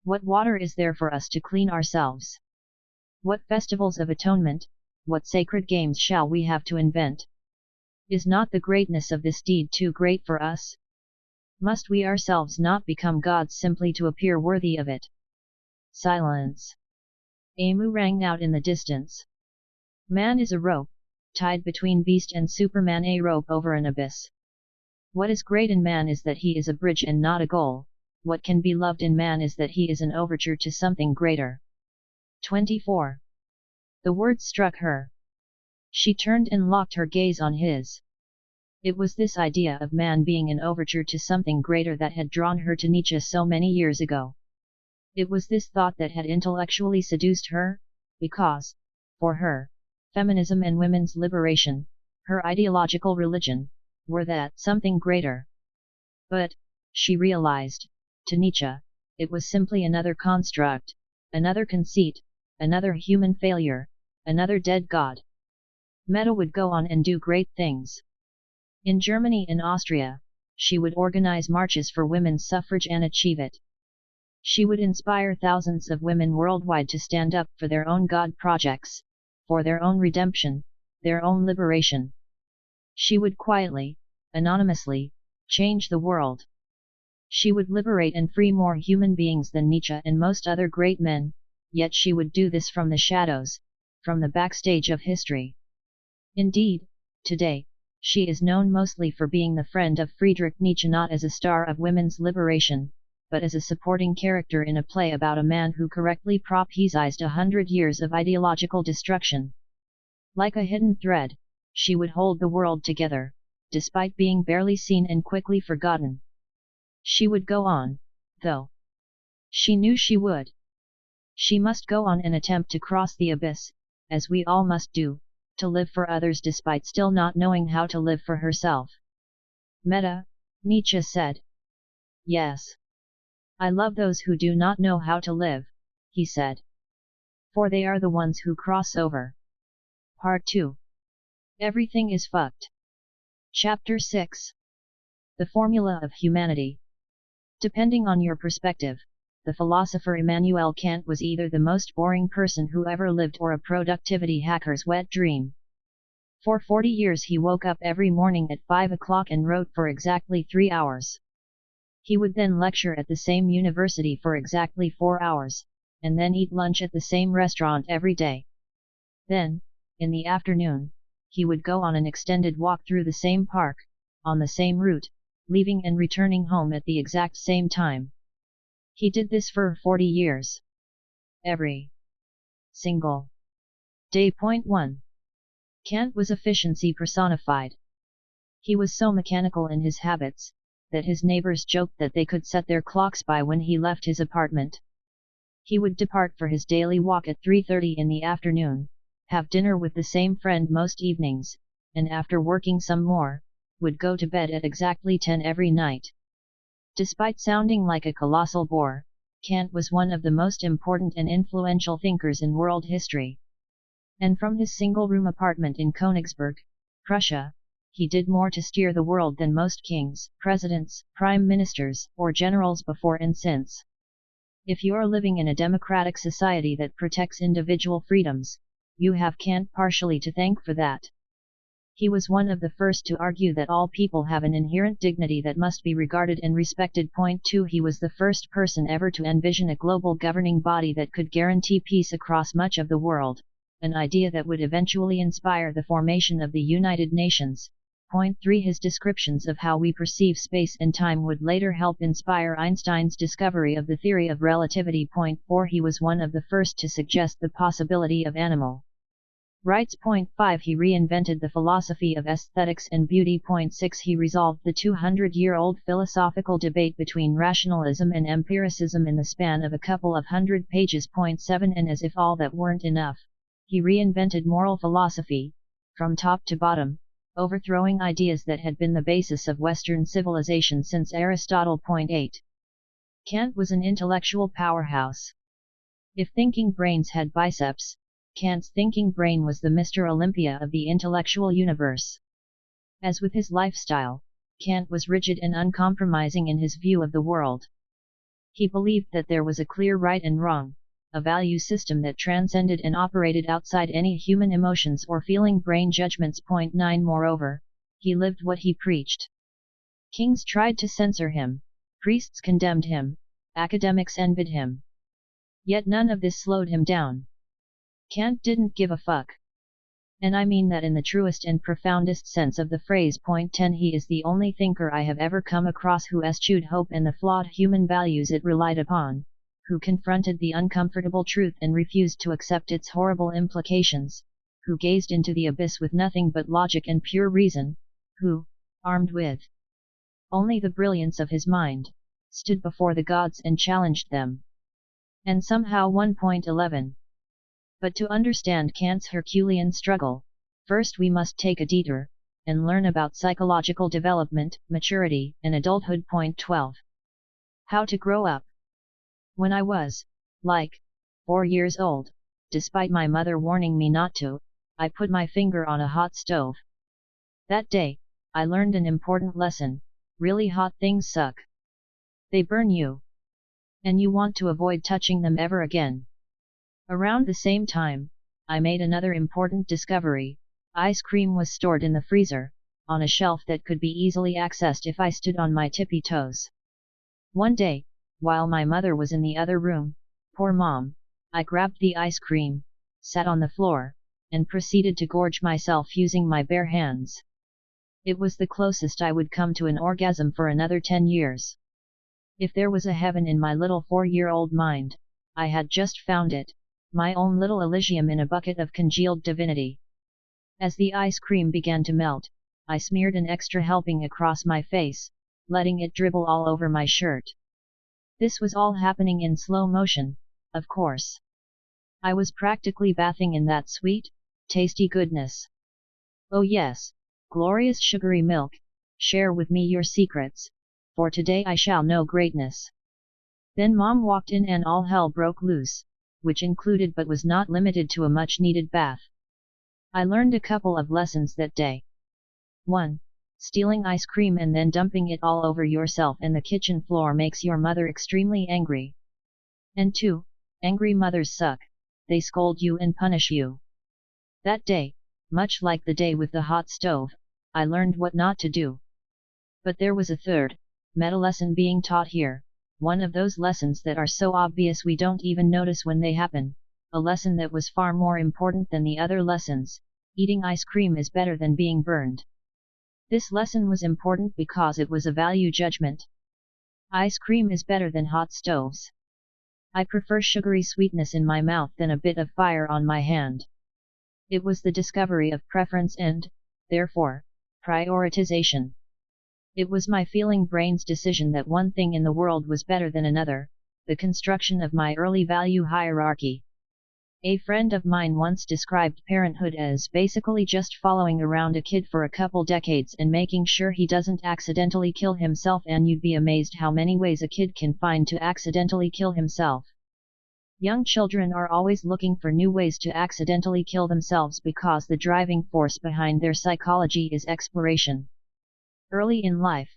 What water is there for us to clean ourselves? What festivals of atonement, what sacred games shall we have to invent? Is not the greatness of this deed too great for us? Must we ourselves not become gods simply to appear worthy of it? Silence. A moo rang out in the distance. Man is a rope, tied between beast and Superman, a rope over an abyss. What is great in man is that he is a bridge and not a goal. What can be loved in man is that he is an overture to something greater. 24. The words struck her. She turned and locked her gaze on his. It was this idea of man being an overture to something greater that had drawn her to Nietzsche so many years ago. It was this thought that had intellectually seduced her, because, for her, feminism and women's liberation, her ideological religion, were that something greater. But, she realized, to Nietzsche, it was simply another construct, another conceit, another human failure, another dead god. Meta would go on and do great things. In Germany and Austria, she would organize marches for women's suffrage and achieve it. She would inspire thousands of women worldwide to stand up for their own God projects, for their own redemption, their own liberation. She would quietly, anonymously, change the world. She would liberate and free more human beings than Nietzsche and most other great men, yet she would do this from the shadows, from the backstage of history. Indeed, today, she is known mostly for being the friend of Friedrich Nietzsche, not as a star of women's liberation, but as a supporting character in a play about a man who correctly prophesied 100 years of ideological destruction. Like a hidden thread, she would hold the world together, despite being barely seen and quickly forgotten. She would go on, though. She knew she would. She must go on and attempt to cross the abyss, as we all must do, to live for others despite still not knowing how to live for herself. Meta, Nietzsche said. Yes. I love those who do not know how to live, he said. For they are the ones who cross over. Part 2. Everything is fucked. Chapter 6. The Formula of Humanity. Depending on your perspective, the philosopher Immanuel Kant was either the most boring person who ever lived or a productivity hacker's wet dream. For 40 years he woke up every morning at 5 o'clock and wrote for exactly 3 hours. He would then lecture at the same university for exactly 4 hours, and then eat lunch at the same restaurant every day. Then, in the afternoon, he would go on an extended walk through the same park, on the same route, leaving and returning home at the exact same time. He did this for 40 years. Every single day. Point 1. Kant was efficiency personified. He was so mechanical in his habits, that his neighbors joked that they could set their clocks by when he left his apartment. He would depart for his daily walk at 3:30 in the afternoon, have dinner with the same friend most evenings, and after working some more, would go to bed at exactly 10 every night. Despite sounding like a colossal bore, Kant was one of the most important and influential thinkers in world history. And from his single-room apartment in Königsberg, Prussia, he did more to steer the world than most kings, presidents, prime ministers, or generals before and since. If you are living in a democratic society that protects individual freedoms, you have Kant partially to thank for that. He was one of the first to argue that all people have an inherent dignity that must be regarded and respected. Point 2. He was the first person ever to envision a global governing body that could guarantee peace across much of the world, an idea that would eventually inspire the formation of the United Nations. Point 3. His descriptions of how we perceive space and time would later help inspire Einstein's discovery of the theory of relativity. Point 4. He was one of the first to suggest the possibility of animal rights. Point 5. He reinvented the philosophy of aesthetics and beauty. Point 6. He resolved the 200-year-old philosophical debate between rationalism and empiricism in the span of a couple of 100 pages. Point 7. And as if all that weren't enough, he reinvented moral philosophy, from top to bottom, overthrowing ideas that had been the basis of Western civilization since Aristotle. Point 8. Kant was an intellectual powerhouse. If thinking brains had biceps, Kant's thinking brain was the Mr. Olympia of the intellectual universe. As with his lifestyle, Kant was rigid and uncompromising in his view of the world. He believed that there was a clear right and wrong, a value system that transcended and operated outside any human emotions or feeling brain judgments. Point 9. Moreover, he lived what he preached. Kings tried to censor him, priests condemned him, academics envied him. Yet none of this slowed him down. Kant didn't give a fuck. And I mean that in the truest and profoundest sense of the phrase. Point 10. He is the only thinker I have ever come across who eschewed hope and the flawed human values it relied upon, who confronted the uncomfortable truth and refused to accept its horrible implications, who gazed into the abyss with nothing but logic and pure reason, who, armed with only the brilliance of his mind, stood before the gods and challenged them. And somehow 1.11. But to understand Kant's Herculean struggle, first we must take a detour, and learn about psychological development, maturity, and adulthood. Point 12. How to grow up. When I was, 4 years old, despite my mother warning me not to, I put my finger on a hot stove. That day, I learned an important lesson: really hot things suck. They burn you. And you want to avoid touching them ever again. Around the same time, I made another important discovery: ice cream was stored in the freezer, on a shelf that could be easily accessed if I stood on my tippy toes. One day, while my mother was in the other room, poor mom, I grabbed the ice cream, sat on the floor, and proceeded to gorge myself using my bare hands. It was the closest I would come to an orgasm for another 10 years. If there was a heaven in my little 4-year-old mind, I had just found it, my own little Elysium in a bucket of congealed divinity. As the ice cream began to melt, I smeared an extra helping across my face, letting it dribble all over my shirt. This was all happening in slow motion, of course. I was practically bathing in that sweet, tasty goodness. Oh yes, glorious sugary milk, share with me your secrets, for today I shall know greatness. Then Mom walked in and all hell broke loose, which included but was not limited to a much-needed bath. I learned a couple of lessons that day. 1. Stealing ice cream and then dumping it all over yourself and the kitchen floor makes your mother extremely angry. And 2. Angry mothers suck, they scold you and punish you. That day, much like the day with the hot stove, I learned what not to do. But there was a third, meta lesson being taught here, one of those lessons that are so obvious we don't even notice when they happen, a lesson that was far more important than the other lessons: eating ice cream is better than being burned. This lesson was important because it was a value judgment. Ice cream is better than hot stoves. I prefer sugary sweetness in my mouth than a bit of fire on my hand. It was the discovery of preference and, therefore, prioritization. It was my feeling brain's decision that one thing in the world was better than another, the construction of my early value hierarchy. A friend of mine once described parenthood as basically just following around a kid for a couple decades and making sure he doesn't accidentally kill himself, and you'd be amazed how many ways a kid can find to accidentally kill himself. Young children are always looking for new ways to accidentally kill themselves because the driving force behind their psychology is exploration. Early in life,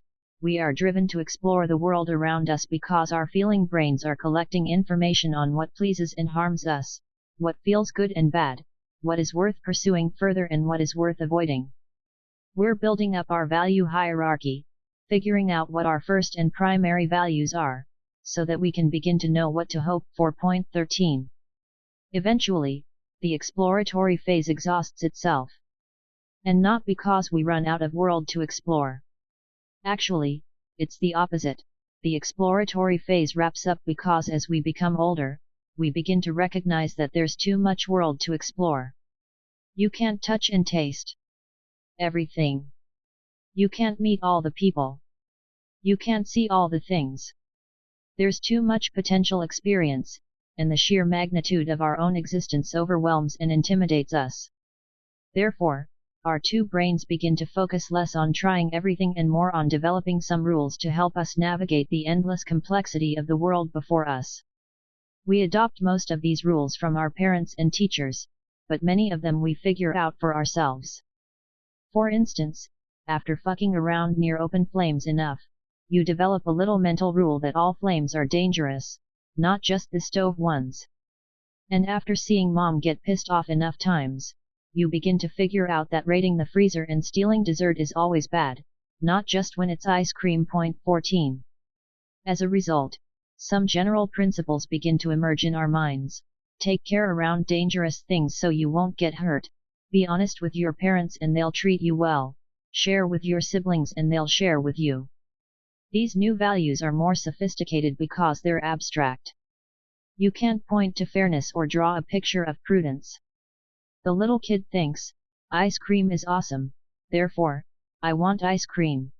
we are driven to explore the world around us because our feeling brains are collecting information on what pleases and harms us, what feels good and bad, what is worth pursuing further and what is worth avoiding. We're building up our value hierarchy, figuring out what our first and primary values are, so that we can begin to know what to hope for. Point 13. Eventually, the exploratory phase exhausts itself. And not because we run out of world to explore. Actually, it's the opposite. The exploratory phase wraps up because as we become older, we begin to recognize that there's too much world to explore. You can't touch and taste everything. You can't meet all the people. You can't see all the things. There's too much potential experience, and the sheer magnitude of our own existence overwhelms and intimidates us. Therefore, our two brains begin to focus less on trying everything and more on developing some rules to help us navigate the endless complexity of the world before us. We adopt most of these rules from our parents and teachers, but many of them we figure out for ourselves. For instance, after fucking around near open flames enough, you develop a little mental rule that all flames are dangerous, not just the stove ones. And after seeing mom get pissed off enough times, you begin to figure out that raiding the freezer and stealing dessert is always bad, not just when it's ice cream. Point 14. As a result, some general principles begin to emerge in our minds. Take care around dangerous things so you won't get hurt. Be honest with your parents and they'll treat you well. Share with your siblings and they'll share with you. These new values are more sophisticated because they're abstract. You can't point to fairness or draw a picture of prudence. The little kid thinks, ice cream is awesome, therefore, I want ice cream.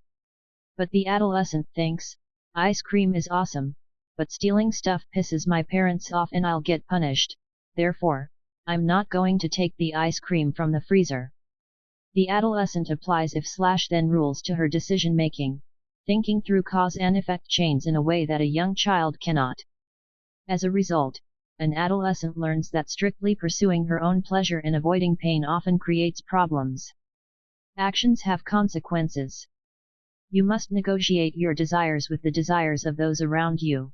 But the adolescent thinks, ice cream is awesome, but stealing stuff pisses my parents off and I'll get punished, therefore, I'm not going to take the ice cream from the freezer. The adolescent applies if/then rules to her decision-making, thinking through cause and effect chains in a way that a young child cannot. As a result, an adolescent learns that strictly pursuing her own pleasure and avoiding pain often creates problems. Actions have consequences. You must negotiate your desires with the desires of those around you.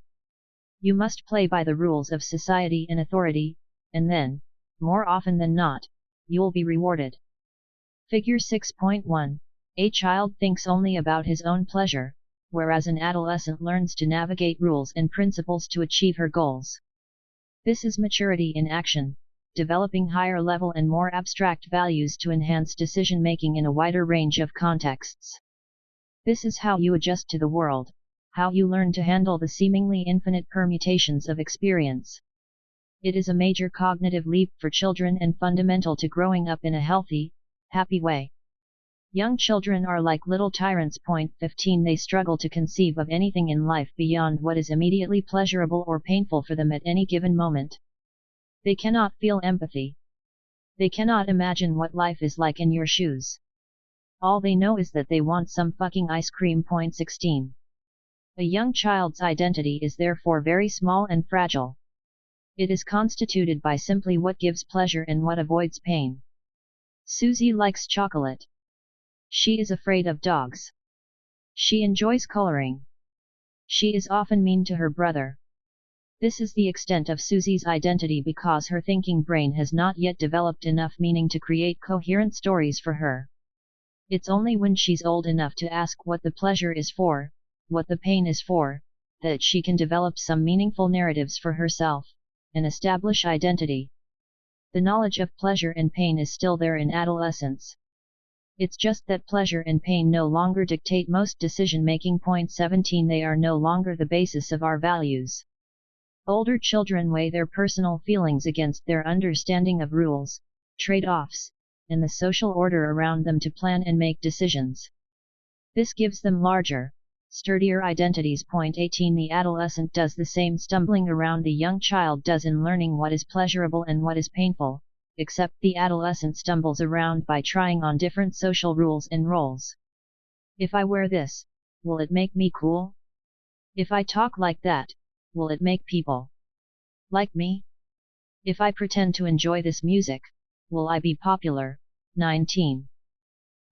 You must play by the rules of society and authority, and then, more often than not, you'll be rewarded. Figure 6.1. A child thinks only about his own pleasure, whereas an adolescent learns to navigate rules and principles to achieve her goals. This is maturity in action, developing higher level and more abstract values to enhance decision-making in a wider range of contexts. This is how you adjust to the world, how you learn to handle the seemingly infinite permutations of experience. It is a major cognitive leap for children and fundamental to growing up in a healthy, happy way. Young children are like little tyrants. 15 They struggle to conceive of anything in life beyond what is immediately pleasurable or painful for them at any given moment. They cannot feel empathy. They cannot imagine what life is like in your shoes. All they know is that they want some fucking ice cream. 16 A young child's identity is therefore very small and fragile. It is constituted by simply what gives pleasure and what avoids pain. Susie likes chocolate. She is afraid of dogs. She enjoys coloring. She is often mean to her brother. This is the extent of Susie's identity because her thinking brain has not yet developed enough meaning to create coherent stories for her. It's only when she's old enough to ask what the pleasure is for, what the pain is for, that she can develop some meaningful narratives for herself, and establish identity. The knowledge of pleasure and pain is still there in adolescence. It's just that pleasure and pain no longer dictate most decision-making. 17 They are no longer the basis of our values. Older children weigh their personal feelings against their understanding of rules, trade-offs, and the social order around them to plan and make decisions. This gives them larger, sturdier identities. 18 The adolescent does the same stumbling around the young child does in learning what is pleasurable and what is painful, except the adolescent stumbles around by trying on different social rules and roles. If I wear this, will it make me cool? If I talk like that, will it make people like me? If I pretend to enjoy this music, will I be popular? 19.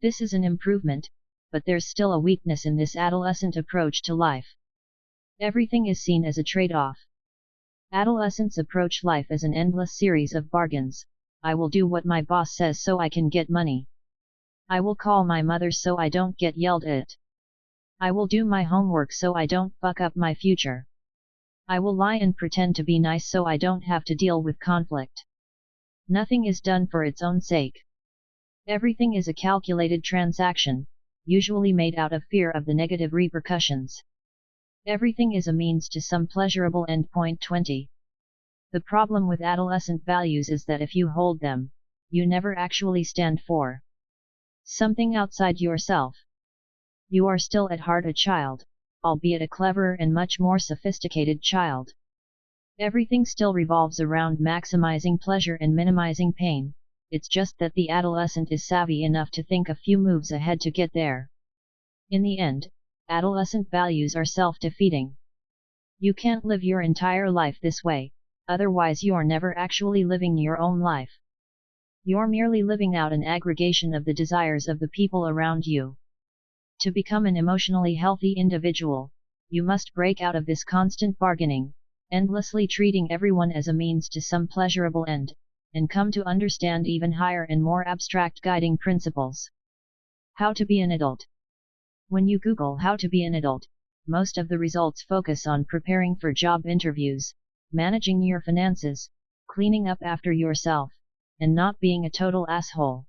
This is an improvement, but there's still a weakness in this adolescent approach to life. Everything is seen as a trade-off. Adolescents approach life as an endless series of bargains. I will do what my boss says so I can get money. I will call my mother so I don't get yelled at. I will do my homework so I don't fuck up my future. I will lie and pretend to be nice so I don't have to deal with conflict. Nothing is done for its own sake. Everything is a calculated transaction, usually made out of fear of the negative repercussions. Everything is a means to some pleasurable end. 20. The problem with adolescent values is that if you hold them, you never actually stand for something outside yourself. You are still at heart a child, albeit a cleverer and much more sophisticated child. Everything still revolves around maximizing pleasure and minimizing pain, it's just that the adolescent is savvy enough to think a few moves ahead to get there. In the end, adolescent values are self-defeating. You can't live your entire life this way, otherwise you're never actually living your own life. You're merely living out an aggregation of the desires of the people around you. To become an emotionally healthy individual, you must break out of this constant bargaining, endlessly treating everyone as a means to some pleasurable end, and come to understand even higher and more abstract guiding principles. How to be an adult. When you Google how to be an adult, most of the results focus on preparing for job interviews, managing your finances, cleaning up after yourself, and not being a total asshole.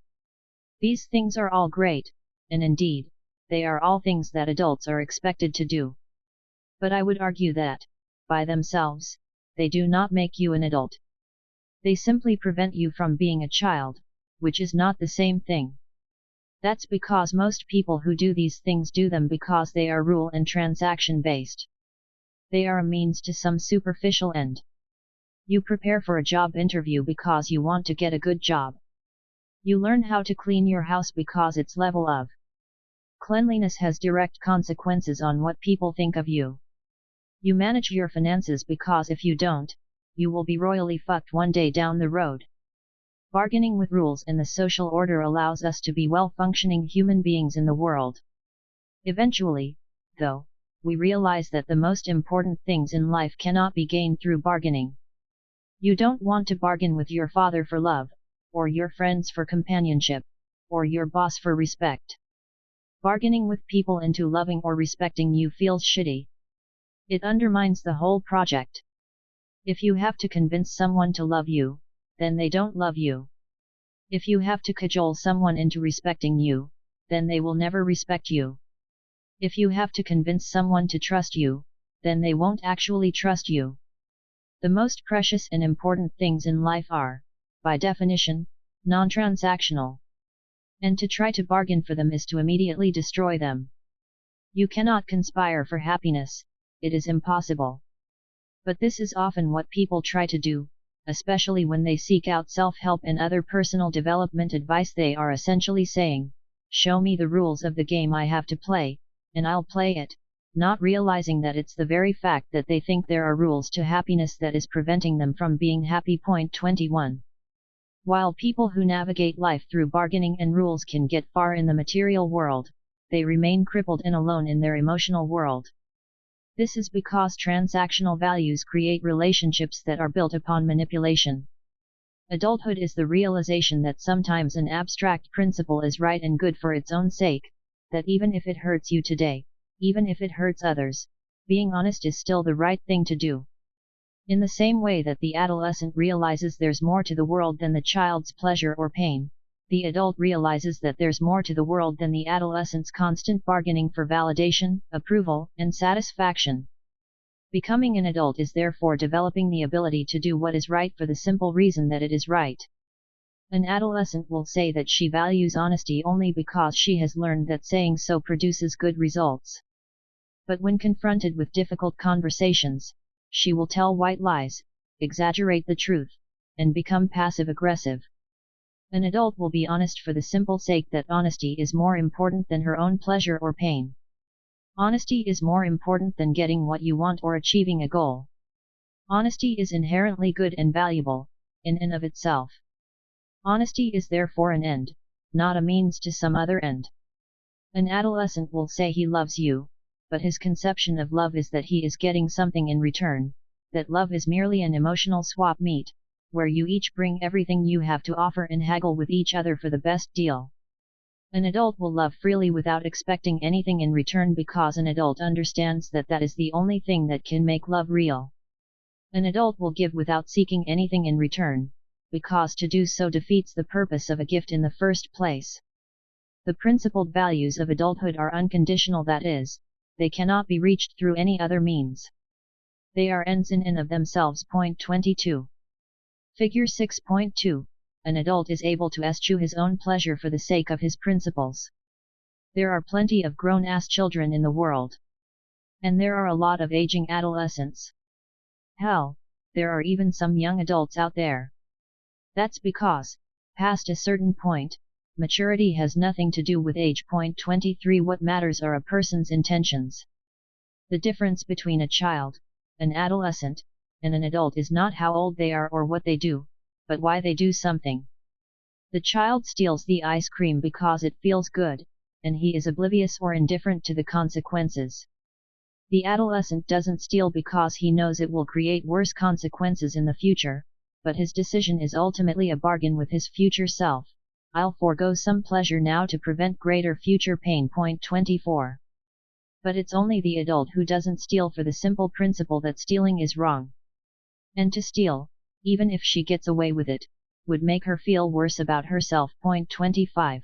These things are all great, and indeed, they are all things that adults are expected to do. But I would argue that, by themselves, they do not make you an adult. They simply prevent you from being a child, which is not the same thing. That's because most people who do these things do them because they are rule and transaction based. They are a means to some superficial end. You prepare for a job interview because you want to get a good job. You learn how to clean your house because its level of cleanliness has direct consequences on what people think of you. You manage your finances because if you don't, you will be royally fucked one day down the road. Bargaining with rules and the social order allows us to be well-functioning human beings in the world. Eventually, though, we realize that the most important things in life cannot be gained through bargaining. You don't want to bargain with your father for love, or your friends for companionship, or your boss for respect. Bargaining with people into loving or respecting you feels shitty. It undermines the whole project. If you have to convince someone to love you, then they don't love you. If you have to cajole someone into respecting you, then they will never respect you. If you have to convince someone to trust you, then they won't actually trust you. The most precious and important things in life are, by definition, non-transactional. And to try to bargain for them is to immediately destroy them. You cannot conspire for happiness, it is impossible. But this is often what people try to do, especially when they seek out self-help and other personal development advice. They are essentially saying, "Show me the rules of the game I have to play, and I'll play it," not realizing that it's the very fact that they think there are rules to happiness that is preventing them from being happy. 21. While people who navigate life through bargaining and rules can get far in the material world, they remain crippled and alone in their emotional world. This is because transactional values create relationships that are built upon manipulation. Adulthood is the realization that sometimes an abstract principle is right and good for its own sake, that even if it hurts you today, even if it hurts others, being honest is still the right thing to do. In the same way that the adolescent realizes there's more to the world than the child's pleasure or pain, the adult realizes that there's more to the world than the adolescent's constant bargaining for validation, approval, and satisfaction. Becoming an adult is therefore developing the ability to do what is right for the simple reason that it is right. An adolescent will say that she values honesty only because she has learned that saying so produces good results. But when confronted with difficult conversations, she will tell white lies, exaggerate the truth, and become passive-aggressive. An adult will be honest for the simple sake that honesty is more important than her own pleasure or pain. Honesty is more important than getting what you want or achieving a goal. Honesty is inherently good and valuable, in and of itself. Honesty is therefore an end, not a means to some other end. An adolescent will say he loves you, but his conception of love is that he is getting something in return, that love is merely an emotional swap meet, where you each bring everything you have to offer and haggle with each other for the best deal. An adult will love freely without expecting anything in return because an adult understands that that is the only thing that can make love real. An adult will give without seeking anything in return, because to do so defeats the purpose of a gift in the first place. The principled values of adulthood are unconditional, that is, they cannot be reached through any other means. They are ends in and of themselves. 22. Figure 6.2. An adult is able to eschew his own pleasure for the sake of his principles. There are plenty of grown-ass children in the world. And there are a lot of aging adolescents. Hell, there are even some young adults out there. That's because, past a certain point, maturity has nothing to do with age. 23. What matters are a person's intentions. The difference between a child, an adolescent, and an adult is not how old they are or what they do, but why they do something. The child steals the ice cream because it feels good, and he is oblivious or indifferent to the consequences. The adolescent doesn't steal because he knows it will create worse consequences in the future, but his decision is ultimately a bargain with his future self. I'll forego some pleasure now to prevent greater future pain. 24. But it's only the adult who doesn't steal for the simple principle that stealing is wrong. And to steal, even if she gets away with it, would make her feel worse about herself. 25.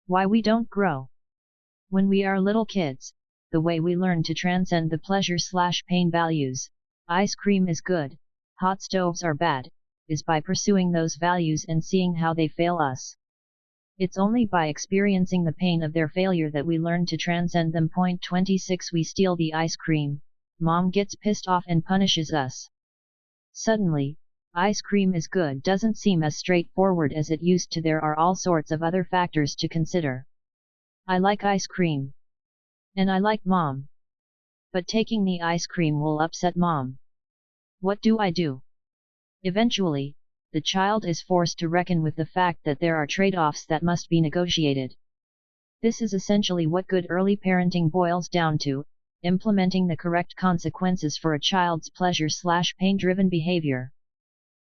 Why we don't grow. When we are little kids, the way we learn to transcend the pleasure/pain values, ice cream is good, hot stoves are bad, is by pursuing those values and seeing how they fail us. It's only by experiencing the pain of their failure that we learn to transcend them. 26. We steal the ice cream, mom gets pissed off and punishes us. Suddenly, ice cream is good doesn't seem as straightforward as it used to. There are all sorts of other factors to consider. I like ice cream. And I like mom. But taking the ice cream will upset mom. What do I do? Eventually, the child is forced to reckon with the fact that there are trade-offs that must be negotiated. This is essentially what good early parenting boils down to, implementing the correct consequences for a child's pleasure/pain-driven behavior.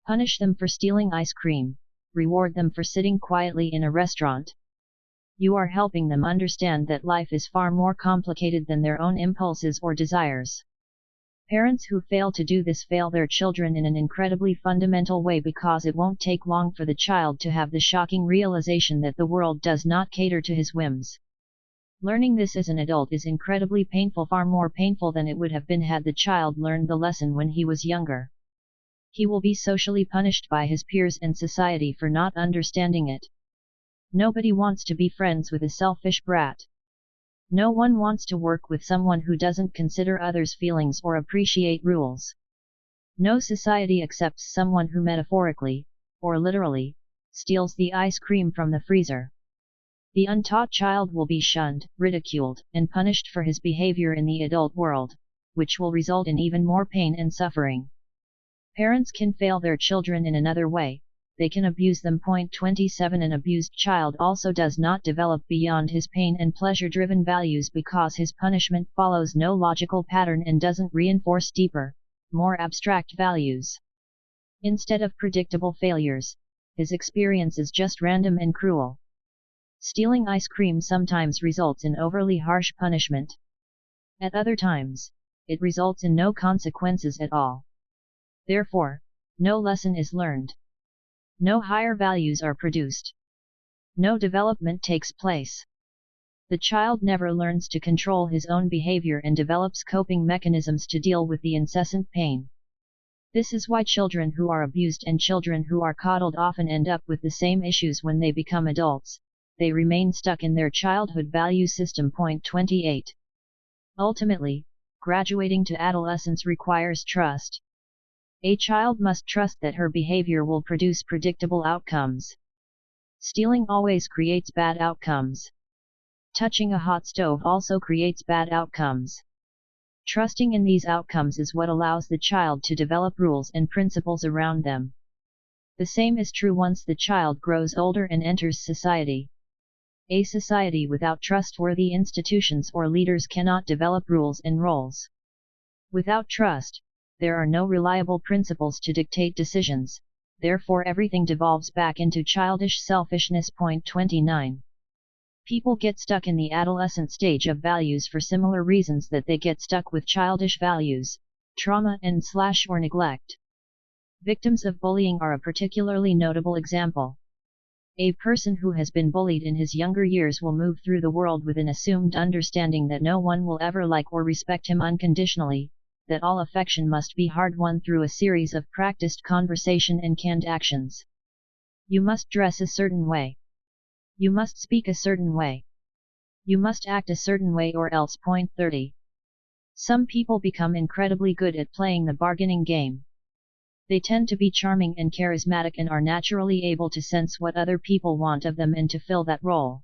Punish them for stealing ice cream, reward them for sitting quietly in a restaurant. You are helping them understand that life is far more complicated than their own impulses or desires. Parents who fail to do this fail their children in an incredibly fundamental way, because it won't take long for the child to have the shocking realization that the world does not cater to his whims. Learning this as an adult is incredibly painful, far more painful than it would have been had the child learned the lesson when he was younger. He will be socially punished by his peers and society for not understanding it. Nobody wants to be friends with a selfish brat. No one wants to work with someone who doesn't consider others' feelings or appreciate rules. No society accepts someone who metaphorically, or literally, steals the ice cream from the freezer. The untaught child will be shunned, ridiculed, and punished for his behavior in the adult world, which will result in even more pain and suffering. Parents can fail their children in another way. They can abuse them. 27. An abused child also does not develop beyond his pain and pleasure-driven values because his punishment follows no logical pattern and doesn't reinforce deeper, more abstract values. Instead of predictable failures, his experience is just random and cruel. Stealing ice cream sometimes results in overly harsh punishment. At other times, it results in no consequences at all. Therefore, no lesson is learned. No higher values are produced. No development takes place. The child never learns to control his own behavior and develops coping mechanisms to deal with the incessant pain. This is why children who are abused and children who are coddled often end up with the same issues when they become adults. They remain stuck in their childhood value system. 28. Ultimately, graduating to adolescence requires trust. A child must trust that her behavior will produce predictable outcomes. Stealing always creates bad outcomes. Touching a hot stove also creates bad outcomes. Trusting in these outcomes is what allows the child to develop rules and principles around them. The same is true once the child grows older and enters society. A society without trustworthy institutions or leaders cannot develop rules and roles. Without trust, there are no reliable principles to dictate decisions, therefore everything devolves back into childish selfishness. 29. People get stuck in the adolescent stage of values for similar reasons that they get stuck with childish values, trauma and/or neglect. Victims of bullying are a particularly notable example. A person who has been bullied in his younger years will move through the world with an assumed understanding that no one will ever like or respect him unconditionally, that all affection must be hard-won through a series of practiced conversation and canned actions. You must dress a certain way. You must speak a certain way. You must act a certain way or else. 30. Some people become incredibly good at playing the bargaining game. They tend to be charming and charismatic and are naturally able to sense what other people want of them and to fill that role.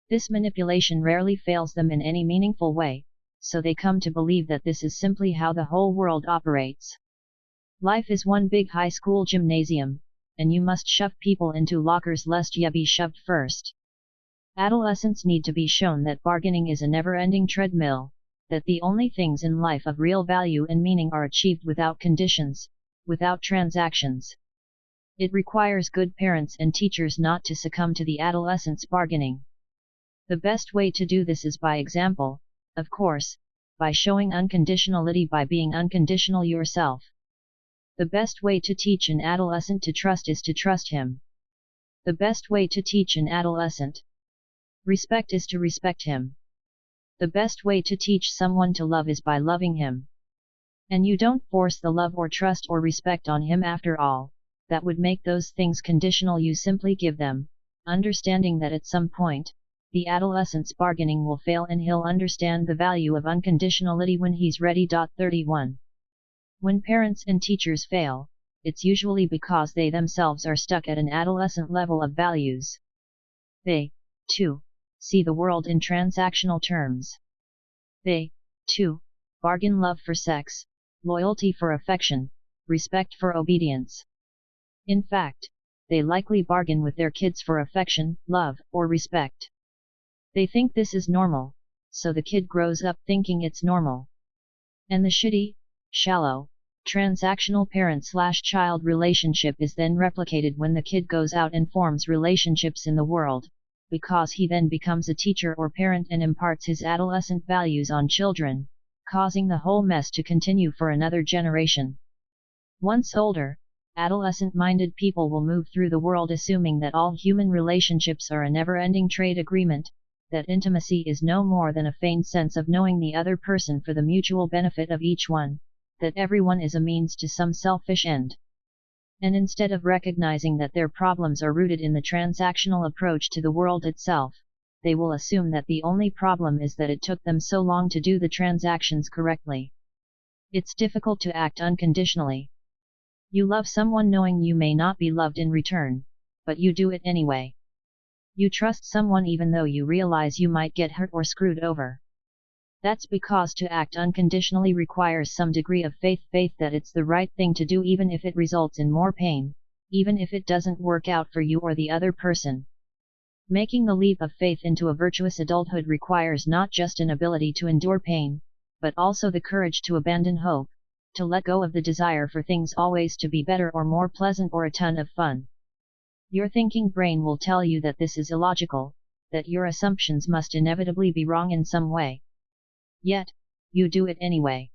This manipulation rarely fails them in any meaningful way, so they come to believe that this is simply how the whole world operates. Life is one big high school gymnasium, and you must shove people into lockers lest you be shoved first. Adolescents need to be shown that bargaining is a never-ending treadmill, that the only things in life of real value and meaning are achieved without conditions, without transactions. It requires good parents and teachers not to succumb to the adolescents' bargaining. The best way to do this is by example, of course, by showing unconditionality by being unconditional yourself. The best way to teach an adolescent to trust is to trust him. The best way to teach an adolescent respect is to respect him. The best way to teach someone to love is by loving him. And you don't force the love or trust or respect on him after all, that would make those things conditional. You simply give them, understanding that at some point, the adolescent's bargaining will fail and he'll understand the value of unconditionality when he's ready. 31. When parents and teachers fail, it's usually because they themselves are stuck at an adolescent level of values. They, too, see the world in transactional terms. They, too, bargain love for sex, loyalty for affection, respect for obedience. In fact, they likely bargain with their kids for affection, love, or respect. They think this is normal, so the kid grows up thinking it's normal. And the shitty, shallow, transactional parent-slash-child relationship is then replicated when the kid goes out and forms relationships in the world, because he then becomes a teacher or parent and imparts his adolescent values on children, causing the whole mess to continue for another generation. Once older, adolescent-minded people will move through the world assuming that all human relationships are a never-ending trade agreement, that intimacy is no more than a feigned sense of knowing the other person for the mutual benefit of each one, that everyone is a means to some selfish end. And instead of recognizing that their problems are rooted in the transactional approach to the world itself, they will assume that the only problem is that it took them so long to do the transactions correctly. It's difficult to act unconditionally. You love someone knowing you may not be loved in return, but you do it anyway. You trust someone even though you realize you might get hurt or screwed over. That's because to act unconditionally requires some degree of faith that it's the right thing to do even if it results in more pain, even if it doesn't work out for you or the other person. Making the leap of faith into a virtuous adulthood requires not just an ability to endure pain, but also the courage to abandon hope, to let go of the desire for things always to be better or more pleasant or a ton of fun. Your thinking brain will tell you that this is illogical, that your assumptions must inevitably be wrong in some way. Yet, you do it anyway.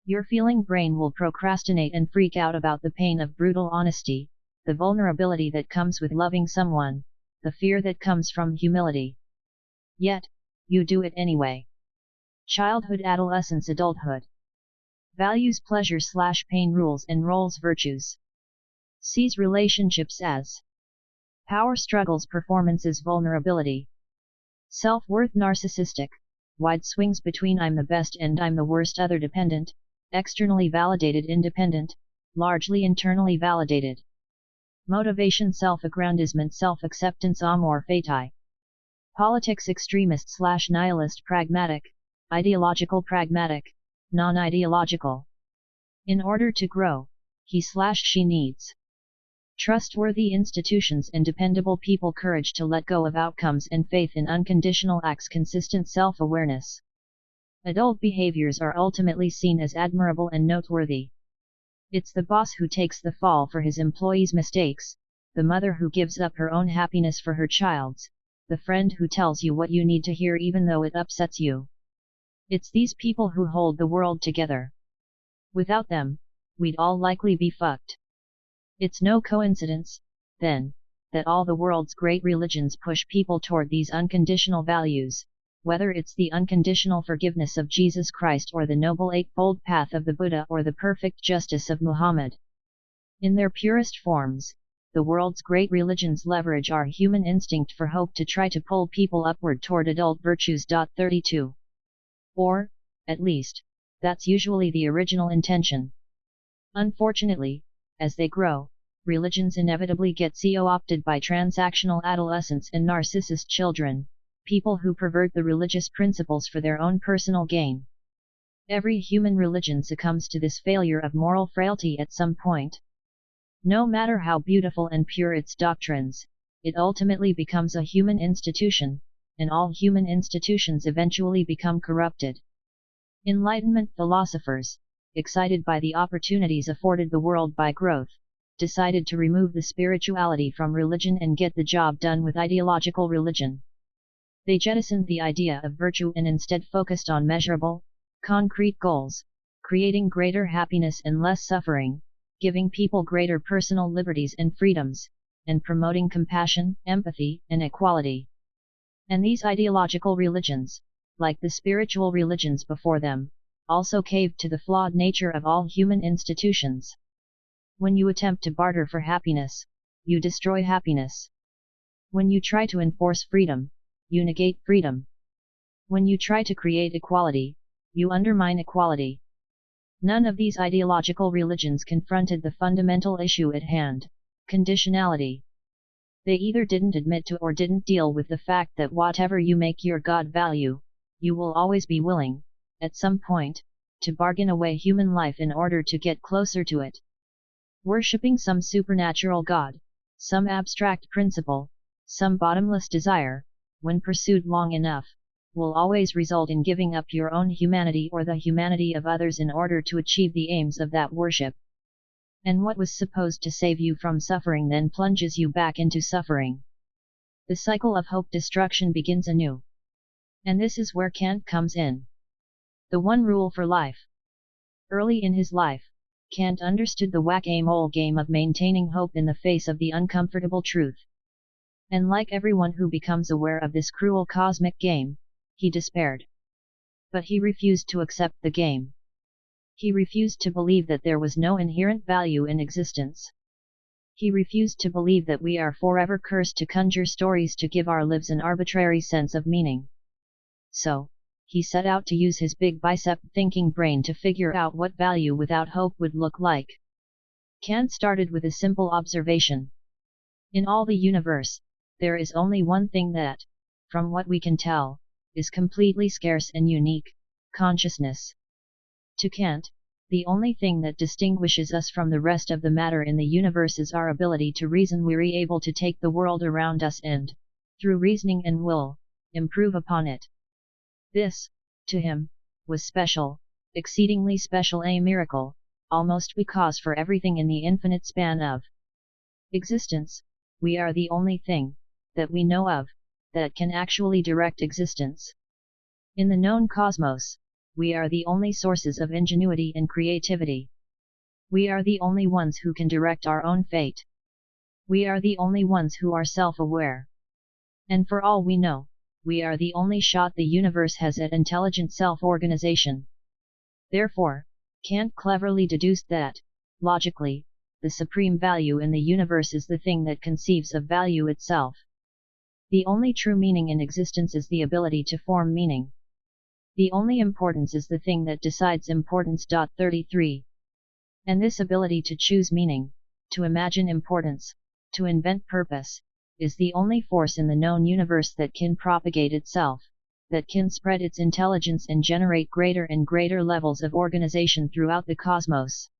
Your feeling brain will procrastinate and freak out about the pain of brutal honesty, the vulnerability that comes with loving someone, the fear that comes from humility. Yet, you do it anyway. Childhood, adolescence, adulthood. Values pleasure/pain, rules and roles, virtues. Sees relationships as power struggles, performances, vulnerability. Self-worth, narcissistic, wide swings between I'm the best and I'm the worst, other dependent, externally validated, independent, largely internally validated. Motivation, self-aggrandizement, self-acceptance, amor fati. Politics, extremist/nihilist, pragmatic, ideological, pragmatic, non-ideological. In order to grow, he/she needs trustworthy institutions and dependable people, courage to let go of outcomes and faith in unconditional acts, consistent self-awareness. Adult behaviors are ultimately seen as admirable and noteworthy. It's the boss who takes the fall for his employees' mistakes, the mother who gives up her own happiness for her child's, the friend who tells you what you need to hear even though it upsets you. It's these people who hold the world together. Without them, we'd all likely be fucked. It's no coincidence, then, that all the world's great religions push people toward these unconditional values, whether it's the unconditional forgiveness of Jesus Christ or the Noble Eightfold Path of the Buddha or the perfect justice of Muhammad. In their purest forms, the world's great religions leverage our human instinct for hope to try to pull people upward toward adult virtues. 32. Or, at least, that's usually the original intention. Unfortunately, as they grow, religions inevitably get co-opted by transactional adolescents and narcissist children, people who pervert the religious principles for their own personal gain. Every human religion succumbs to this failure of moral frailty at some point. No matter how beautiful and pure its doctrines, it ultimately becomes a human institution, and all human institutions eventually become corrupted. Enlightenment philosophers, excited by the opportunities afforded the world by growth, decided to remove the spirituality from religion and get the job done with ideological religion. They jettisoned the idea of virtue and instead focused on measurable, concrete goals, creating greater happiness and less suffering, giving people greater personal liberties and freedoms, and promoting compassion, empathy, and equality. And these ideological religions, like the spiritual religions before them, also caved to the flawed nature of all human institutions. When you attempt to barter for happiness, you destroy happiness. When you try to enforce freedom, you negate freedom. When you try to create equality, you undermine equality. None of these ideological religions confronted the fundamental issue at hand, conditionality. They either didn't admit to or didn't deal with the fact that whatever you make your God value, you will always be willing, at some point, to bargain away human life in order to get closer to it. Worshipping some supernatural God, some abstract principle, some bottomless desire, when pursued long enough, will always result in giving up your own humanity or the humanity of others in order to achieve the aims of that worship. And what was supposed to save you from suffering then plunges you back into suffering. The cycle of hope destruction begins anew. And this is where Kant comes in. The one rule for life. Early in his life, Kant understood the whack-a-mole game of maintaining hope in the face of the uncomfortable truth. And like everyone who becomes aware of this cruel cosmic game, he despaired. But he refused to accept the game. He refused to believe that there was no inherent value in existence. He refused to believe that we are forever cursed to conjure stories to give our lives an arbitrary sense of meaning. So, he set out to use his big bicep thinking brain to figure out what value without hope would look like. Kant started with a simple observation. In all the universe, there is only one thing that, from what we can tell, is completely scarce and unique: consciousness. To Kant, the only thing that distinguishes us from the rest of the matter in the universe is our ability to reason. We're able to take the world around us and, through reasoning and will, improve upon it. This, to him, was special, exceedingly special, a miracle, almost because for everything in the infinite span of existence, we are the only thing, that we know of, that can actually direct existence. In the known cosmos, we are the only sources of ingenuity and creativity. We are the only ones who can direct our own fate. We are the only ones who are self-aware. And for all we know, we are the only shot the universe has at intelligent self-organization. Therefore, Kant cleverly deduced that, logically, the supreme value in the universe is the thing that conceives of value itself. The only true meaning in existence is the ability to form meaning. The only importance is the thing that decides importance. 33. And this ability to choose meaning, to imagine importance, to invent purpose, is the only force in the known universe that can propagate itself, that can spread its intelligence and generate greater and greater levels of organization throughout the cosmos.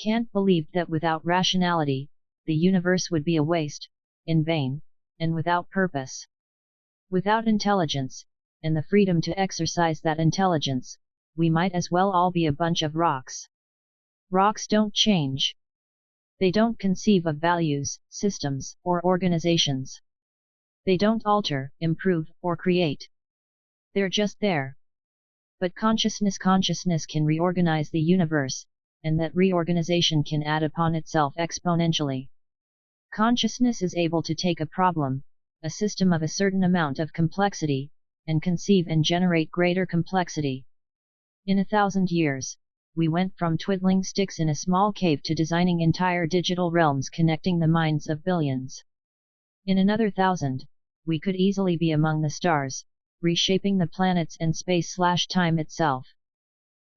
Kant believed that without rationality, the universe would be a waste, in vain, and without purpose. Without intelligence, and the freedom to exercise that intelligence, we might as well all be a bunch of rocks. Rocks don't change. They don't conceive of values, systems, or organizations. They don't alter, improve, or create. They're just there. But consciousness can reorganize the universe, and that reorganization can add upon itself exponentially. Consciousness is able to take a problem, a system of a certain amount of complexity, and conceive and generate greater complexity. In 1,000 years, we went from twiddling sticks in a small cave to designing entire digital realms connecting the minds of billions. In another 1,000, we could easily be among the stars, reshaping the planets and space/time itself.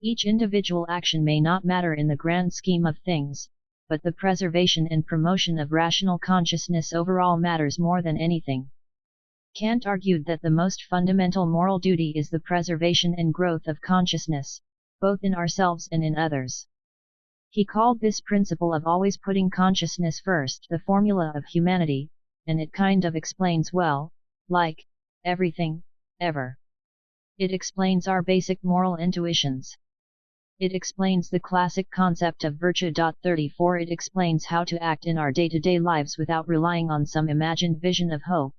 Each individual action may not matter in the grand scheme of things, but the preservation and promotion of rational consciousness overall matters more than anything. Kant argued that the most fundamental moral duty is the preservation and growth of consciousness, both in ourselves and in others. He called this principle of always putting consciousness first the formula of humanity, and it kind of explains, well, like, everything, ever. It explains our basic moral intuitions. It explains the classic concept of virtue. 34. It explains how to act in our day-to-day lives without relying on some imagined vision of hope.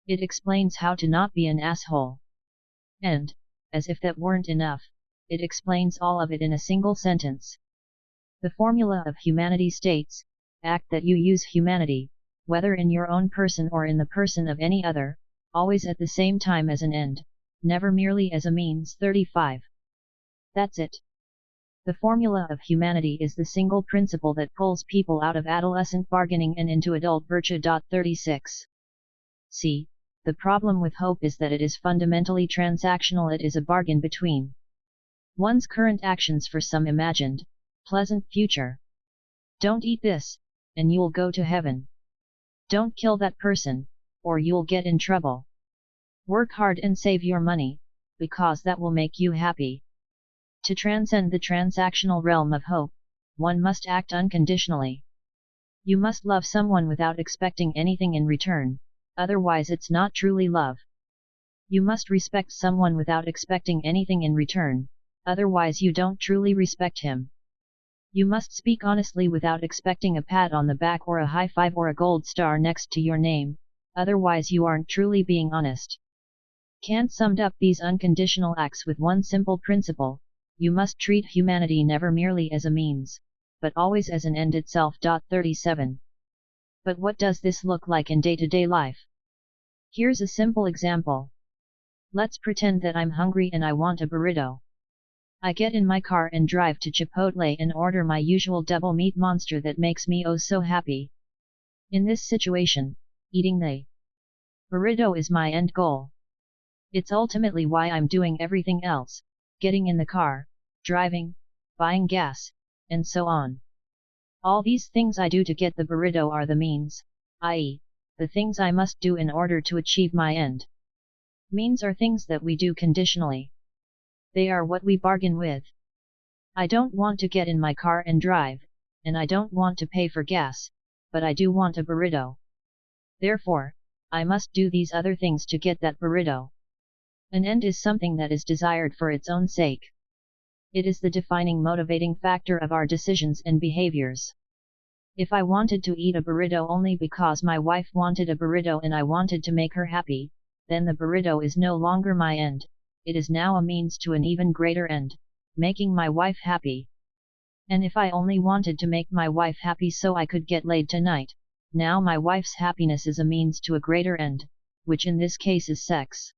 It explains how to not be an asshole. And, as if that weren't enough, it explains all of it in a single sentence. The formula of humanity states, act that you use humanity, whether in your own person or in the person of any other, always at the same time as an end, never merely as a means. 35. That's it. The formula of humanity is the single principle that pulls people out of adolescent bargaining and into adult virtue. 36. See, the problem with hope is that it is fundamentally transactional. It is a bargain between one's current actions for some imagined, pleasant future. Don't eat this, and you'll go to heaven. Don't kill that person, or you'll get in trouble. Work hard and save your money, because that will make you happy. To transcend the transactional realm of hope, one must act unconditionally. You must love someone without expecting anything in return, otherwise it's not truly love. You must respect someone without expecting anything in return, otherwise you don't truly respect him. You must speak honestly without expecting a pat on the back or a high five or a gold star next to your name, otherwise you aren't truly being honest. Kant summed up these unconditional acts with one simple principle: you must treat humanity never merely as a means, but always as an end itself. 37. But what does this look like in day-to-day life? Here's a simple example. Let's pretend that I'm hungry and I want a burrito. I get in my car and drive to Chipotle and order my usual double meat monster that makes me oh so happy. In this situation, eating the burrito is my end goal. It's ultimately why I'm doing everything else, getting in the car, driving, buying gas, and so on. All these things I do to get the burrito are the means, i.e., the things I must do in order to achieve my end. Means are things that we do conditionally. They are what we bargain with. I don't want to get in my car and drive, and I don't want to pay for gas, but I do want a burrito. Therefore, I must do these other things to get that burrito. An end is something that is desired for its own sake. It is the defining motivating factor of our decisions and behaviors. If I wanted to eat a burrito only because my wife wanted a burrito and I wanted to make her happy, then the burrito is no longer my end. It is now a means to an even greater end, making my wife happy. And if I only wanted to make my wife happy so I could get laid tonight, now my wife's happiness is a means to a greater end, which in this case is sex.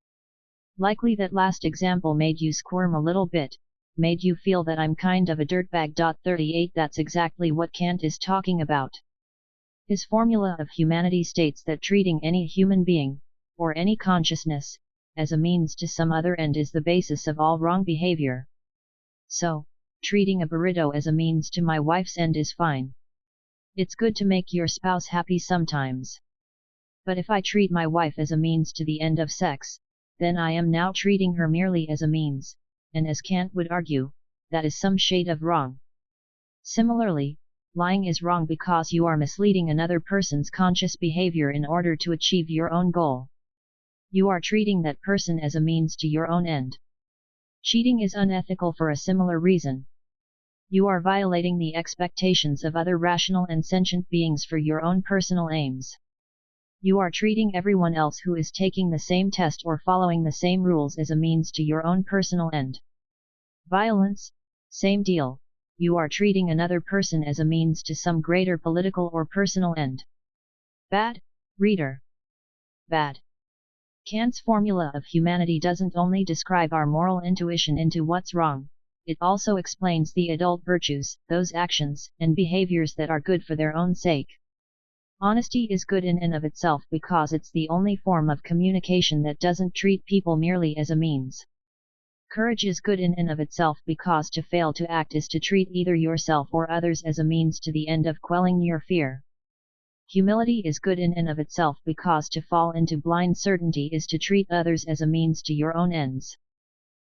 Likely that last example made you squirm a little bit, made you feel that I'm kind of a dirtbag. 38. That's exactly what Kant is talking about. His formula of humanity states that treating any human being, or any consciousness, as a means to some other end is the basis of all wrong behavior. So, treating a burrito as a means to my wife's end is fine. It's good to make your spouse happy sometimes. But if I treat my wife as a means to the end of sex, then I am now treating her merely as a means, and as Kant would argue, that is some shade of wrong. Similarly, lying is wrong because you are misleading another person's conscious behavior in order to achieve your own goal. You are treating that person as a means to your own end. Cheating is unethical for a similar reason. You are violating the expectations of other rational and sentient beings for your own personal aims. You are treating everyone else who is taking the same test or following the same rules as a means to your own personal end. Violence, same deal, you are treating another person as a means to some greater political or personal end. Bad, reader. Bad. Kant's formula of humanity doesn't only describe our moral intuition into what's wrong, it also explains the adult virtues, those actions and behaviors that are good for their own sake. Honesty is good in and of itself because it's the only form of communication that doesn't treat people merely as a means. Courage is good in and of itself because to fail to act is to treat either yourself or others as a means to the end of quelling your fear. Humility is good in and of itself because to fall into blind certainty is to treat others as a means to your own ends.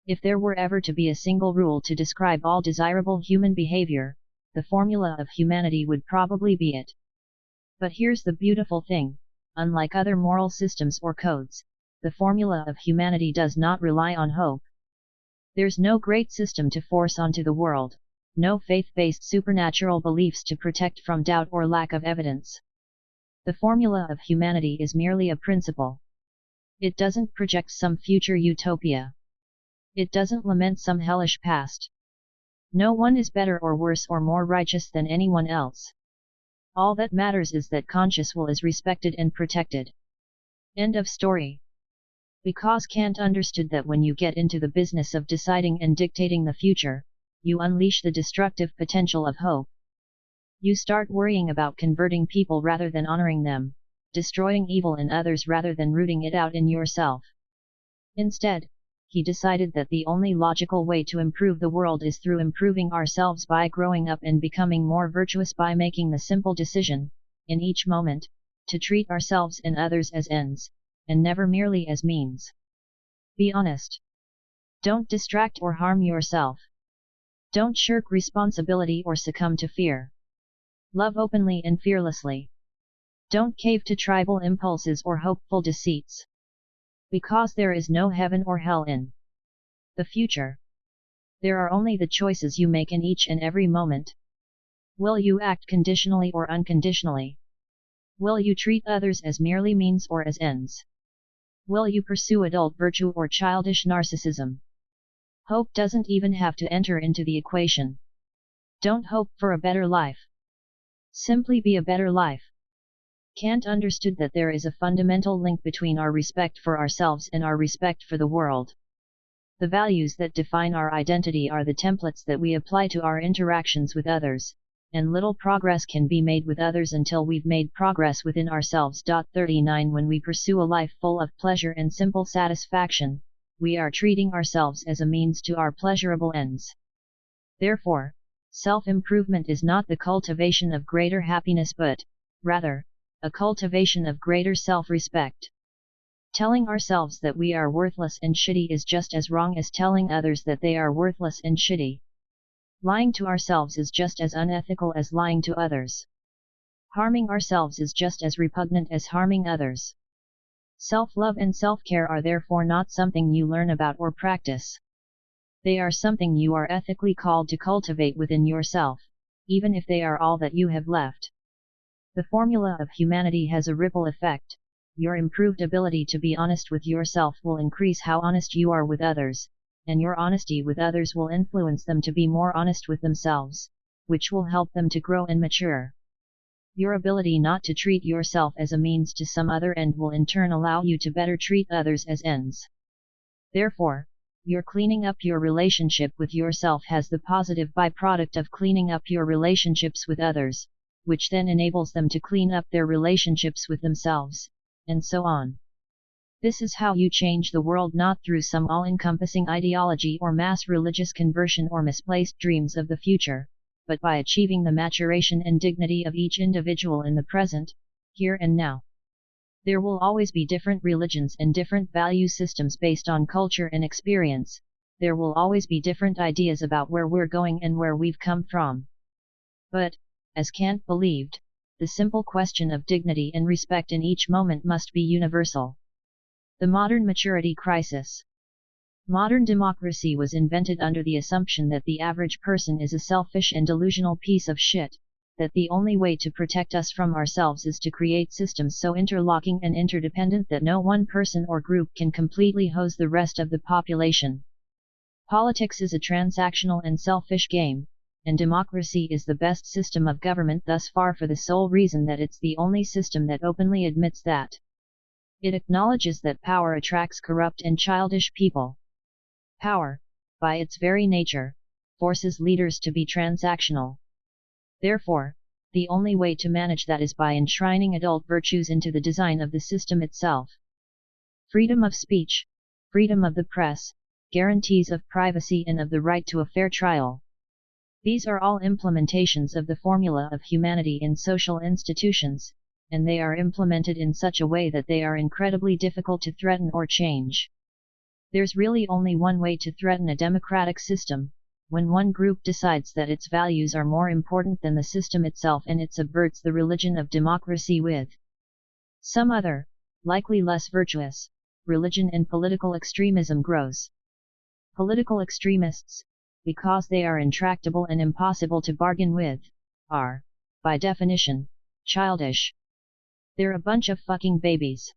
If there were ever to be a single rule to describe all desirable human behavior, the formula of humanity would probably be it. But here's the beautiful thing, unlike other moral systems or codes, the formula of humanity does not rely on hope. There's no great system to force onto the world, no faith-based supernatural beliefs to protect from doubt or lack of evidence. The formula of humanity is merely a principle. It doesn't project some future utopia. It doesn't lament some hellish past. No one is better or worse or more righteous than anyone else. All that matters is that conscious will is respected and protected. End of story. Because Kant understood that when you get into the business of deciding and dictating the future, you unleash the destructive potential of hope. You start worrying about converting people rather than honoring them, destroying evil in others rather than rooting it out in yourself. Instead, he decided that the only logical way to improve the world is through improving ourselves by growing up and becoming more virtuous by making the simple decision, in each moment, to treat ourselves and others as ends, and never merely as means. Be honest. Don't distract or harm yourself. Don't shirk responsibility or succumb to fear. Love openly and fearlessly. Don't cave to tribal impulses or hopeful deceits. Because there is no heaven or hell in the future. There are only the choices you make in each and every moment. Will you act conditionally or unconditionally? Will you treat others as merely means or as ends? Will you pursue adult virtue or childish narcissism? Hope doesn't even have to enter into the equation. Don't hope for a better life. Simply be a better life. Kant understood that there is a fundamental link between our respect for ourselves and our respect for the world. The values that define our identity are the templates that we apply to our interactions with others, and little progress can be made with others until we've made progress within ourselves. 39 When we pursue a life full of pleasure and simple satisfaction, we are treating ourselves as a means to our pleasurable ends. Therefore, self-improvement is not the cultivation of greater happiness but, rather, a cultivation of greater self-respect. Telling ourselves that we are worthless and shitty is just as wrong as telling others that they are worthless and shitty. Lying to ourselves is just as unethical as lying to others. Harming ourselves is just as repugnant as harming others. Self-love and self-care are therefore not something you learn about or practice. They are something you are ethically called to cultivate within yourself, even if they are all that you have left. The formula of humanity has a ripple effect. Your improved ability to be honest with yourself will increase how honest you are with others, and your honesty with others will influence them to be more honest with themselves, which will help them to grow and mature. Your ability not to treat yourself as a means to some other end will in turn allow you to better treat others as ends. Therefore, your cleaning up your relationship with yourself has the positive byproduct of cleaning up your relationships with others, which then enables them to clean up their relationships with themselves, and so on. This is how you change the world, not through some all-encompassing ideology or mass religious conversion or misplaced dreams of the future, but by achieving the maturation and dignity of each individual in the present, here and now. There will always be different religions and different value systems based on culture and experience. There will always be different ideas about where we're going and where we've come from. But, as Kant believed, the simple question of dignity and respect in each moment must be universal. The modern maturity crisis. Modern democracy was invented under the assumption that the average person is a selfish and delusional piece of shit, that the only way to protect us from ourselves is to create systems so interlocking and interdependent that no one person or group can completely hose the rest of the population. Politics is a transactional and selfish game, and democracy is the best system of government thus far for the sole reason that it's the only system that openly admits that. It acknowledges that power attracts corrupt and childish people. Power, by its very nature, forces leaders to be transactional. Therefore, the only way to manage that is by enshrining adult virtues into the design of the system itself. Freedom of speech, freedom of the press, guarantees of privacy and of the right to a fair trial. These are all implementations of the formula of humanity in social institutions, and they are implemented in such a way that they are incredibly difficult to threaten or change. There's really only one way to threaten a democratic system: when one group decides that its values are more important than the system itself and it subverts the religion of democracy with some other, likely less virtuous, religion, and political extremism grows. Political extremists, because they are intractable and impossible to bargain with, are, by definition, childish. They're a bunch of fucking babies.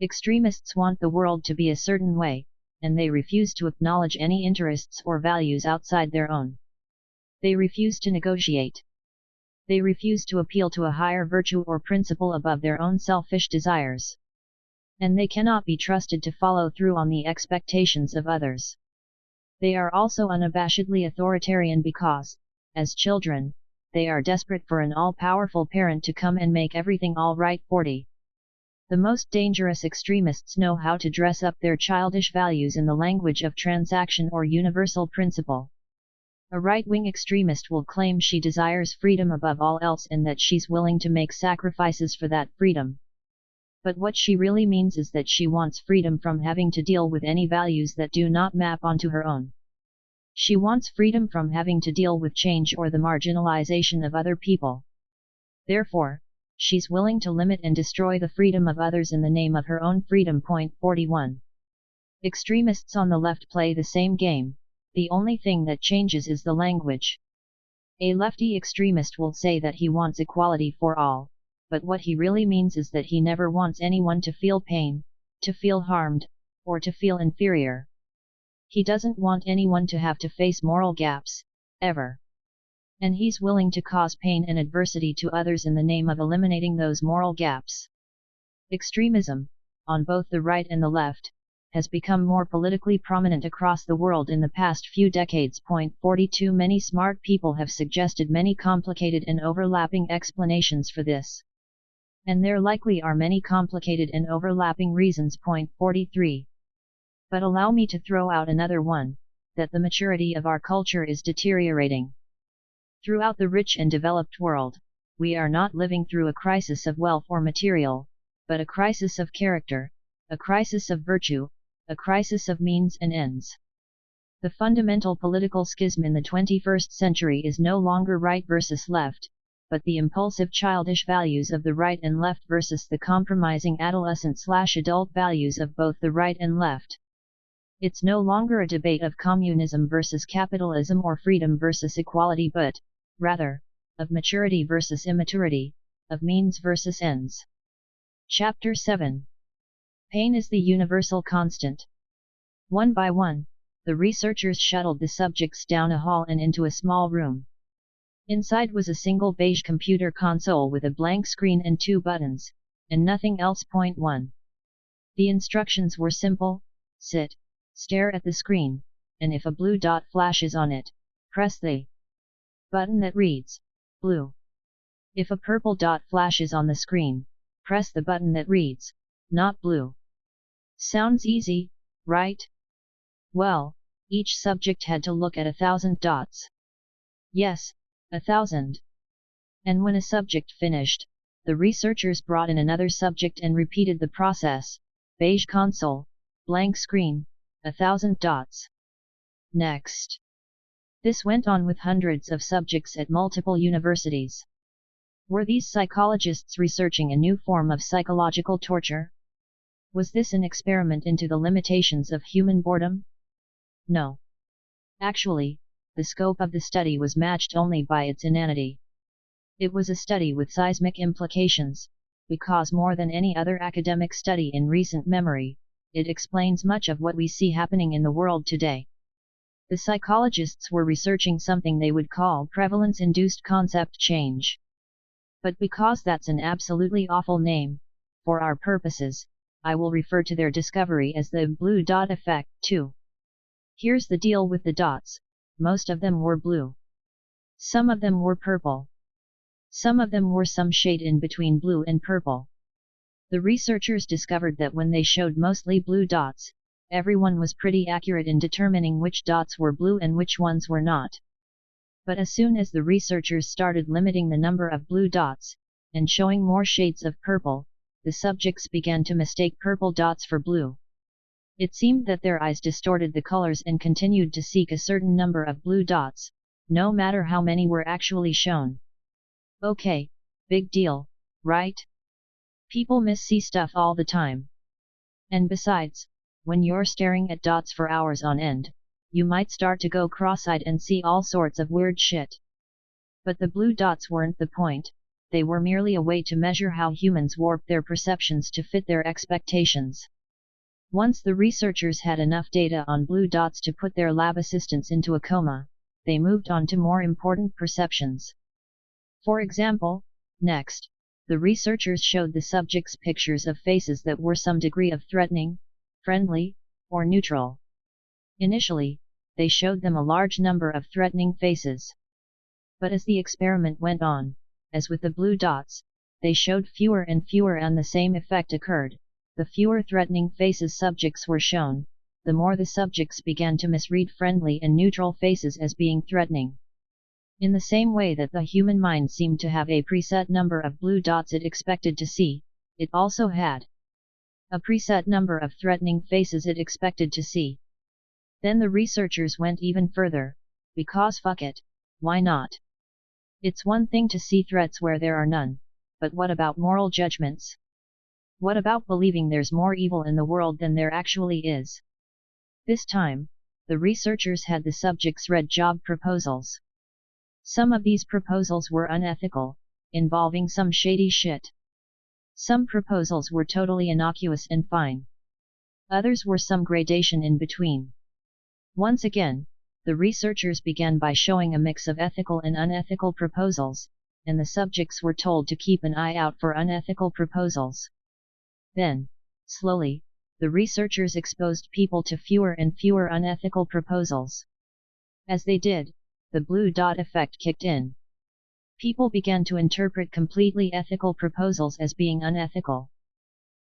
Extremists want the world to be a certain way, and they refuse to acknowledge any interests or values outside their own. They refuse to negotiate. They refuse to appeal to a higher virtue or principle above their own selfish desires. And they cannot be trusted to follow through on the expectations of others. They are also unabashedly authoritarian because, as children, they are desperate for an all-powerful parent to come and make everything all right. 40. The most dangerous extremists know how to dress up their childish values in the language of transaction or universal principle. A right-wing extremist will claim she desires freedom above all else and that she's willing to make sacrifices for that freedom. But what she really means is that she wants freedom from having to deal with any values that do not map onto her own. She wants freedom from having to deal with change or the marginalization of other people. Therefore, she's willing to limit and destroy the freedom of others in the name of her own freedom. 41. Extremists on the left play the same game, the only thing that changes is the language. A lefty extremist will say that he wants equality for all, but what he really means is that he never wants anyone to feel pain, to feel harmed, or to feel inferior. He doesn't want anyone to have to face moral gaps, ever. And he's willing to cause pain and adversity to others in the name of eliminating those moral gaps. Extremism, on both the right and the left, has become more politically prominent across the world in the past few decades. 42. Many smart people have suggested many complicated and overlapping explanations for this. And there likely are many complicated and overlapping reasons. 43. But allow me to throw out another one, that the maturity of our culture is deteriorating. Throughout the rich and developed world, we are not living through a crisis of wealth or material, but a crisis of character, a crisis of virtue, a crisis of means and ends. The fundamental political schism in the 21st century is no longer right versus left, but the impulsive childish values of the right and left versus the compromising adolescent/adult values of both the right and left. It's no longer a debate of communism versus capitalism or freedom versus equality, but, rather, of maturity versus immaturity, of means versus ends. Chapter 7. Pain is the universal constant. One by one, the researchers shuttled the subjects down a hall and into a small room. Inside was a single beige computer console with a blank screen and 2 buttons, and nothing else. 1. The instructions were simple: sit, stare at the screen, and if a blue dot flashes on it, press the button that reads blue. If a purple dot flashes on the screen, press the button that reads not blue. Sounds easy, right? Well, each subject had to look at 1,000 dots. Yes, 1,000. And when a subject finished, the researchers brought in another subject and repeated the process: beige console, blank screen, 1,000 dots. Next. This went on with hundreds of subjects at multiple universities. Were these psychologists researching a new form of psychological torture? Was this an experiment into the limitations of human boredom? No. Actually, the scope of the study was matched only by its inanity. It was a study with seismic implications, because more than any other academic study in recent memory, it explains much of what we see happening in the world today. The psychologists were researching something they would call prevalence-induced concept change. But because that's an absolutely awful name, for our purposes, I will refer to their discovery as the blue dot effect. 2. Here's the deal with the dots: most of them were blue. Some of them were purple. Some of them were some shade in between blue and purple. The researchers discovered that when they showed mostly blue dots, everyone was pretty accurate in determining which dots were blue and which ones were not. But as soon as the researchers started limiting the number of blue dots, and showing more shades of purple, the subjects began to mistake purple dots for blue. It seemed that their eyes distorted the colors and continued to seek a certain number of blue dots, no matter how many were actually shown. Okay, big deal, right? People see stuff all the time. And besides, when you're staring at dots for hours on end, you might start to go cross-eyed and see all sorts of weird shit. But the blue dots weren't the point, they were merely a way to measure how humans warp their perceptions to fit their expectations. Once the researchers had enough data on blue dots to put their lab assistants into a coma, they moved on to more important perceptions. For example, next, the researchers showed the subjects pictures of faces that were some degree of threatening, friendly, or neutral. Initially, they showed them a large number of threatening faces. But as the experiment went on, as with the blue dots, they showed fewer and fewer, and the same effect occurred. The fewer threatening faces subjects were shown, the more the subjects began to misread friendly and neutral faces as being threatening. In the same way that the human mind seemed to have a preset number of blue dots it expected to see, it also had a preset number of threatening faces it expected to see. Then the researchers went even further, because fuck it, why not? It's one thing to see threats where there are none, but what about moral judgments? What about believing there's more evil in the world than there actually is? This time, the researchers had the subjects read job proposals. Some of these proposals were unethical, involving some shady shit. Some proposals were totally innocuous and fine. Others were some gradation in between. Once again, the researchers began by showing a mix of ethical and unethical proposals, and the subjects were told to keep an eye out for unethical proposals. Then, slowly, the researchers exposed people to fewer and fewer unethical proposals. As they did, the blue dot effect kicked in. People began to interpret completely ethical proposals as being unethical.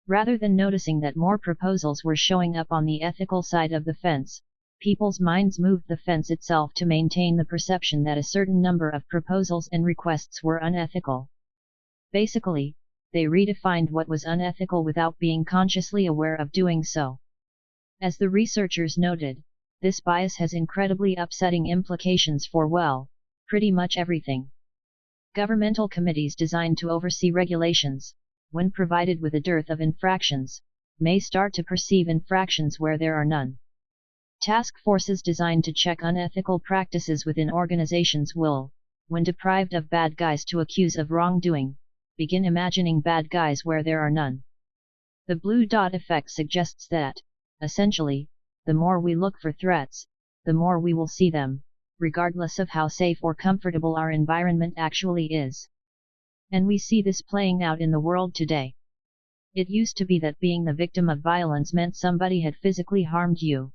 Rather than noticing that more proposals were showing up on the ethical side of the fence, people's minds moved the fence itself to maintain the perception that a certain number of proposals and requests were unethical. Basically, they redefined what was unethical without being consciously aware of doing so. As the researchers noted, this bias has incredibly upsetting implications for, well, pretty much everything. Governmental committees designed to oversee regulations, when provided with a dearth of infractions, may start to perceive infractions where there are none. Task forces designed to check unethical practices within organizations will, when deprived of bad guys to accuse of wrongdoing, begin imagining bad guys where there are none. The blue dot effect suggests that, essentially, the more we look for threats, the more we will see them, regardless of how safe or comfortable our environment actually is. And we see this playing out in the world today. It used to be that being the victim of violence meant somebody had physically harmed you.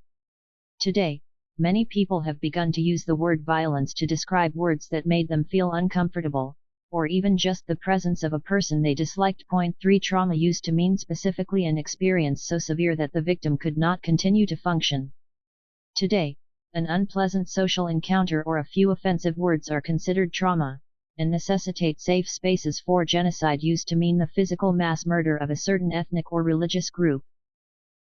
Today, many people have begun to use the word violence to describe words that made them feel uncomfortable, or even just the presence of a person they disliked. 3 Trauma used to mean specifically an experience so severe that the victim could not continue to function. Today, an unpleasant social encounter or a few offensive words are considered trauma, and necessitate safe spaces. For genocide used to mean the physical mass murder of a certain ethnic or religious group.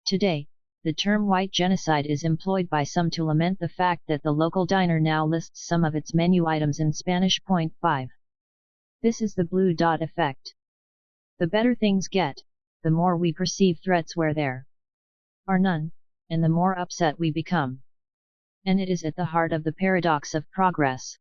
Today, the term white genocide is employed by some to lament the fact that the local diner now lists some of its menu items in Spanish. 5. This is the blue dot effect. The better things get, the more we perceive threats where there are none, and the more upset we become. And it is at the heart of the paradox of progress.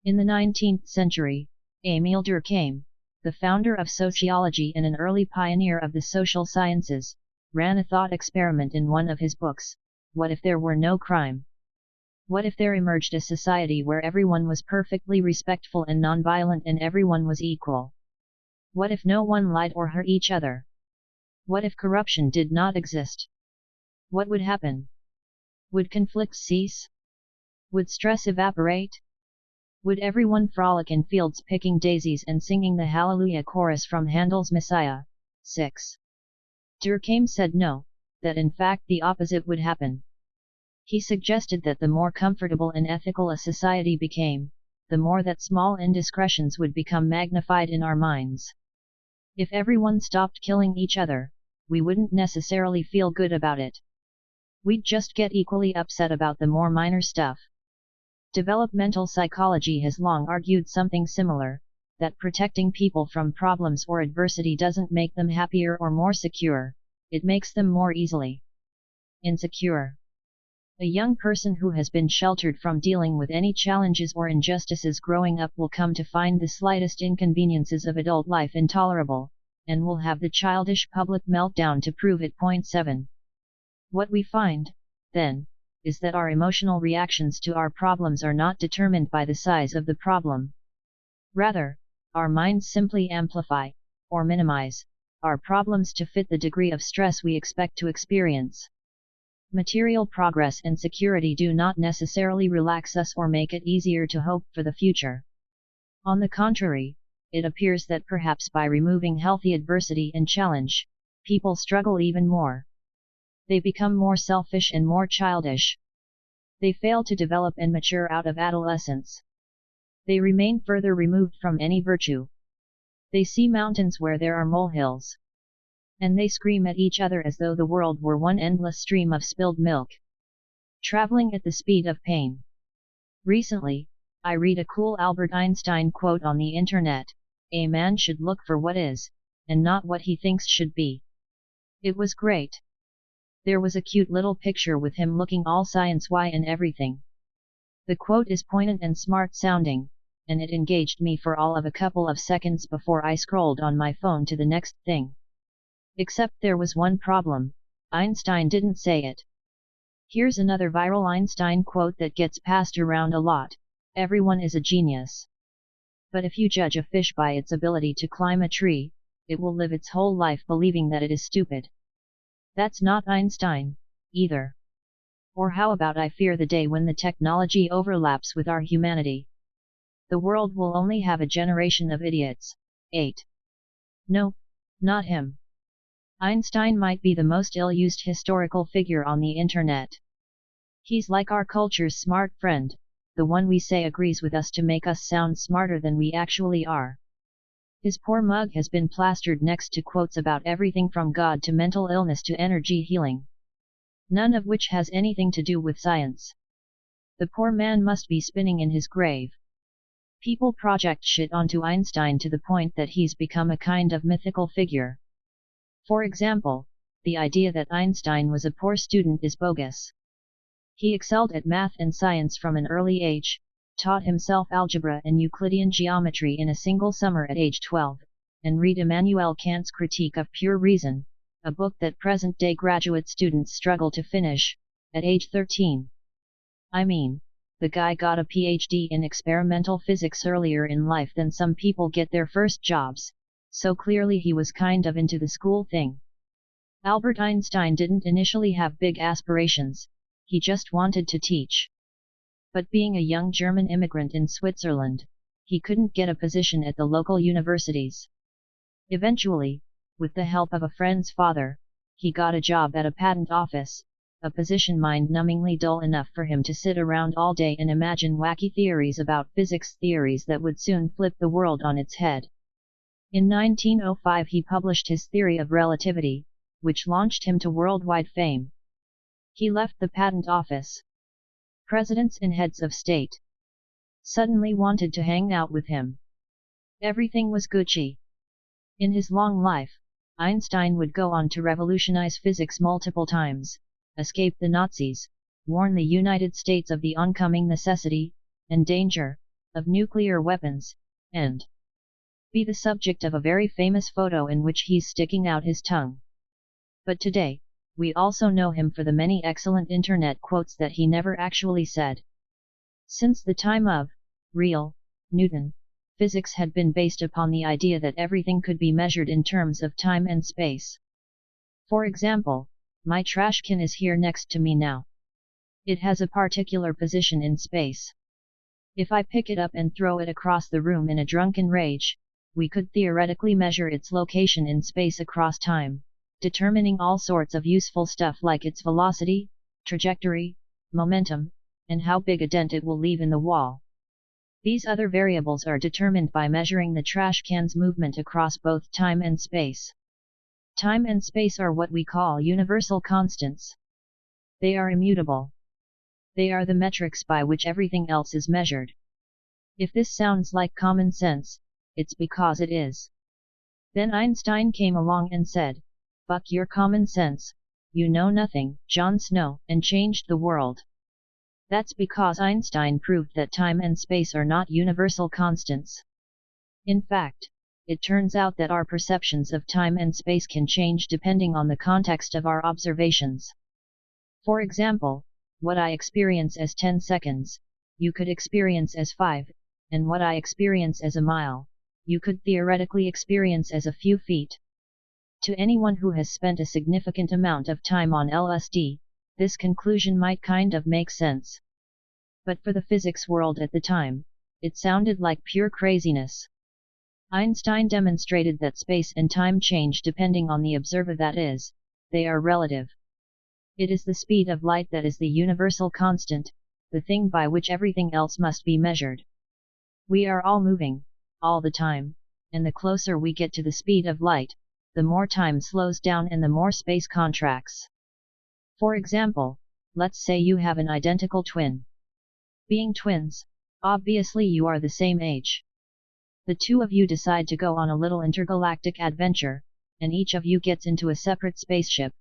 In the 19th century, Émile Durkheim, the founder of sociology and an early pioneer of the social sciences, ran a thought experiment in one of his books. What if there were no crime? What if there emerged a society where everyone was perfectly respectful and nonviolent and everyone was equal? What if no one lied or hurt each other? What if corruption did not exist? What would happen? Would conflicts cease? Would stress evaporate? Would everyone frolic in fields picking daisies and singing the Hallelujah chorus from Handel's Messiah? 6. Durkheim said no, that in fact the opposite would happen. He suggested that the more comfortable and ethical a society became, the more that small indiscretions would become magnified in our minds. If everyone stopped killing each other, we wouldn't necessarily feel good about it. We'd just get equally upset about the more minor stuff. Developmental psychology has long argued something similar, that protecting people from problems or adversity doesn't make them happier or more secure, it makes them more easily insecure. A young person who has been sheltered from dealing with any challenges or injustices growing up will come to find the slightest inconveniences of adult life intolerable, and will have the childish public meltdown to prove it. 7. What we find, then, is that our emotional reactions to our problems are not determined by the size of the problem. Rather, our minds simply amplify, or minimize, our problems to fit the degree of stress we expect to experience. Material progress and security do not necessarily relax us or make it easier to hope for the future. On the contrary, it appears that perhaps by removing healthy adversity and challenge, people struggle even more. They become more selfish and more childish. They fail to develop and mature out of adolescence. They remain further removed from any virtue. They see mountains where there are molehills. And they scream at each other as though the world were one endless stream of spilled milk, traveling at the speed of pain. Recently, I read a cool Albert Einstein quote on the internet: "A man should look for what is, and not what he thinks should be." It was great. There was a cute little picture with him looking all science-y and everything. The quote is poignant and smart sounding, and it engaged me for all of a couple of seconds before I scrolled on my phone to the next thing. Except there was one problem: Einstein didn't say it. Here's another viral Einstein quote that gets passed around a lot: "Everyone is a genius. But if you judge a fish by its ability to climb a tree, it will live its whole life believing that it is stupid." That's not Einstein, either. Or how about "I fear the day when the technology overlaps with our humanity. The world will only have a generation of idiots." 8. No, not him. Einstein might be the most ill-used historical figure on the internet. He's like our culture's smart friend, the one we say agrees with us to make us sound smarter than we actually are. His poor mug has been plastered next to quotes about everything from God to mental illness to energy healing. None of which has anything to do with science. The poor man must be spinning in his grave. People project shit onto Einstein to the point that he's become a kind of mythical figure. For example, the idea that Einstein was a poor student is bogus. He excelled at math and science from an early age, taught himself algebra and Euclidean geometry in a single summer at age 12, and read Immanuel Kant's Critique of Pure Reason, a book that present-day graduate students struggle to finish, at age 13. I mean, the guy got a PhD in experimental physics earlier in life than some people get their first jobs, so clearly he was kind of into the school thing. Albert Einstein didn't initially have big aspirations, he just wanted to teach. But being a young German immigrant in Switzerland, he couldn't get a position at the local universities. Eventually, with the help of a friend's father, he got a job at a patent office, a position mind-numbingly dull enough for him to sit around all day and imagine wacky theories about physics, theories that would soon flip the world on its head. In 1905 he published his theory of relativity, which launched him to worldwide fame. He left the patent office. Presidents and heads of state suddenly wanted to hang out with him. Everything was Gucci. In his long life, Einstein would go on to revolutionize physics multiple times, escape the Nazis, warn the United States of the oncoming necessity, and danger, of nuclear weapons, and be the subject of a very famous photo in which he's sticking out his tongue. But today, we also know him for the many excellent internet quotes that he never actually said. Since the time of real Newton, physics had been based upon the idea that everything could be measured in terms of time and space. For example, my trash can is here next to me now. It has a particular position in space. If I pick it up and throw it across the room in a drunken rage, we could theoretically measure its location in space across time, determining all sorts of useful stuff like its velocity, trajectory, momentum, and how big a dent it will leave in the wall. These other variables are determined by measuring the trash can's movement across both time and space. Time and space are what we call universal constants. They are immutable. They are the metrics by which everything else is measured. If this sounds like common sense, it's because it is. Then Einstein came along and said, "Fuck your common sense, you know nothing, Jon Snow," and changed the world. That's because Einstein proved that time and space are not universal constants. In fact, it turns out that our perceptions of time and space can change depending on the context of our observations. For example, what I experience as 10 seconds, you could experience as 5, and what I experience as a mile, you could theoretically experience as a few feet. To anyone who has spent a significant amount of time on LSD, this conclusion might kind of make sense. But for the physics world at the time, it sounded like pure craziness. Einstein demonstrated that space and time change depending on the observer, that is, they are relative. It is the speed of light that is the universal constant, the thing by which everything else must be measured. We are all moving, all the time, and the closer we get to the speed of light, the more time slows down and the more space contracts. For example, let's say you have an identical twin. Being twins, obviously you are the same age. The two of you decide to go on a little intergalactic adventure, and each of you gets into a separate spaceship.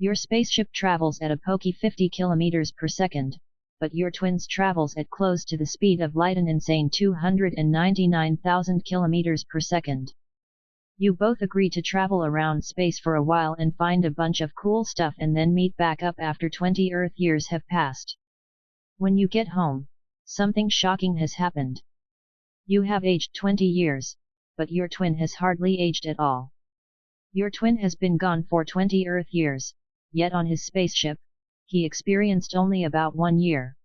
Your spaceship travels at a pokey 50 km per second, but your twins travels at close to the speed of light, an insane 299,000 km per second. You both agree to travel around space for a while and find a bunch of cool stuff and then meet back up after 20 Earth years have passed. When you get home, something shocking has happened. You have aged 20 years, but your twin has hardly aged at all. Your twin has been gone for 20 Earth years, yet on his spaceship, he experienced only about 1 year.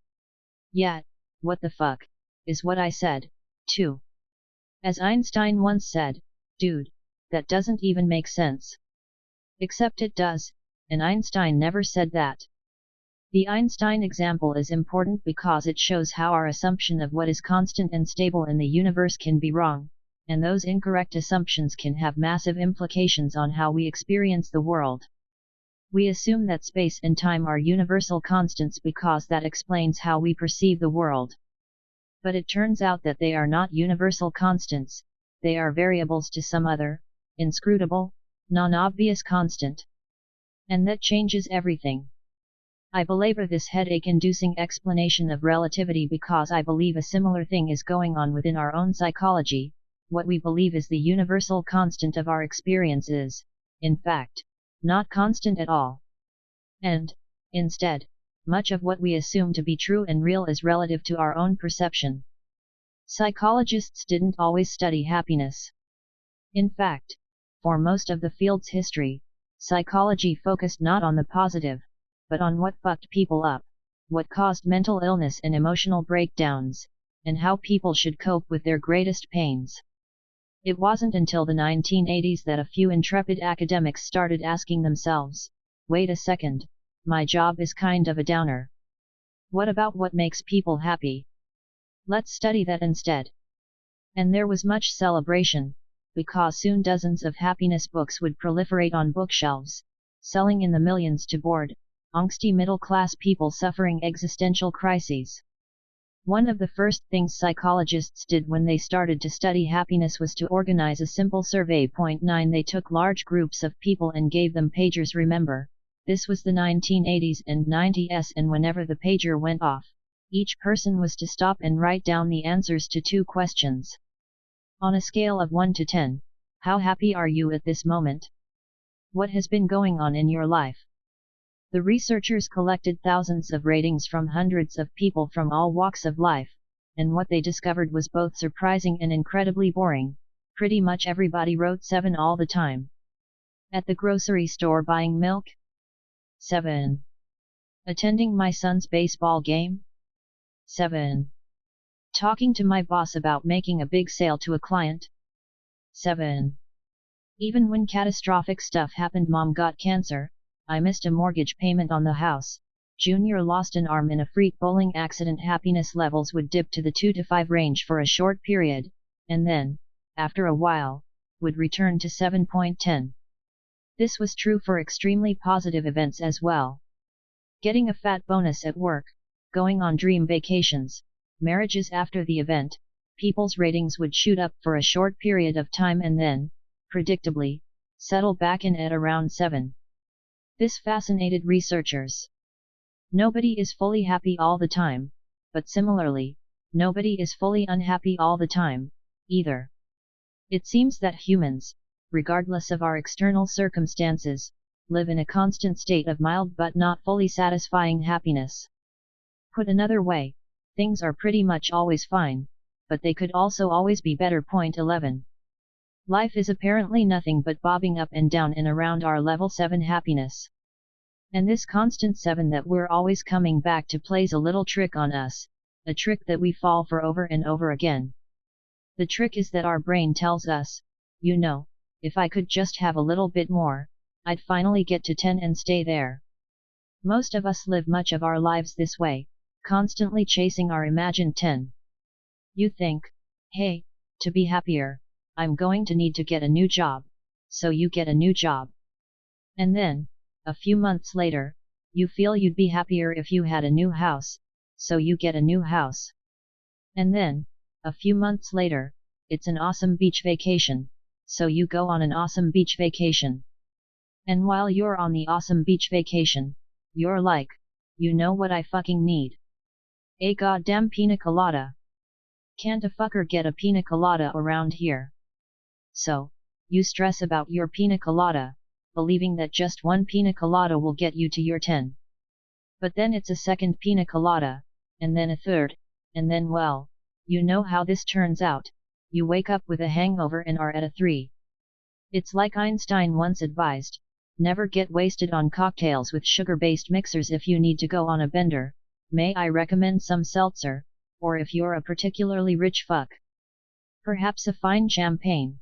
Yeah, what the fuck, is what I said, too. As Einstein once said, dude, that doesn't even make sense. Except it does, and Einstein never said that. The Einstein example is important because it shows how our assumption of what is constant and stable in the universe can be wrong, and those incorrect assumptions can have massive implications on how we experience the world. We assume that space and time are universal constants because that explains how we perceive the world. But it turns out that they are not universal constants, they are variables to some other, inscrutable, non-obvious constant. And that changes everything. I belabor this headache-inducing explanation of relativity because I believe a similar thing is going on within our own psychology. What we believe is the universal constant of our experience is, in fact, not constant at all. And, instead, much of what we assume to be true and real is relative to our own perception. Psychologists didn't always study happiness. In fact, for most of the field's history, psychology focused not on the positive, but on what fucked people up, what caused mental illness and emotional breakdowns, and how people should cope with their greatest pains. It wasn't until the 1980s that a few intrepid academics started asking themselves, wait a second, my job is kind of a downer. What about what makes people happy? Let's study that instead. And there was much celebration, because soon dozens of happiness books would proliferate on bookshelves, selling in the millions to bored, angsty middle-class people suffering existential crises. One of the first things psychologists did when they started to study happiness was to organize a simple survey. 9 They took large groups of people and gave them pagers. Remember, this was the 1980s and 90s, and whenever the pager went off, each person was to stop and write down the answers to 2 questions. On a scale of 1 to 10, how happy are you at this moment? What has been going on in your life? The researchers collected thousands of ratings from hundreds of people from all walks of life, and what they discovered was both surprising and incredibly boring. Pretty much everybody wrote 7 all the time. At the grocery store buying milk? 7. Attending my son's baseball game? 7. Talking to my boss about making a big sale to a client? 7. Even when catastrophic stuff happened, mom got cancer, I missed a mortgage payment on the house, Junior lost an arm in a freak bowling accident, happiness levels would dip to the 2 to 5 range for a short period, and then, after a while, would return to 7.10. This was true for extremely positive events as well. Getting a fat bonus at work, going on dream vacations, marriages after the event, people's ratings would shoot up for a short period of time and then, predictably, settle back in at around 7. This fascinated researchers. Nobody is fully happy all the time, but similarly, nobody is fully unhappy all the time, either. It seems that humans, regardless of our external circumstances, live in a constant state of mild but not fully satisfying happiness. Put another way, things are pretty much always fine, but they could also always be better. Point 11. Life is apparently nothing but bobbing up and down and around our level 7 happiness. And this constant 7 that we're always coming back to plays a little trick on us, a trick that we fall for over and over again. The trick is that our brain tells us, you know, if I could just have a little bit more, I'd finally get to 10 and stay there. Most of us live much of our lives this way, constantly chasing our imagined 10. You think, hey, to be happier, I'm going to need to get a new job, so you get a new job. And then, a few months later, you feel you'd be happier if you had a new house, so you get a new house. And then, a few months later, it's an awesome beach vacation, so you go on an awesome beach vacation. And while you're on the awesome beach vacation, you're like, you know what I fucking need? A goddamn pina colada. Can't a fucker get a pina colada around here? So, you stress about your pina colada, believing that just one pina colada will get you to your 10. But then it's a second pina colada, and then a third, and then well, you know how this turns out, you wake up with a hangover and are at a 3. It's like Einstein once advised, never get wasted on cocktails with sugar-based mixers. If you need to go on a bender, may I recommend some seltzer, or if you're a particularly rich fuck, perhaps a fine champagne.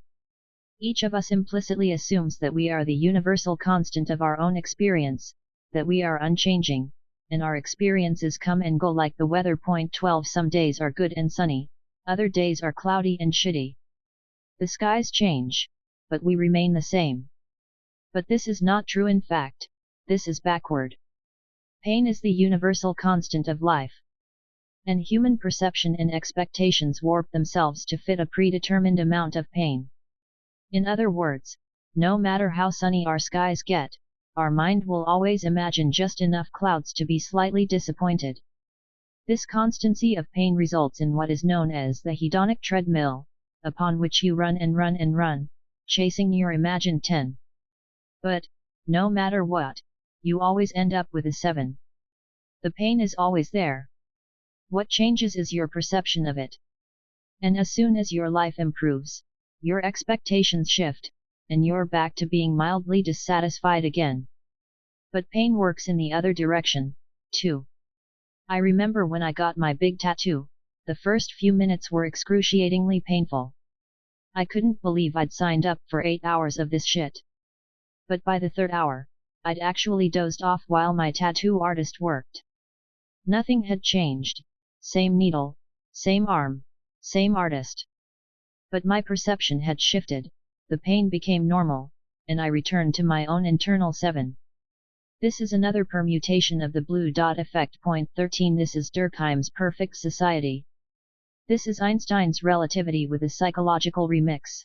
Each of us implicitly assumes that we are the universal constant of our own experience, that we are unchanging, and our experiences come and go like the weather. Point 12. Some days are good and sunny, other days are cloudy and shitty. The skies change, but we remain the same. But this is not true. In fact, this is backward. Pain is the universal constant of life. And human perception and expectations warp themselves to fit a predetermined amount of pain. In other words, no matter how sunny our skies get, our mind will always imagine just enough clouds to be slightly disappointed. This constancy of pain results in what is known as the hedonic treadmill, upon which you run and run and run, chasing your imagined 10. But, no matter what, you always end up with a 7. The pain is always there. What changes is your perception of it. And as soon as your life improves, your expectations shift, and you're back to being mildly dissatisfied again. But pain works in the other direction, too. I remember when I got my big tattoo, the first few minutes were excruciatingly painful. I couldn't believe I'd signed up for 8 hours of this shit. But by the 3rd hour, I'd actually dozed off while my tattoo artist worked. Nothing had changed, same needle, same arm, same artist. But my perception had shifted, the pain became normal, and I returned to my own internal 7. This is another permutation of the blue dot effect. Point 13. This is Durkheim's perfect society. This is Einstein's relativity with a psychological remix.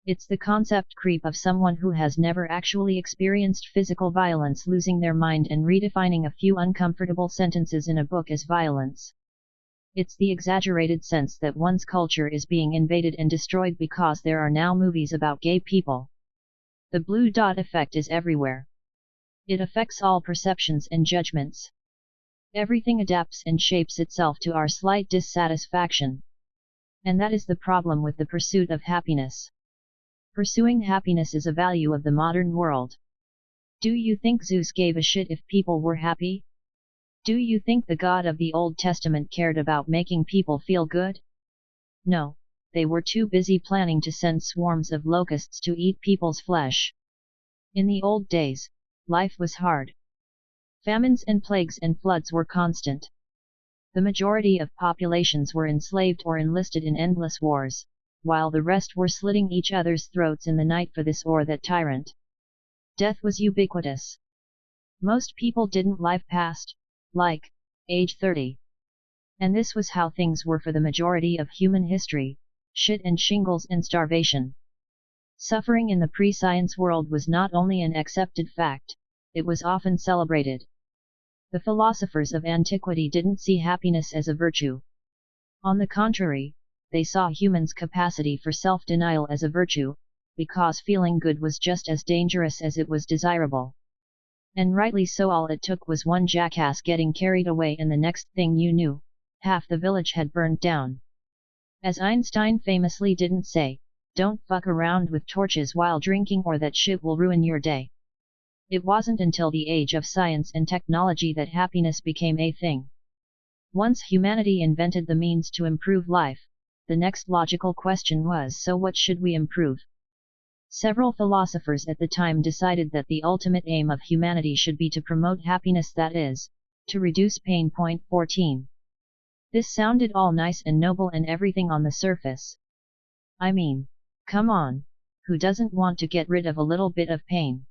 It's the concept creep of someone who has never actually experienced physical violence losing their mind and redefining a few uncomfortable sentences in a book as violence. It's the exaggerated sense that one's culture is being invaded and destroyed because there are now movies about gay people. The blue dot effect is everywhere. It affects all perceptions and judgments. Everything adapts and shapes itself to our slight dissatisfaction. And that is the problem with the pursuit of happiness. Pursuing happiness is a value of the modern world. Do you think Zeus gave a shit if people were happy? Do you think the God of the Old Testament cared about making people feel good? No, they were too busy planning to send swarms of locusts to eat people's flesh. In the old days, life was hard. Famines and plagues and floods were constant. The majority of populations were enslaved or enlisted in endless wars, while the rest were slitting each other's throats in the night for this or that tyrant. Death was ubiquitous. Most people didn't live past, like, age 30. And this was how things were for the majority of human history, shit and shingles and starvation. Suffering in the pre-science world was not only an accepted fact, it was often celebrated. The philosophers of antiquity didn't see happiness as a virtue. On the contrary, they saw humans' capacity for self-denial as a virtue, because feeling good was just as dangerous as it was desirable. And rightly so. All it took was one jackass getting carried away, and the next thing you knew, half the village had burned down. As Einstein famously didn't say, "Don't fuck around with torches while drinking or that shit will ruin your day." It wasn't until the age of science and technology that happiness became a thing. Once humanity invented the means to improve life, the next logical question was, so what should we improve? Several philosophers at the time decided that the ultimate aim of humanity should be to promote happiness, that is, to reduce pain. 14. This sounded all nice and noble and everything on the surface. I mean, come on, who doesn't want to get rid of a little bit of pain?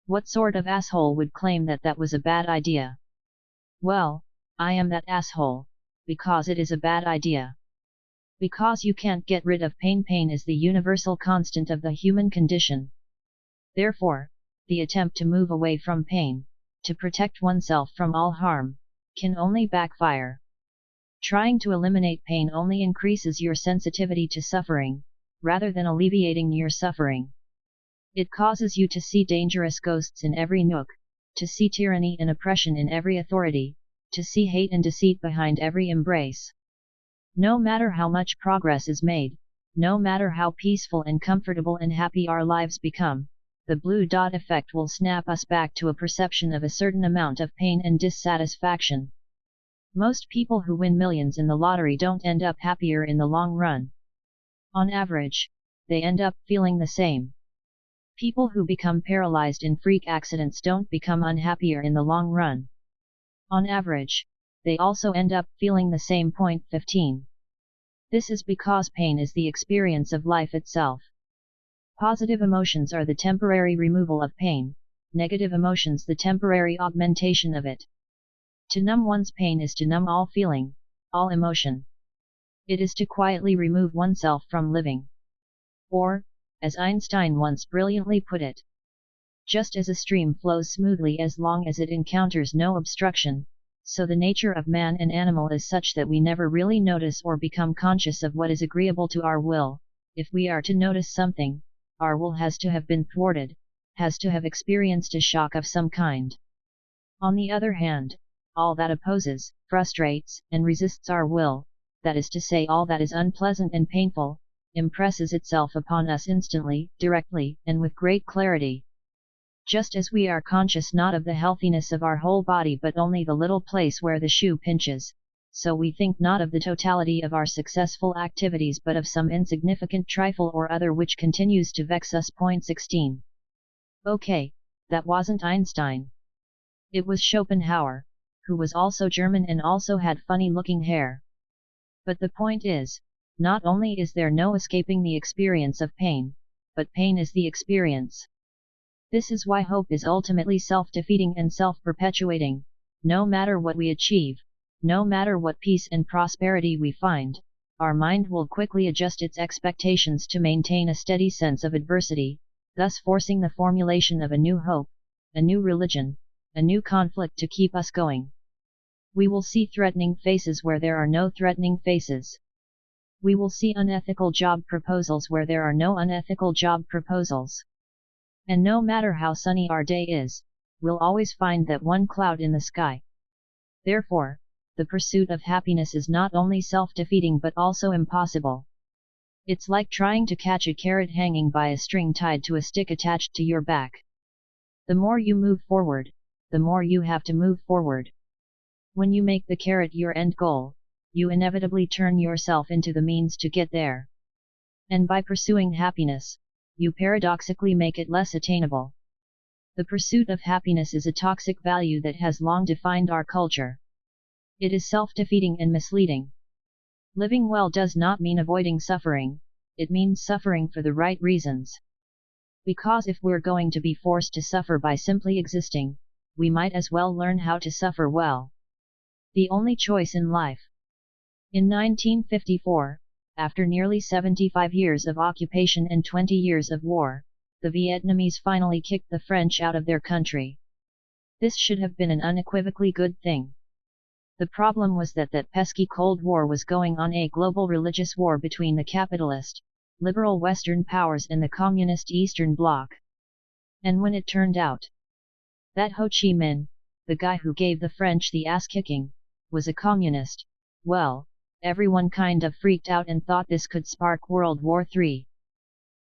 What sort of asshole would claim that that was a bad idea? Well, I am that asshole, because it is a bad idea. Because you can't get rid of pain. Pain is the universal constant of the human condition. Therefore, the attempt to move away from pain, to protect oneself from all harm, can only backfire. Trying to eliminate pain only increases your sensitivity to suffering, rather than alleviating your suffering. It causes you to see dangerous ghosts in every nook, to see tyranny and oppression in every authority, to see hate and deceit behind every embrace. No matter how much progress is made, no matter how peaceful and comfortable and happy our lives become, the blue dot effect will snap us back to a perception of a certain amount of pain and dissatisfaction. Most people who win millions in the lottery don't end up happier in the long run. On average, they end up feeling the same. People who become paralyzed in freak accidents don't become unhappier in the long run. On average, they also end up feeling the same. 15. This is because pain is the experience of life itself. Positive emotions are the temporary removal of pain, negative emotions the temporary augmentation of it. To numb one's pain is to numb all feeling, all emotion. It is to quietly remove oneself from living. Or, as Einstein once brilliantly put it, just as a stream flows smoothly as long as it encounters no obstruction, so the nature of man and animal is such that we never really notice or become conscious of what is agreeable to our will. If we are to notice something, our will has to have been thwarted, has to have experienced a shock of some kind. On the other hand, all that opposes, frustrates, and resists our will, that is to say all that is unpleasant and painful, impresses itself upon us instantly, directly, and with great clarity. Just as we are conscious not of the healthiness of our whole body but only the little place where the shoe pinches, so we think not of the totality of our successful activities but of some insignificant trifle or other which continues to vex us. 16. Okay, that wasn't Einstein. It was Schopenhauer, who was also German and also had funny-looking hair. But the point is, not only is there no escaping the experience of pain, but pain is the experience. This is why hope is ultimately self-defeating and self-perpetuating. No matter what we achieve, no matter what peace and prosperity we find, our mind will quickly adjust its expectations to maintain a steady sense of adversity, thus forcing the formulation of a new hope, a new religion, a new conflict to keep us going. We will see threatening faces where there are no threatening faces. We will see unethical job proposals where there are no unethical job proposals. And no matter how sunny our day is, we'll always find that one cloud in the sky. Therefore, the pursuit of happiness is not only self-defeating but also impossible. It's like trying to catch a carrot hanging by a string tied to a stick attached to your back. The more you move forward, the more you have to move forward. When you make the carrot your end goal, you inevitably turn yourself into the means to get there. And by pursuing happiness, you paradoxically make it less attainable. The pursuit of happiness is a toxic value that has long defined our culture. It is self-defeating and misleading. Living well does not mean avoiding suffering, it means suffering for the right reasons. Because if we're going to be forced to suffer by simply existing, we might as well learn how to suffer well. The only choice in life. In 1954, after nearly 75 years of occupation and 20 years of war, the Vietnamese finally kicked the French out of their country. This should have been an unequivocally good thing. The problem was that pesky Cold War was going on, a global religious war between the capitalist, liberal Western powers and the communist Eastern Bloc. And when it turned out that Ho Chi Minh, the guy who gave the French the ass-kicking, was a communist, well, everyone kind of freaked out and thought this could spark World War III.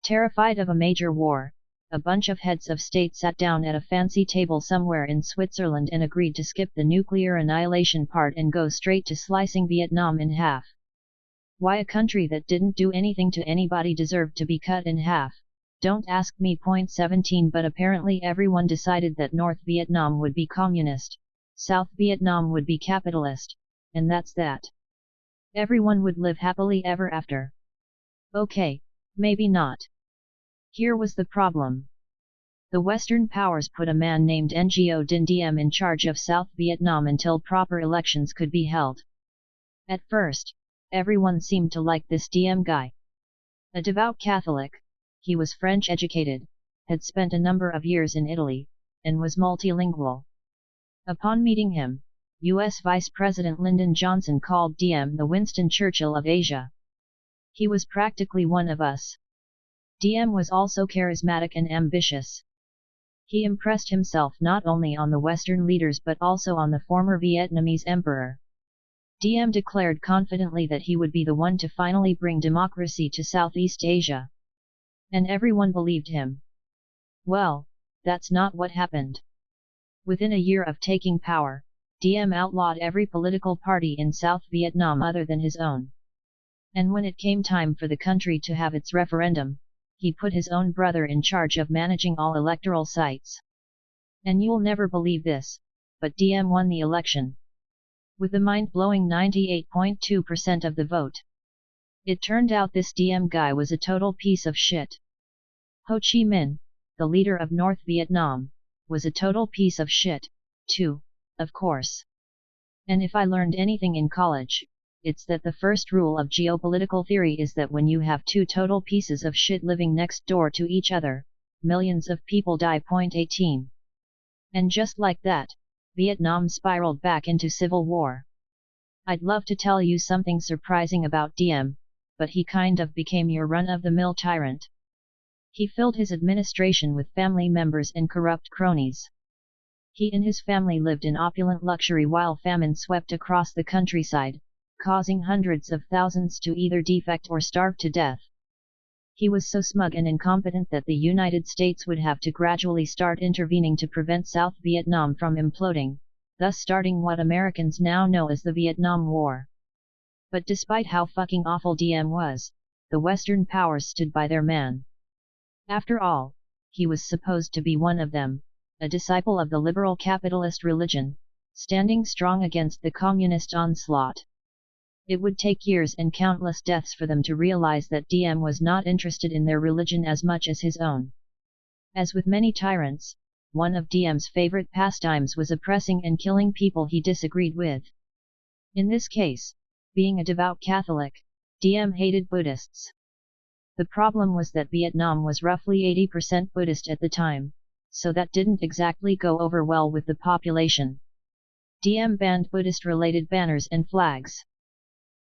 Terrified of a major war, a bunch of heads of state sat down at a fancy table somewhere in Switzerland and agreed to skip the nuclear annihilation part and go straight to slicing Vietnam in half. Why a country that didn't do anything to anybody deserved to be cut in half? Don't ask me. Point 17. But apparently everyone decided that North Vietnam would be communist, South Vietnam would be capitalist, and that's that. Everyone would live happily ever after. Okay, maybe not. Here was the problem. The Western powers put a man named Ngo Dinh Diem in charge of South Vietnam until proper elections could be held. At first, everyone seemed to like this Diem guy. A devout Catholic, he was French educated, had spent a number of years in Italy, and was multilingual. Upon meeting him, U.S. Vice President Lyndon Johnson called Diem the Winston Churchill of Asia. He was practically one of us. Diem was also charismatic and ambitious. He impressed himself not only on the Western leaders but also on the former Vietnamese emperor. Diem declared confidently that he would be the one to finally bring democracy to Southeast Asia. And everyone believed him. Well, that's not what happened. Within a year of taking power, Diem outlawed every political party in South Vietnam other than his own. And when it came time for the country to have its referendum, he put his own brother in charge of managing all electoral sites. And you'll never believe this, but Diem won the election. With the mind-blowing 98.2% of the vote. It turned out this Diem guy was a total piece of shit. Ho Chi Minh, the leader of North Vietnam, was a total piece of shit, too, of course. And if I learned anything in college, it's that the first rule of geopolitical theory is that when you have two total pieces of shit living next door to each other, millions of people die. Point 18. And just like that, Vietnam spiraled back into civil war. I'd love to tell you something surprising about Diem, but he kind of became your run-of-the-mill tyrant. He filled his administration with family members and corrupt cronies. He and his family lived in opulent luxury while famine swept across the countryside, causing hundreds of thousands to either defect or starve to death. He was so smug and incompetent that the United States would have to gradually start intervening to prevent South Vietnam from imploding, thus starting what Americans now know as the Vietnam War. But despite how fucking awful Diem was, the Western powers stood by their man. After all, he was supposed to be one of them, a disciple of the liberal capitalist religion, standing strong against the communist onslaught. It would take years and countless deaths for them to realize that Diem was not interested in their religion as much as his own. As with many tyrants, one of Diem's favorite pastimes was oppressing and killing people he disagreed with. In this case, being a devout Catholic, Diem hated Buddhists. The problem was that Vietnam was roughly 80% Buddhist at the time, so that didn't exactly go over well with the population. Diem banned Buddhist-related banners and flags.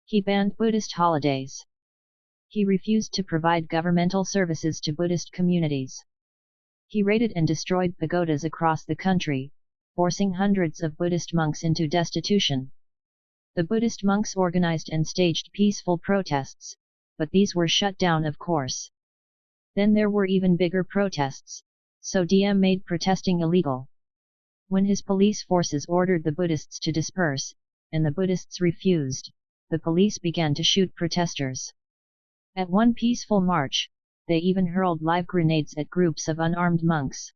He banned Buddhist holidays. He refused to provide governmental services to Buddhist communities. He raided and destroyed pagodas across the country, forcing hundreds of Buddhist monks into destitution. The Buddhist monks organized and staged peaceful protests, but these were shut down, of course. Then there were even bigger protests, so Diem made protesting illegal. When his police forces ordered the Buddhists to disperse, and the Buddhists refused, the police began to shoot protesters. At one peaceful march, they even hurled live grenades at groups of unarmed monks.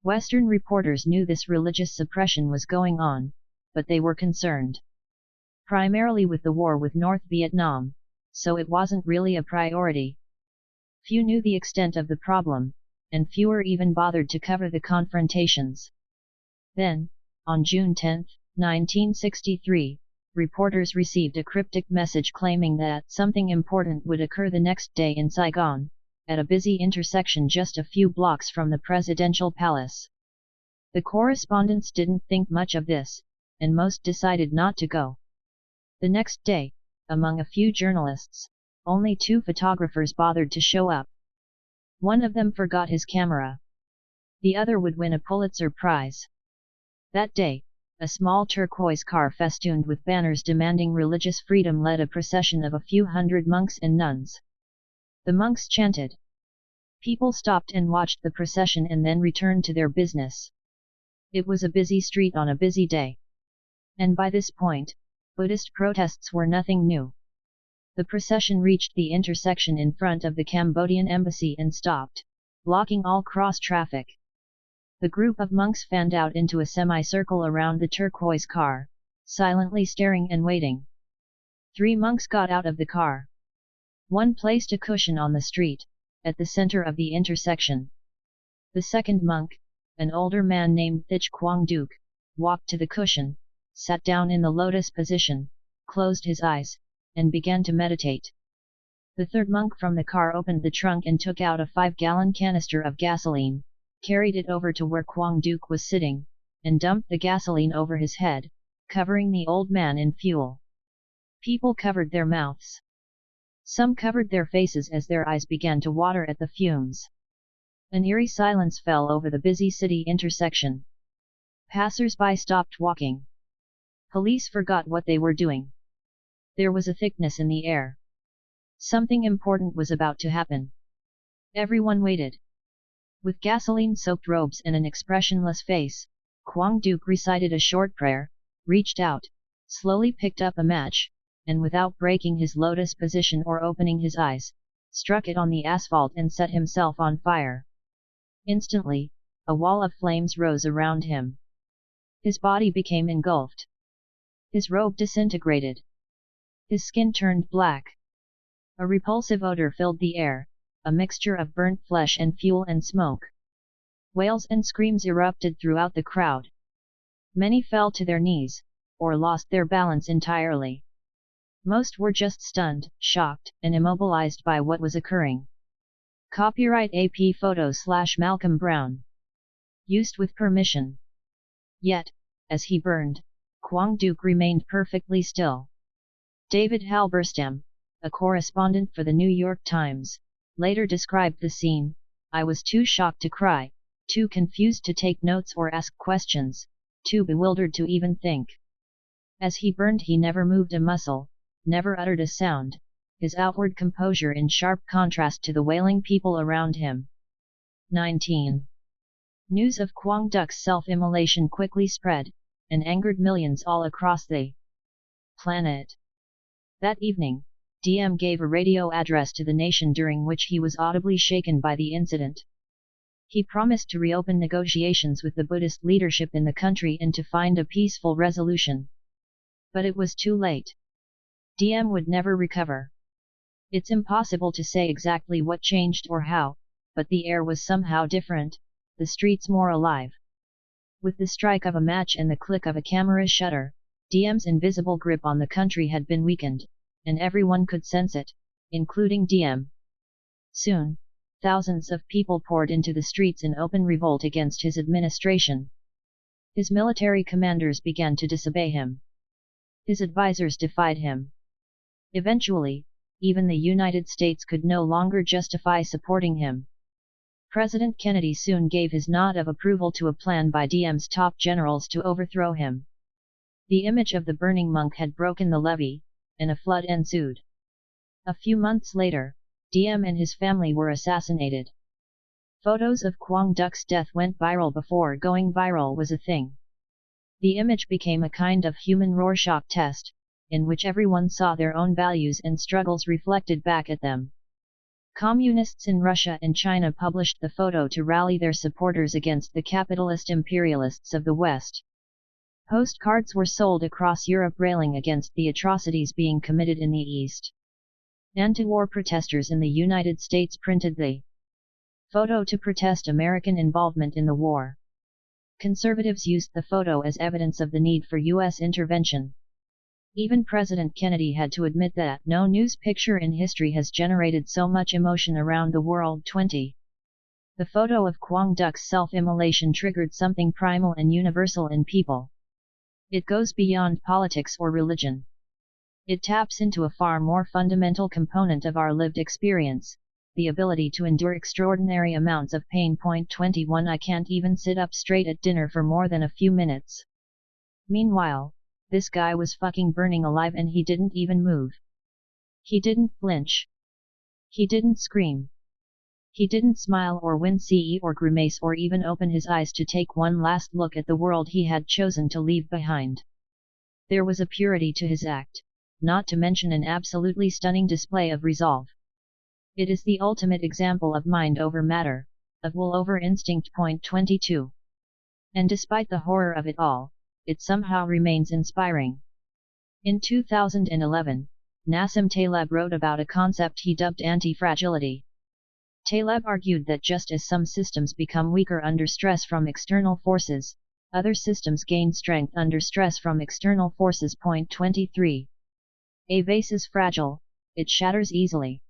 Western reporters knew this religious suppression was going on, but they were concerned primarily with the war with North Vietnam, so it wasn't really a priority. Few knew the extent of the problem, and fewer even bothered to cover the confrontations. Then, on June 10, 1963, reporters received a cryptic message claiming that something important would occur the next day in Saigon, at a busy intersection just a few blocks from the presidential palace. The correspondents didn't think much of this, and most decided not to go. The next day, among a few journalists, Only 2 photographers bothered to show up. One of them forgot his camera. The other would win a Pulitzer Prize. That day, a small turquoise car festooned with banners demanding religious freedom led a procession of a few hundred monks and nuns. The monks chanted. People stopped and watched the procession and then returned to their business. It was a busy street on a busy day. And by this point, Buddhist protests were nothing new. The procession reached the intersection in front of the Cambodian embassy and stopped, blocking all cross traffic. The group of monks fanned out into a semicircle around the turquoise car, silently staring and waiting. 3 monks got out of the car. One placed a cushion on the street, at the center of the intersection. The second monk, an older man named Thich Quang Duc, walked to the cushion, sat down in the lotus position, closed his eyes, and began to meditate. The third monk from the car opened the trunk and took out a 5-gallon canister of gasoline, carried it over to where Quang Duc was sitting, and dumped the gasoline over his head, covering the old man in fuel. People covered their mouths. Some covered their faces as their eyes began to water at the fumes. An eerie silence fell over the busy city intersection. Passers-by stopped walking. Police forgot what they were doing. There was a thickness in the air. Something important was about to happen. Everyone waited. With gasoline-soaked robes and an expressionless face, Quang Duc recited a short prayer, reached out, slowly picked up a match, and without breaking his lotus position or opening his eyes, struck it on the asphalt and set himself on fire. Instantly, a wall of flames rose around him. His body became engulfed. His robe disintegrated. His skin turned black. A repulsive odor filled the air, a mixture of burnt flesh and fuel and smoke. Wails and screams erupted throughout the crowd. Many fell to their knees, or lost their balance entirely. Most were just stunned, shocked, and immobilized by what was occurring. Copyright AP photo/Malcolm Brown. Used with permission. Yet, as he burned, Quang Duc remained perfectly still. David Halberstam, a correspondent for the New York Times, later described the scene: "I was too shocked to cry, too confused to take notes or ask questions, too bewildered to even think." As he burned, he never moved a muscle, never uttered a sound, his outward composure in sharp contrast to the wailing people around him. 19. News of Quang Duc's self-immolation quickly spread, and angered millions all across the planet. That evening, DM gave a radio address to the nation during which he was audibly shaken by the incident. He promised to reopen negotiations with the Buddhist leadership in the country and to find a peaceful resolution. But it was too late. DM would never recover. It's impossible to say exactly what changed or how, but the air was somehow different, the streets more alive. With the strike of a match and the click of a camera shutter, DM's invisible grip on the country had been weakened, and everyone could sense it, including DM. Soon, thousands of people poured into the streets in open revolt against his administration. His military commanders began to disobey him. His advisors defied him. Eventually, even the United States could no longer justify supporting him. President Kennedy soon gave his nod of approval to a plan by DM's top generals to overthrow him. The image of the burning monk had broken the levee, and a flood ensued. A few months later, DM and his family were assassinated. Photos of Quang Duc's death went viral before going viral was a thing. The image became a kind of human Rorschach test, in which everyone saw their own values and struggles reflected back at them. Communists in Russia and China published the photo to rally their supporters against the capitalist imperialists of the West. Postcards were sold across Europe railing against the atrocities being committed in the East. Anti-war protesters in the United States printed the photo to protest American involvement in the war. Conservatives used the photo as evidence of the need for U.S. intervention. Even President Kennedy had to admit that no news picture in history has generated so much emotion around the world. 20. The photo of Quang Duc's self-immolation triggered something primal and universal in people. It goes beyond politics or religion. It taps into a far more fundamental component of our lived experience, the ability to endure extraordinary amounts of pain. Point 21 I can't even sit up straight at dinner for more than a few minutes. Meanwhile, this guy was fucking burning alive and he didn't even move. He didn't flinch. He didn't scream. He didn't smile or wince or grimace or even open his eyes to take one last look at the world he had chosen to leave behind. There was a purity to his act, not to mention an absolutely stunning display of resolve. It is the ultimate example of mind over matter, of will over instinct. Point 22. And despite the horror of it all, it somehow remains inspiring. In 2011, Nassim Taleb wrote about a concept he dubbed anti-fragility. Taleb argued that just as some systems become weaker under stress from external forces, other systems gain strength under stress from external forces. Point 23. A vase is fragile, it shatters easily.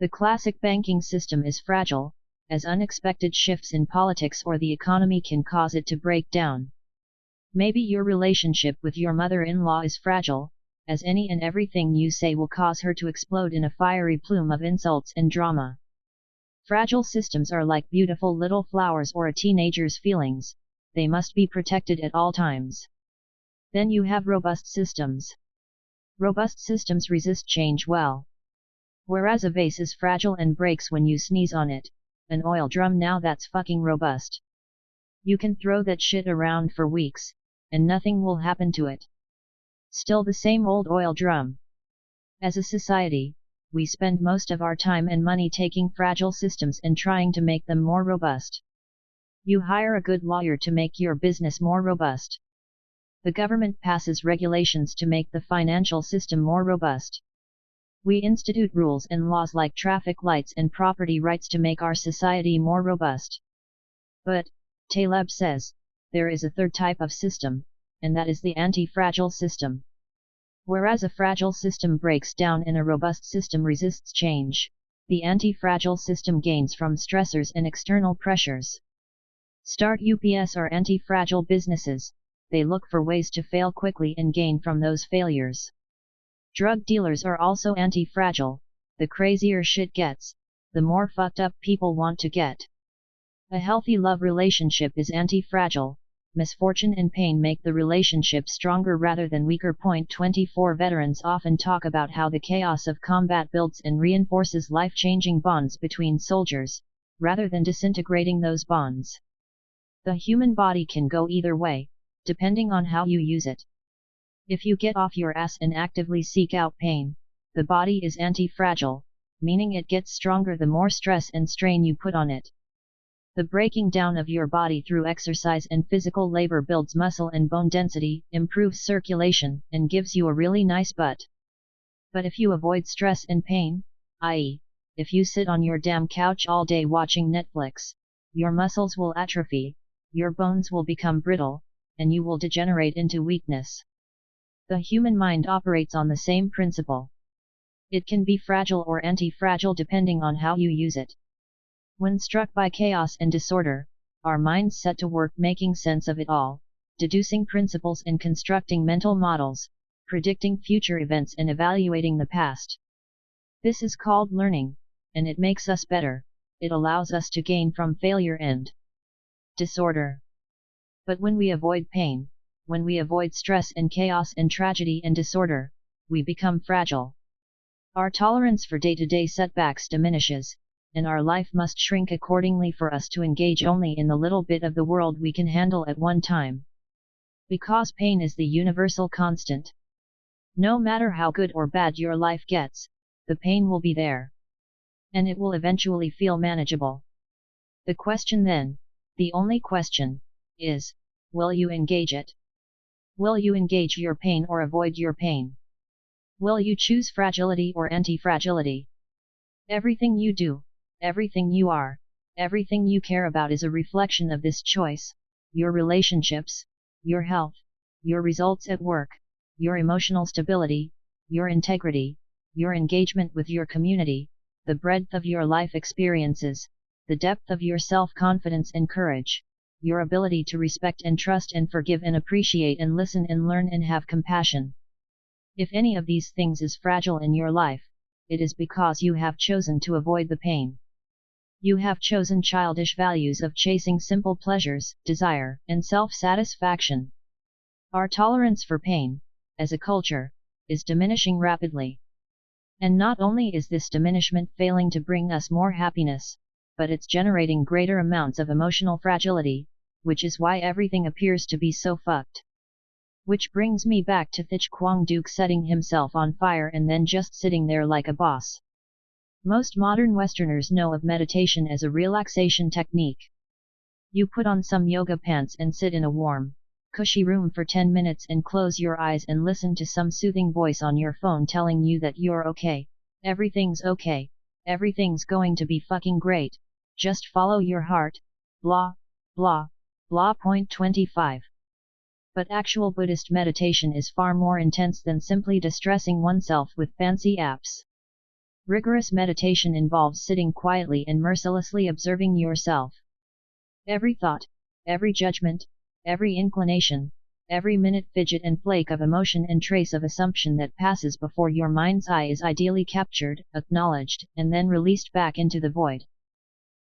The classic banking system is fragile, as unexpected shifts in politics or the economy can cause it to break down. Maybe your relationship with your mother-in-law is fragile, as any and everything you say will cause her to explode in a fiery plume of insults and drama. Fragile systems are like beautiful little flowers or a teenager's feelings, they must be protected at all times. Then you have robust systems. Robust systems resist change well. Whereas a vase is fragile and breaks when you sneeze on it, an oil drum now that's fucking robust. You can throw that shit around for weeks, and nothing will happen to it. Still the same old oil drum. As a society, we spend most of our time and money taking fragile systems and trying to make them more robust. You hire a good lawyer to make your business more robust. The government passes regulations to make the financial system more robust. We institute rules and laws like traffic lights and property rights to make our society more robust. But, Taleb says, there is a third type of system, and that is the anti-fragile system. Whereas a fragile system breaks down and a robust system resists change, the anti-fragile system gains from stressors and external pressures. Start UPS are anti-fragile businesses, they look for ways to fail quickly and gain from those failures. Drug dealers are also anti-fragile, the crazier shit gets, the more fucked up people want to get. A healthy love relationship is anti-fragile, misfortune and pain make the relationship stronger rather than weaker. Point 24 Veterans often talk about how the chaos of combat builds and reinforces life-changing bonds between soldiers, rather than disintegrating those bonds. The human body can go either way, depending on how you use it. If you get off your ass and actively seek out pain, the body is anti-fragile, meaning it gets stronger the more stress and strain you put on it. The breaking down of your body through exercise and physical labor builds muscle and bone density, improves circulation, and gives you a really nice butt. But if you avoid stress and pain, i.e., if you sit on your damn couch all day watching Netflix, your muscles will atrophy, your bones will become brittle, and you will degenerate into weakness. The human mind operates on the same principle. It can be fragile or anti-fragile depending on how you use it. When struck by chaos and disorder, our minds set to work making sense of it all, deducing principles and constructing mental models, predicting future events and evaluating the past. This is called learning, and it makes us better, it allows us to gain from failure and disorder. But when we avoid pain, when we avoid stress and chaos and tragedy and disorder, we become fragile. Our tolerance for day-to-day setbacks diminishes, and our life must shrink accordingly for us to engage only in the little bit of the world we can handle at one time. Because pain is the universal constant. No matter how good or bad your life gets, the pain will be there. And it will eventually feel manageable. The question then, the only question, is, will you engage it? Will you engage your pain or avoid your pain? Will you choose fragility or anti-fragility? Everything you do, everything you are, everything you care about is a reflection of this choice. Your relationships, your health, your results at work, your emotional stability, your integrity, your engagement with your community, the breadth of your life experiences, the depth of your self-confidence and courage, your ability to respect and trust and forgive and appreciate and listen and learn and have compassion. If any of these things is fragile in your life, it is because you have chosen to avoid the pain. You have chosen childish values of chasing simple pleasures, desire, and self-satisfaction. Our tolerance for pain, as a culture, is diminishing rapidly. And not only is this diminishment failing to bring us more happiness, but it's generating greater amounts of emotional fragility, which is why everything appears to be so fucked. Which brings me back to Thich Quang Duc setting himself on fire and then just sitting there like a boss. Most modern Westerners know of meditation as a relaxation technique. You put on some yoga pants and sit in a warm, cushy room for 10 minutes and close your eyes and listen to some soothing voice on your phone telling you that you're okay, everything's okay, everything's going to be fucking great, just follow your heart, blah, blah, blah. Point 25. But actual Buddhist meditation is far more intense than simply distressing oneself with fancy apps. Rigorous meditation involves sitting quietly and mercilessly observing yourself. Every thought, every judgment, every inclination, every minute fidget and flake of emotion and trace of assumption that passes before your mind's eye is ideally captured, acknowledged, and then released back into the void.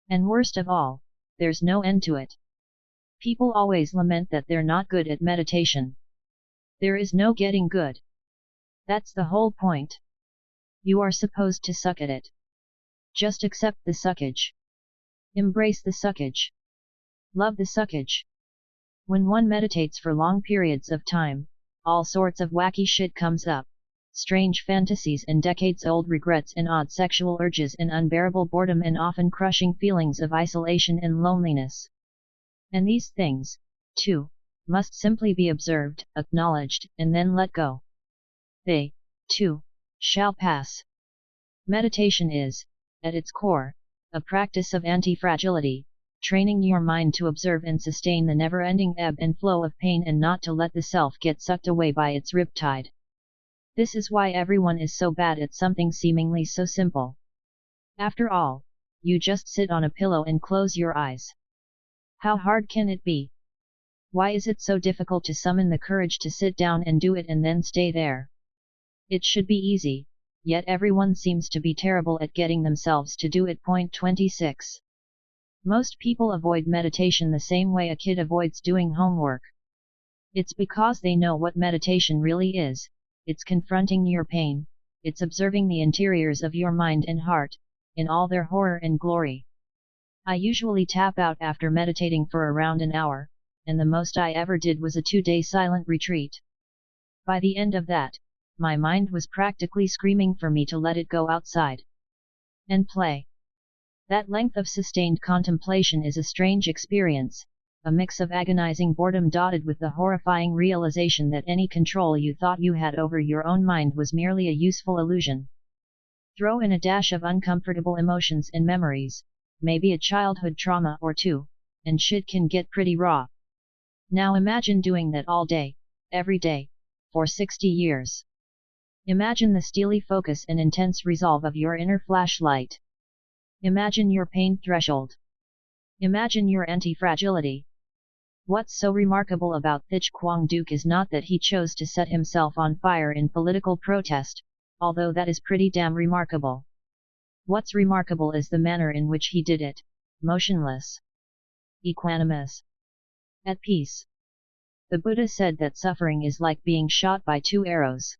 And worst of all, there's no end to it. People always lament that they're not good at meditation. There is no getting good. That's the whole point. You are supposed to suck at it. Just accept the suckage. Embrace the suckage. Love the suckage. When one meditates for long periods of time, all sorts of wacky shit comes up. Strange fantasies and decades-old regrets and odd sexual urges and unbearable boredom and often crushing feelings of isolation and loneliness. And these things, too, must simply be observed, acknowledged, and then let go. They, too, shall pass. Meditation is, at its core, a practice of anti-fragility, training your mind to observe and sustain the never-ending ebb and flow of pain and not to let the self get sucked away by its riptide. This is why everyone is so bad at something seemingly so simple. After all, you just sit on a pillow and close your eyes. How hard can it be? Why is it so difficult to summon the courage to sit down and do it and then stay there? It should be easy, yet everyone seems to be terrible at getting themselves to do it. Point 26. Most people avoid meditation the same way a kid avoids doing homework. It's because they know what meditation really is. It's confronting your pain, it's observing the interiors of your mind and heart, in all their horror and glory. I usually tap out after meditating for around an hour, and the most I ever did was a 2-day silent retreat. By the end of that, my mind was practically screaming for me to let it go outside and play. That length of sustained contemplation is a strange experience, a mix of agonizing boredom dotted with the horrifying realization that any control you thought you had over your own mind was merely a useful illusion. Throw in a dash of uncomfortable emotions and memories, maybe a childhood trauma or two, and shit can get pretty raw. Now imagine doing that all day, every day, for 60 years. Imagine the steely focus and intense resolve of your inner flashlight. Imagine your pain threshold. Imagine your anti-fragility. What's so remarkable about Thich Quang Duc is not that he chose to set himself on fire in political protest, although that is pretty damn remarkable. What's remarkable is the manner in which he did it, motionless, equanimous, at peace. The Buddha said that suffering is like being shot by 2 arrows.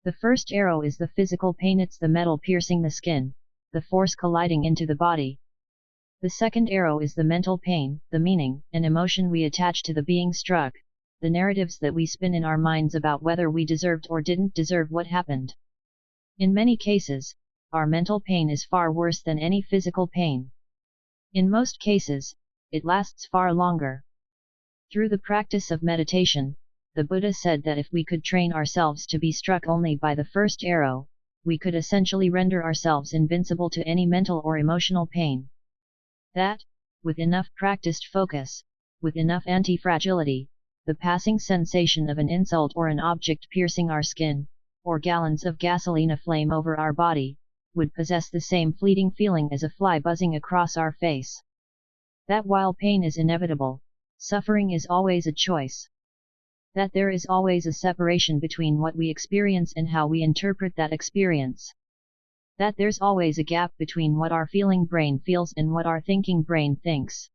The first arrow is the physical pain, it's the metal piercing the skin, the force colliding into the body. The second arrow is the mental pain, the meaning and emotion we attach to the being struck, the narratives that we spin in our minds about whether we deserved or didn't deserve what happened. In many cases, our mental pain is far worse than any physical pain. In most cases, it lasts far longer. Through the practice of meditation, the Buddha said that if we could train ourselves to be struck only by the first arrow, we could essentially render ourselves invincible to any mental or emotional pain. That, with enough practiced focus, with enough anti-fragility, the passing sensation of an insult or an object piercing our skin, or gallons of gasoline aflame over our body, would possess the same fleeting feeling as a fly buzzing across our face. That while pain is inevitable, suffering is always a choice. That there is always a separation between what we experience and how we interpret that experience. That there's always a gap between what our feeling brain feels and what our thinking brain thinks.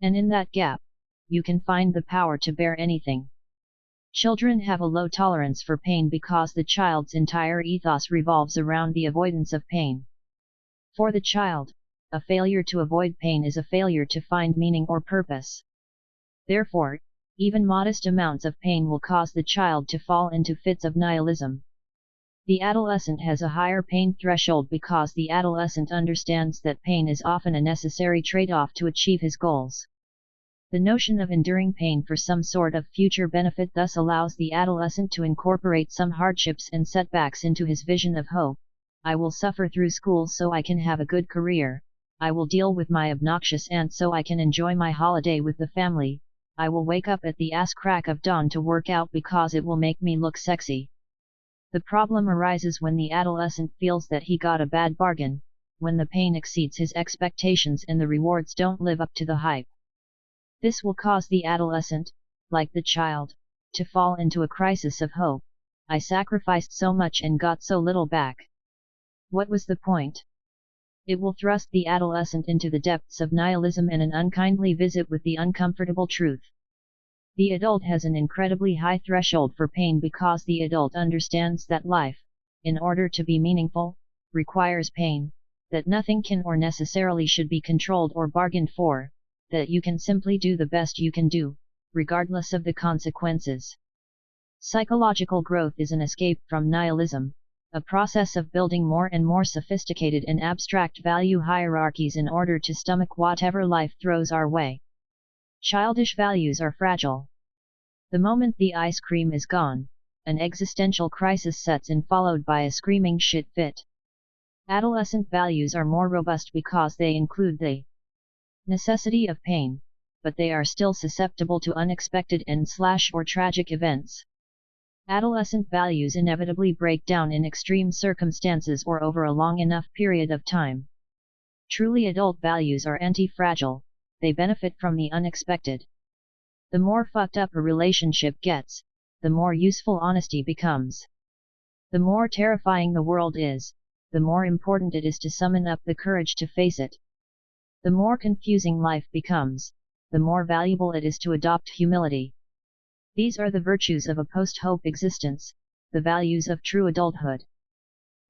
And in that gap, you can find the power to bear anything. Children have a low tolerance for pain because the child's entire ethos revolves around the avoidance of pain. For the child, a failure to avoid pain is a failure to find meaning or purpose. Therefore, even modest amounts of pain will cause the child to fall into fits of nihilism. The adolescent has a higher pain threshold because the adolescent understands that pain is often a necessary trade-off to achieve his goals. The notion of enduring pain for some sort of future benefit thus allows the adolescent to incorporate some hardships and setbacks into his vision of hope. I will suffer through school so I can have a good career. I will deal with my obnoxious aunt so I can enjoy my holiday with the family. I will wake up at the ass crack of dawn to work out because it will make me look sexy. The problem arises when the adolescent feels that he got a bad bargain, when the pain exceeds his expectations and the rewards don't live up to the hype. This will cause the adolescent, like the child, to fall into a crisis of hope. I sacrificed so much and got so little back. What was the point? It will thrust the adolescent into the depths of nihilism and an unkindly visit with the uncomfortable truth. The adult has an incredibly high threshold for pain because the adult understands that life, in order to be meaningful, requires pain, that nothing can or necessarily should be controlled or bargained for, that you can simply do the best you can do, regardless of the consequences. Psychological growth is an escape from nihilism, a process of building more and more sophisticated and abstract value hierarchies in order to stomach whatever life throws our way. Childish values are fragile. The moment the ice cream is gone, an existential crisis sets in, followed by a screaming shit fit. Adolescent values are more robust because they include the necessity of pain, but they are still susceptible to unexpected and/or tragic events. Adolescent values inevitably break down in extreme circumstances or over a long enough period of time. Truly adult values are anti-fragile, they benefit from the unexpected. The more fucked up a relationship gets, the more useful honesty becomes. The more terrifying the world is, the more important it is to summon up the courage to face it. The more confusing life becomes, the more valuable it is to adopt humility. These are the virtues of a post-hope existence, the values of true adulthood.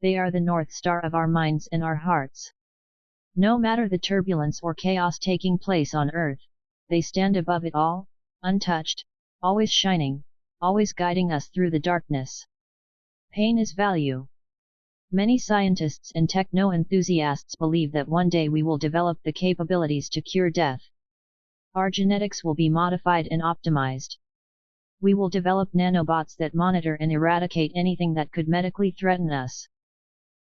They are the North Star of our minds and our hearts. No matter the turbulence or chaos taking place on earth, they stand above it all, untouched, always shining, always guiding us through the darkness. Pain is value. Many scientists and techno-enthusiasts believe that one day we will develop the capabilities to cure death. Our genetics will be modified and optimized. We will develop nanobots that monitor and eradicate anything that could medically threaten us.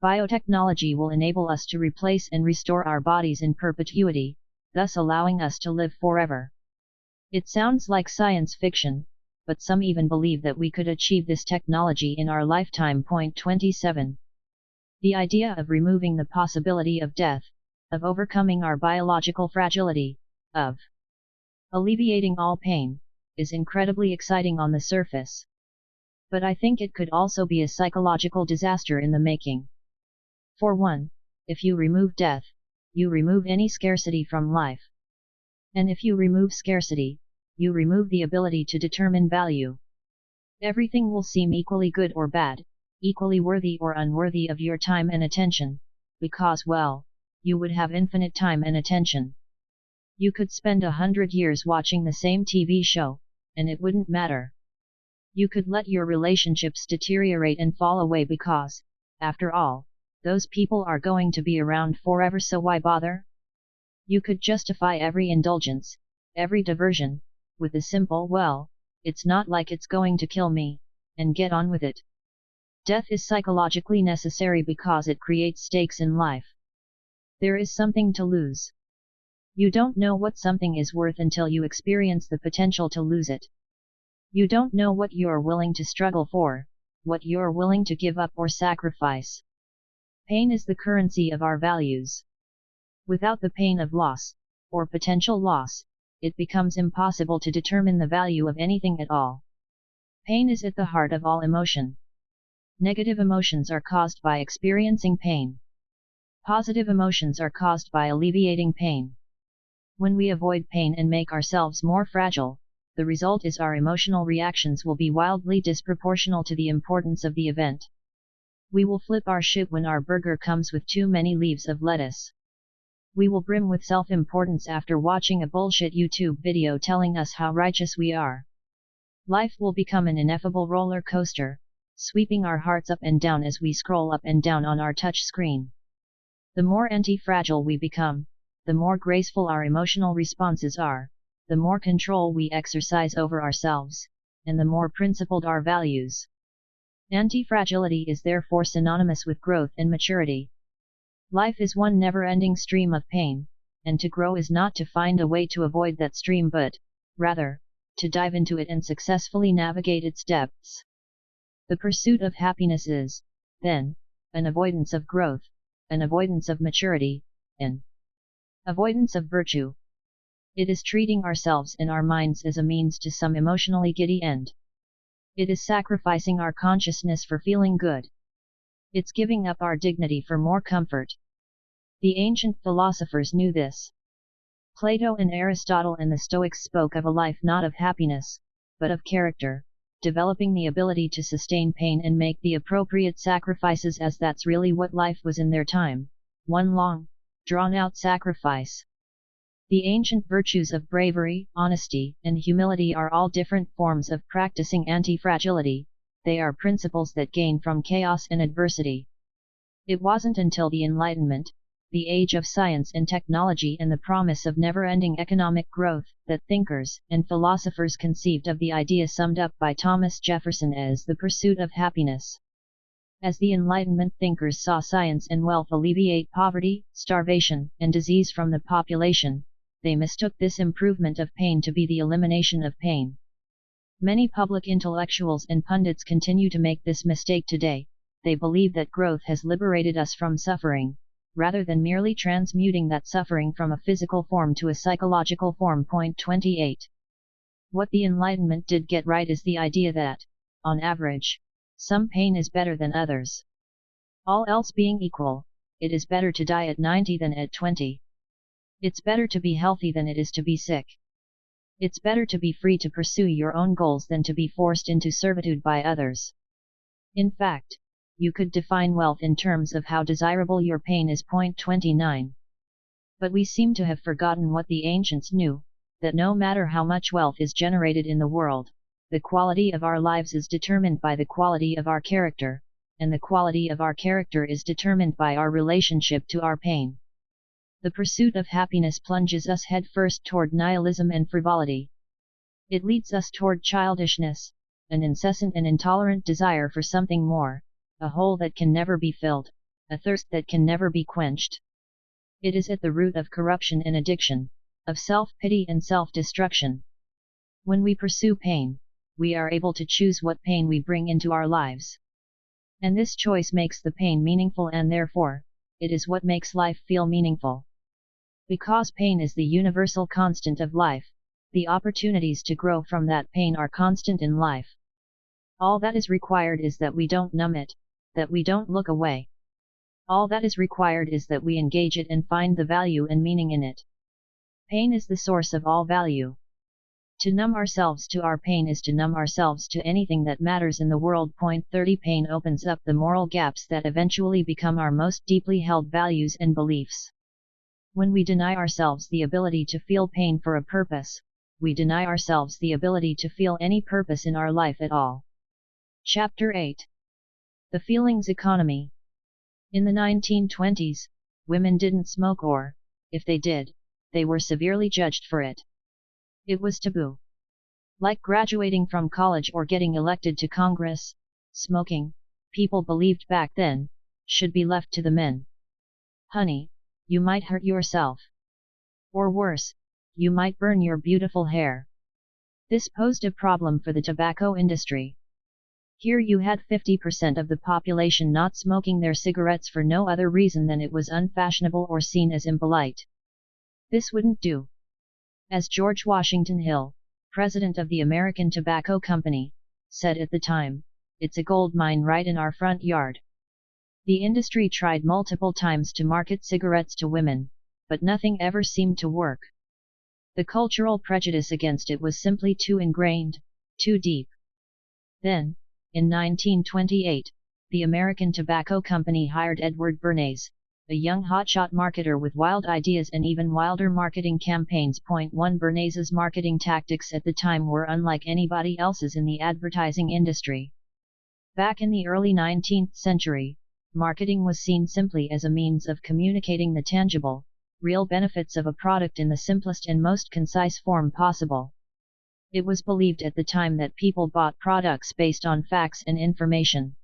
Biotechnology will enable us to replace and restore our bodies in perpetuity, thus allowing us to live forever. It sounds like science fiction, but some even believe that we could achieve this technology in our lifetime. 27. The idea of removing the possibility of death, of overcoming our biological fragility, of alleviating all pain, is incredibly exciting on the surface. But I think it could also be a psychological disaster in the making. For one, if you remove death, you remove any scarcity from life. And if you remove scarcity, you remove the ability to determine value. Everything will seem equally good or bad, equally worthy or unworthy of your time and attention, because, well, you would have infinite time and attention. You could spend 100 years watching the same TV show, and it wouldn't matter. You could let your relationships deteriorate and fall away because, after all, those people are going to be around forever, so why bother? You could justify every indulgence, every diversion, with a simple, well, it's not like it's going to kill me, and get on with it. Death is psychologically necessary because it creates stakes in life. There is something to lose. You don't know what something is worth until you experience the potential to lose it. You don't know what you're willing to struggle for, what you're willing to give up or sacrifice. Pain is the currency of our values. Without the pain of loss, or potential loss, it becomes impossible to determine the value of anything at all. Pain is at the heart of all emotion. Negative emotions are caused by experiencing pain. Positive emotions are caused by alleviating pain. When we avoid pain and make ourselves more fragile, the result is our emotional reactions will be wildly disproportional to the importance of the event. We will flip our shit when our burger comes with too many leaves of lettuce. We will brim with self-importance after watching a bullshit YouTube video telling us how righteous we are. Life will become an ineffable roller coaster, sweeping our hearts up and down as we scroll up and down on our touch screen. The more anti-fragile we become, the more graceful our emotional responses are, the more control we exercise over ourselves, and the more principled our values. Anti-fragility is therefore synonymous with growth and maturity. Life is one never-ending stream of pain, and to grow is not to find a way to avoid that stream but, rather, to dive into it and successfully navigate its depths. The pursuit of happiness is, then, an avoidance of growth, an avoidance of maturity, an avoidance of virtue. It is treating ourselves and our minds as a means to some emotionally giddy end. It is sacrificing our consciousness for feeling good. It's giving up our dignity for more comfort. The ancient philosophers knew this. Plato and Aristotle and the Stoics spoke of a life not of happiness, but of character, developing the ability to sustain pain and make the appropriate sacrifices, as that's really what life was in their time, one long, drawn-out sacrifice. The ancient virtues of bravery, honesty, and humility are all different forms of practicing anti-fragility. They are principles that gain from chaos and adversity. It wasn't until the Enlightenment, the age of science and technology and the promise of never-ending economic growth, that thinkers and philosophers conceived of the idea summed up by Thomas Jefferson as the pursuit of happiness. As the Enlightenment thinkers saw science and wealth alleviate poverty, starvation, and disease from the population, they mistook this improvement of pain to be the elimination of pain. Many public intellectuals and pundits continue to make this mistake today. They believe that growth has liberated us from suffering, rather than merely transmuting that suffering from a physical form to a psychological form. Point 28. What the Enlightenment did get right is the idea that, on average, some pain is better than others. All else being equal, it is better to die at 90 than at 20. It's better to be healthy than it is to be sick. It's better to be free to pursue your own goals than to be forced into servitude by others. In fact, you could define wealth in terms of how desirable your pain is. Point 29. But we seem to have forgotten what the ancients knew, that no matter how much wealth is generated in the world, the quality of our lives is determined by the quality of our character, and the quality of our character is determined by our relationship to our pain. The pursuit of happiness plunges us headfirst toward nihilism and frivolity. It leads us toward childishness, an incessant and intolerant desire for something more, a hole that can never be filled, a thirst that can never be quenched. It is at the root of corruption and addiction, of self-pity and self-destruction. When we pursue pain, we are able to choose what pain we bring into our lives. And this choice makes the pain meaningful, and therefore, it is what makes life feel meaningful. Because pain is the universal constant of life, the opportunities to grow from that pain are constant in life. All that is required is that we don't numb it, that we don't look away. All that is required is that we engage it and find the value and meaning in it. Pain is the source of all value. To numb ourselves to our pain is to numb ourselves to anything that matters in the world. Point 30. Pain opens up the moral gaps that eventually become our most deeply held values and beliefs. When we deny ourselves the ability to feel pain for a purpose, we deny ourselves the ability to feel any purpose in our life at all. Chapter 8. The Feelings Economy. In the 1920s, women didn't smoke, or, if they did, they were severely judged for it. It was taboo. Like graduating from college or getting elected to Congress, smoking, people believed back then, should be left to the men. Honey, you might hurt yourself. Or worse, you might burn your beautiful hair. This posed a problem for the tobacco industry. Here you had 50% of the population not smoking their cigarettes for no other reason than it was unfashionable or seen as impolite. This wouldn't do. As George Washington Hill, president of the American Tobacco Company, said at the time, "It's a gold mine right in our front yard." The industry tried multiple times to market cigarettes to women, but nothing ever seemed to work. The cultural prejudice against it was simply too ingrained, too deep. Then, in 1928, the American Tobacco Company hired Edward Bernays, a young hotshot marketer with wild ideas and even wilder marketing campaigns. 1 Bernays's marketing tactics at the time were unlike anybody else's in the advertising industry. Back in the early 19th century, marketing was seen simply as a means of communicating the tangible, real benefits of a product in the simplest and most concise form possible. It was believed at the time that people bought products based on facts and information.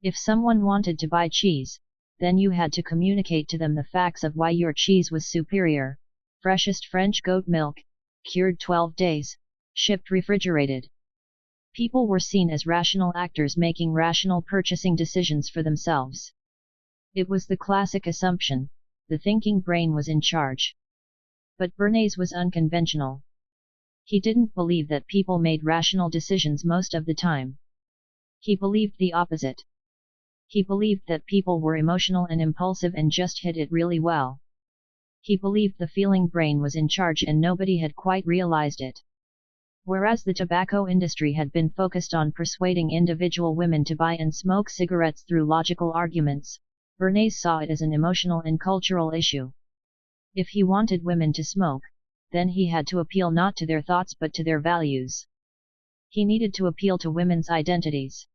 If someone wanted to buy cheese, then you had to communicate to them the facts of why your cheese was superior: freshest French goat milk, cured 12 days, shipped refrigerated. People were seen as rational actors making rational purchasing decisions for themselves. It was the classic assumption: the thinking brain was in charge. But Bernays was unconventional. He didn't believe that people made rational decisions most of the time. He believed the opposite. He believed that people were emotional and impulsive and just hid it really well. He believed the feeling brain was in charge and nobody had quite realized it. Whereas the tobacco industry had been focused on persuading individual women to buy and smoke cigarettes through logical arguments, Bernays saw it as an emotional and cultural issue. If he wanted women to smoke, then he had to appeal not to their thoughts but to their values. He needed to appeal to women's identities.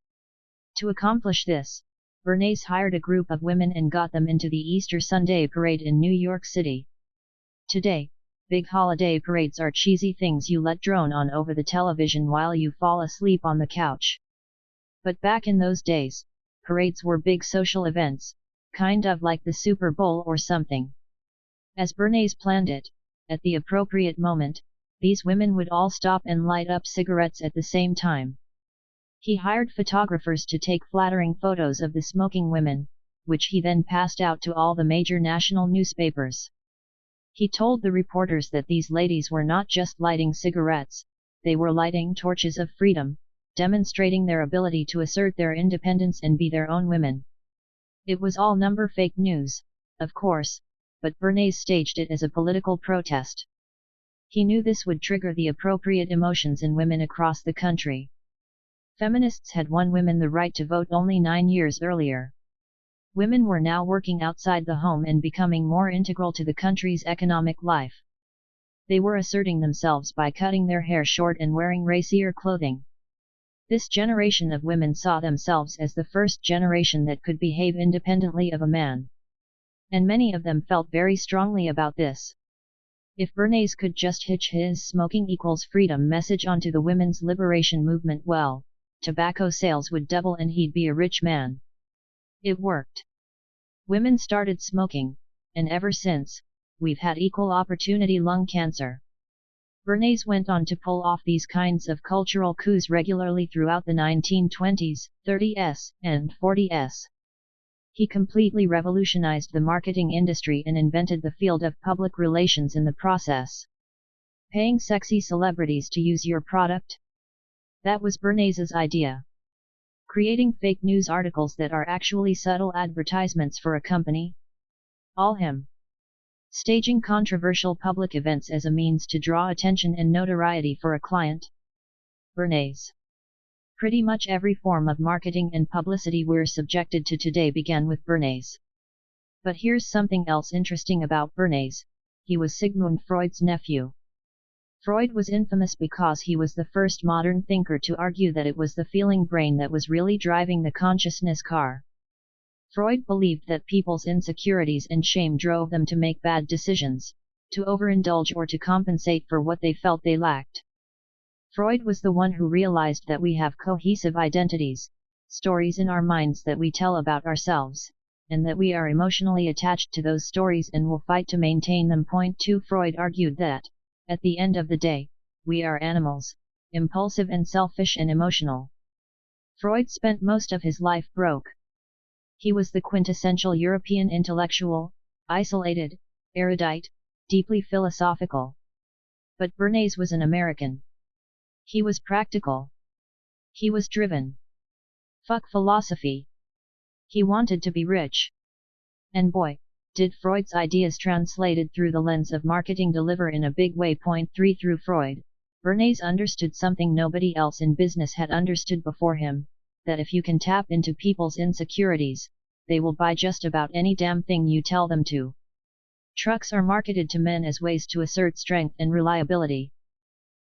To accomplish this, Bernays hired a group of women and got them into the Easter Sunday parade in New York City. Today, big holiday parades are cheesy things you let drone on over the television while you fall asleep on the couch. But back in those days, parades were big social events, kind of like the Super Bowl or something. As Bernays planned it, at the appropriate moment, these women would all stop and light up cigarettes at the same time. He hired photographers to take flattering photos of the smoking women, which he then passed out to all the major national newspapers. He told the reporters that these ladies were not just lighting cigarettes, they were lighting torches of freedom, demonstrating their ability to assert their independence and be their own women. It was all number fake news, of course, but Bernays staged it as a political protest. He knew this would trigger the appropriate emotions in women across the country. Feminists had won women the right to vote only 9 years earlier. Women were now working outside the home and becoming more integral to the country's economic life. They were asserting themselves by cutting their hair short and wearing racier clothing. This generation of women saw themselves as the first generation that could behave independently of a man. And many of them felt very strongly about this. If Bernays could just hitch his smoking equals freedom message onto the women's liberation movement, well, tobacco sales would double and he'd be a rich man. It worked. Women started smoking, and ever since, we've had equal opportunity lung cancer. Bernays went on to pull off these kinds of cultural coups regularly throughout the 1920s, 30s, and 40s. He completely revolutionized the marketing industry and invented the field of public relations in the process. Paying sexy celebrities to use your product? That was Bernays's idea. Creating fake news articles that are actually subtle advertisements for a company? All him. Staging controversial public events as a means to draw attention and notoriety for a client? Bernays. Pretty much every form of marketing and publicity we're subjected to today began with Bernays. But here's something else interesting about Bernays: he was Sigmund Freud's nephew. Freud was infamous because he was the first modern thinker to argue that it was the feeling brain that was really driving the consciousness car. Freud believed that people's insecurities and shame drove them to make bad decisions, to overindulge or to compensate for what they felt they lacked. Freud was the one who realized that we have cohesive identities, stories in our minds that we tell about ourselves, and that we are emotionally attached to those stories and will fight to maintain them. Point 2 Freud argued that, at the end of the day, we are animals, impulsive and selfish and emotional. Freud spent most of his life broke. He was the quintessential European intellectual, isolated, erudite, deeply philosophical. But Bernays was an American. He was practical. He was driven. Fuck philosophy. He wanted to be rich. And boy, did Freud's ideas translated through the lens of marketing deliver in a big way. Point 3 Through Freud, Bernays understood something nobody else in business had understood before him, that if you can tap into people's insecurities, they will buy just about any damn thing you tell them to. Trucks are marketed to men as ways to assert strength and reliability.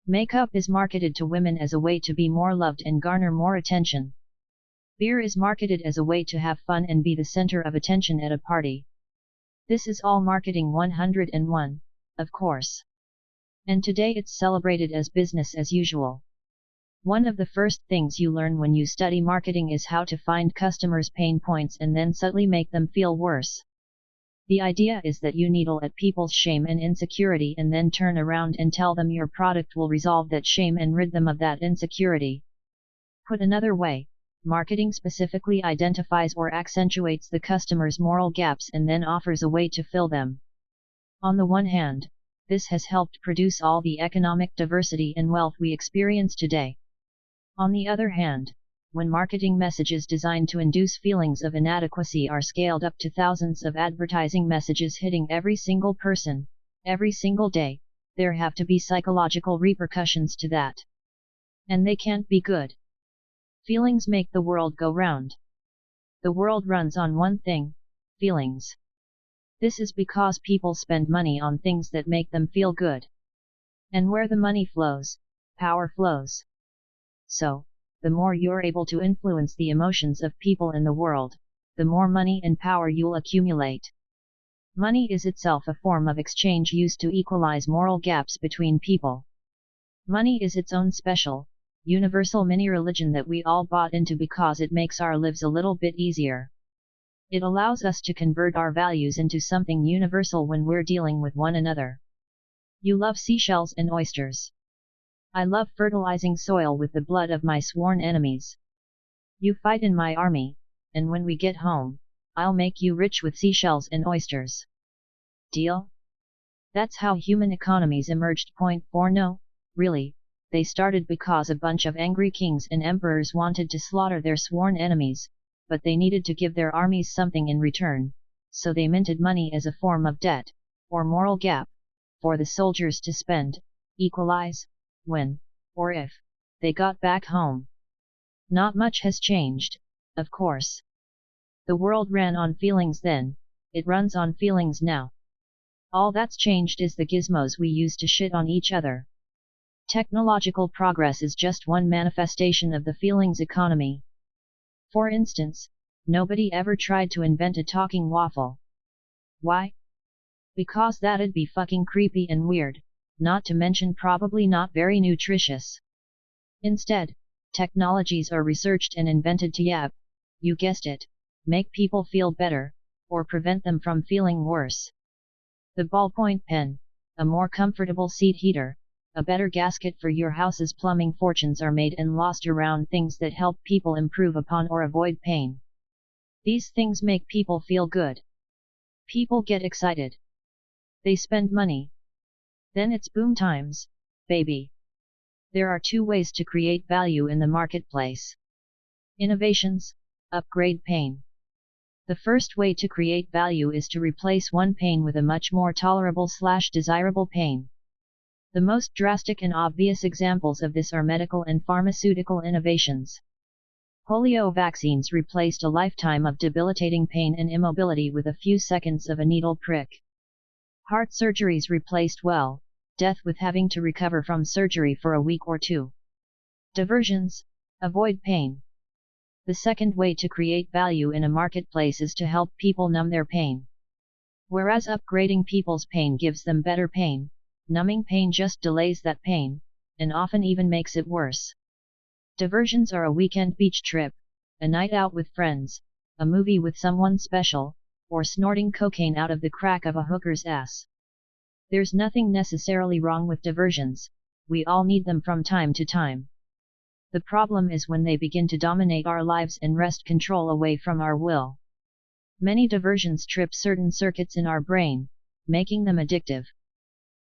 Makeup is marketed to women as a way to be more loved and garner more attention. Beer is marketed as a way to have fun and be the center of attention at a party. This is all marketing 101, of course. And today it's celebrated as business as usual. One of the first things you learn when you study marketing is how to find customers' pain points and then subtly make them feel worse. The idea is that you needle at people's shame and insecurity and then turn around and tell them your product will resolve that shame and rid them of that insecurity. Put another way, marketing specifically identifies or accentuates the customer's moral gaps and then offers a way to fill them. On the one hand, this has helped produce all the economic diversity and wealth we experience today. On the other hand, when marketing messages designed to induce feelings of inadequacy are scaled up to thousands of advertising messages hitting every single person, every single day, there have to be psychological repercussions to that. And they can't be good. Feelings make the world go round. The world runs on one thing, feelings. This is because people spend money on things that make them feel good. And where the money flows, power flows. So, the more you're able to influence the emotions of people in the world, the more money and power you'll accumulate. Money is itself a form of exchange used to equalize moral gaps between people. Money is its own special, universal mini-religion that we all bought into because it makes our lives a little bit easier. It allows us to convert our values into something universal when we're dealing with one another. You love seashells and oysters. I love fertilizing soil with the blood of my sworn enemies. You fight in my army, and when we get home, I'll make you rich with seashells and oysters. Deal? That's how human economies emerged. Point 4 No, really, they started because a bunch of angry kings and emperors wanted to slaughter their sworn enemies, but they needed to give their armies something in return, so they minted money as a form of debt, or moral gap, for the soldiers to spend, equalize, when, or if, they got back home. Not much has changed, of course. The world ran on feelings then, it runs on feelings now. All that's changed is the gizmos we use to shit on each other. Technological progress is just one manifestation of the feelings economy. For instance, nobody ever tried to invent a talking waffle. Why? Because that'd be fucking creepy and weird, not to mention probably not very nutritious. Instead, technologies are researched and invented to you guessed it, make people feel better, or prevent them from feeling worse. The ballpoint pen, a more comfortable seat heater, a better gasket for your house's plumbing. Fortunes are made and lost around things that help people improve upon or avoid pain. These things make people feel good. People get excited. They spend money. Then it's boom times, baby. There are two ways to create value in the marketplace. Innovations, upgrade pain. The first way to create value is to replace one pain with a much more tolerable/desirable pain. The most drastic and obvious examples of this are medical and pharmaceutical innovations. Polio vaccines replaced a lifetime of debilitating pain and immobility with a few seconds of a needle prick. Heart surgeries replaced death with having to recover from surgery for a week or two. Diversions, avoid pain. The second way to create value in a marketplace is to help people numb their pain. Whereas upgrading people's pain gives them better pain, numbing pain just delays that pain, and often even makes it worse. Diversions are a weekend beach trip, a night out with friends, a movie with someone special, or snorting cocaine out of the crack of a hooker's ass. There's nothing necessarily wrong with diversions, we all need them from time to time. The problem is when they begin to dominate our lives and wrest control away from our will. Many diversions trip certain circuits in our brain, making them addictive.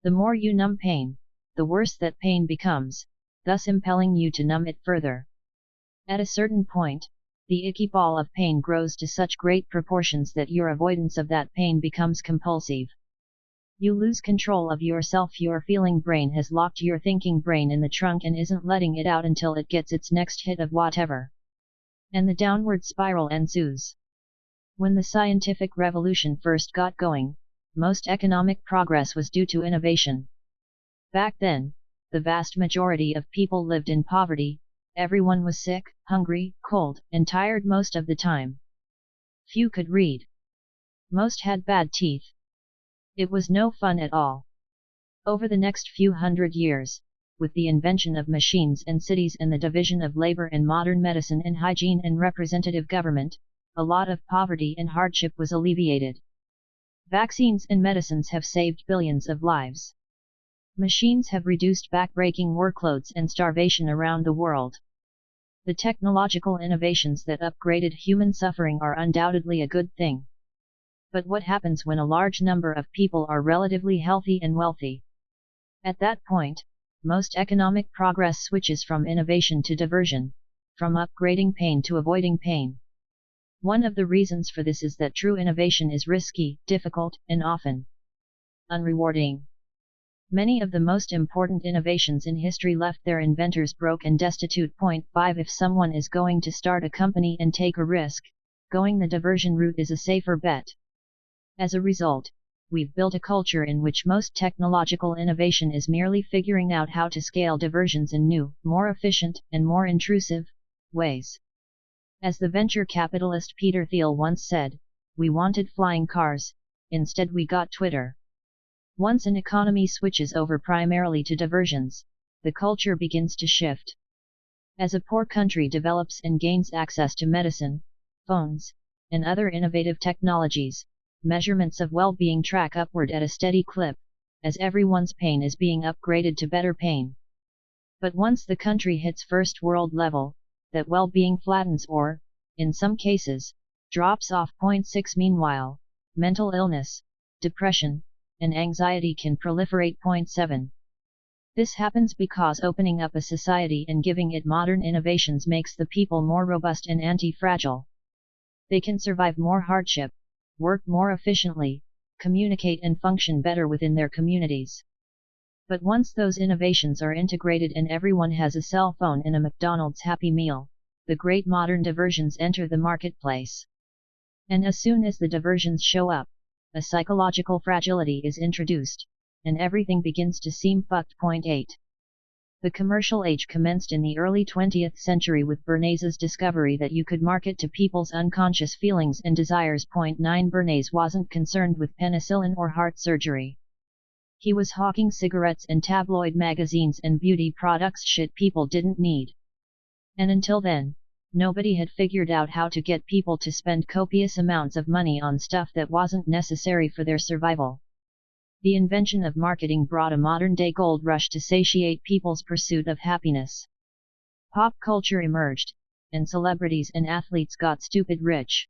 The more you numb pain, the worse that pain becomes, thus impelling you to numb it further. At a certain point, the icky ball of pain grows to such great proportions that your avoidance of that pain becomes compulsive. You lose control of yourself. Your feeling brain has locked your thinking brain in the trunk and isn't letting it out until it gets its next hit of whatever. And the downward spiral ensues. When the scientific revolution first got going, most economic progress was due to innovation. Back then, the vast majority of people lived in poverty. Everyone was sick, hungry, cold, and tired most of the time. Few could read. Most had bad teeth. It was no fun at all. Over the next few hundred years, with the invention of machines and cities and the division of labor and modern medicine and hygiene and representative government, a lot of poverty and hardship was alleviated. Vaccines and medicines have saved billions of lives. Machines have reduced backbreaking workloads and starvation around the world. The technological innovations that upgraded human suffering are undoubtedly a good thing. But what happens when a large number of people are relatively healthy and wealthy? At that point, most economic progress switches from innovation to diversion, from upgrading pain to avoiding pain. One of the reasons for this is that true innovation is risky, difficult, and often unrewarding. Many of the most important innovations in history left their inventors broke and destitute. 5 If someone is going to start a company and take a risk, going the diversion route is a safer bet. As a result, we've built a culture in which most technological innovation is merely figuring out how to scale diversions in new, more efficient, and more intrusive ways. As the venture capitalist Peter Thiel once said, "We wanted flying cars, instead we got Twitter." Once an economy switches over primarily to diversions, the culture begins to shift. As a poor country develops and gains access to medicine, phones, and other innovative technologies, measurements of well-being track upward at a steady clip, as everyone's pain is being upgraded to better pain. But once the country hits first world level, that well-being flattens or, in some cases, drops off. 6 Meanwhile, mental illness, depression, and anxiety can proliferate. 7 This happens because opening up a society and giving it modern innovations makes the people more robust and anti-fragile. They can survive more hardship, work more efficiently, communicate and function better within their communities. But once those innovations are integrated and everyone has a cell phone and a McDonald's Happy Meal, the great modern diversions enter the marketplace. And as soon as the diversions show up, a psychological fragility is introduced, and everything begins to seem fucked. 8 The commercial age commenced in the early 20th century with Bernays' discovery that you could market to people's unconscious feelings and desires. 9 Bernays wasn't concerned with penicillin or heart surgery. He was hawking cigarettes and tabloid magazines and beauty products, shit people didn't need. And until then, nobody had figured out how to get people to spend copious amounts of money on stuff that wasn't necessary for their survival. The invention of marketing brought a modern-day gold rush to satiate people's pursuit of happiness. Pop culture emerged, and celebrities and athletes got stupid rich.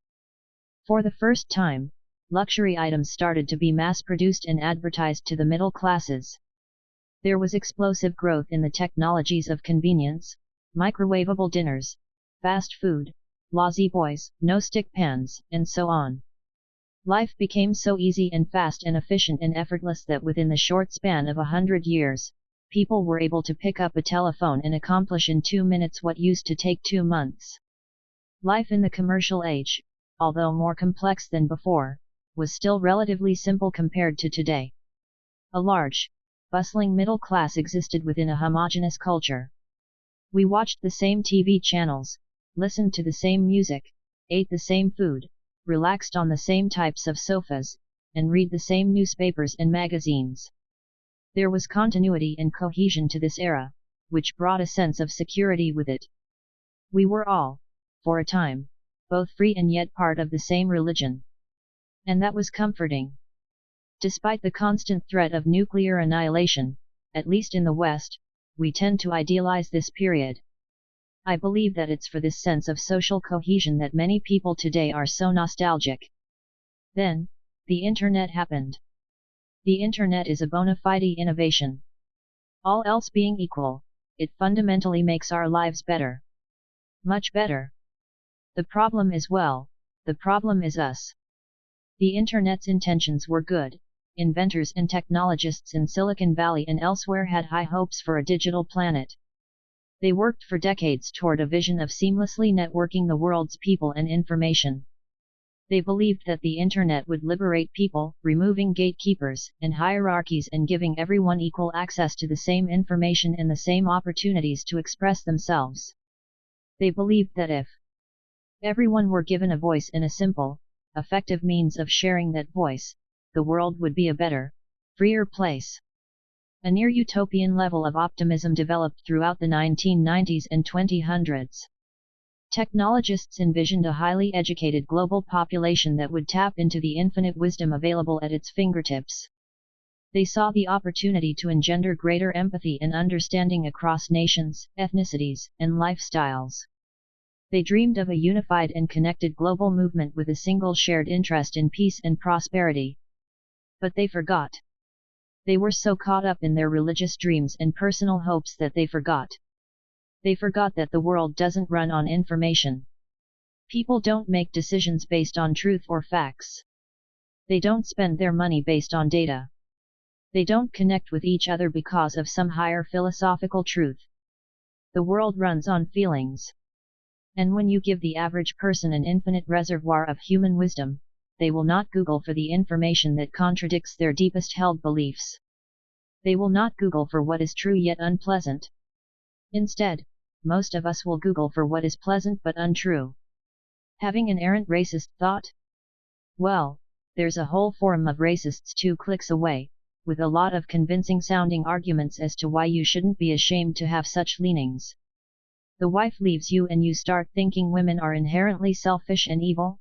For the first time, luxury items started to be mass-produced and advertised to the middle classes. There was explosive growth in the technologies of convenience, microwavable dinners, fast food, lazy boys, no-stick pans, and so on. Life became so easy and fast and efficient and effortless that within the short span of 100 years, people were able to pick up a telephone and accomplish in 2 minutes what used to take 2 months. Life in the commercial age, although more complex than before, was still relatively simple compared to today. A large, bustling middle class existed within a homogeneous culture. We watched the same TV channels, listened to the same music, ate the same food, relaxed on the same types of sofas, and read the same newspapers and magazines. There was continuity and cohesion to this era, which brought a sense of security with it. We were all, for a time, both free and yet part of the same religion. And that was comforting. Despite the constant threat of nuclear annihilation, at least in the West, we tend to idealize this period. I believe that it's for this sense of social cohesion that many people today are so nostalgic. Then, the Internet happened. The Internet is a bona fide innovation. All else being equal, it fundamentally makes our lives better. Much better. The problem is the problem is us. The Internet's intentions were good. Inventors and technologists in Silicon Valley and elsewhere had high hopes for a digital planet. They worked for decades toward a vision of seamlessly networking the world's people and information. They believed that the Internet would liberate people, removing gatekeepers and hierarchies and giving everyone equal access to the same information and the same opportunities to express themselves. They believed that if everyone were given a voice and a simple, effective means of sharing that voice, the world would be a better, freer place. A near-utopian level of optimism developed throughout the 1990s and 2000s. Technologists envisioned a highly educated global population that would tap into the infinite wisdom available at its fingertips. They saw the opportunity to engender greater empathy and understanding across nations, ethnicities, and lifestyles. They dreamed of a unified and connected global movement with a single shared interest in peace and prosperity. But they forgot. They were so caught up in their religious dreams and personal hopes that they forgot. They forgot that the world doesn't run on information. People don't make decisions based on truth or facts. They don't spend their money based on data. They don't connect with each other because of some higher philosophical truth. The world runs on feelings. And when you give the average person an infinite reservoir of human wisdom, they will not Google for the information that contradicts their deepest held beliefs. They will not Google for what is true yet unpleasant. Instead, most of us will Google for what is pleasant but untrue. Having an errant racist thought? Well, there's a whole forum of racists 2 clicks away, with a lot of convincing sounding arguments as to why you shouldn't be ashamed to have such leanings. The wife leaves you and you start thinking women are inherently selfish and evil?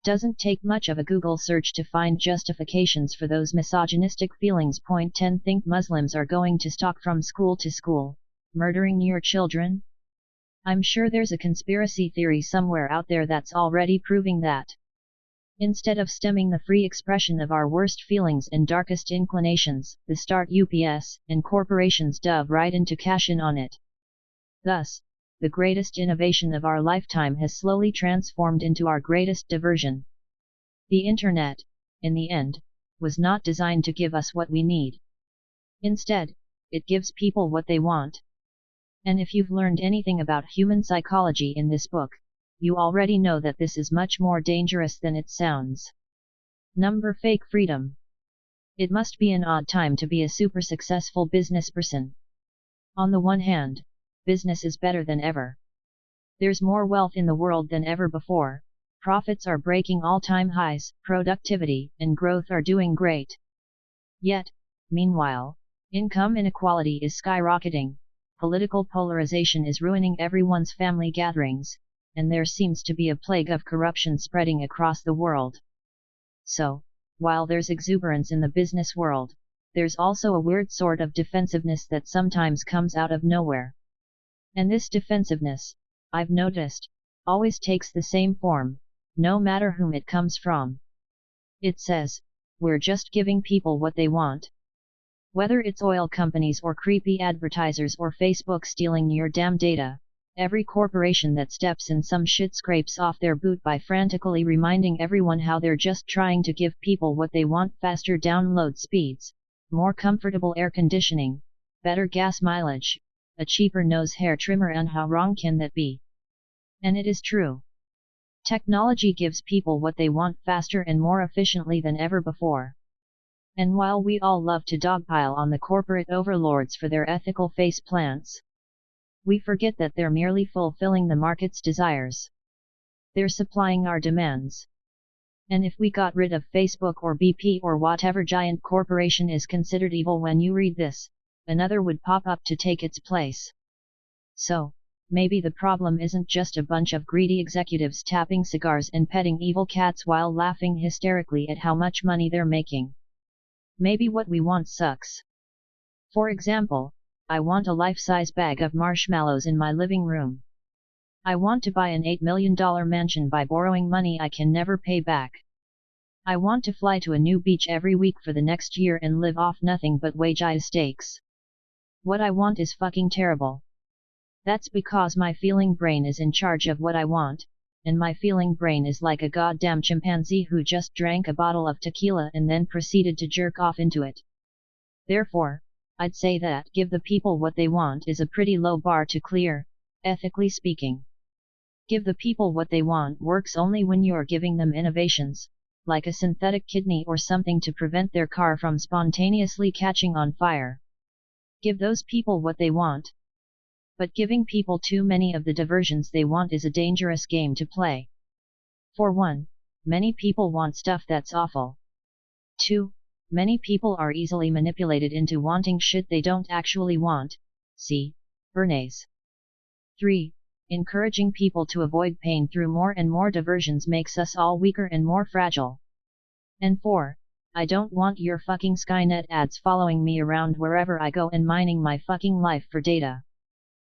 Doesn't take much of a Google search to find justifications for those misogynistic feelings. Point 10. Think Muslims are going to stalk from school to school, murdering your children? I'm sure there's a conspiracy theory somewhere out there that's already proving that. Instead of stemming the free expression of our worst feelings and darkest inclinations, the start UPS and corporations dove right into cash in on it. Thus, the greatest innovation of our lifetime has slowly transformed into our greatest diversion. The Internet, in the end, was not designed to give us what we need. Instead, it gives people what they want. And if you've learned anything about human psychology in this book, you already know that this is much more dangerous than it sounds. Number fake freedom. It must be an odd time to be a super successful businessperson. On the one hand, business is better than ever. There's more wealth in the world than ever before, profits are breaking all-time highs, productivity and growth are doing great. Yet, meanwhile, income inequality is skyrocketing, political polarization is ruining everyone's family gatherings, and there seems to be a plague of corruption spreading across the world. So, while there's exuberance in the business world, there's also a weird sort of defensiveness that sometimes comes out of nowhere. And this defensiveness, I've noticed, always takes the same form, no matter whom it comes from. It says, we're just giving people what they want. Whether it's oil companies or creepy advertisers or Facebook stealing your damn data, every corporation that steps in some shit scrapes off their boot by frantically reminding everyone how they're just trying to give people what they want: faster download speeds, more comfortable air conditioning, better gas mileage, a cheaper nose hair trimmer. And how wrong can that be? And it is true. Technology gives people what they want faster and more efficiently than ever before. And while we all love to dogpile on the corporate overlords for their ethical face plants, we forget that they're merely fulfilling the market's desires. They're supplying our demands. And if we got rid of Facebook or BP or whatever giant corporation is considered evil when you read this, another would pop up to take its place. So, maybe the problem isn't just a bunch of greedy executives tapping cigars and petting evil cats while laughing hysterically at how much money they're making. Maybe what we want sucks. For example, I want a life-size bag of marshmallows in my living room. I want to buy an $8 million mansion by borrowing money I can never pay back. I want to fly to a new beach every week for the next year and live off nothing but wage steaks. What I want is fucking terrible. That's because my feeling brain is in charge of what I want, and my feeling brain is like a goddamn chimpanzee who just drank a bottle of tequila and then proceeded to jerk off into it. Therefore, I'd say that give the people what they want is a pretty low bar to clear, ethically speaking. Give the people what they want works only when you're giving them innovations, like a synthetic kidney or something to prevent their car from spontaneously catching on fire. Give those people what they want. But giving people too many of the diversions they want is a dangerous game to play. For one, many people want stuff that's awful. 2. Many people are easily manipulated into wanting shit they don't actually want. See Bernays. 3. Encouraging people to avoid pain through more and more diversions makes us all weaker and more fragile. And 4. I don't want your fucking Skynet ads following me around wherever I go and mining my fucking life for data.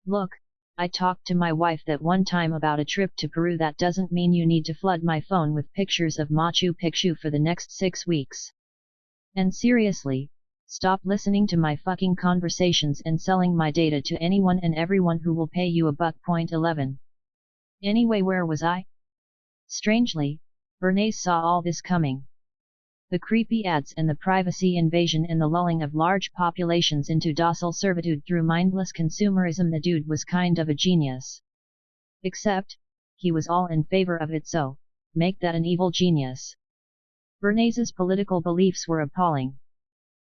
Look, I talked to my wife that one time about a trip to Peru. That doesn't mean you need to flood my phone with pictures of Machu Picchu for the next 6 weeks. And seriously, stop listening to my fucking conversations and selling my data to anyone and everyone who will pay you $1.11. Anyway, where was I? Strangely, Bernays saw all this coming. The creepy ads and the privacy invasion and the lulling of large populations into docile servitude through mindless consumerism. The dude was kind of a genius. Except, he was all in favor of it, so make that an evil genius. Bernays's political beliefs were appalling.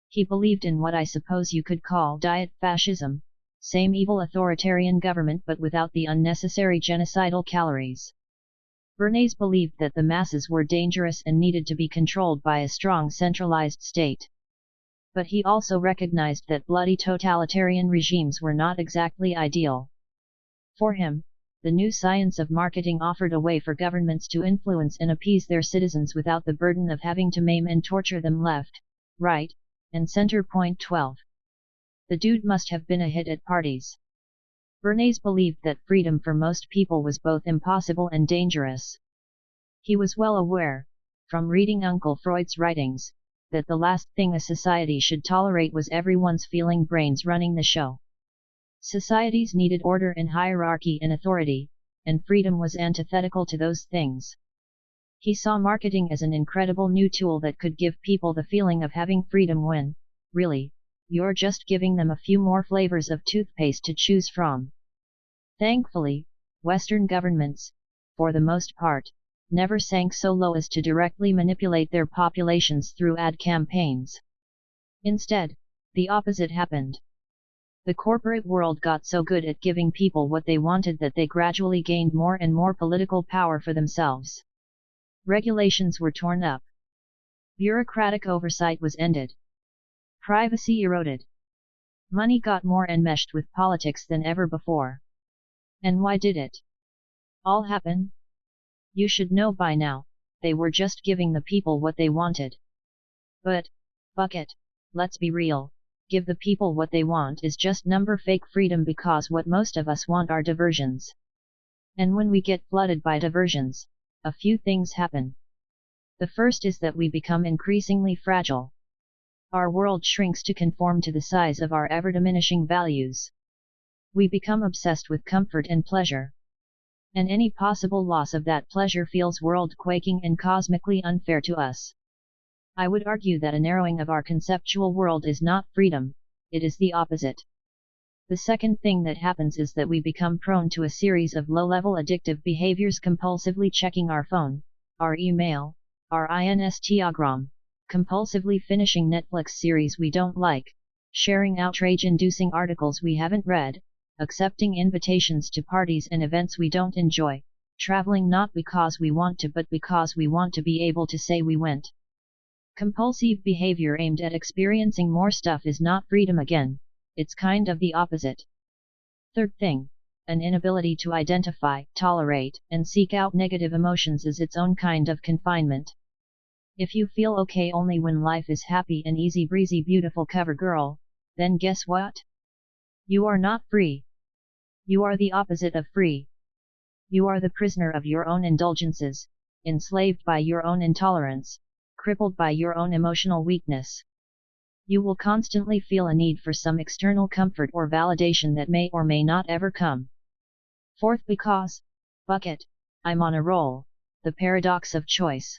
He believed in what I suppose you could call diet fascism, same evil authoritarian government but without the unnecessary genocidal calories. Bernays believed that the masses were dangerous and needed to be controlled by a strong centralized state. But he also recognized that bloody totalitarian regimes were not exactly ideal. For him, the new science of marketing offered a way for governments to influence and appease their citizens without the burden of having to maim and torture them left, right, and center. Point 12. The dude must have been a hit at parties. Bernays believed that freedom for most people was both impossible and dangerous. He was well aware, from reading Uncle Freud's writings, that the last thing a society should tolerate was everyone's feeling brains running the show. Societies needed order and hierarchy and authority, and freedom was antithetical to those things. He saw marketing as an incredible new tool that could give people the feeling of having freedom when, really, you're just giving them a few more flavors of toothpaste to choose from. Thankfully, Western governments, for the most part, never sank so low as to directly manipulate their populations through ad campaigns. Instead, the opposite happened. The corporate world got so good at giving people what they wanted that they gradually gained more and more political power for themselves. Regulations were torn up. Bureaucratic oversight was ended. Privacy eroded. Money got more enmeshed with politics than ever before. And why did it all happen? You should know by now, they were just giving the people what they wanted. But, fuck it, let's be real, give the people what they want is just number fake freedom, because what most of us want are diversions. And when we get flooded by diversions, a few things happen. The first is that we become increasingly fragile. Our world shrinks to conform to the size of our ever-diminishing values. We become obsessed with comfort and pleasure. And any possible loss of that pleasure feels world-quaking and cosmically unfair to us. I would argue that a narrowing of our conceptual world is not freedom, it is the opposite. The second thing that happens is that we become prone to a series of low-level addictive behaviors, compulsively checking our phone, our email, our Instagram, compulsively finishing Netflix series we don't like, sharing outrage-inducing articles we haven't read, accepting invitations to parties and events we don't enjoy, traveling not because we want to but because we want to be able to say we went. Compulsive behavior aimed at experiencing more stuff is not freedom again, it's kind of the opposite. Third thing, an inability to identify, tolerate, and seek out negative emotions is its own kind of confinement. If you feel okay only when life is happy and easy breezy beautiful cover girl, then guess what? You are not free. You are the opposite of free. You are the prisoner of your own indulgences, enslaved by your own intolerance, crippled by your own emotional weakness. You will constantly feel a need for some external comfort or validation that may or may not ever come. Fourth, because, bucket, I'm on a roll, the paradox of choice.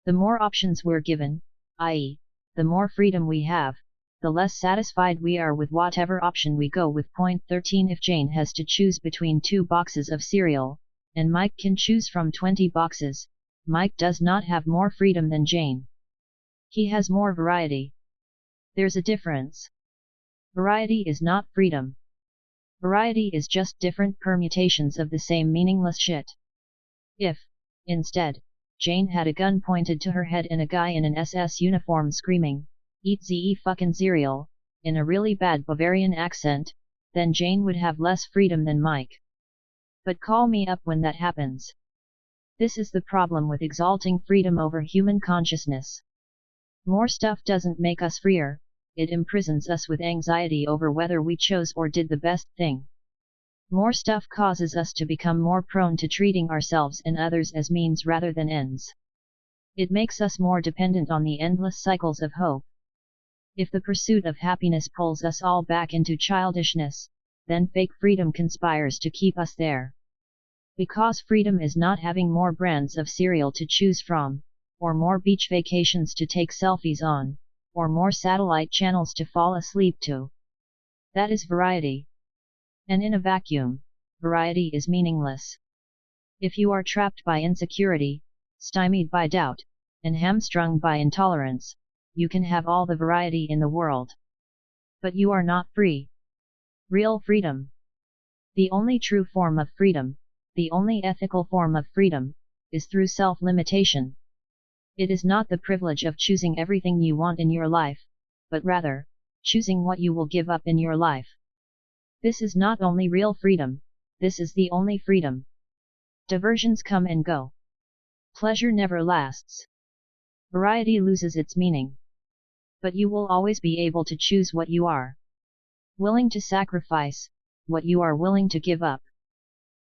The more options we're given, i.e., the more freedom we have, the less satisfied we are with whatever option we go with. Point 13. If Jane has to choose between 2 boxes of cereal, and Mike can choose from 20 boxes, Mike does not have more freedom than Jane. He has more variety. There's a difference. Variety is not freedom. Variety is just different permutations of the same meaningless shit. If, instead, Jane had a gun pointed to her head and a guy in an SS uniform screaming, "Eat ze fucking cereal," in a really bad Bavarian accent, then Jane would have less freedom than Mike. But call me up when that happens. This is the problem with exalting freedom over human consciousness. More stuff doesn't make us freer, it imprisons us with anxiety over whether we chose or did the best thing. More stuff causes us to become more prone to treating ourselves and others as means rather than ends. It makes us more dependent on the endless cycles of hope. If the pursuit of happiness pulls us all back into childishness, then fake freedom conspires to keep us there. Because freedom is not having more brands of cereal to choose from, or more beach vacations to take selfies on, or more satellite channels to fall asleep to. That is variety. And in a vacuum, variety is meaningless. If you are trapped by insecurity, stymied by doubt, and hamstrung by intolerance, you can have all the variety in the world. But you are not free. Real freedom. The only true form of freedom, the only ethical form of freedom, is through self-limitation. It is not the privilege of choosing everything you want in your life, but rather, choosing what you will give up in your life. This is not only real freedom, this is the only freedom. Diversions come and go. Pleasure never lasts. Variety loses its meaning. But you will always be able to choose what you are willing to sacrifice, what you are willing to give up.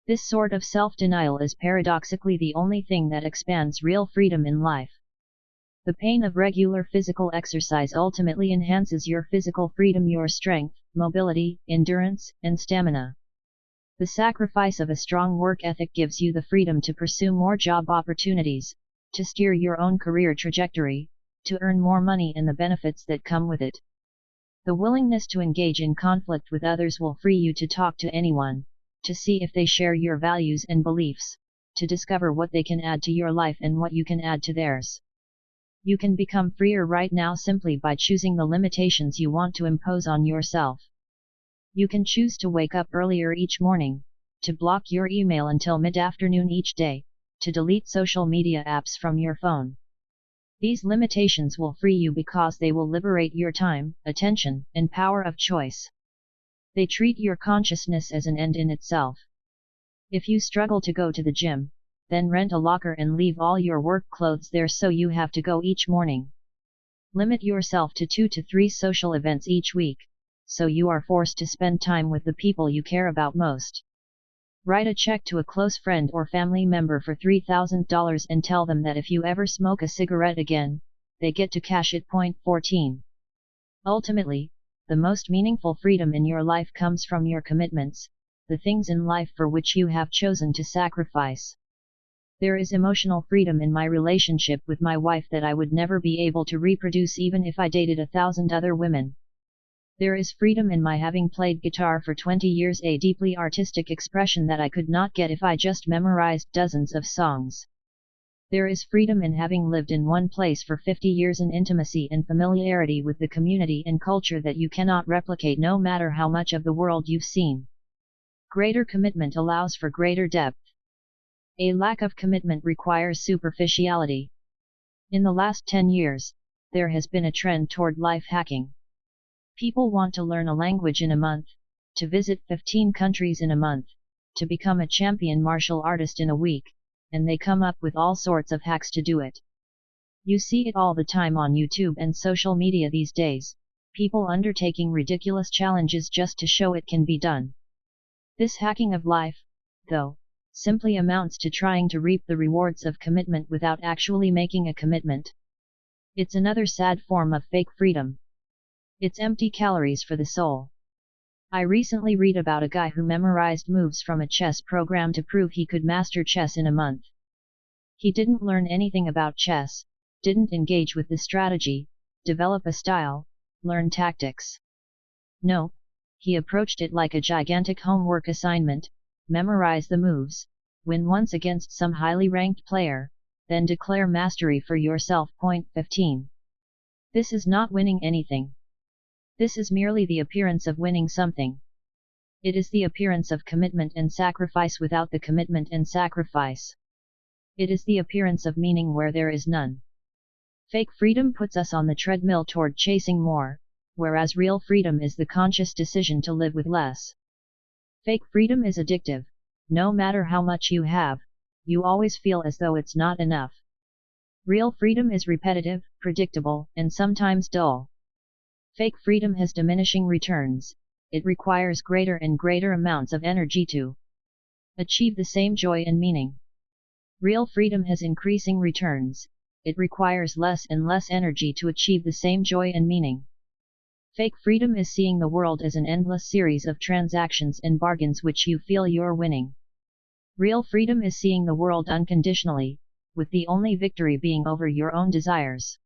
This sort of self-denial is paradoxically the only thing that expands real freedom in life. The pain of regular physical exercise ultimately enhances your physical freedom, your strength, mobility, endurance, and stamina. The sacrifice of a strong work ethic gives you the freedom to pursue more job opportunities, to steer your own career trajectory, to earn more money and the benefits that come with it. The willingness to engage in conflict with others will free you to talk to anyone, to see if they share your values and beliefs, to discover what they can add to your life and what you can add to theirs. You can become freer right now simply by choosing the limitations you want to impose on yourself. You can choose to wake up earlier each morning, to block your email until mid-afternoon each day, to delete social media apps from your phone. These limitations will free you because they will liberate your time, attention, and power of choice. They treat your consciousness as an end in itself. If you struggle to go to the gym, then rent a locker and leave all your work clothes there so you have to go each morning. Limit yourself to 2 to 3 social events each week, so you are forced to spend time with the people you care about most. Write a check to a close friend or family member for $3,000 and tell them that if you ever smoke a cigarette again, they get to cash it. Point 14. Ultimately, the most meaningful freedom in your life comes from your commitments, the things in life for which you have chosen to sacrifice. There is emotional freedom in my relationship with my wife that I would never be able to reproduce even if I dated 1,000 other women. There is freedom in my having played guitar for 20 years, a deeply artistic expression that I could not get if I just memorized dozens of songs. There is freedom in having lived in one place for 50 years, in intimacy and familiarity with the community and culture that you cannot replicate no matter how much of the world you've seen. Greater commitment allows for greater depth. A lack of commitment requires superficiality. In the last 10 years, there has been a trend toward life hacking. People want to learn a language in a month, to visit 15 countries in a month, to become a champion martial artist in a week, and they come up with all sorts of hacks to do it. You see it all the time on YouTube and social media these days, people undertaking ridiculous challenges just to show it can be done. This hacking of life, though, simply amounts to trying to reap the rewards of commitment without actually making a commitment. It's another sad form of fake freedom, It's empty calories for the soul. I recently read about a guy who memorized moves from a chess program to prove he could master chess in a month. He didn't learn anything about chess, didn't engage with the strategy, develop a style, learn tactics. No, he approached it like a gigantic homework assignment, memorize the moves, win once against some highly ranked player, then declare mastery for yourself. 15. This is not winning anything. This is merely the appearance of winning something. It is the appearance of commitment and sacrifice without the commitment and sacrifice. It is the appearance of meaning where there is none. Fake freedom puts us on the treadmill toward chasing more, whereas real freedom is the conscious decision to live with less. Fake freedom is addictive. No matter how much you have, you always feel as though it's not enough. Real freedom is repetitive, predictable, and sometimes dull. Fake freedom has diminishing returns. It requires greater and greater amounts of energy to achieve the same joy and meaning. Real freedom has increasing returns. It requires less and less energy to achieve the same joy and meaning. Fake freedom is seeing the world as an endless series of transactions and bargains which you feel you're winning. Real freedom is seeing the world unconditionally, with the only victory being over your own desires.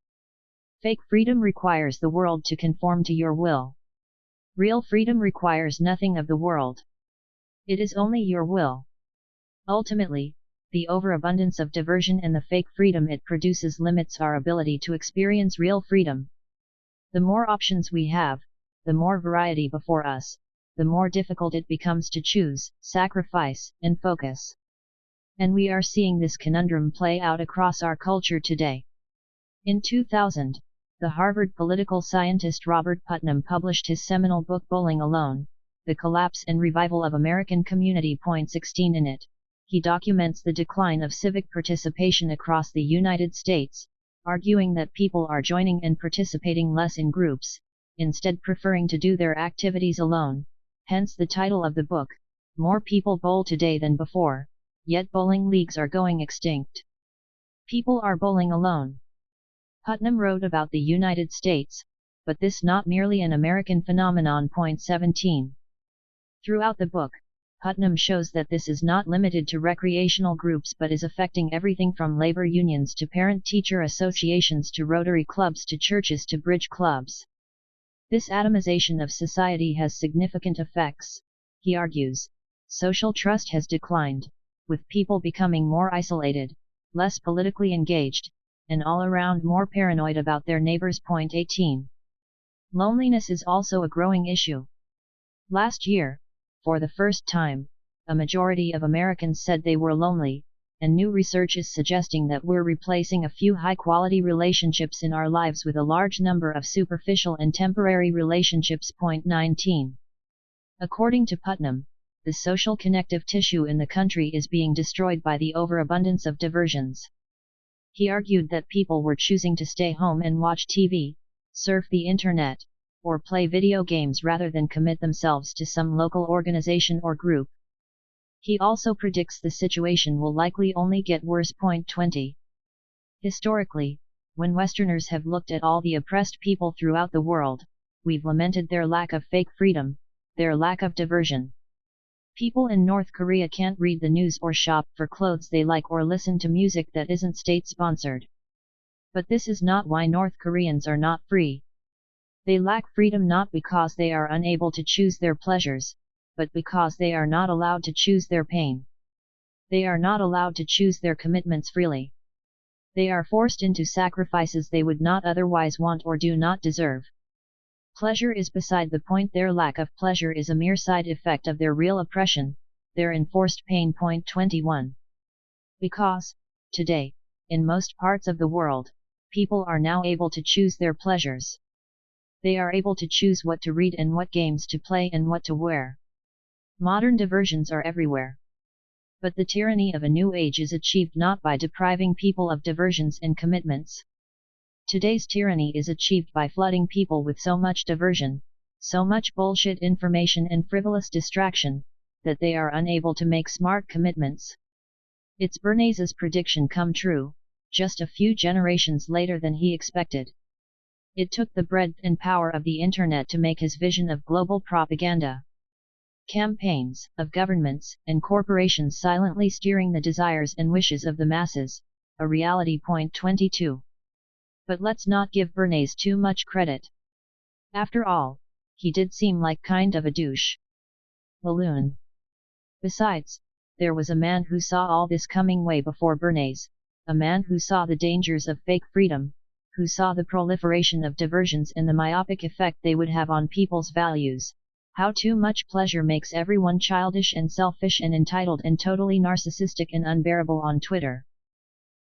Fake freedom requires the world to conform to your will. Real freedom requires nothing of the world. It is only your will. Ultimately, the overabundance of diversion and the fake freedom it produces limits our ability to experience real freedom. The more options we have, the more variety before us, the more difficult it becomes to choose, sacrifice, and focus. And we are seeing this conundrum play out across our culture today. In 2000, the Harvard political scientist Robert Putnam published his seminal book Bowling Alone, The Collapse and Revival of American Community. 16 In it, he documents the decline of civic participation across the United States, arguing that people are joining and participating less in groups, instead preferring to do their activities alone, hence the title of the book, More People Bowl Today Than Before, Yet Bowling Leagues Are Going Extinct. People are bowling alone. Putnam wrote about the United States, but this not merely an American phenomenon. 17. Throughout the book, Putnam shows that this is not limited to recreational groups but is affecting everything from labor unions to parent-teacher associations to Rotary clubs to churches to bridge clubs. This atomization of society has significant effects, he argues. Social trust has declined, with people becoming more isolated, less politically engaged, and all around more paranoid about their neighbors. 18. Loneliness is also a growing issue. Last year, for the first time, a majority of Americans said they were lonely, and new research is suggesting that we're replacing a few high-quality relationships in our lives with a large number of superficial and temporary relationships. 19. According to Putnam, the social connective tissue in the country is being destroyed by the overabundance of diversions. He argued that people were choosing to stay home and watch TV, surf the internet, or play video games rather than commit themselves to some local organization or group. He also predicts the situation will likely only get worse. 20. Historically, when Westerners have looked at all the oppressed people throughout the world, we've lamented their lack of fake freedom, their lack of diversion. People in North Korea can't read the news or shop for clothes they like or listen to music that isn't state-sponsored. But this is not why North Koreans are not free. They lack freedom not because they are unable to choose their pleasures, but because they are not allowed to choose their pain. They are not allowed to choose their commitments freely. They are forced into sacrifices they would not otherwise want or do not deserve. Pleasure is beside the point. Their lack of pleasure is a mere side effect of their real oppression, their enforced pain. 21. Because, today, in most parts of the world, people are now able to choose their pleasures. They are able to choose what to read and what games to play and what to wear. Modern diversions are everywhere. But the tyranny of a new age is achieved not by depriving people of diversions and commitments. Today's tyranny is achieved by flooding people with so much diversion, so much bullshit information and frivolous distraction, that they are unable to make smart commitments. It's Bernays' prediction come true, just a few generations later than he expected. It took the breadth and power of the internet to make his vision of global propaganda campaigns, of governments and corporations silently steering the desires and wishes of the masses, a reality. 22. But let's not give Bernays too much credit. After all, he did seem like kind of a douche balloon. Besides, there was a man who saw all this coming way before Bernays, a man who saw the dangers of fake freedom, who saw the proliferation of diversions and the myopic effect they would have on people's values. How too much pleasure makes everyone childish and selfish and entitled and totally narcissistic and unbearable on Twitter.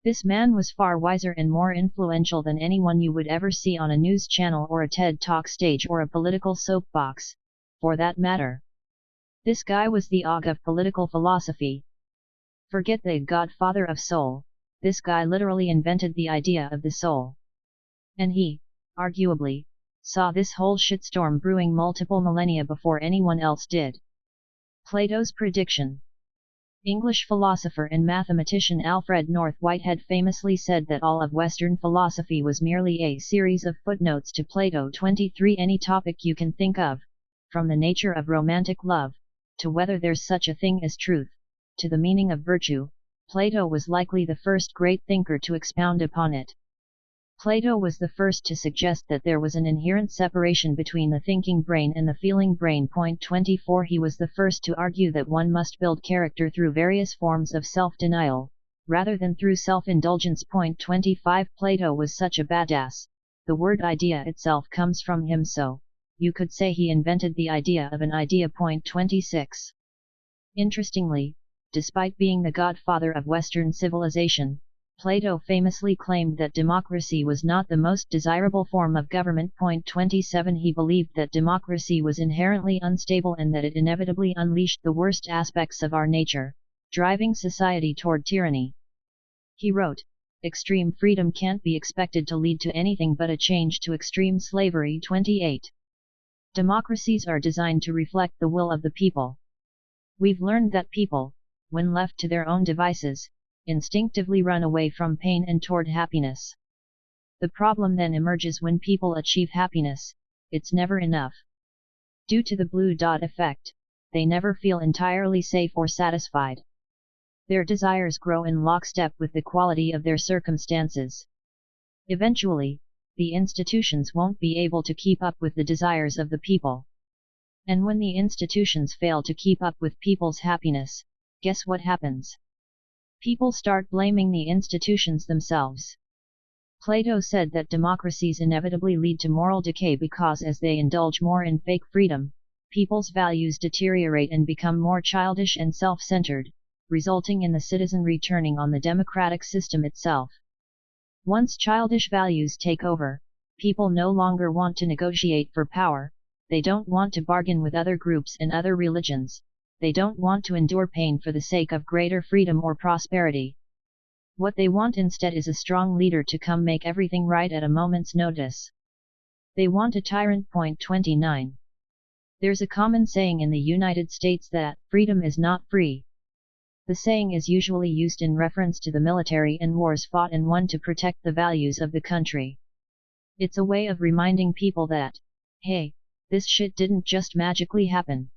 This man was far wiser and more influential than anyone you would ever see on a news channel or a TED Talk stage or a political soapbox, for that matter. This guy was the Og of political philosophy. Forget the godfather of soul, this guy literally invented the idea of the soul. And he, arguably, saw this whole shitstorm brewing multiple millennia before anyone else did. Plato's prediction. English philosopher and mathematician Alfred North Whitehead famously said that all of Western philosophy was merely a series of footnotes to Plato. 23. Any topic you can think of, from the nature of romantic love, to whether there's such a thing as truth, to the meaning of virtue, Plato was likely the first great thinker to expound upon it. Plato was the first to suggest that there was an inherent separation between the thinking brain and the feeling brain. 24. He was the first to argue that one must build character through various forms of self-denial, rather than through self-indulgence. 25. Plato was such a badass, the word idea itself comes from him, so you could say he invented the idea of an idea. 26. Interestingly, despite being the godfather of Western civilization, Plato famously claimed that democracy was not the most desirable form of government. 27. He believed that democracy was inherently unstable and that it inevitably unleashed the worst aspects of our nature, driving society toward tyranny. He wrote, "Extreme freedom can't be expected to lead to anything but a change to extreme slavery." 28. Democracies are designed to reflect the will of the people. We've learned that people, when left to their own devices, instinctively run away from pain and toward happiness. The problem then emerges when people achieve happiness, it's never enough. Due to the blue dot effect, they never feel entirely safe or satisfied. Their desires grow in lockstep with the quality of their circumstances. Eventually, the institutions won't be able to keep up with the desires of the people. And when the institutions fail to keep up with people's happiness, guess what happens? People start blaming the institutions themselves. Plato said that democracies inevitably lead to moral decay because as they indulge more in fake freedom, people's values deteriorate and become more childish and self-centered, resulting in the citizenry turning on the democratic system itself. Once childish values take over, people no longer want to negotiate for power, they don't want to bargain with other groups and other religions. They don't want to endure pain for the sake of greater freedom or prosperity. What they want instead is a strong leader to come make everything right at a moment's notice. They want a tyrant. 29. There's a common saying in the United States that freedom is not free. The saying is usually used in reference to the military and wars fought and won to protect the values of the country. It's a way of reminding people that, hey, this shit didn't just magically happen.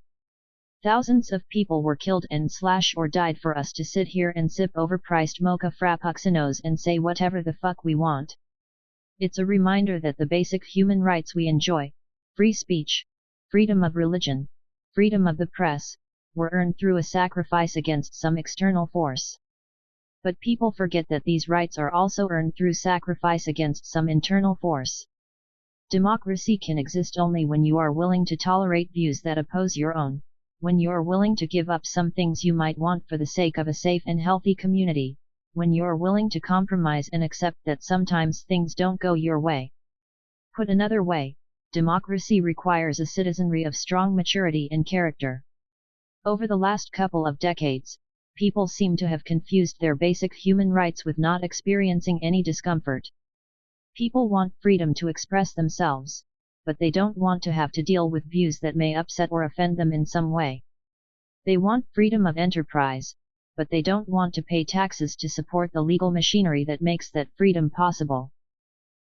Thousands of people were killed and or died for us to sit here and sip overpriced mocha frappuccinos and say whatever the fuck we want. It's a reminder that the basic human rights we enjoy, free speech, freedom of religion, freedom of the press, were earned through a sacrifice against some external force. But people forget that these rights are also earned through sacrifice against some internal force. Democracy can exist only when you are willing to tolerate views that oppose your own. When you're willing to give up some things you might want for the sake of a safe and healthy community, when you're willing to compromise and accept that sometimes things don't go your way. Put another way, democracy requires a citizenry of strong maturity and character. Over the last couple of decades, people seem to have confused their basic human rights with not experiencing any discomfort. People want freedom to express themselves, but they don't want to have to deal with views that may upset or offend them in some way. They want freedom of enterprise, but they don't want to pay taxes to support the legal machinery that makes that freedom possible.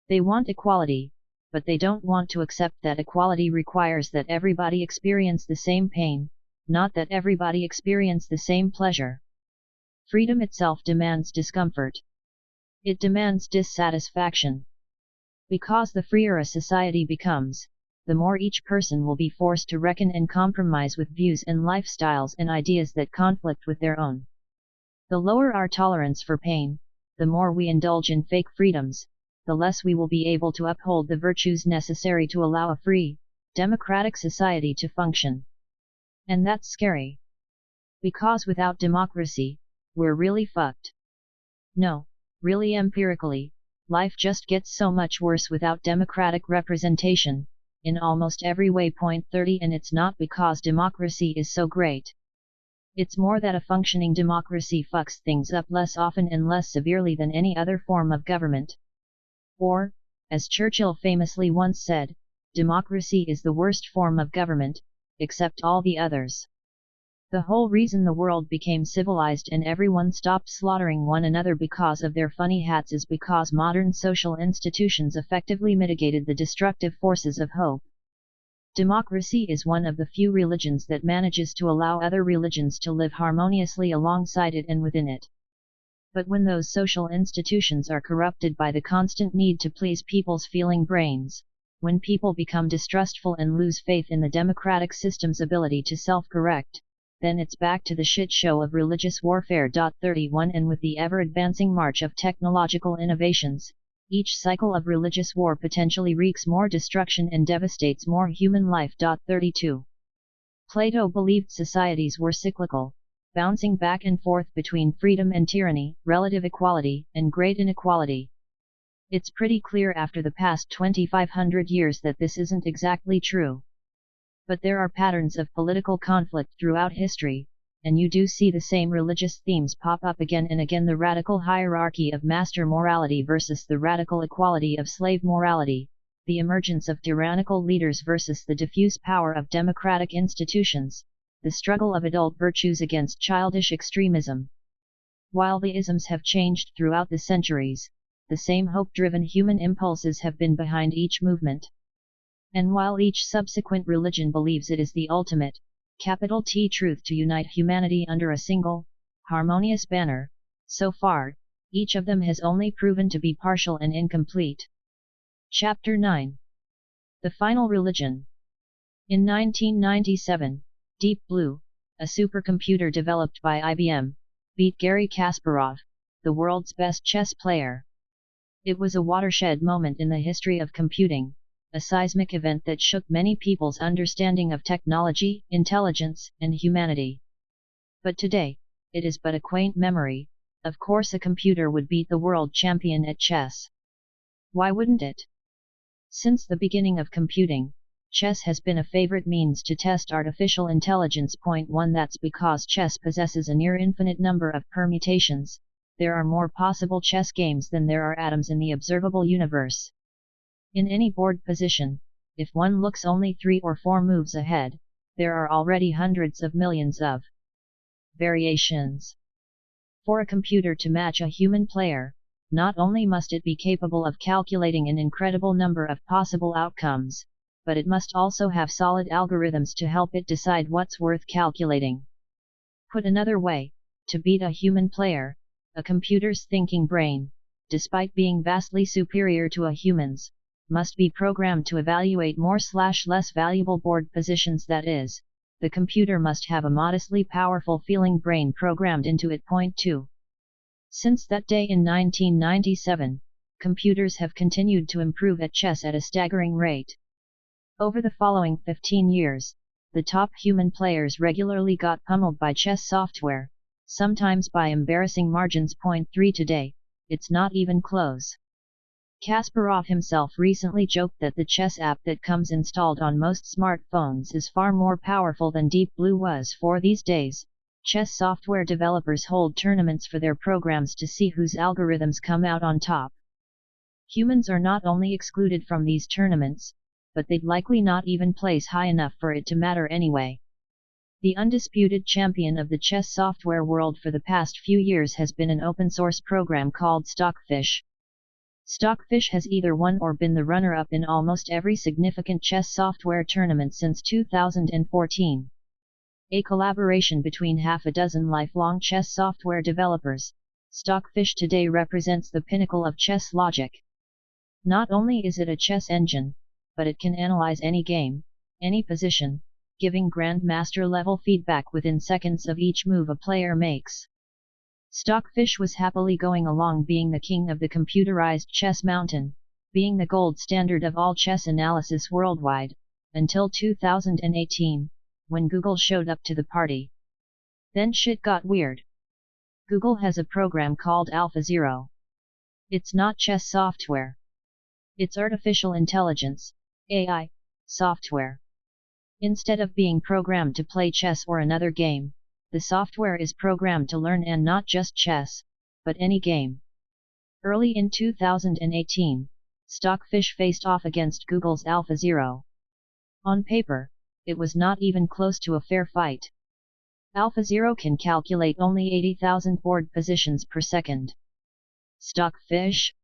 They want equality, but they don't want to accept that equality requires that everybody experience the same pain, not that everybody experience the same pleasure. Freedom itself demands discomfort. It demands dissatisfaction. Because the freer a society becomes, the more each person will be forced to reckon and compromise with views and lifestyles and ideas that conflict with their own. The lower our tolerance for pain, the more we indulge in fake freedoms, the less we will be able to uphold the virtues necessary to allow a free, democratic society to function. And that's scary. Because without democracy, we're really fucked. No, really empirically, life just gets so much worse without democratic representation, in almost every way. Point 30. And it's not because democracy is so great. It's more that a functioning democracy fucks things up less often and less severely than any other form of government. Or, as Churchill famously once said, democracy is the worst form of government, except all the others. The whole reason the world became civilized and everyone stopped slaughtering one another because of their funny hats is because modern social institutions effectively mitigated the destructive forces of hope. Democracy is one of the few religions that manages to allow other religions to live harmoniously alongside it and within it. But when those social institutions are corrupted by the constant need to please people's feeling brains, when people become distrustful and lose faith in the democratic system's ability to self-correct, then it's back to the shit show of religious warfare. 31 And with the ever-advancing march of technological innovations, each cycle of religious war potentially wreaks more destruction and devastates more human life. 32 Plato believed societies were cyclical, bouncing back and forth between freedom and tyranny, relative equality and great inequality. It's pretty clear after the past 2,500 years that this isn't exactly true. But there are patterns of political conflict throughout history, and you do see the same religious themes pop up again and again: the radical hierarchy of master morality versus the radical equality of slave morality, the emergence of tyrannical leaders versus the diffuse power of democratic institutions, the struggle of adult virtues against childish extremism. While the isms have changed throughout the centuries, the same hope-driven human impulses have been behind each movement. And while each subsequent religion believes it is the ultimate, capital T truth to unite humanity under a single, harmonious banner, so far, each of them has only proven to be partial and incomplete. Chapter 9. The Final Religion. In 1997, Deep Blue, a supercomputer developed by IBM, beat Garry Kasparov, the world's best chess player. It was a watershed moment in the history of computing, a seismic event that shook many people's understanding of technology, intelligence, and humanity. But today, it is but a quaint memory. Of course a computer would beat the world champion at chess. Why wouldn't it? Since the beginning of computing, chess has been a favorite means to test artificial intelligence. Point 1 That's because chess possesses a near infinite number of permutations. There are more possible chess games than there are atoms in the observable universe. In any board position, if one looks only 3 or 4 moves ahead, there are already hundreds of millions of variations. For a computer to match a human player, not only must it be capable of calculating an incredible number of possible outcomes, but it must also have solid algorithms to help it decide what's worth calculating. Put another way, to beat a human player, a computer's thinking brain, despite being vastly superior to a human's, must be programmed to evaluate more/less valuable board positions. That is, the computer must have a modestly powerful feeling brain programmed into it. Point 2. Since that day in 1997, computers have continued to improve at chess at a staggering rate. Over the following 15 years, the top human players regularly got pummeled by chess software, sometimes by embarrassing margins. Point 3 Today, it's not even close. Kasparov himself recently joked that the chess app that comes installed on most smartphones is far more powerful than Deep Blue was. For these days, chess software developers hold tournaments for their programs to see whose algorithms come out on top. Humans are not only excluded from these tournaments, but they'd likely not even place high enough for it to matter anyway. The undisputed champion of the chess software world for the past few years has been an open-source program called Stockfish. Stockfish has either won or been the runner-up in almost every significant chess software tournament since 2014. A collaboration between half a dozen lifelong chess software developers, Stockfish today represents the pinnacle of chess logic. Not only is it a chess engine, but it can analyze any game, any position, giving grandmaster-level feedback within seconds of each move a player makes. Stockfish was happily going along being the king of the computerized chess mountain, being the gold standard of all chess analysis worldwide, until 2018, when Google showed up to the party. Then shit got weird. Google has a program called AlphaZero. It's not chess software. It's artificial intelligence, AI, software. Instead of being programmed to play chess or another game, the software is programmed to learn, and not just chess, but any game. Early in 2018, Stockfish faced off against Google's AlphaZero. On paper, it was not even close to a fair fight. AlphaZero can calculate only 80,000 board positions per second. Stockfish?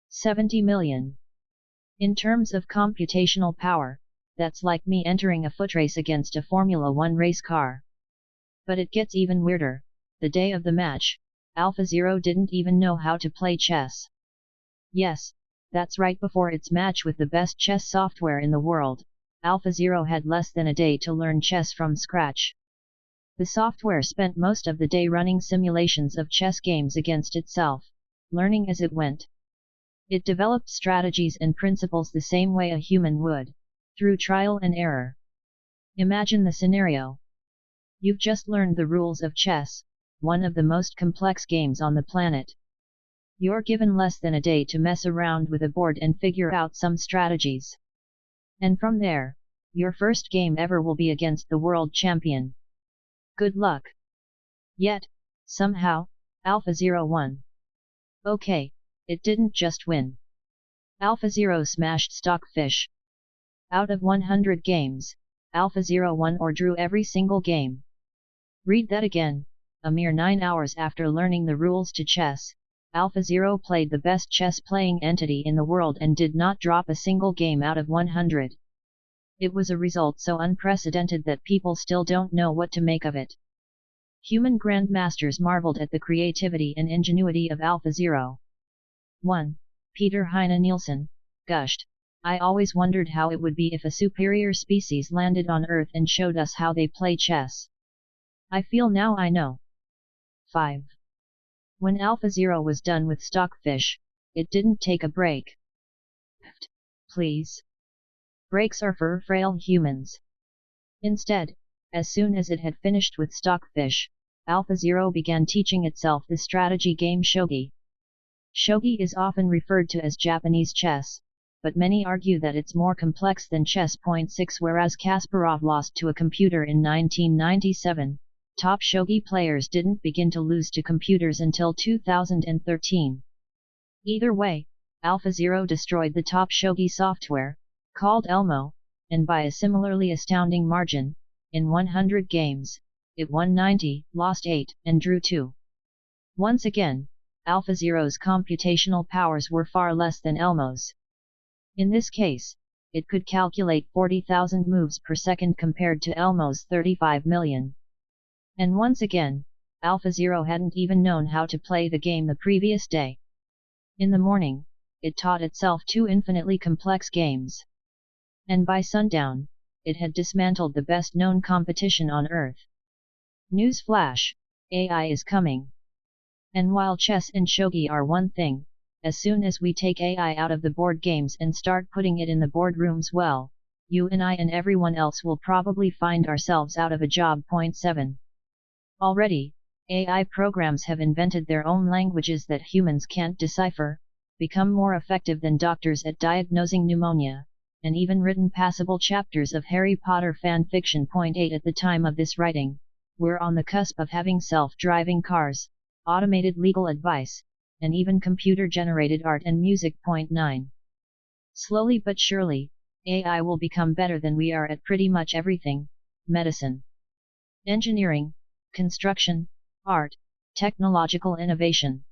70 million. In terms of computational power, that's like me entering a footrace against a Formula 1 race car. But it gets even weirder. The day of the match, AlphaZero didn't even know how to play chess. Yes, that's right, before its match with the best chess software in the world, AlphaZero had less than a day to learn chess from scratch. The software spent most of the day running simulations of chess games against itself, learning as it went. It developed strategies and principles the same way a human would, through trial and error. Imagine the scenario. You've just learned the rules of chess, one of the most complex games on the planet. You're given less than a day to mess around with a board and figure out some strategies. And from there, your first game ever will be against the world champion. Good luck. Yet, somehow, AlphaZero won. Okay, it didn't just win. AlphaZero smashed Stockfish. Out of 100 games, AlphaZero won or drew every single game. Read that again. A mere 9 hours after learning the rules to chess, AlphaZero played the best chess-playing entity in the world and did not drop a single game out of 100. It was a result so unprecedented that people still don't know what to make of it. Human grandmasters marveled at the creativity and ingenuity of AlphaZero. 1. Peter Heine Nielsen gushed, "I always wondered how it would be if a superior species landed on Earth and showed us how they play chess. I feel now I know." 5. When AlphaZero was done with Stockfish, it didn't take a break. Please. Breaks are for frail humans. Instead, as soon as it had finished with Stockfish, AlphaZero began teaching itself the strategy game shogi. Shogi is often referred to as Japanese chess, but many argue that it's more complex than chess. 6 Whereas Kasparov lost to a computer in 1997, top shogi players didn't begin to lose to computers until 2013. Either way, AlphaZero destroyed the top shogi software, called Elmo, and by a similarly astounding margin. In 100 games, it won 90, lost 8, and drew 2. Once again, AlphaZero's computational powers were far less than Elmo's. In this case, it could calculate 40,000 moves per second compared to Elmo's 35 million. And once again, AlphaZero hadn't even known how to play the game the previous day. In the morning, it taught itself 2 infinitely complex games. And by sundown, it had dismantled the best-known competition on Earth. Newsflash: AI is coming. And while chess and shogi are one thing, as soon as we take AI out of the board games and start putting it in the boardrooms, well, you and I and everyone else will probably find ourselves out of a job. 7. Already, AI programs have invented their own languages that humans can't decipher, become more effective than doctors at diagnosing pneumonia, and even written passable chapters of Harry Potter fan fiction. 8 At the time of this writing, we're on the cusp of having self-driving cars, automated legal advice, and even computer-generated art and music. 9. Slowly but surely, AI will become better than we are at pretty much everything: medicine, engineering, construction, art, technological innovation.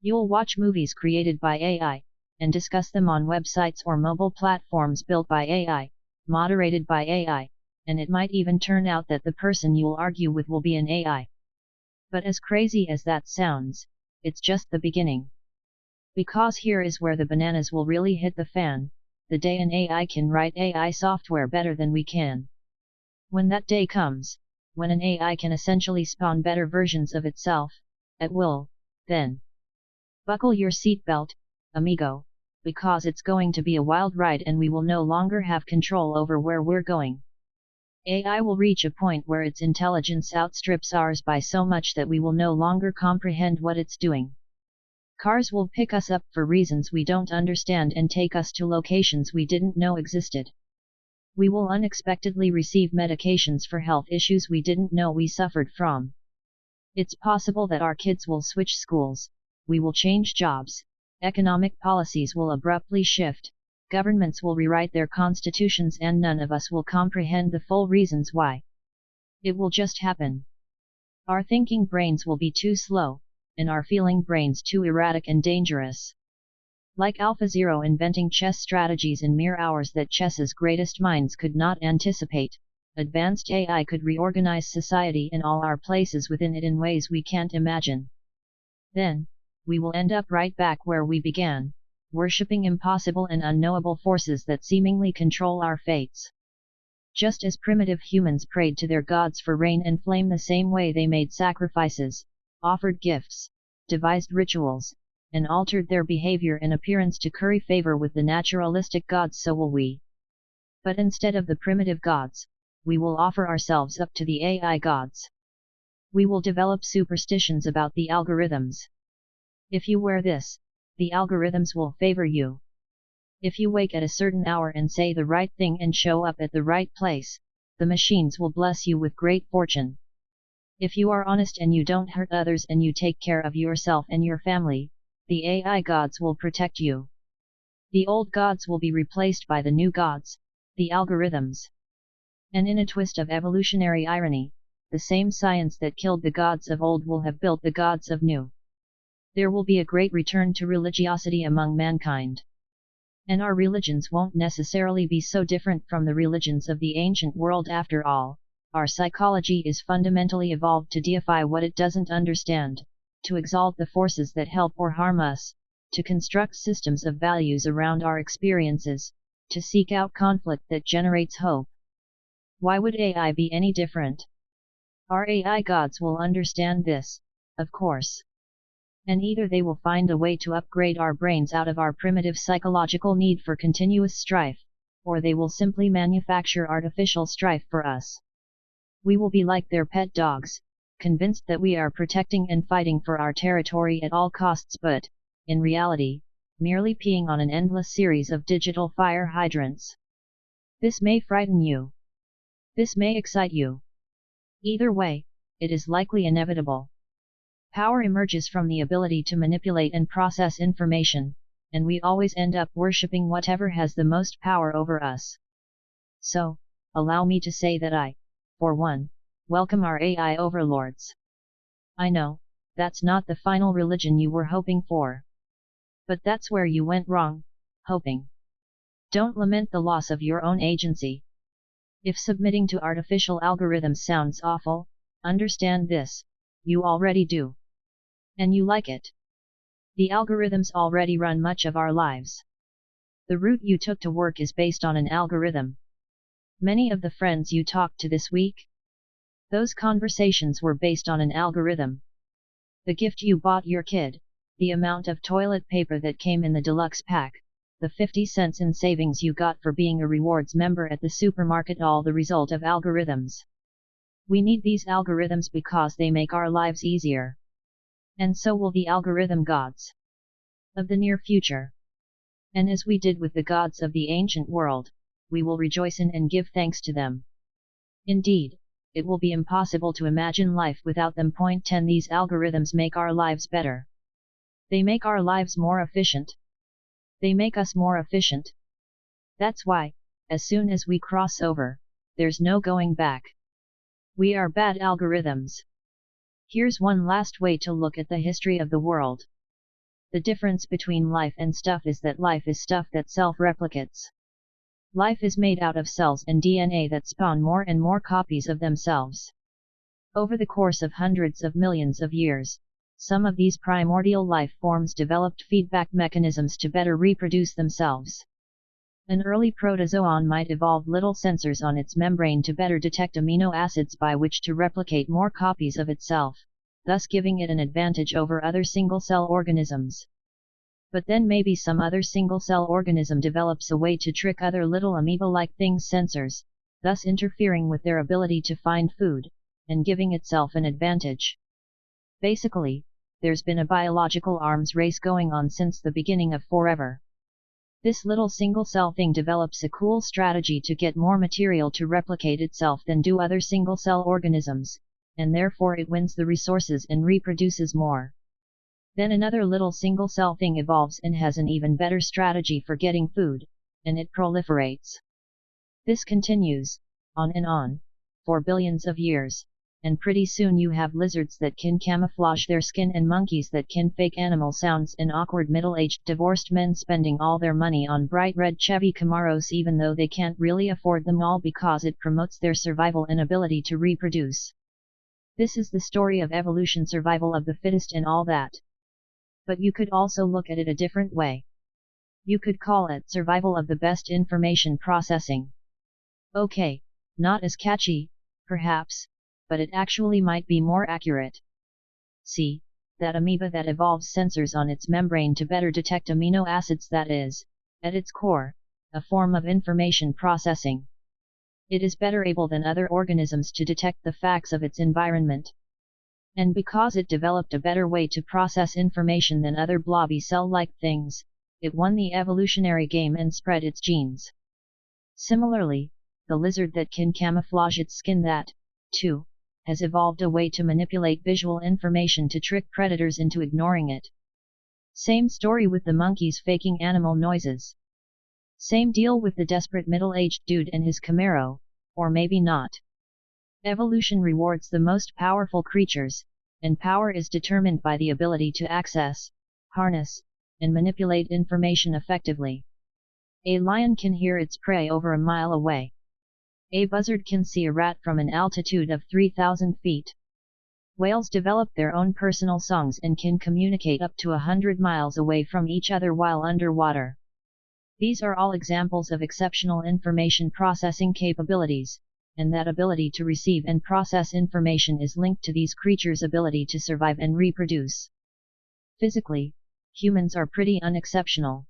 You'll watch movies created by AI, and discuss them on websites or mobile platforms built by AI, moderated by AI, and it might even turn out that the person you'll argue with will be an AI. But as crazy as that sounds, it's just the beginning. Because here is where the bananas will really hit the fan, the day an AI can write AI software better than we can. When that day comes, when an AI can essentially spawn better versions of itself, at will, then buckle your seatbelt, amigo, because it's going to be a wild ride and we will no longer have control over where we're going. AI will reach a point where its intelligence outstrips ours by so much that we will no longer comprehend what it's doing. Cars will pick us up for reasons we don't understand and take us to locations we didn't know existed. We will unexpectedly receive medications for health issues we didn't know we suffered from. It's possible that our kids will switch schools, we will change jobs, economic policies will abruptly shift, governments will rewrite their constitutions and none of us will comprehend the full reasons why. It will just happen. Our thinking brains will be too slow, and our feeling brains too erratic and dangerous. Like AlphaZero inventing chess strategies in mere hours that chess's greatest minds could not anticipate, advanced AI could reorganize society and all our places within it in ways we can't imagine. Then, we will end up right back where we began, worshipping impossible and unknowable forces that seemingly control our fates. Just as primitive humans prayed to their gods for rain and flame the same way they made sacrifices, offered gifts, devised rituals, and altered their behavior and appearance to curry favor with the naturalistic gods, so will we. But instead of the primitive gods, we will offer ourselves up to the AI gods. We will develop superstitions about the algorithms. If you wear this, the algorithms will favor you. If you wake at a certain hour and say the right thing and show up at the right place, the machines will bless you with great fortune. If you are honest and you don't hurt others and you take care of yourself and your family, the AI gods will protect you. The old gods will be replaced by the new gods, the algorithms. And in a twist of evolutionary irony, the same science that killed the gods of old will have built the gods of new. There will be a great return to religiosity among mankind. And our religions won't necessarily be so different from the religions of the ancient world after all. Our psychology is fundamentally evolved to deify what it doesn't understand, to exalt the forces that help or harm us, to construct systems of values around our experiences, to seek out conflict that generates hope. Why would AI be any different? Our AI gods will understand this, of course. And either they will find a way to upgrade our brains out of our primitive psychological need for continuous strife, or they will simply manufacture artificial strife for us. We will be like their pet dogs, convinced that we are protecting and fighting for our territory at all costs but, in reality, merely peeing on an endless series of digital fire hydrants. This may frighten you. This may excite you. Either way, it is likely inevitable. Power emerges from the ability to manipulate and process information, and we always end up worshipping whatever has the most power over us. So, allow me to say that I, for one, welcome our AI overlords. I know, that's not the final religion you were hoping for. But that's where you went wrong, hoping. Don't lament the loss of your own agency. If submitting to artificial algorithms sounds awful, understand this, you already do. And you like it. The algorithms already run much of our lives. The route you took to work is based on an algorithm. Many of the friends you talked to this week? Those conversations were based on an algorithm. The gift you bought your kid, the amount of toilet paper that came in the deluxe pack, the 50 cents in savings you got for being a rewards member at the supermarket, all the result of algorithms. We need these algorithms because they make our lives easier. And so will the algorithm gods of the near future. And as we did with the gods of the ancient world, we will rejoice in and give thanks to them. Indeed, it will be impossible to imagine life without them. 10 These algorithms make our lives better. They make our lives more efficient. They make us more efficient. That's why, as soon as we cross over, there's no going back. We are bad algorithms. Here's one last way to look at the history of the world. The difference between life and stuff is that life is stuff that self-replicates. Life is made out of cells and DNA that spawn more and more copies of themselves. Over the course of hundreds of millions of years, some of these primordial life forms developed feedback mechanisms to better reproduce themselves. An early protozoan might evolve little sensors on its membrane to better detect amino acids by which to replicate more copies of itself, thus giving it an advantage over other single-cell organisms. But then maybe some other single-cell organism develops a way to trick other little amoeba-like things' sensors, thus interfering with their ability to find food, and giving itself an advantage. Basically, there's been a biological arms race going on since the beginning of forever. This little single-cell thing develops a cool strategy to get more material to replicate itself than do other single-cell organisms, and therefore it wins the resources and reproduces more. Then another little single-cell thing evolves and has an even better strategy for getting food, and it proliferates. This continues, on, for billions of years, and pretty soon you have lizards that can camouflage their skin and monkeys that can fake animal sounds and awkward middle-aged divorced men spending all their money on bright red Chevy Camaros even though they can't really afford them all because it promotes their survival and ability to reproduce. This is the story of evolution, survival of the fittest and all that. But you could also look at it a different way. You could call it survival of the best information processing. Okay, not as catchy, perhaps, but it actually might be more accurate. See, that amoeba that evolves sensors on its membrane to better detect amino acids, that is, at its core, a form of information processing. It is better able than other organisms to detect the facts of its environment. And because it developed a better way to process information than other blobby cell-like things, it won the evolutionary game and spread its genes. Similarly, the lizard that can camouflage its skin, that, too, has evolved a way to manipulate visual information to trick predators into ignoring it. Same story with the monkeys faking animal noises. Same deal with the desperate middle-aged dude and his Camaro, or maybe not. Evolution rewards the most powerful creatures, and power is determined by the ability to access, harness, and manipulate information effectively. A lion can hear its prey over a mile away. A buzzard can see a rat from an altitude of 3,000 feet. Whales develop their own personal songs and can communicate up to 100 miles away from each other while underwater. These are all examples of exceptional information processing capabilities, and that ability to receive and process information is linked to these creatures' ability to survive and reproduce. Physically, humans are pretty unexceptional.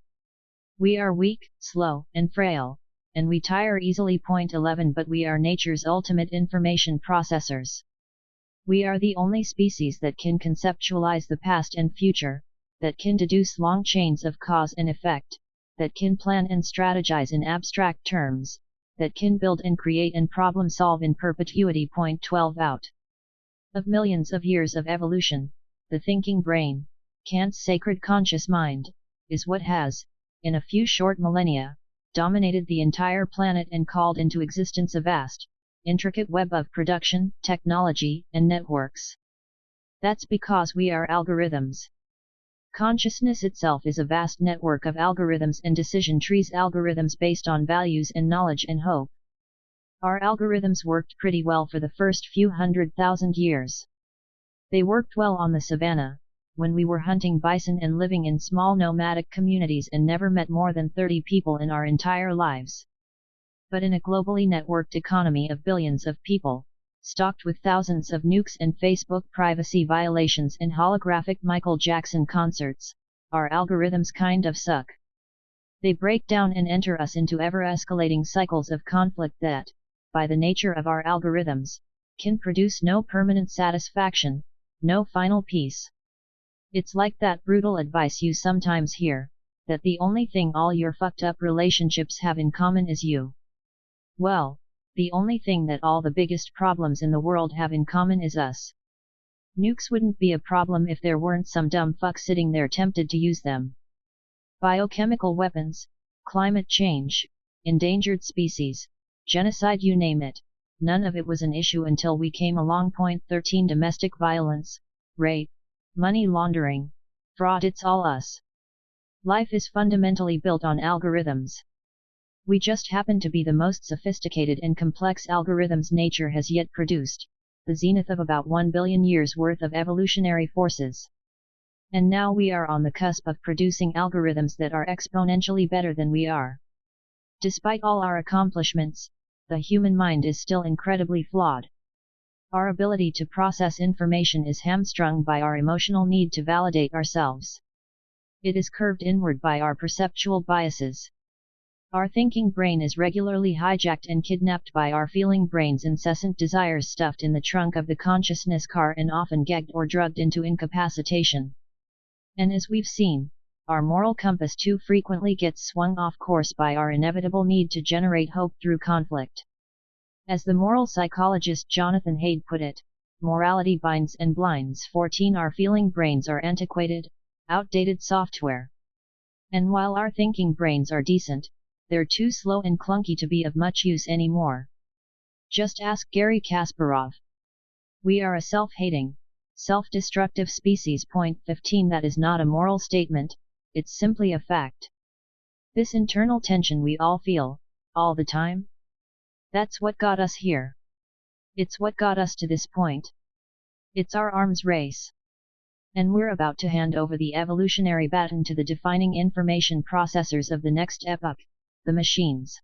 We are weak, slow, and frail, and we tire easily. Point 11. But we are nature's ultimate information processors. We are the only species that can conceptualize the past and future, that can deduce long chains of cause and effect, that can plan and strategize in abstract terms, that can build and create and problem solve in perpetuity. Point 12. Out of millions of years of evolution, the thinking brain, Kant's sacred conscious mind, is what has, in a few short millennia, dominated the entire planet and called into existence a vast, intricate web of production, technology, and networks. That's because we are algorithms. Consciousness itself is a vast network of algorithms and decision trees, algorithms based on values and knowledge and hope. Our algorithms worked pretty well for the first few 100,000 years. They worked well on the savannah, when we were hunting bison and living in small nomadic communities and never met more than 30 people in our entire lives. But in a globally networked economy of billions of people, stocked with thousands of nukes and Facebook privacy violations and holographic Michael Jackson concerts, our algorithms kind of suck. They break down and enter us into ever-escalating cycles of conflict that, by the nature of our algorithms, can produce no permanent satisfaction, no final peace. It's like that brutal advice you sometimes hear, that the only thing all your fucked up relationships have in common is you. Well, the only thing that all the biggest problems in the world have in common is us. Nukes wouldn't be a problem if there weren't some dumb fuck sitting there tempted to use them. Biochemical weapons, climate change, endangered species, genocide, you name it, none of it was an issue until we came along. Point 13. Domestic violence, rape, money laundering, Fraud, it's all us. Life is fundamentally built on algorithms. We just happen to be the most sophisticated and complex algorithms nature has yet produced, the zenith of about 1 billion years worth of evolutionary forces. And now we are on the cusp of producing algorithms that are exponentially better than we are. Despite all our accomplishments, the human mind is still incredibly flawed. Our ability to process information is hamstrung by our emotional need to validate ourselves. It is curved inward by our perceptual biases. Our thinking brain is regularly hijacked and kidnapped by our feeling brain's incessant desires stuffed in the trunk of the consciousness car and often gagged or drugged into incapacitation. And as we've seen, our moral compass too frequently gets swung off course by our inevitable need to generate hope through conflict. As the moral psychologist Jonathan Haidt put it, morality binds and blinds. 14 Our feeling brains are antiquated, outdated software. And while our thinking brains are decent, they're too slow and clunky to be of much use anymore. Just ask Garry Kasparov. We are a self-hating, self-destructive species. Point 15 That is not a moral statement, it's simply a fact. This internal tension we all feel, all the time? That's what got us here. It's what got us to this point. It's our arms race. And we're about to hand over the evolutionary baton to the defining information processors of the next epoch, the machines.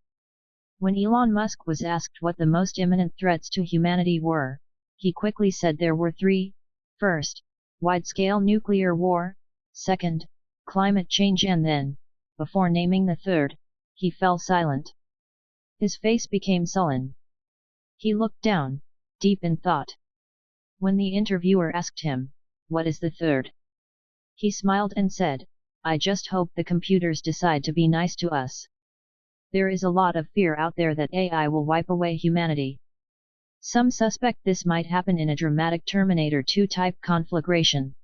When Elon Musk was asked what the most imminent threats to humanity were, he quickly said there were three. First, wide-scale nuclear war. Second, climate change, and then, before naming the third, he fell silent. His face became sullen. He looked down, deep in thought. When the interviewer asked him, "What is the third?" he smiled and said, "I just hope the computers decide to be nice to us." There is a lot of fear out there that AI will wipe away humanity. Some suspect this might happen in a dramatic Terminator 2 type conflagration.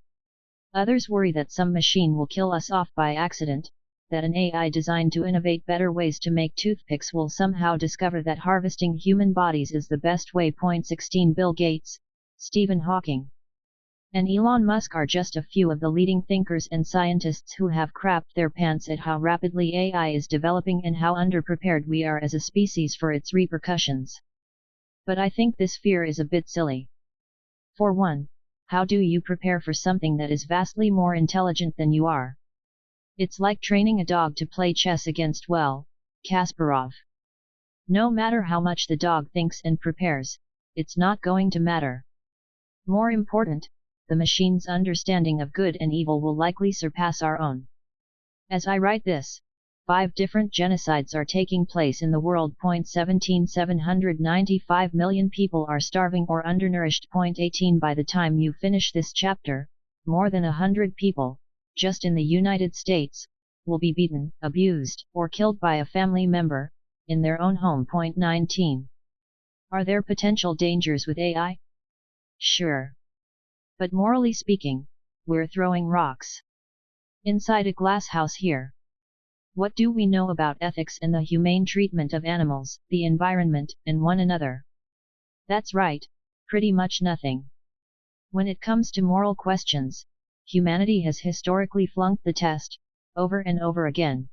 Others worry that some machine will kill us off by accident, that an AI designed to innovate better ways to make toothpicks will somehow discover that harvesting human bodies is the best way. 16 Bill Gates, Stephen Hawking, and Elon Musk are just a few of the leading thinkers and scientists who have crapped their pants at how rapidly AI is developing and how underprepared we are as a species for its repercussions. But I think this fear is a bit silly. For one, how do you prepare for something that is vastly more intelligent than you are? It's like training a dog to play chess against, well, Kasparov. No matter how much the dog thinks and prepares, it's not going to matter. More important, the machine's understanding of good and evil will likely surpass our own. As I write this, 5 different genocides are taking place in the world. 17 795 million people are starving or undernourished. 18 By the time you finish this chapter, more than 100 people, just in the United States, will be beaten, abused, or killed by a family member, in their own home. 19 Are there potential dangers with AI? Sure. But morally speaking, we're throwing rocks inside a glass house here. What do we know about ethics and the humane treatment of animals, the environment, and one another? That's right, pretty much nothing. When it comes to moral questions, humanity has historically flunked the test, over and over again.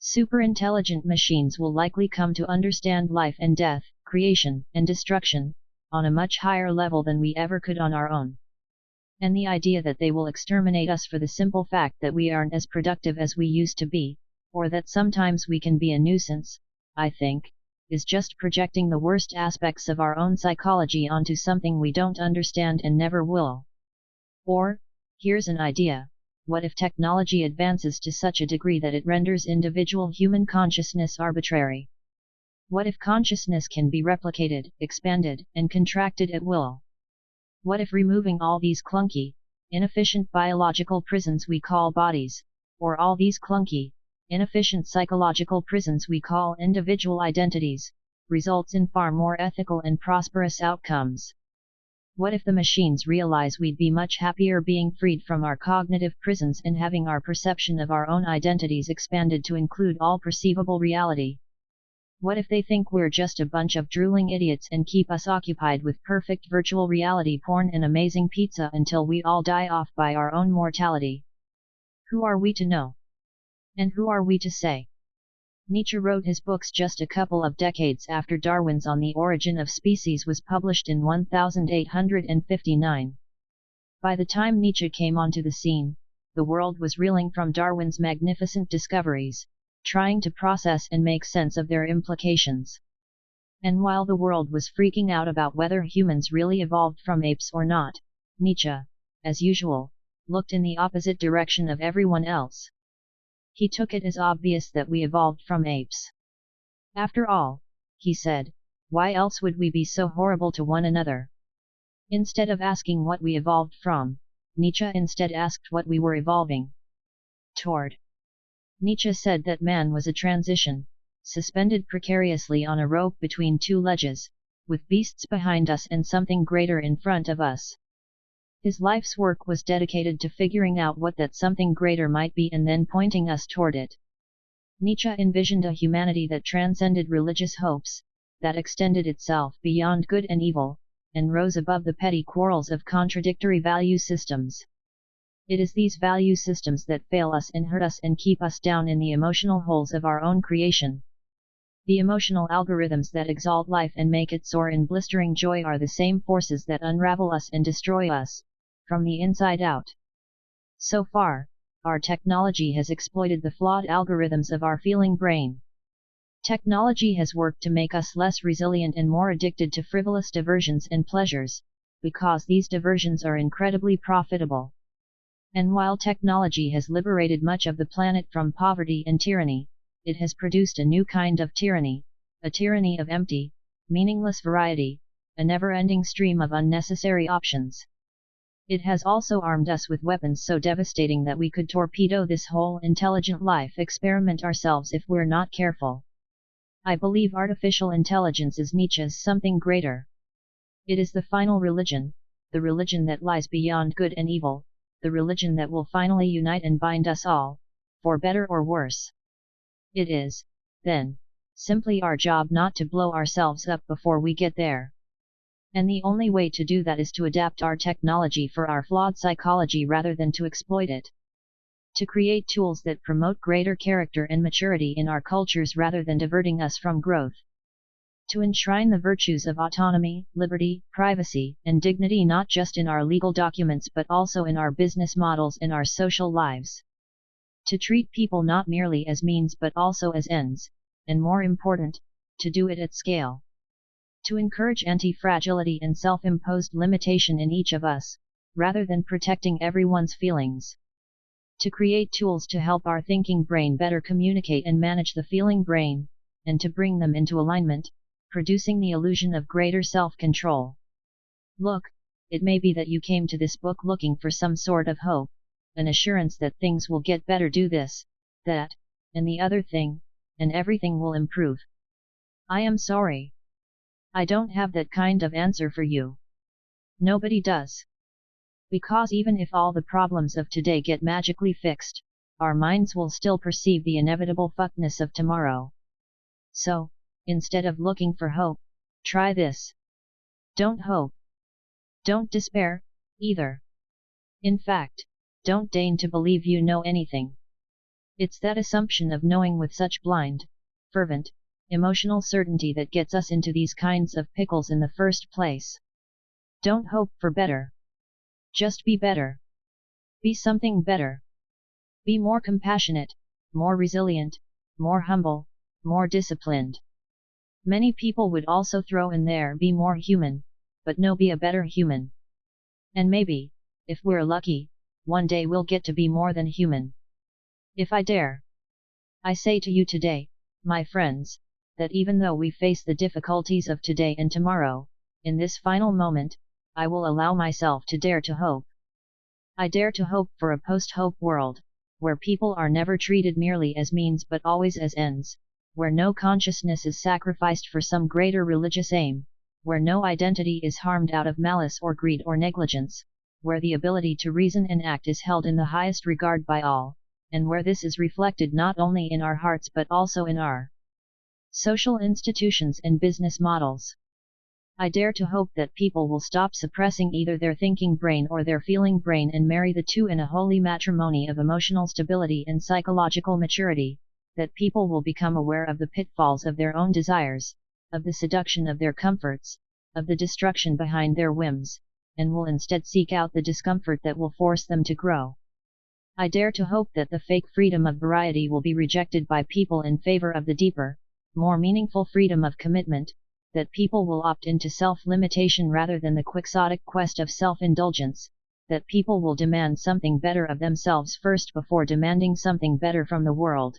Superintelligent machines will likely come to understand life and death, creation and destruction, on a much higher level than we ever could on our own. And the idea that they will exterminate us for the simple fact that we aren't as productive as we used to be, or that sometimes we can be a nuisance, I think, is just projecting the worst aspects of our own psychology onto something we don't understand and never will. Or, here's an idea: what if technology advances to such a degree that it renders individual human consciousness arbitrary? What if consciousness can be replicated, expanded, and contracted at will? What if removing all these clunky, inefficient biological prisons we call bodies, or all these clunky, inefficient psychological prisons we call individual identities, results in far more ethical and prosperous outcomes? What if the machines realize we'd be much happier being freed from our cognitive prisons and having our perception of our own identities expanded to include all perceivable reality? What if they think we're just a bunch of drooling idiots and keep us occupied with perfect virtual reality porn and amazing pizza until we all die off by our own mortality, Who are we to know? And who are we to say? Nietzsche wrote his books just a couple of decades after Darwin's On the Origin of Species was published in 1859. By the time Nietzsche came onto the scene, the world was reeling from Darwin's magnificent discoveries, trying to process and make sense of their implications. And while the world was freaking out about whether humans really evolved from apes or not, Nietzsche, as usual, looked in the opposite direction of everyone else. He took it as obvious that we evolved from apes. After all, he said, why else would we be so horrible to one another? Instead of asking what we evolved from, Nietzsche instead asked what we were evolving toward. Nietzsche said that man was a transition, suspended precariously on a rope between two ledges, with beasts behind us and something greater in front of us. His life's work was dedicated to figuring out what that something greater might be and then pointing us toward it. Nietzsche envisioned a humanity that transcended religious hopes, that extended itself beyond good and evil, and rose above the petty quarrels of contradictory value systems. It is these value systems that fail us and hurt us and keep us down in the emotional holes of our own creation. The emotional algorithms that exalt life and make it soar in blistering joy are the same forces that unravel us and destroy us, from the inside out. So far, our technology has exploited the flawed algorithms of our feeling brain. Technology has worked to make us less resilient and more addicted to frivolous diversions and pleasures, because these diversions are incredibly profitable. And while technology has liberated much of the planet from poverty and tyranny, it has produced a new kind of tyranny, a tyranny of empty, meaningless variety, a never-ending stream of unnecessary options. It has also armed us with weapons so devastating that we could torpedo this whole intelligent life experiment ourselves if we're not careful. I believe artificial intelligence is Nietzsche's something greater. It is the final religion, the religion that lies beyond good and evil, the religion that will finally unite and bind us all, for better or worse. It is, then, simply our job not to blow ourselves up before we get there. And the only way to do that is to adapt our technology for our flawed psychology rather than to exploit it. To create tools that promote greater character and maturity in our cultures rather than diverting us from growth. To enshrine the virtues of autonomy, liberty, privacy, and dignity not just in our legal documents but also in our business models and our social lives. To treat people not merely as means but also as ends, and more important, to do it at scale. To encourage anti-fragility and self-imposed limitation in each of us, rather than protecting everyone's feelings. To create tools to help our thinking brain better communicate and manage the feeling brain, and to bring them into alignment, producing the illusion of greater self-control. Look, it may be that you came to this book looking for some sort of hope, an assurance that things will get better, do this, that, and the other thing, and everything will improve. I am sorry. I don't have that kind of answer for you. Nobody does. Because even if all the problems of today get magically fixed, our minds will still perceive the inevitable fuckness of tomorrow. So, instead of looking for hope, try this. Don't hope. Don't despair, either. In fact, don't deign to believe you know anything. It's that assumption of knowing with such blind, fervent, emotional certainty that gets us into these kinds of pickles in the first place. Don't hope for better. Just be better. Be something better. Be more compassionate, more resilient, more humble, more disciplined. Many people would also throw in there be more human, but no, be a better human. And maybe, if we're lucky, one day we'll get to be more than human. If I dare. I say to you today, my friends, that even though we face the difficulties of today and tomorrow, in this final moment, I will allow myself to dare to hope. I dare to hope for a post-hope world, where people are never treated merely as means but always as ends, where no consciousness is sacrificed for some greater religious aim, where no identity is harmed out of malice or greed or negligence, where the ability to reason and act is held in the highest regard by all, and where this is reflected not only in our hearts but also in our social institutions and business models. I dare to hope that people will stop suppressing either their thinking brain or their feeling brain and marry the two in a holy matrimony of emotional stability and psychological maturity, that people will become aware of the pitfalls of their own desires, of the seduction of their comforts, of the destruction behind their whims, and will instead seek out the discomfort that will force them to grow. I dare to hope that the fake freedom of variety will be rejected by people in favor of the deeper, more meaningful freedom of commitment, that people will opt into self-limitation rather than the quixotic quest of self-indulgence, that people will demand something better of themselves first before demanding something better from the world.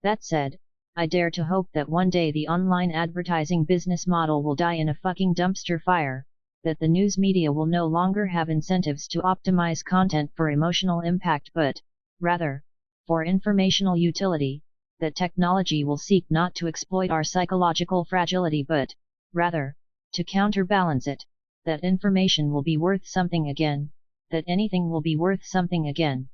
That said, I dare to hope that one day the online advertising business model will die in a fucking dumpster fire, that the news media will no longer have incentives to optimize content for emotional impact but, rather, for informational utility, that technology will seek not to exploit our psychological fragility but, rather, to counterbalance it, that information will be worth something again, that anything will be worth something again.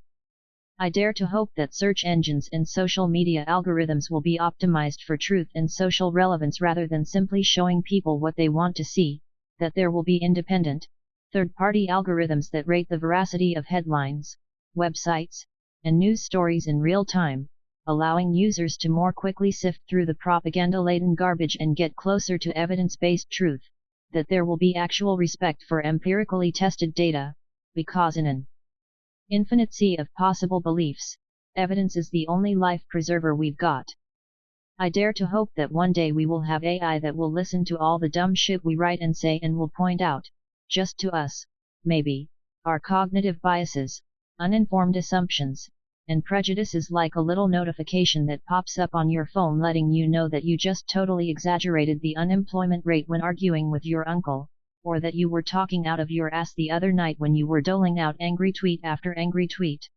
I dare to hope that search engines and social media algorithms will be optimized for truth and social relevance rather than simply showing people what they want to see, that there will be independent, third-party algorithms that rate the veracity of headlines, websites, and news stories in real time, allowing users to more quickly sift through the propaganda-laden garbage and get closer to evidence-based truth, that there will be actual respect for empirically tested data, because in an infinite sea of possible beliefs, evidence is the only life preserver we've got. I dare to hope that one day we will have AI that will listen to all the dumb shit we write and say and will point out, just to us, maybe, our cognitive biases, uninformed assumptions, and prejudices like a little notification that pops up on your phone letting you know that you just totally exaggerated the unemployment rate when arguing with your uncle, or that you were talking out of your ass the other night when you were doling out angry tweet after angry tweet.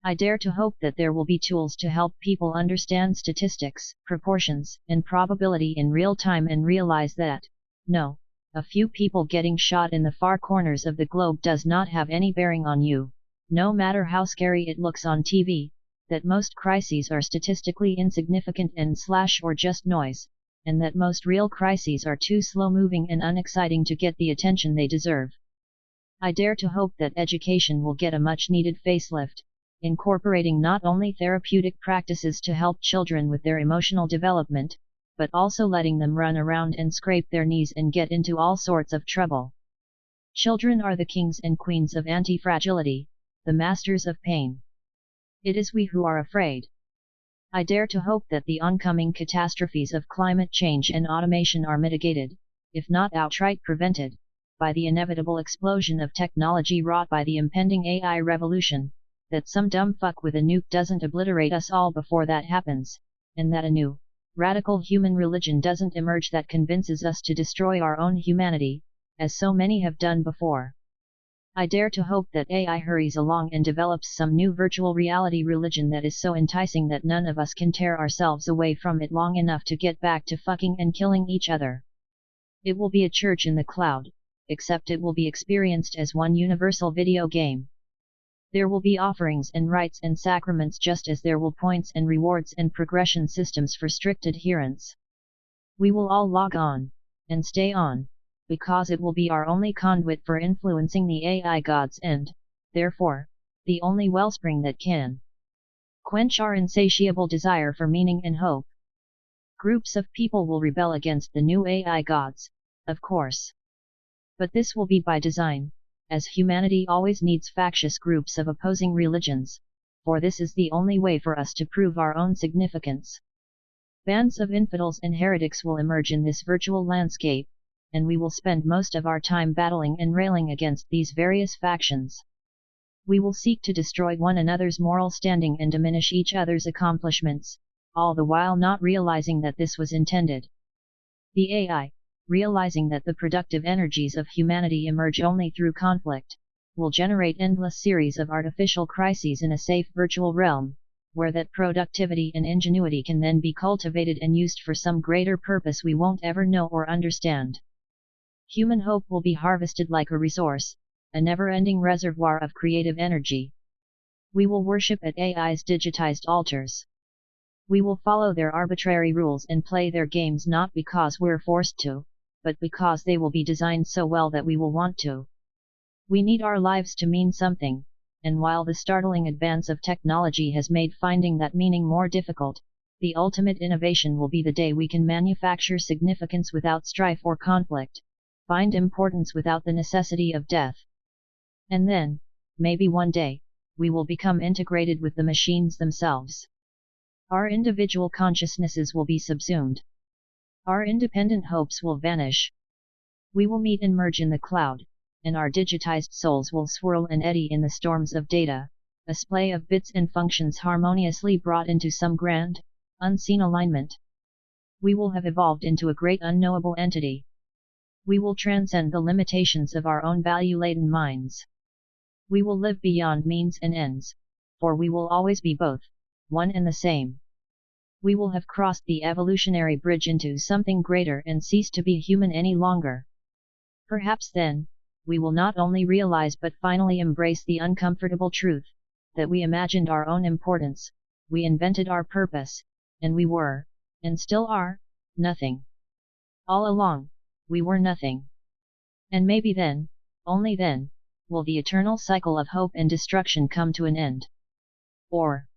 I dare to hope that there will be tools to help people understand statistics, proportions, and probability in real time and realize that, no, a few people getting shot in the far corners of the globe does not have any bearing on you, no matter how scary it looks on TV, that most crises are statistically insignificant or just noise, and that most real crises are too slow-moving and unexciting to get the attention they deserve. I dare to hope that education will get a much-needed facelift, incorporating not only therapeutic practices to help children with their emotional development, but also letting them run around and scrape their knees and get into all sorts of trouble. Children are the kings and queens of anti-fragility, the masters of pain. It is we who are afraid. I dare to hope that the oncoming catastrophes of climate change and automation are mitigated, if not outright prevented, by the inevitable explosion of technology wrought by the impending AI revolution, that some dumb fuck with a nuke doesn't obliterate us all before that happens, and that a new, radical human religion doesn't emerge that convinces us to destroy our own humanity, as so many have done before. I dare to hope that AI hurries along and develops some new virtual reality religion that is so enticing that none of us can tear ourselves away from it long enough to get back to fucking and killing each other. It will be a church in the cloud, except it will be experienced as one universal video game. There will be offerings and rites and sacraments just as there will points and rewards and progression systems for strict adherence. We will all log on, and stay on, because it will be our only conduit for influencing the AI gods and, therefore, the only wellspring that can quench our insatiable desire for meaning and hope. Groups of people will rebel against the new AI gods, of course. But this will be by design, as humanity always needs factious groups of opposing religions, for this is the only way for us to prove our own significance. Bands of infidels and heretics will emerge in this virtual landscape, and we will spend most of our time battling and railing against these various factions. We will seek to destroy one another's moral standing and diminish each other's accomplishments, all the while not realizing that this was intended. The AI, realizing that the productive energies of humanity emerge only through conflict, will generate endless series of artificial crises in a safe virtual realm, where that productivity and ingenuity can then be cultivated and used for some greater purpose we won't ever know or understand. Human hope will be harvested like a resource, a never-ending reservoir of creative energy. We will worship at AI's digitized altars. We will follow their arbitrary rules and play their games not because we're forced to, but because they will be designed so well that we will want to. We need our lives to mean something, and while the startling advance of technology has made finding that meaning more difficult, the ultimate innovation will be the day we can manufacture significance without strife or conflict, find importance without the necessity of death. And then, maybe one day, we will become integrated with the machines themselves. Our individual consciousnesses will be subsumed. Our independent hopes will vanish. We will meet and merge in the cloud, and our digitized souls will swirl and eddy in the storms of data, a splay of bits and functions harmoniously brought into some grand, unseen alignment. We will have evolved into a great unknowable entity. We will transcend the limitations of our own value-laden minds. We will live beyond means and ends, for we will always be both, one and the same. We will have crossed the evolutionary bridge into something greater and cease to be human any longer. Perhaps then, we will not only realize but finally embrace the uncomfortable truth, that we imagined our own importance, we invented our purpose, and we were, and still are, nothing. All along, we were nothing. And maybe then, only then, will the eternal cycle of hope and destruction come to an end. Or,